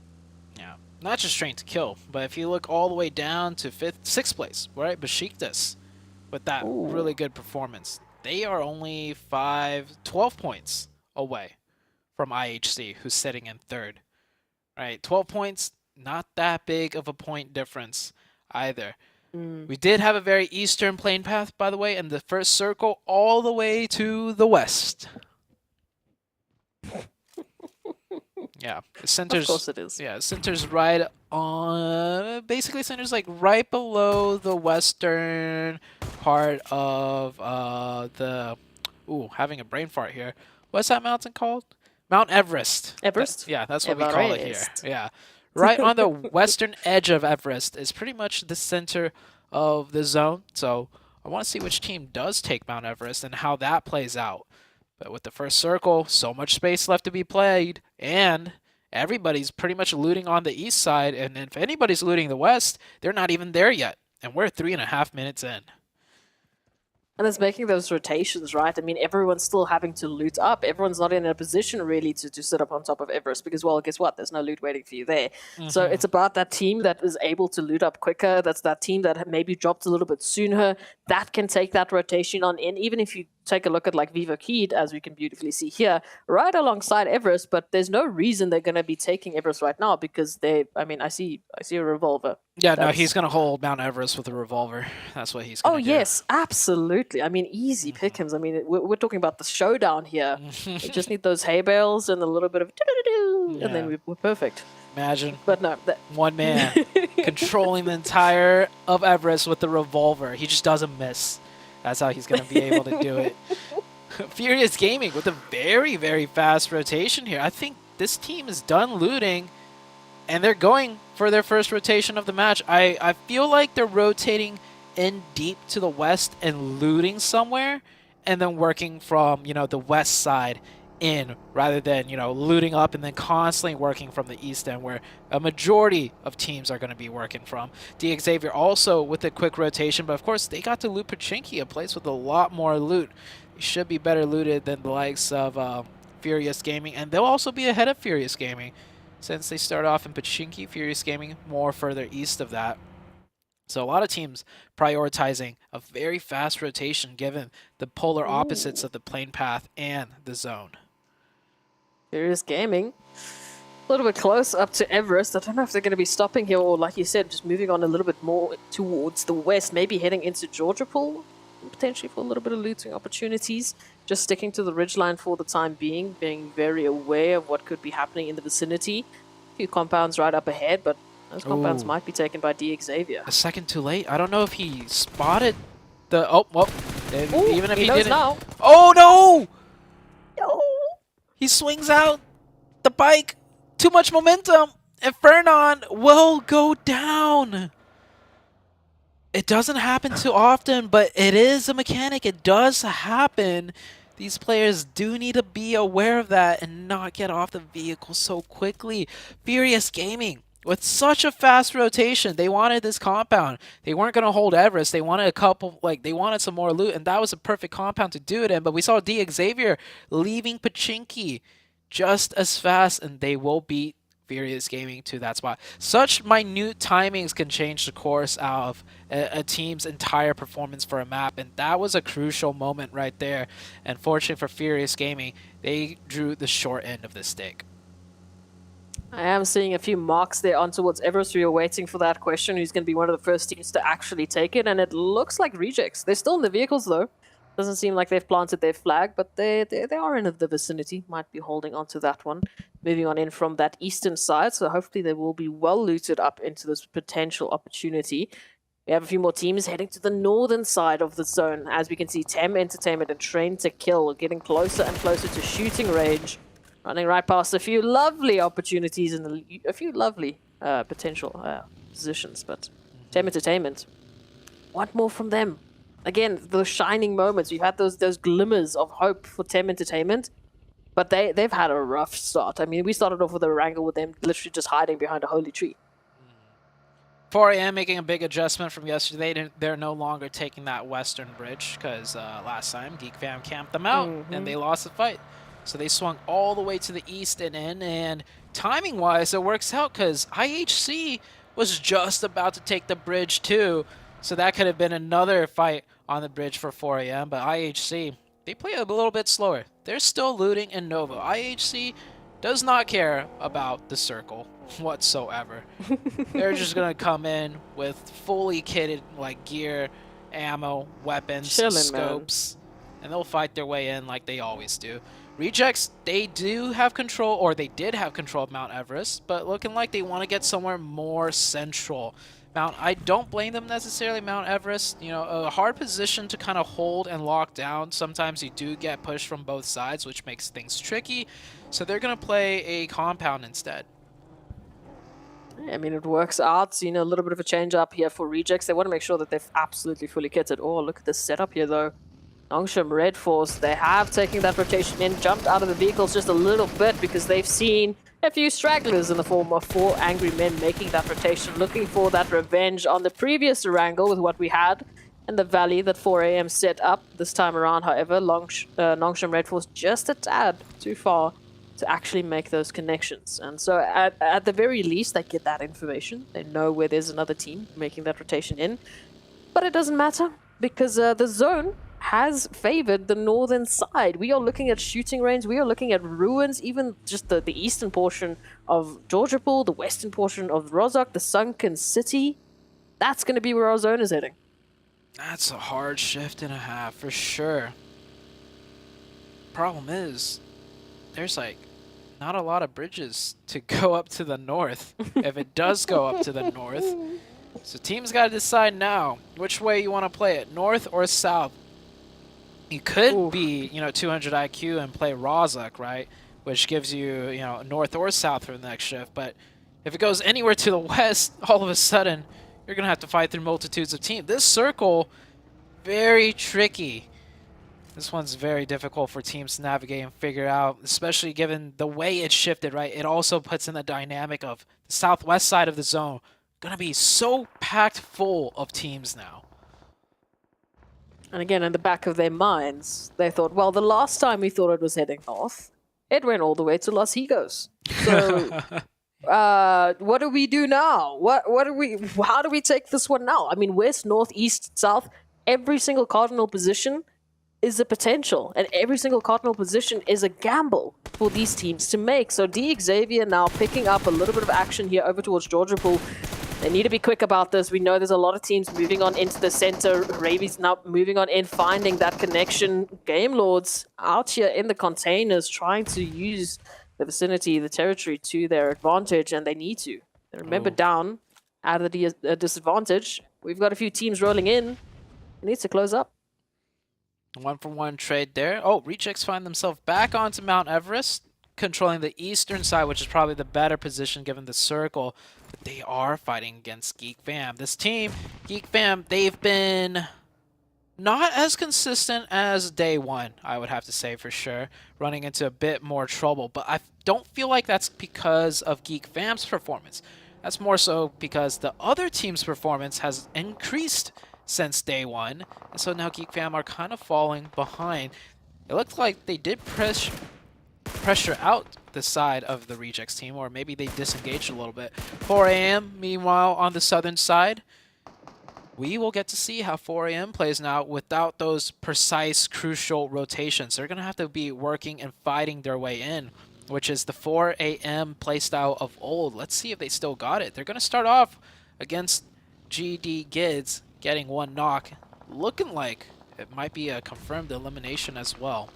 Yeah, not just Train to Kill, but if you look all the way down to 6th place, right? Besiktas, with that really good performance. They are only 12 points away from IHC, who's sitting in 3rd. Right, 12 points, not that big of a point difference either. We did have a very eastern plane path, by the way, in the first circle all the way to the west. Yeah, the center's, of course it is. Yeah, center's right on, basically center's like right below the western part of having a brain fart here. What's that mountain called? Mount Everest. Everest? Yeah, that's what we call it here. Yeah. Right on the western edge of Everest is pretty much the center of the zone. So I want to see which team does take Mount Everest and how that plays out. But with the first circle, so much space left to be played, and everybody's pretty much looting on the east side. And if anybody's looting the west, they're not even there yet. And we're 3.5 minutes in. And it's making those rotations, right? I mean, everyone's still having to loot up. Everyone's not in a position really to sit up on top of Everest because, well, guess what? There's no loot waiting for you there. So it's about that team that is able to loot up quicker. That's that team that maybe dropped a little bit sooner. That can take that rotation on in. Even if you take a look at like Vivo Keed, as we can beautifully see here, right alongside Everest, but there's no reason they're going to be taking Everest right now because I see a revolver. Yeah, no, he's going to hold Mount Everest with a revolver. That's what he's going to do. Oh, yes, absolutely. I mean, easy pickings. I mean, we're talking about the showdown here. We just need those hay bales and a little bit of and then we're perfect. Imagine. But no. One man controlling the entire of Everest with the revolver. He just doesn't miss. That's how he's going to be able to do it. Furious Gaming with a very, very fast rotation here. I think this team is done looting, and they're going for their first rotation of the match. I feel like they're rotating in deep to the west and looting somewhere, and then working from, the west side in, rather than, looting up and then constantly working from the east end, where a majority of teams are going to be working from. Xavier also with a quick rotation, but of course they got to loot Pachinki, a place with a lot more loot. They should be better looted than the likes of Furious Gaming, and they'll also be ahead of Furious Gaming since they start off in Pachinki. Furious Gaming more further east of that. So a lot of teams prioritizing a very fast rotation given the polar opposites of the plane path and the zone. Furious Gaming. A little bit close up to Everest. I don't know if they're going to be stopping here or, like you said, just moving on a little bit more towards the west, maybe heading into Georgia Pool, potentially for a little bit of looting opportunities. Just sticking to the ridgeline for the time being very aware of what could be happening in the vicinity. A few compounds right up ahead, but those compounds might be taken by Xavier. A second too late. I don't know if he spotted the... even if he knows didn't... now. Oh, no! No! He swings out the bike. Too much momentum. And Fernan will go down. It doesn't happen too often, but it is a mechanic. It does happen. These players do need to be aware of that and not get off the vehicle so quickly. Furious Gaming, with such a fast rotation, they wanted this compound. They weren't going to hold Everest. They wanted they wanted some more loot, and that was a perfect compound to do it in. But we saw Xavier leaving Pachinki just as fast, and they will beat Furious Gaming to that spot. Such minute timings can change the course out of a team's entire performance for a map, and that was a crucial moment right there. And fortunately for Furious Gaming, they drew the short end of the stick. I am seeing a few marks there on towards Everest. We are waiting for that question. Who's going to be one of the first teams to actually take it? And it looks like Rejects. They're still in the vehicles, though. Doesn't seem like they've planted their flag, but they are in the vicinity. Might be holding on to that one. Moving on in from that eastern side, so hopefully they will be well looted up into this potential opportunity. We have a few more teams heading to the northern side of the zone. As we can see, Tem Entertainment and Train to Kill getting closer and closer to shooting range. Running right past a few lovely opportunities and a few lovely potential positions, but Tem Entertainment, what more from them? Again, those shining moments. We've had those glimmers of hope for Tem Entertainment, but they've had a rough start. I mean, we started off with a wrangle with them literally just hiding behind a holy tree. 4 a.m. making a big adjustment from yesterday. They're no longer taking that western bridge because last time Geek Fam camped them out and they lost the fight. So they swung all the way to the east and in, and timing-wise, it works out because IHC was just about to take the bridge too. So that could have been another fight on the bridge for 4 a.m. But IHC, they play a little bit slower. They're still looting in Nova. IHC does not care about the circle whatsoever. They're just going to come in with fully kitted gear, ammo, weapons, scopes, and they'll fight their way in like they always do. Rejects, they do have control, or they did have control of Mount Everest, but looking like they want to get somewhere more central. I don't blame them necessarily. Mount Everest, a hard position to kind of hold and lock down. Sometimes you do get pushed from both sides, which makes things tricky. So they're going to play a compound instead. I mean, it works out. A little bit of a change up here for Rejects. They want to make sure that they've absolutely fully kitted. Oh, look at this setup here, though. Nongshim Red Force, they have taken that rotation in, jumped out of the vehicles just a little bit because they've seen a few stragglers in the form of 4 angry men making that rotation, looking for that revenge on the previous wrangle with what we had. and the valley that 4am set up this time around. However, Nongshim Red Force just a tad too far to actually make those connections. And so at the very least, they get that information. They know where there's another team making that rotation in. But it doesn't matter because the zone has favored the northern side. We are looking at shooting range, we are looking at ruins, even just the eastern portion of Georgiapol, the western portion of Rozhok, the sunken city. That's going to be where our zone is heading. That's a hard shift and a half for sure. Problem is, there's like not a lot of bridges to go up to the north if it does go up to the north. So teams got to decide now which way you want to play it, north or south. You could be, 200 IQ and play Rozhok, right? Which gives you, north or south for the next shift. But if it goes anywhere to the west, all of a sudden, you're going to have to fight through multitudes of teams. This circle, very tricky. This one's very difficult for teams to navigate and figure out, especially given the way it shifted, right? It also puts in the dynamic of the southwest side of the zone. Going to be so packed full of teams now. And again, in the back of their minds, they thought, well, the last time we thought it was heading north, it went all the way to Los Higos. So, what do we do now? How do we take this one now? I mean, west, north, east, south, every single cardinal position is a potential, and every single cardinal position is a gamble for these teams to make. So Xavier now picking up a little bit of action here over towards Georgiapol. They need to be quick about this. We know there's a lot of teams moving on into the center. Ravi's now moving on in, finding that connection. Game Lords out here in the containers, trying to use the vicinity, the territory to their advantage, and they need to. And remember, down, out of the disadvantage, we've got a few teams rolling in. It needs to close up. 1-for-1 trade there. Oh, Rejects find themselves back onto Mount Everest, controlling the eastern side, which is probably the better position given the circle. But they are fighting against Geek Fam. This team, Geek Fam, they've been not as consistent as day one, I would have to say for sure, running into a bit more trouble. But I don't feel like that's because of Geek Fam's performance. That's more so because the other team's performance has increased since day one. And so now Geek Fam are kind of falling behind. It looked like they did pressure out the side of the Rejects team, or maybe they disengaged a little bit. 4am, meanwhile, on the southern side. We will get to see how 4am plays now without those precise, crucial rotations. They're going to have to be working and fighting their way in, which is the 4am playstyle of old. Let's see if they still got it. They're going to start off against GD Gids, getting one knock. Looking like it might be a confirmed elimination as well.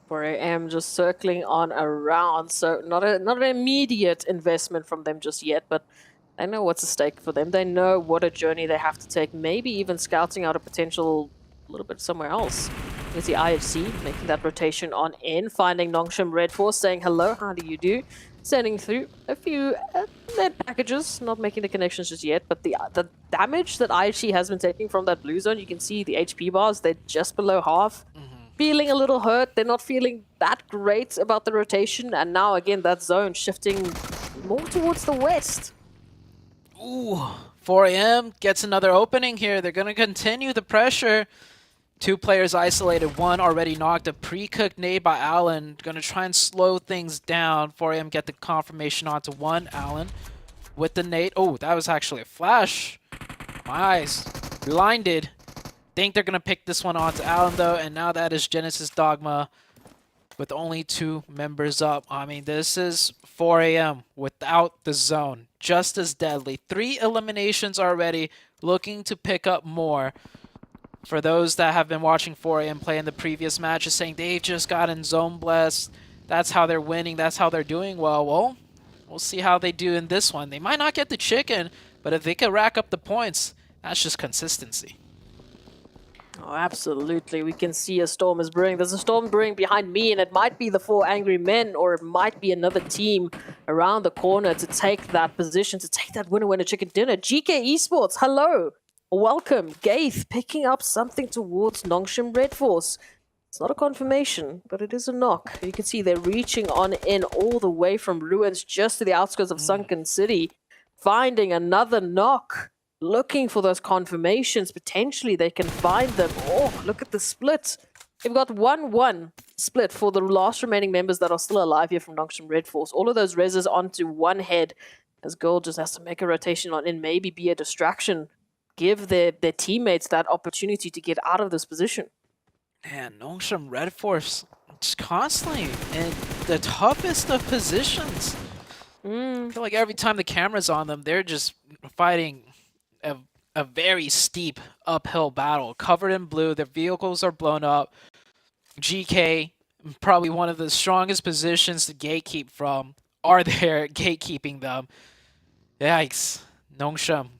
4am just circling on around, so not an immediate investment from them just yet, but they know what's at stake for them. They know what a journey they have to take, maybe even scouting out a potential a little bit somewhere else. There's the IHC making that rotation on in, finding Nongshim Red Force, saying hello, how do you do? Sending through a few med packages, not making the connections just yet, but the damage that IHC has been taking from that blue zone, you can see the HP bars, they're just below half. Feeling a little hurt, they're not feeling that great about the rotation, and now again that zone shifting more towards the west. Ooh, 4am gets another opening here. They're going to continue the pressure. Two players isolated, one already knocked. A pre-cooked nade by Allen. Going to try and slow things down. 4am get the confirmation onto one. Allen with the nade. Oh, that was actually a flash. My eyes blinded. Think they're going to pick this one onto Allen, though. And now that is Genesis Dogma with only 2 members up. I mean, this is 4am without the zone. Just as deadly. 3 eliminations already. Looking to pick up more. For those that have been watching 4am play in the previous matches, saying they've just gotten zone blessed. That's how they're winning. That's how they're doing well. We'll see how they do in this one. They might not get the chicken, but if they can rack up the points, that's just consistency. Oh, absolutely. We can see a storm is brewing. There's a storm brewing behind me, and it might be the 4 Angry Men, or it might be another team around the corner to take that position, to take that winner chicken dinner. GK Esports, hello. Welcome. Gaith picking up something towards Nongshim Red Force. It's not a confirmation, but it is a knock. You can see they're reaching on in all the way from ruins just to the outskirts of Sunken City, finding another knock. looking for those confirmations. Potentially they can find them. Oh, look at the split. We've got 1-1 split for the last remaining members that are still alive here from Nongshim Red Force. All of those reses onto one head as Gold just has to make a rotation on in, maybe be a distraction. Give their teammates that opportunity to get out of this position. Man, Nongshim Red Force just constantly in the toughest of positions. I feel like every time the camera's on them, they're just fighting a very steep uphill battle. Covered in blue, their vehicles are blown up. GK, probably one of the strongest positions to gatekeep from, are there gatekeeping them. Yikes. Nongshim.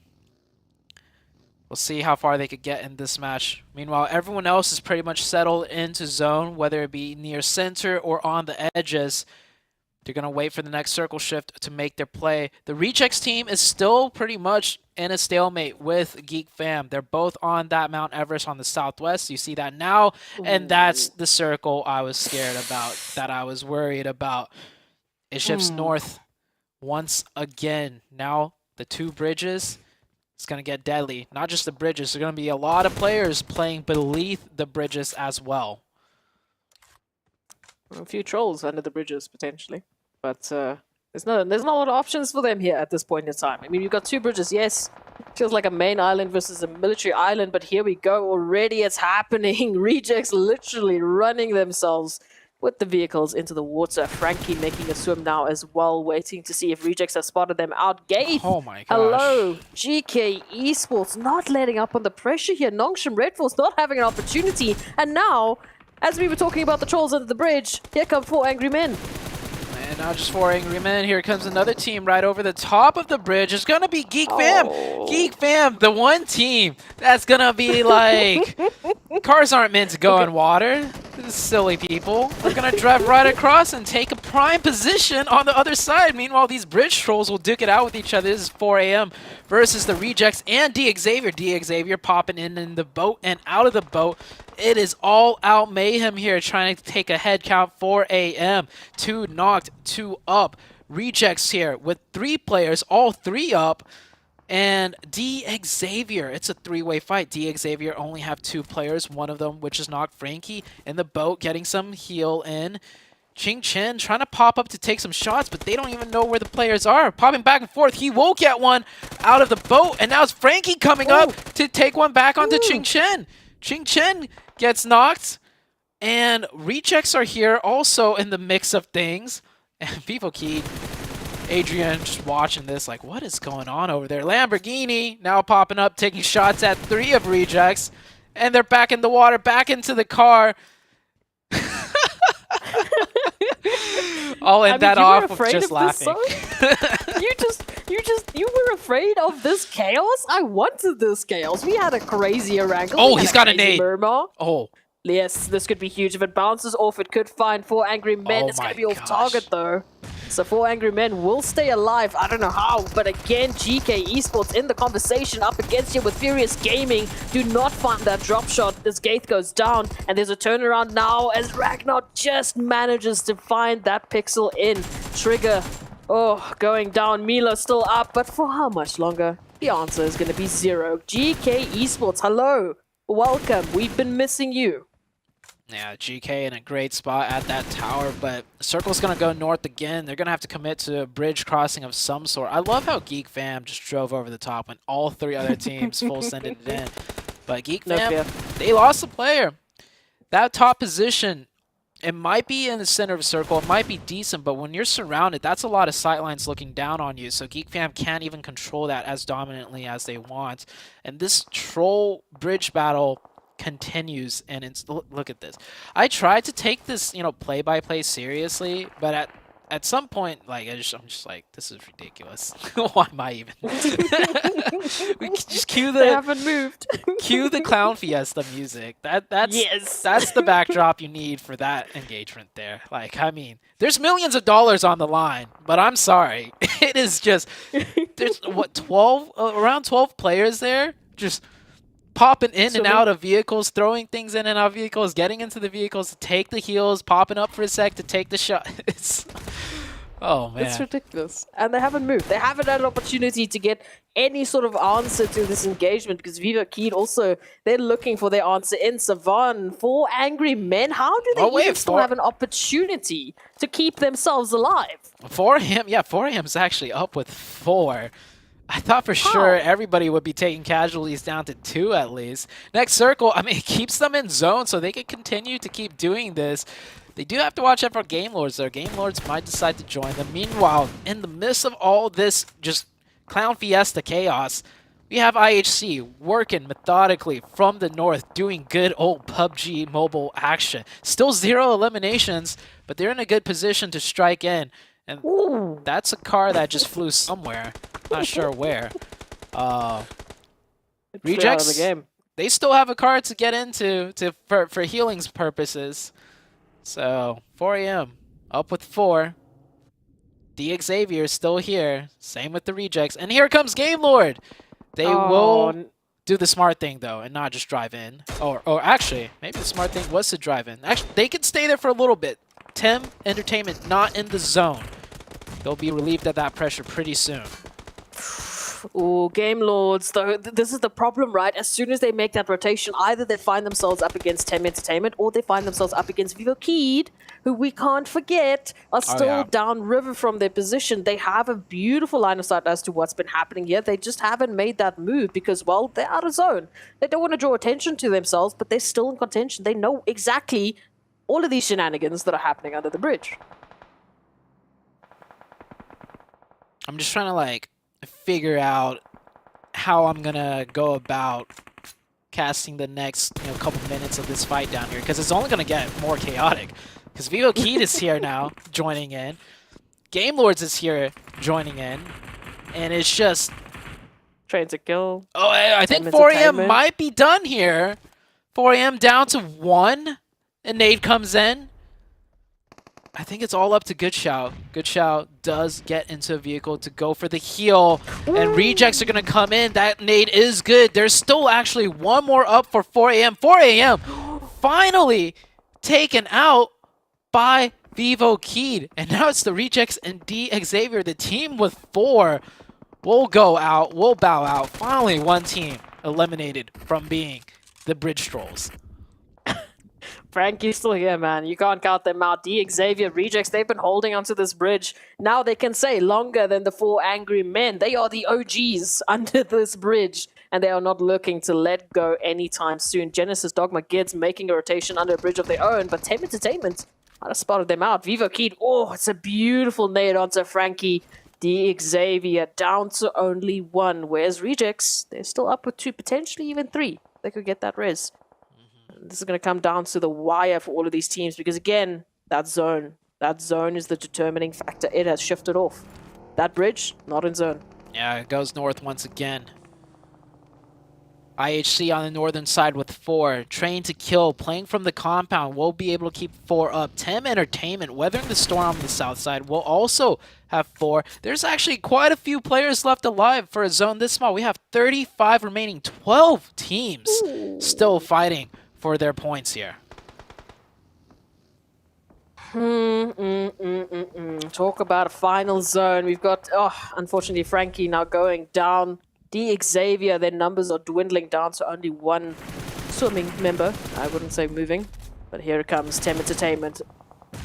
We'll see how far they could get in this match. Meanwhile, everyone else is pretty much settled into zone, whether it be near center or on the edges. They're going to wait for the next circle shift to make their play. The Rejects team is still pretty much in a stalemate with Geek Fam. They're both on that Mount Everest on the southwest. You see that now, and that's the circle I was scared about, that I was worried about. It shifts north once again. Now the two bridges, it's going to get deadly. Not just the bridges. There's going to be a lot of players playing beneath the bridges as well. A few trolls under the bridges, potentially. But there's not a lot of options for them here at this point in time. I mean, you've got two bridges, yes. Feels like a main island versus a military island, but here we go. Already it's happening. Rejects literally running themselves with the vehicles into the water. Frankie making a swim now as well, waiting to see if Rejects have spotted them out. Gaith, oh my gosh. Hello. GK Esports not letting up on the pressure here. Nongshim Red Force not having an opportunity. And now, as we were talking about the trolls under the bridge, here come 4 angry men. And now just 4 angry men. Here comes another team right over the top of the bridge. It's going to be Geek Fam. Geek Fam, the one team that's going to be like... Cars aren't meant to go in water. Silly people. They're going to drive right across and take a prime position on the other side. Meanwhile, these bridge trolls will duke it out with each other. This is 4 a.m. versus the Rejects and D-Xavier. D-Xavier popping in the boat and out of the boat. It is all out mayhem here, trying to take a head count. 4 a.m. 2 knocked, 2 up. Rejects here with 3 players, all 3 up. And D-Xavier, it's a 3-way fight. D-Xavier only have 2 players, one of them which is knocked. Frankie in the boat getting some heal in. Ching Chen trying to pop up to take some shots, but they don't even know where the players are. Popping back and forth. He will get one out of the boat, and now it's Frankie coming up to take one back onto Ching Chen. Ching Chen gets knocked, and Rejects are here also in the mix of things. And Vivo Key, Adrian just watching this like, what is going on over there? Lamborghini now popping up, taking shots at 3 of Rejects, and they're back in the water, back into the car. I'll end that off with just laughing. You were afraid of this chaos? I wanted this chaos. We had a crazy wrangle. Oh, he's got a nade. Murmur. Oh. Yes, this could be huge. If it bounces off, it could find 4 angry men. Oh it's going to be off target, though. So 4 angry men will stay alive. I don't know how, but again, GK Esports in the conversation up against you with Furious Gaming. Do not find that drop shot as Gaith goes down. And there's a turnaround now as Ragnar just manages to find that pixel in. Trigger, going down. Milo still up, but for how much longer? The answer is going to be 0. GK Esports, hello. Welcome. We've been missing you. Yeah, GK in a great spot at that tower, but Circle's going to go north again. They're going to have to commit to a bridge crossing of some sort. I love how Geek Fam just drove over the top when all 3 other teams full sended it in. But Geek Fam, they lost a player. That top position, it might be in the center of a circle. It might be decent, but when you're surrounded, that's a lot of sightlines looking down on you. So Geek Fam can't even control that as dominantly as they want. And this troll bridge battle continues, and it's look at this. I tried to take this, play-by-play seriously, but at some point, like I'm just like, this is ridiculous. Why am I even? We just cue the. They haven't moved. Cue the Clown Fiesta music. That's the backdrop you need for that engagement there. Like, I mean, there's millions of dollars on the line, but I'm sorry, it is just there's around 12 players there, just popping in and out of vehicles, throwing things in and out of vehicles, getting into the vehicles to take the heals, popping up for a sec to take the shot. Oh, man. It's ridiculous. And they haven't moved. They haven't had an opportunity to get any sort of answer to this engagement because Viva Keed also, they're looking for their answer in Savan. 4 angry men. How do they even still have an opportunity to keep themselves alive? 4AM, yeah, 4AM's actually up with 4. I thought for sure everybody would be taking casualties down to 2 at least. Next circle, I mean, it keeps them in zone so they can continue to keep doing this. They do have to watch out for Game Lords though. Game Lords might decide to join them. Meanwhile, in the midst of all this just Clown Fiesta chaos, we have IHC working methodically from the north, doing good old PUBG Mobile action. Still 0 eliminations, but they're in a good position to strike in. And that's a car that just flew somewhere. Not sure where. Rejects, the game. They still have a car to get into for healing's purposes. So 4AM up with 4. Xavier is still here. Same with the rejects. And here comes Game Lord. They will do the smart thing though and not just drive in. Or actually, maybe the smart thing was to drive in. Actually, they can stay there for a little bit. Tem Entertainment not in the zone. They'll be relieved of that pressure pretty soon. Oh, Game Lords, though, this is the problem, right? As soon as they make that rotation, either they find themselves up against Tem Entertainment or they find themselves up against Vivo Keed, who we can't forget are still downriver from their position. They have a beautiful line of sight as to what's been happening here. They just haven't made that move because, well, they're out of zone. They don't want to draw attention to themselves, but they're still in contention. They know exactly all of these shenanigans that are happening under the bridge. I'm just trying to, like, figure out how I'm gonna go about casting the next couple minutes of this fight down here because it's only gonna get more chaotic because Vivo Keed is here now joining in, Game Lords is here joining in, and it's just Train to kill. Oh, I think 4AM might be done here. 4AM down to 1 and Nade comes in. I think it's all up to Good Shout. Good Shout does get into a vehicle to go for the heal. And rejects are going to come in. That nade is good. There's still actually one more up for 4AM. 4AM finally taken out by Vivo Keed. And now it's the rejects and Xavier. The team with 4 will go out, will bow out. Finally, one team eliminated from being the Bridge Trolls. Frankie's still here, man. You can't count them out. Xavier, Rejects, they've been holding onto this bridge. Now they can say longer than the 4 angry men. They are the OGs under this bridge, and they are not looking to let go anytime soon. Genesis Dogma Gids making a rotation under a bridge of their own, but Tem Entertainment might have spotted them out. Vivo Keed, oh, it's a beautiful nade onto Frankie. Xavier down to only 1. Whereas Rejects, they're still up with 2, potentially even 3. They could get that res. This is going to come down to the wire for all of these teams because, again, that zone is the determining factor. It has shifted off. That bridge, not in zone. Yeah, it goes north once again. IHC on the northern side with 4. Train to kill, playing from the compound. Will be able to keep 4 up. Tem Entertainment, weathering the storm on the south side, will also have 4. There's actually quite a few players left alive for a zone this small. We have 35 remaining. 12 teams still fighting for their points here. Talk about a final zone. We've got, unfortunately, Frankie now going down. Xavier, their numbers are dwindling down to only 1 swimming member. I wouldn't say moving, but here it comes. Tem Entertainment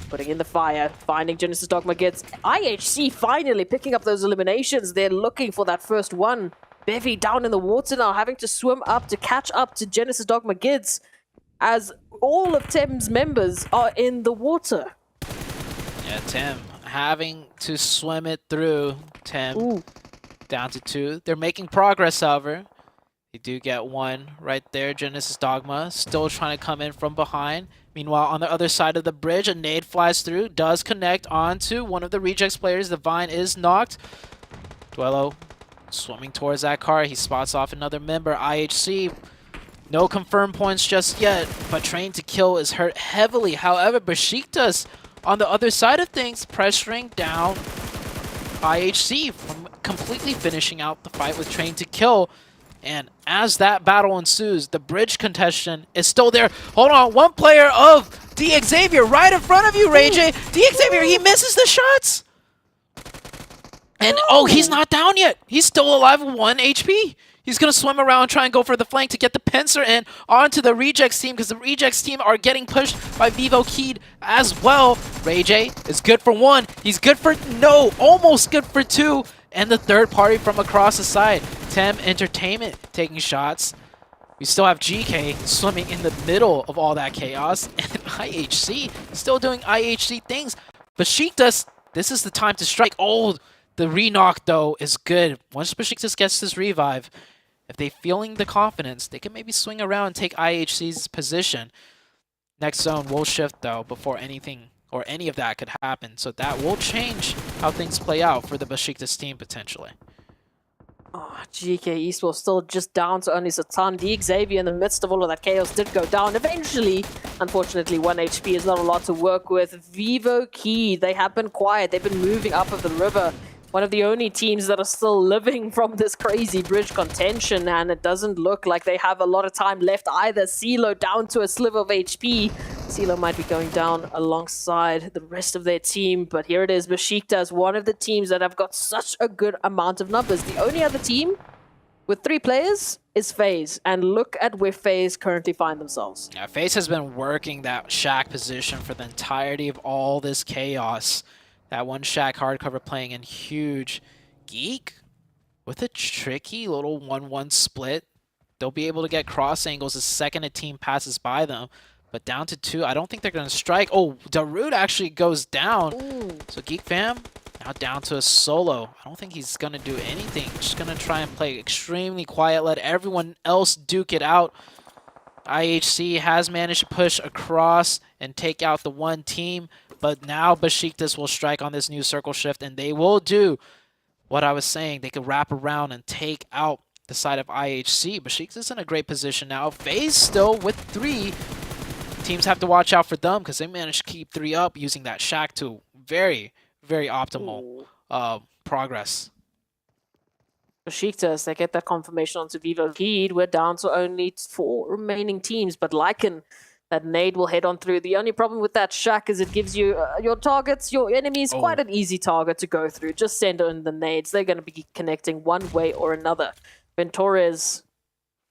putting in the fire, finding Genesis Dogma Gids. IHC finally picking up those eliminations. They're looking for that first one. Bevy down in the water now, having to swim up to catch up to Genesis Dogma Gids, as all of Tem's members are in the water. Yeah, Tem having to swim it through. Tem down to 2. They're making progress, however. They do get 1 right there. Genesis Dogma still trying to come in from behind. Meanwhile, on the other side of the bridge, a nade flies through, does connect onto one of the rejects players. The Vine is knocked. Duello swimming towards that car. He spots off another member. IHC, no confirmed points just yet, but Train to Kill is hurt heavily. However, Besiktas on the other side of things, pressuring down IHC from completely finishing out the fight with Train to Kill. And as that battle ensues, the bridge contestation is still there. Hold on, one player of Xavier right in front of you, Ray J. Xavier, he misses the shots. And oh, he's not down yet. He's still alive with 1 HP. He's going to swim around, try and go for the flank to get the pincer and onto the Rejects team, because the Rejects team are getting pushed by Vivo Keyed as well. Ray J is good for 1. He's good for, no, almost good for 2. And the third party from across the side, Tem Entertainment taking shots. We still have GK swimming in the middle of all that chaos. And IHC still doing IHC things. Besiktas, this is the time to strike. Oh, the re-knock, though, is good. Once Besiktas gets this revive, if they're feeling the confidence, they can maybe swing around and take IHC's position. Next zone will shift, though, before anything or any of that could happen. So that will change how things play out for the Besiktas team, potentially. Oh, GK Esports still just down to only Satan. The Xavier in the midst of all of that chaos did go down. Eventually, unfortunately, 1 HP is not a lot to work with. Vivo Key, they have been quiet. They've been moving up of the river. One of the only teams that are still living from this crazy bridge contention, and it doesn't look like they have a lot of time left either. CeeLo down to a sliver of HP. CeeLo might be going down alongside the rest of their team, but here it is. Besiktas, one of the teams that have got such a good amount of numbers. The only other team with 3 players is FaZe, and look at where FaZe currently find themselves. Yeah, FaZe has been working that Shack position for the entirety of all this chaos. That one Shack hardcover playing in huge. Geek with a tricky little 1-1 split. They'll be able to get cross angles the second a team passes by them. But down to 2, I don't think they're going to strike. Oh, Darude actually goes down. Ooh. So Geek Fam now down to a solo. I don't think he's going to do anything. Just going to try and play extremely quiet. Let everyone else duke it out. IHC has managed to push across and take out the one team. But now Besiktas will strike on this new circle shift, and they will do what I was saying. They could wrap around and take out the side of IHC. Besiktas in a great position now. FaZe still with 3. Teams have to watch out for them because they managed to keep 3 up using that Shack to very, very optimal progress. Besiktas, they get that confirmation onto Vivo Keyed. We're down to only 4 remaining teams, but Lycan, that nade will head on through. The only problem with that Shack is it gives you your targets, your enemies, quite an easy target to go through. Just send in the nades. They're going to be connecting one way or another. Ventorez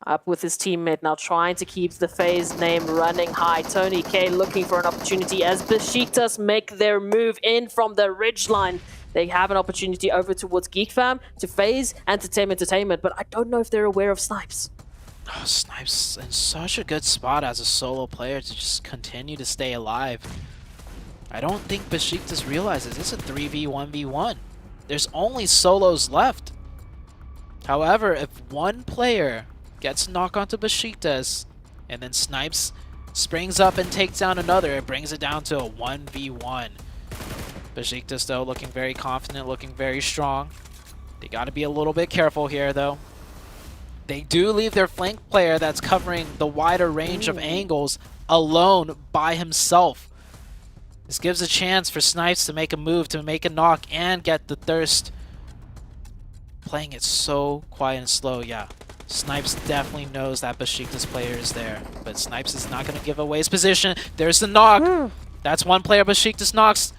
up with his teammate now, trying to keep the FaZe name running high. Tony K looking for an opportunity as Besiktas make their move in from the ridgeline. They have an opportunity over towards GeekFam, to FaZe, and to Tem Entertainment, but I don't know if they're aware of Snipes. Oh, Snipes in such a good spot as a solo player to just continue to stay alive. I don't think Besiktas realizes it's a 3v1v1. There's only solos left. However, if one player gets knocked onto Besiktas and then Snipes springs up and takes down another, it brings it down to a 1v1. Besiktas, though, looking very confident, looking very strong. They got to be a little bit careful here, though. They do leave their flank player that's covering the wider range of angles alone by himself. This gives a chance for Snipes to make a move, to make a knock, and get the thirst. Playing it so quiet and slow, yeah. Snipes definitely knows that Besiktas player is there, but Snipes is not going to give away his position. There's the knock. That's one player Besiktas knocks.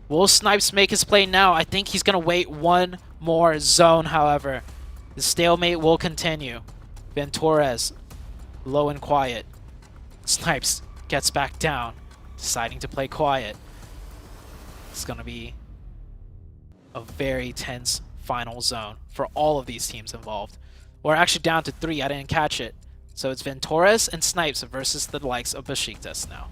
Will Snipes make his play now? I think he's going to wait one more zone, however. The stalemate will continue. Ventorez, low and quiet. Snipes gets back down, deciding to play quiet. It's going to be a very tense final zone for all of these teams involved. We're actually down to 3. I didn't catch it. So it's Ventorez and Snipes versus the likes of Besiktas now.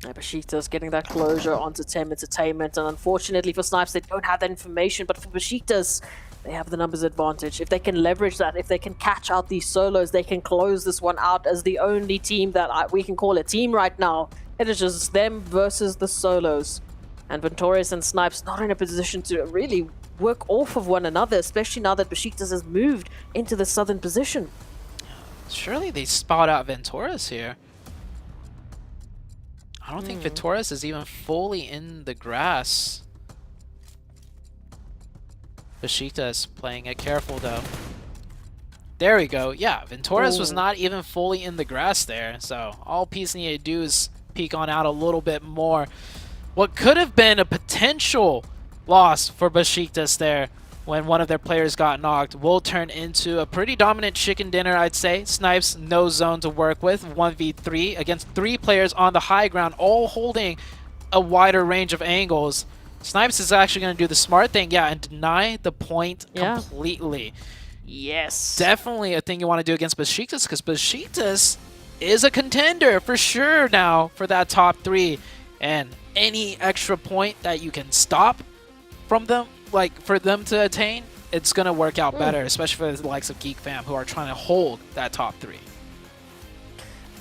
Besiktas getting that closure onto Tem Entertainment, and unfortunately for Snipes, they don't have that information, but for Besiktas, they have the numbers advantage. If they can leverage that, if they can catch out these solos, they can close this one out as the only team that we can call a team right now. It is just them versus the solos. And Ventorez and Snipes not in a position to really work off of one another, especially now that Besiktas has moved into the southern position. Surely they spot out Ventorez here. I don't think Ventorez is even fully in the grass. Besiktas playing it careful, though. There we go. Yeah, Ventorez was not even fully in the grass there. So all Peace needed to do is peek on out a little bit more. What could have been a potential loss for Besiktas there when one of their players got knocked will turn into a pretty dominant chicken dinner, I'd say. Snipes, no zone to work with, 1v3 against 3 players on the high ground, all holding a wider range of angles. Snipes is actually going to do the smart thing, yeah, and deny the point completely. Yes. Definitely a thing you want to do against Besiktas, because Besiktas is a contender for sure now for that top 3. And any extra point that you can stop from them, like for them to attain, it's going to work out better, especially for the likes of Geek Fam, who are trying to hold that top 3.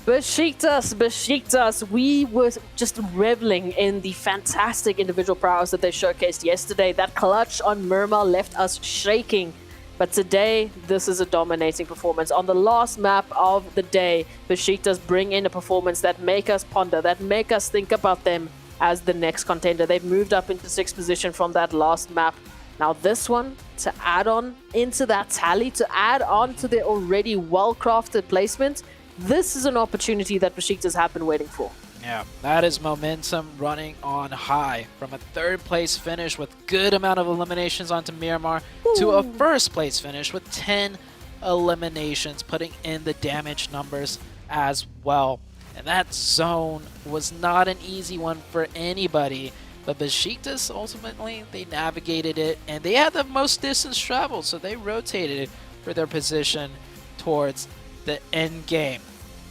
Besiktas, we were just reveling in the fantastic individual prowess that they showcased yesterday. That clutch on Murmur left us shaking. But today, this is a dominating performance. On the last map of the day, Besiktas bring in a performance that make us ponder, that make us think about them as the next contender. They've moved up into 6th position from that last map. Now this one, to add on into that tally, to add on to their already well-crafted placement, this is an opportunity that Besiktas have been waiting for. Yeah, that is momentum running on high from a 3rd place finish with good amount of eliminations onto Miramar to a 1st place finish with 10 eliminations, putting in the damage numbers as well. And that zone was not an easy one for anybody, but Besiktas ultimately, they navigated it and they had the most distance traveled, so they rotated it for their position towards the end game.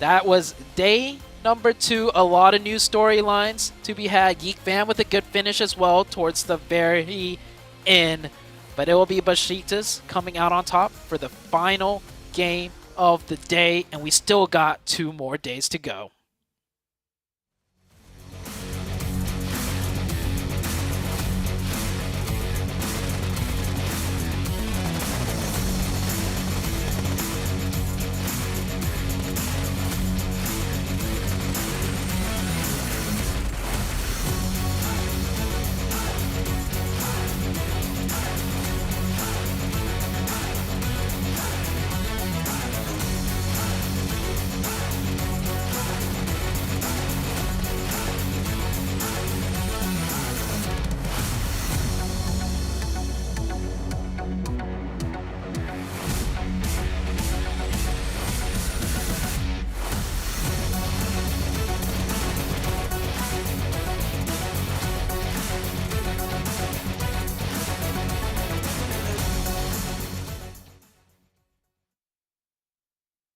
That was day number 2, a lot of new storylines to be had. Geek Fam with a good finish as well towards the very end. But it will be Besiktas coming out on top for the final game of the day. And we still got 2 more days to go.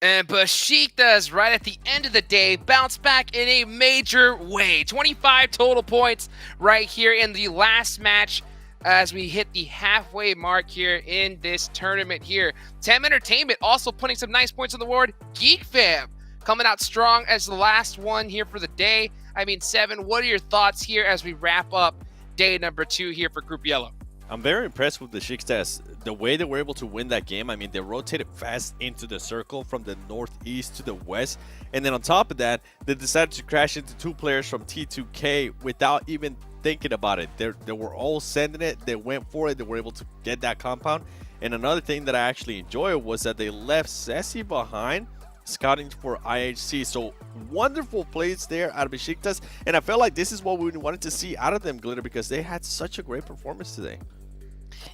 And Besiktas, right at the end of the day, bounced back in a major way. 25 total points right here in the last match as we hit the halfway mark here in this tournament here. Tem Entertainment also putting some nice points on the board. Geek Fam coming out strong as the last one here for the day. I mean, Seven, what are your thoughts here as we wrap up day number 2 here for Group Yellow? I'm very impressed with the Besiktas. The way they were able to win that game, I mean, they rotated fast into the circle from the northeast to the west. And then on top of that, they decided to crash into 2 players from T2K without even thinking about it. They were all sending it. They went for it. They were able to get that compound. And another thing that I actually enjoyed was that they left Ceci behind, scouting for IHC. So wonderful plays there out of Besiktas. And I felt like this is what we wanted to see out of them, Glitter, because they had such a great performance today.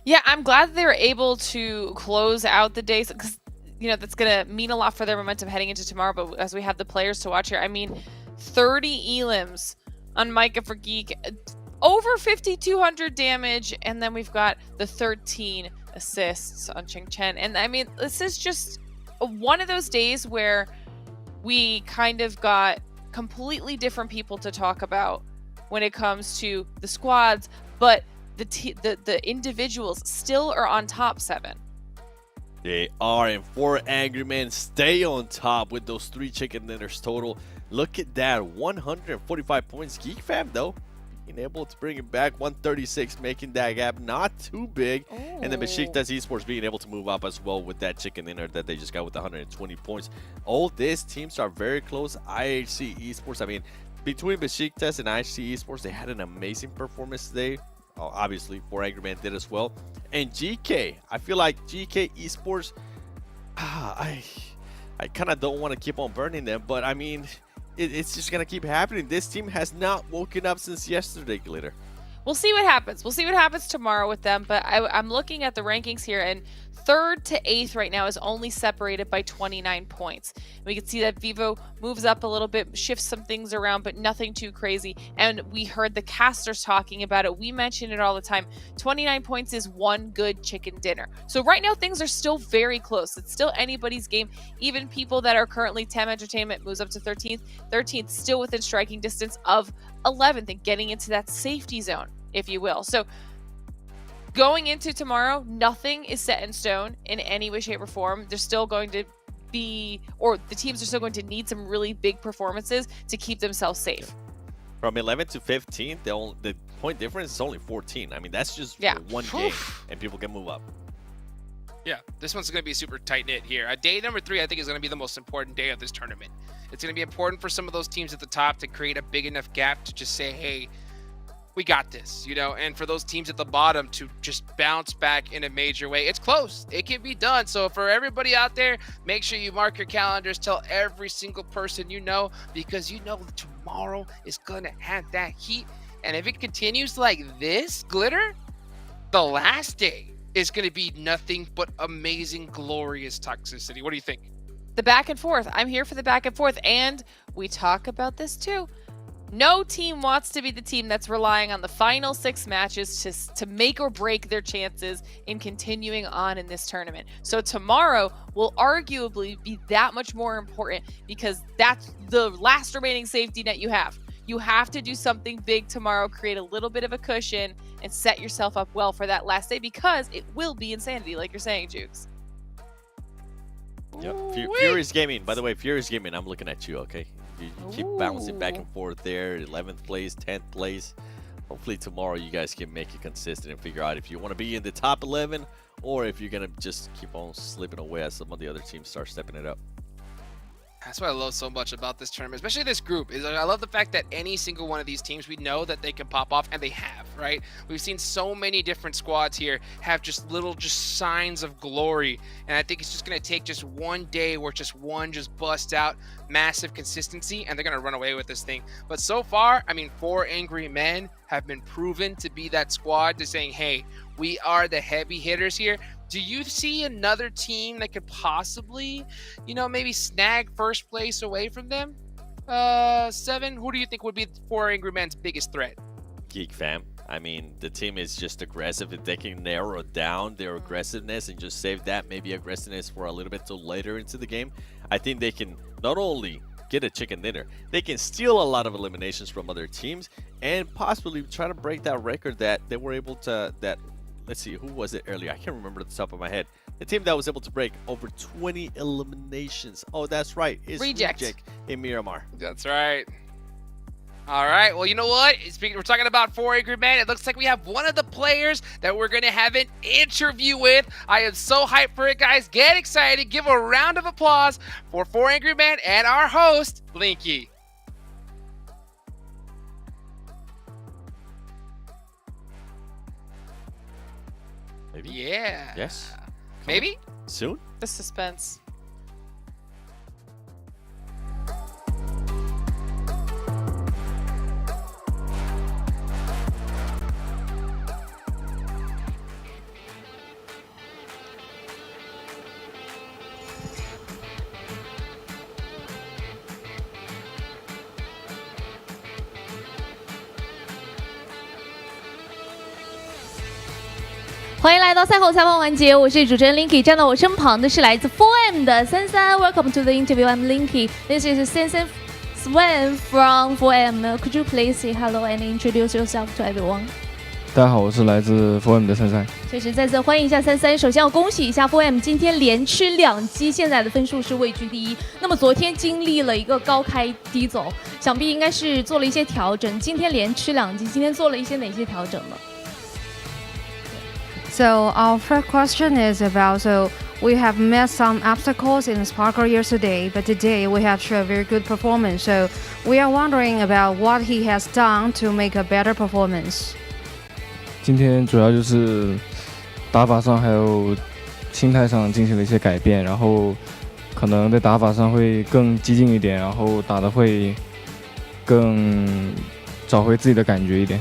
Yeah, I'm glad that they were able to close out the day, because you know that's gonna mean a lot for their momentum heading into tomorrow. But as we have the players to watch here, I mean, 30 elims on Micah for Geek, over 5,200 damage, and then we've got the 13 assists on Ching Chen. And I mean, this is just one of those days where we kind of got completely different people to talk about when it comes to the squads, but the individuals still are on top, Seven. They are, and 4 Angry Men stay on top with those 3 chicken dinners total. Look at that, 145 points. Geek Fam, though, being able to bring it back, 136, making that gap not too big. And then Besiktas Esports being able to move up as well with that chicken dinner that they just got with 120 points. All these teams are very close. IHC Esports, I mean, between Besiktas and IHC Esports, they had an amazing performance today. Obviously, 4 Angry Men did as well. And GK, I feel like GK Esports, I kind of don't want to keep on burning them, but I mean, it's just going to keep happening. This team has not woken up since yesterday, Glitter. we'll see what happens. We'll see what happens tomorrow with them. But I'm looking at the rankings here, and 3rd to 8th right now is only separated by 29 points. We can see that Vivo moves up a little bit, shifts some things around, but nothing too crazy. And we heard the casters talking about it. We mention it all the time. 29 points is one good chicken dinner. So right now things are still very close. It's still anybody's game. Even people that are currently TEM Entertainment moves up to 13th. 13th still within striking distance of 11th and getting into that safety zone, if you will. So going into tomorrow, nothing is set in stone in any way, shape, or form. There's still going to be, or the teams are still going to need some really big performances to keep themselves safe. From 11th to 15th, the point difference is only 14. I mean, that's just one game, and people can move up. Yeah, this one's going to be super tight-knit here. Day number 3, I think, is going to be the most important day of this tournament. It's going to be important for some of those teams at the top to create a big enough gap to just say, hey, we got this, you know, and for those teams at the bottom to just bounce back in a major way. It's close. It can be done. So for everybody out there, make sure you mark your calendars. Tell every single person you know, because you know tomorrow is going to have that heat. And if it continues like this, Glitter, the last day is going to be nothing but amazing, glorious toxicity. What do you think? The back and forth. I'm here for the back and forth. And we talk about this too. No team wants to be the team that's relying on the final 6 matches to make or break their chances in continuing on in this tournament. So tomorrow will arguably be that much more important because that's the last remaining safety net you have. You have to do something big tomorrow, create a little bit of a cushion, and set yourself up well for that last day because it will be insanity, like you're saying, Jukes. Yep. Furious Gaming. By the way, Furious Gaming, I'm looking at you, okay? You keep bouncing back and forth there. 11th place, 10th place. Hopefully tomorrow you guys can make it consistent and figure out if you want to be in the top 11 or if you're going to just keep on slipping away as some of the other teams start stepping it up. That's what I love so much about this tournament, especially this group, is I love the fact that any single one of these teams, we know that they can pop off, and they have, right? We've seen so many different squads here have just little signs of glory, and I think it's just going to take just one day where just one just busts out massive consistency, and they're going to run away with this thing. But so far, I mean, 4 Angry Men have been proven to be that squad to saying, hey, we are the heavy hitters here. Do you see another team that could possibly, you know, maybe snag first place away from them? 7, who do you think would be 4 Angry Men's biggest threat? Geek Fam. I mean, the team is just aggressive. If they can narrow down their aggressiveness and just save that maybe aggressiveness for a little bit till later into the game, I think they can not only get a chicken dinner, they can steal a lot of eliminations from other teams and possibly try to break that record that they were able to, let's see, who was it earlier? I can't remember at the top of my head. The team that was able to break over 20 eliminations. Oh, that's right. It's Reject in Miramar. That's right. All right. Well, you know what? We're talking about 4 Angry Men. It looks like we have one of the players that we're going to have an interview with. I am so hyped for it, guys. Get excited. Give a round of applause for 4 Angry Men and our host, Linky. Maybe? Yeah. Yes. Maybe? Soon? The suspense.欢迎来到赛后采访环节，我是主持人 Linky， 站到我身旁的是来自 4M 的三三。Welcome to the interview. I'm Linky. This is Sensen Swen from 4M. Could you please say hello and introduce yourself to everyone? 大家好，我是来自 4M 的三三。确实，再次欢迎一下三三。首先要恭喜一下 4M 今天连吃2击，现在的分数是位居第一。那么昨天经历了一个高开低走，想必应该是做了一些调整。今天连吃2击，今天做了一些哪些调整呢？ So our first question is about, so we have met some obstacles in Sparkle yesterday, but today we have shown a very good performance. So we are wondering about what he has done to make a better performance. 今天主要就是打法上还有心态上进行了一些改变，然后可能在打法上会更激进一点，然后打得会更找回自己的感觉一点。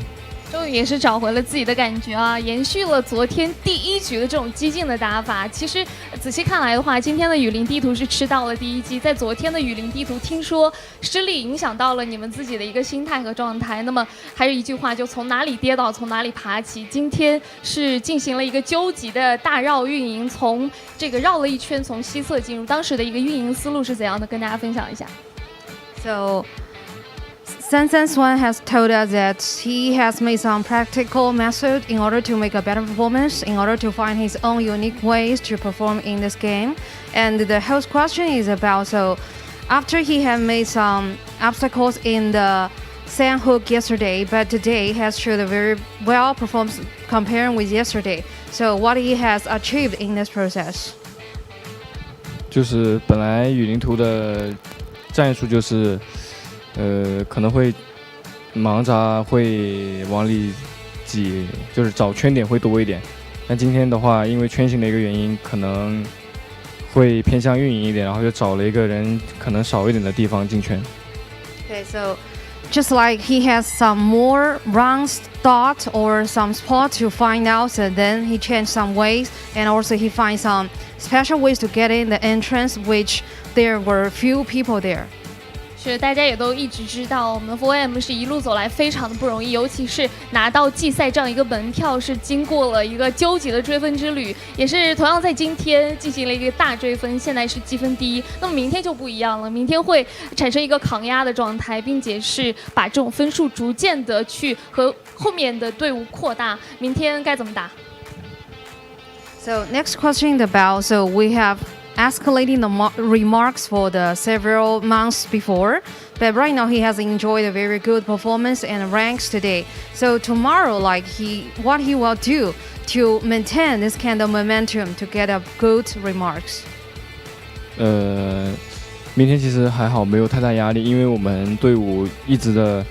终于也是找回了自己的感觉啊，延续了昨天第一局的这种激进的打法。其实仔细看来的话，今天的雨林地图是吃到了第一击，在昨天的雨林地图，听说失利影响到了你们自己的一个心态和状态。那么还是一句话，就从哪里跌倒从哪里爬起。今天是进行了一个究极的大绕运营，从这个绕了一圈，从西侧进入，当时的一个运营思路是怎样的？跟大家分享一下。So Swan has told us that he has made some practical method in order to make a better performance, in order to find his own unique ways to perform in this game. And the host question is about, so after he had made some obstacles in the sand hook yesterday, but today has showed a very well performance comparing with yesterday. So what he has achieved in this process? 就是本来雨林图的战术就是。可能会盲扎会往里挤，就是找圈点会多一点。但今天的话，因为圈型的一个原因，可能会偏向运营一点，然后就找了一个人可能少一点的地方进圈。Okay, so just like he has some more rounds thought or some spot to find out, so then he changed some ways, and also he finds some special ways to get in the entrance, which there were few people there. 是，大家也都一直知道，我们 4M 是一路走来非常的不容易，尤其是拿到季赛这样一个门票，是经过了一个纠结的追分之旅，也是同样在今天进行了一个大追分，现在是积分第一。那么明天就不一样了，明天会产生一个抗压的状态，并且是把这种分数逐渐的去和后面的队伍扩大。明天该怎么打 ？So next question about, so we have escalating the remarks for the several months before, but right now he has enjoyed a very good performance and ranks today. So tomorrow, like what he will do to maintain this kind of momentum to get a good remarks. 明天其实还好，没有太大压力，因为我们队伍一直的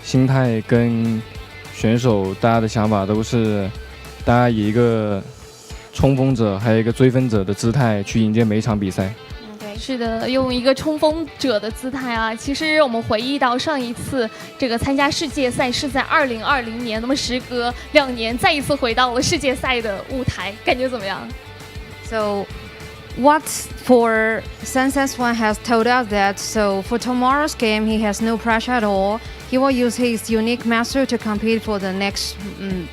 心态跟选手大家的想法都是，大家以一个冲锋者还有一个追分者的姿态去迎接每一场比赛。是的，用一个冲锋者的姿态啊。其实我们回忆到上一次这个参加世界赛是在2020年，那么时隔2年，再一次回到了世界赛的舞台，感觉怎么样 ？So what for Swan has told us that, so for tomorrow's game he has no pressure at all. He will use his unique method to compete for the next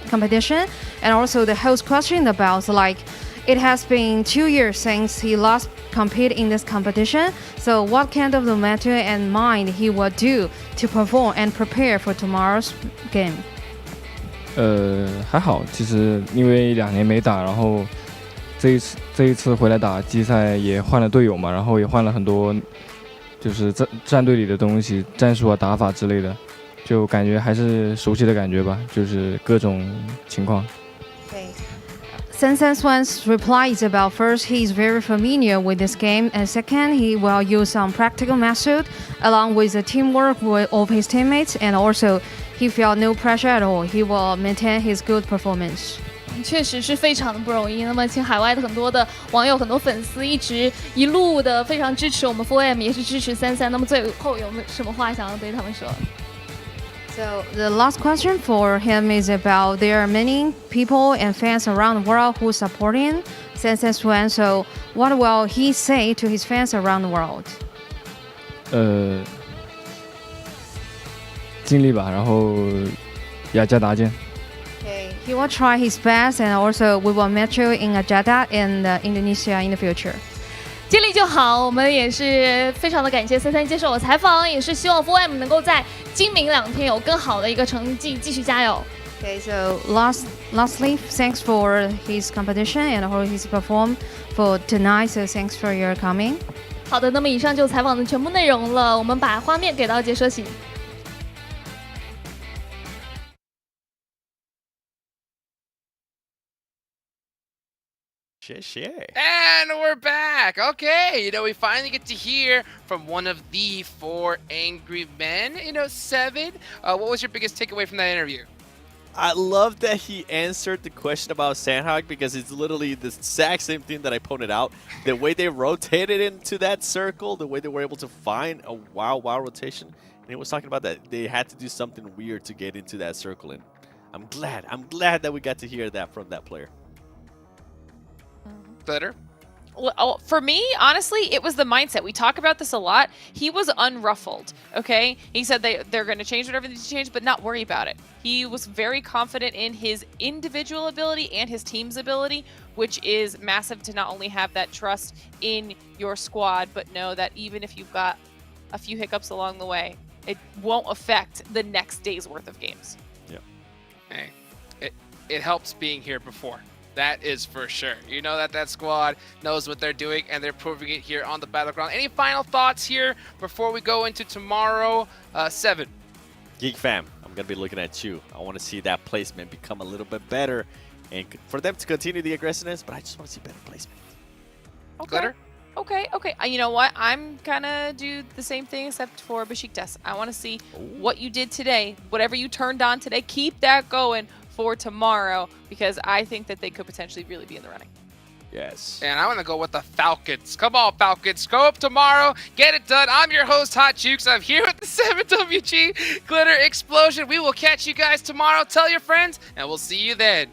competition. And also the host question about, like, it has been 2 years since he last competed in this competition. So what kind of the method and mind he will do to perform and prepare for tomorrow's game? 还好，其实因为2年没打，然后这一次回来打季赛也换了队友嘛，然后也换了很多，就是战队里的东西、战术啊、打法之类的，就感觉还是熟悉的感觉吧，就是各种情况。Swan's reply is about, first, he's very familiar with this game, and second, he will use some practical method along with the teamwork of his teammates, and also he felt no pressure at all. He will maintain his good performance. 确实是非常的不容易。那么，请海外的很多的网友、很多粉丝一路的非常支持我们 4M， 也是支持33。那么最后有没有什么话想要对他们说？ So the last question for him is about, there are many people and fans around the world who support him, Swan. So what will he say to his fans around the world? 尽力吧，然后雅加达见。He will try his best, and also we will meet you in Jakarta and Indonesia in the future. 尽力就好，我们也是非常的感谢33接受我采访，也是希望 4M 能够在今明2天有更好的一个成绩，继续加油。Okay, so lastly, thanks for his competition and how he's performed for tonight. So thanks for your coming. 好的，那么以上就采访的全部内容了，我们把画面给到解说席。And we're back. Okay, we finally get to hear from one of the 4 angry men. 7. What was your biggest takeaway from that interview? I love that he answered the question about Sandhog because it's literally the exact same thing that I pointed out. The way they rotated into that circle, the way they were able to find a wild rotation. And he was talking about that they had to do something weird to get into that circle. And I'm glad that we got to hear that from that player. Glitter? Well, for me, honestly, it was the mindset. We talk about this a lot. He was unruffled, okay? He said they're going to change whatever they need to change, but not worry about it. He was very confident in his individual ability and his team's ability, which is massive to not only have that trust in your squad, but know that even if you've got a few hiccups along the way, it won't affect the next day's worth of games. Yep. Hey, it helps being here before. That is for sure. You know that squad knows what they're doing, and they're proving it here on the Battleground. Any final thoughts here before we go into tomorrow? 7. Geek fam, I'm going to be looking at you. I want to see that placement become a little bit better and for them to continue the aggressiveness, but I just want to see better placement. Okay. Glitter? Okay. You know what? I'm gonna do the same thing except for Besiktas. I want to see what you did today. Whatever you turned on today, keep that going for tomorrow, because I think that they could potentially really be in the running. Yes. And I want to go with the Falcons. Come on, Falcons. Go up tomorrow. Get it done. I'm your host, Hot Jukes. I'm here with the 7WG Glitter Explosion. We will catch you guys tomorrow. Tell your friends, and we'll see you then.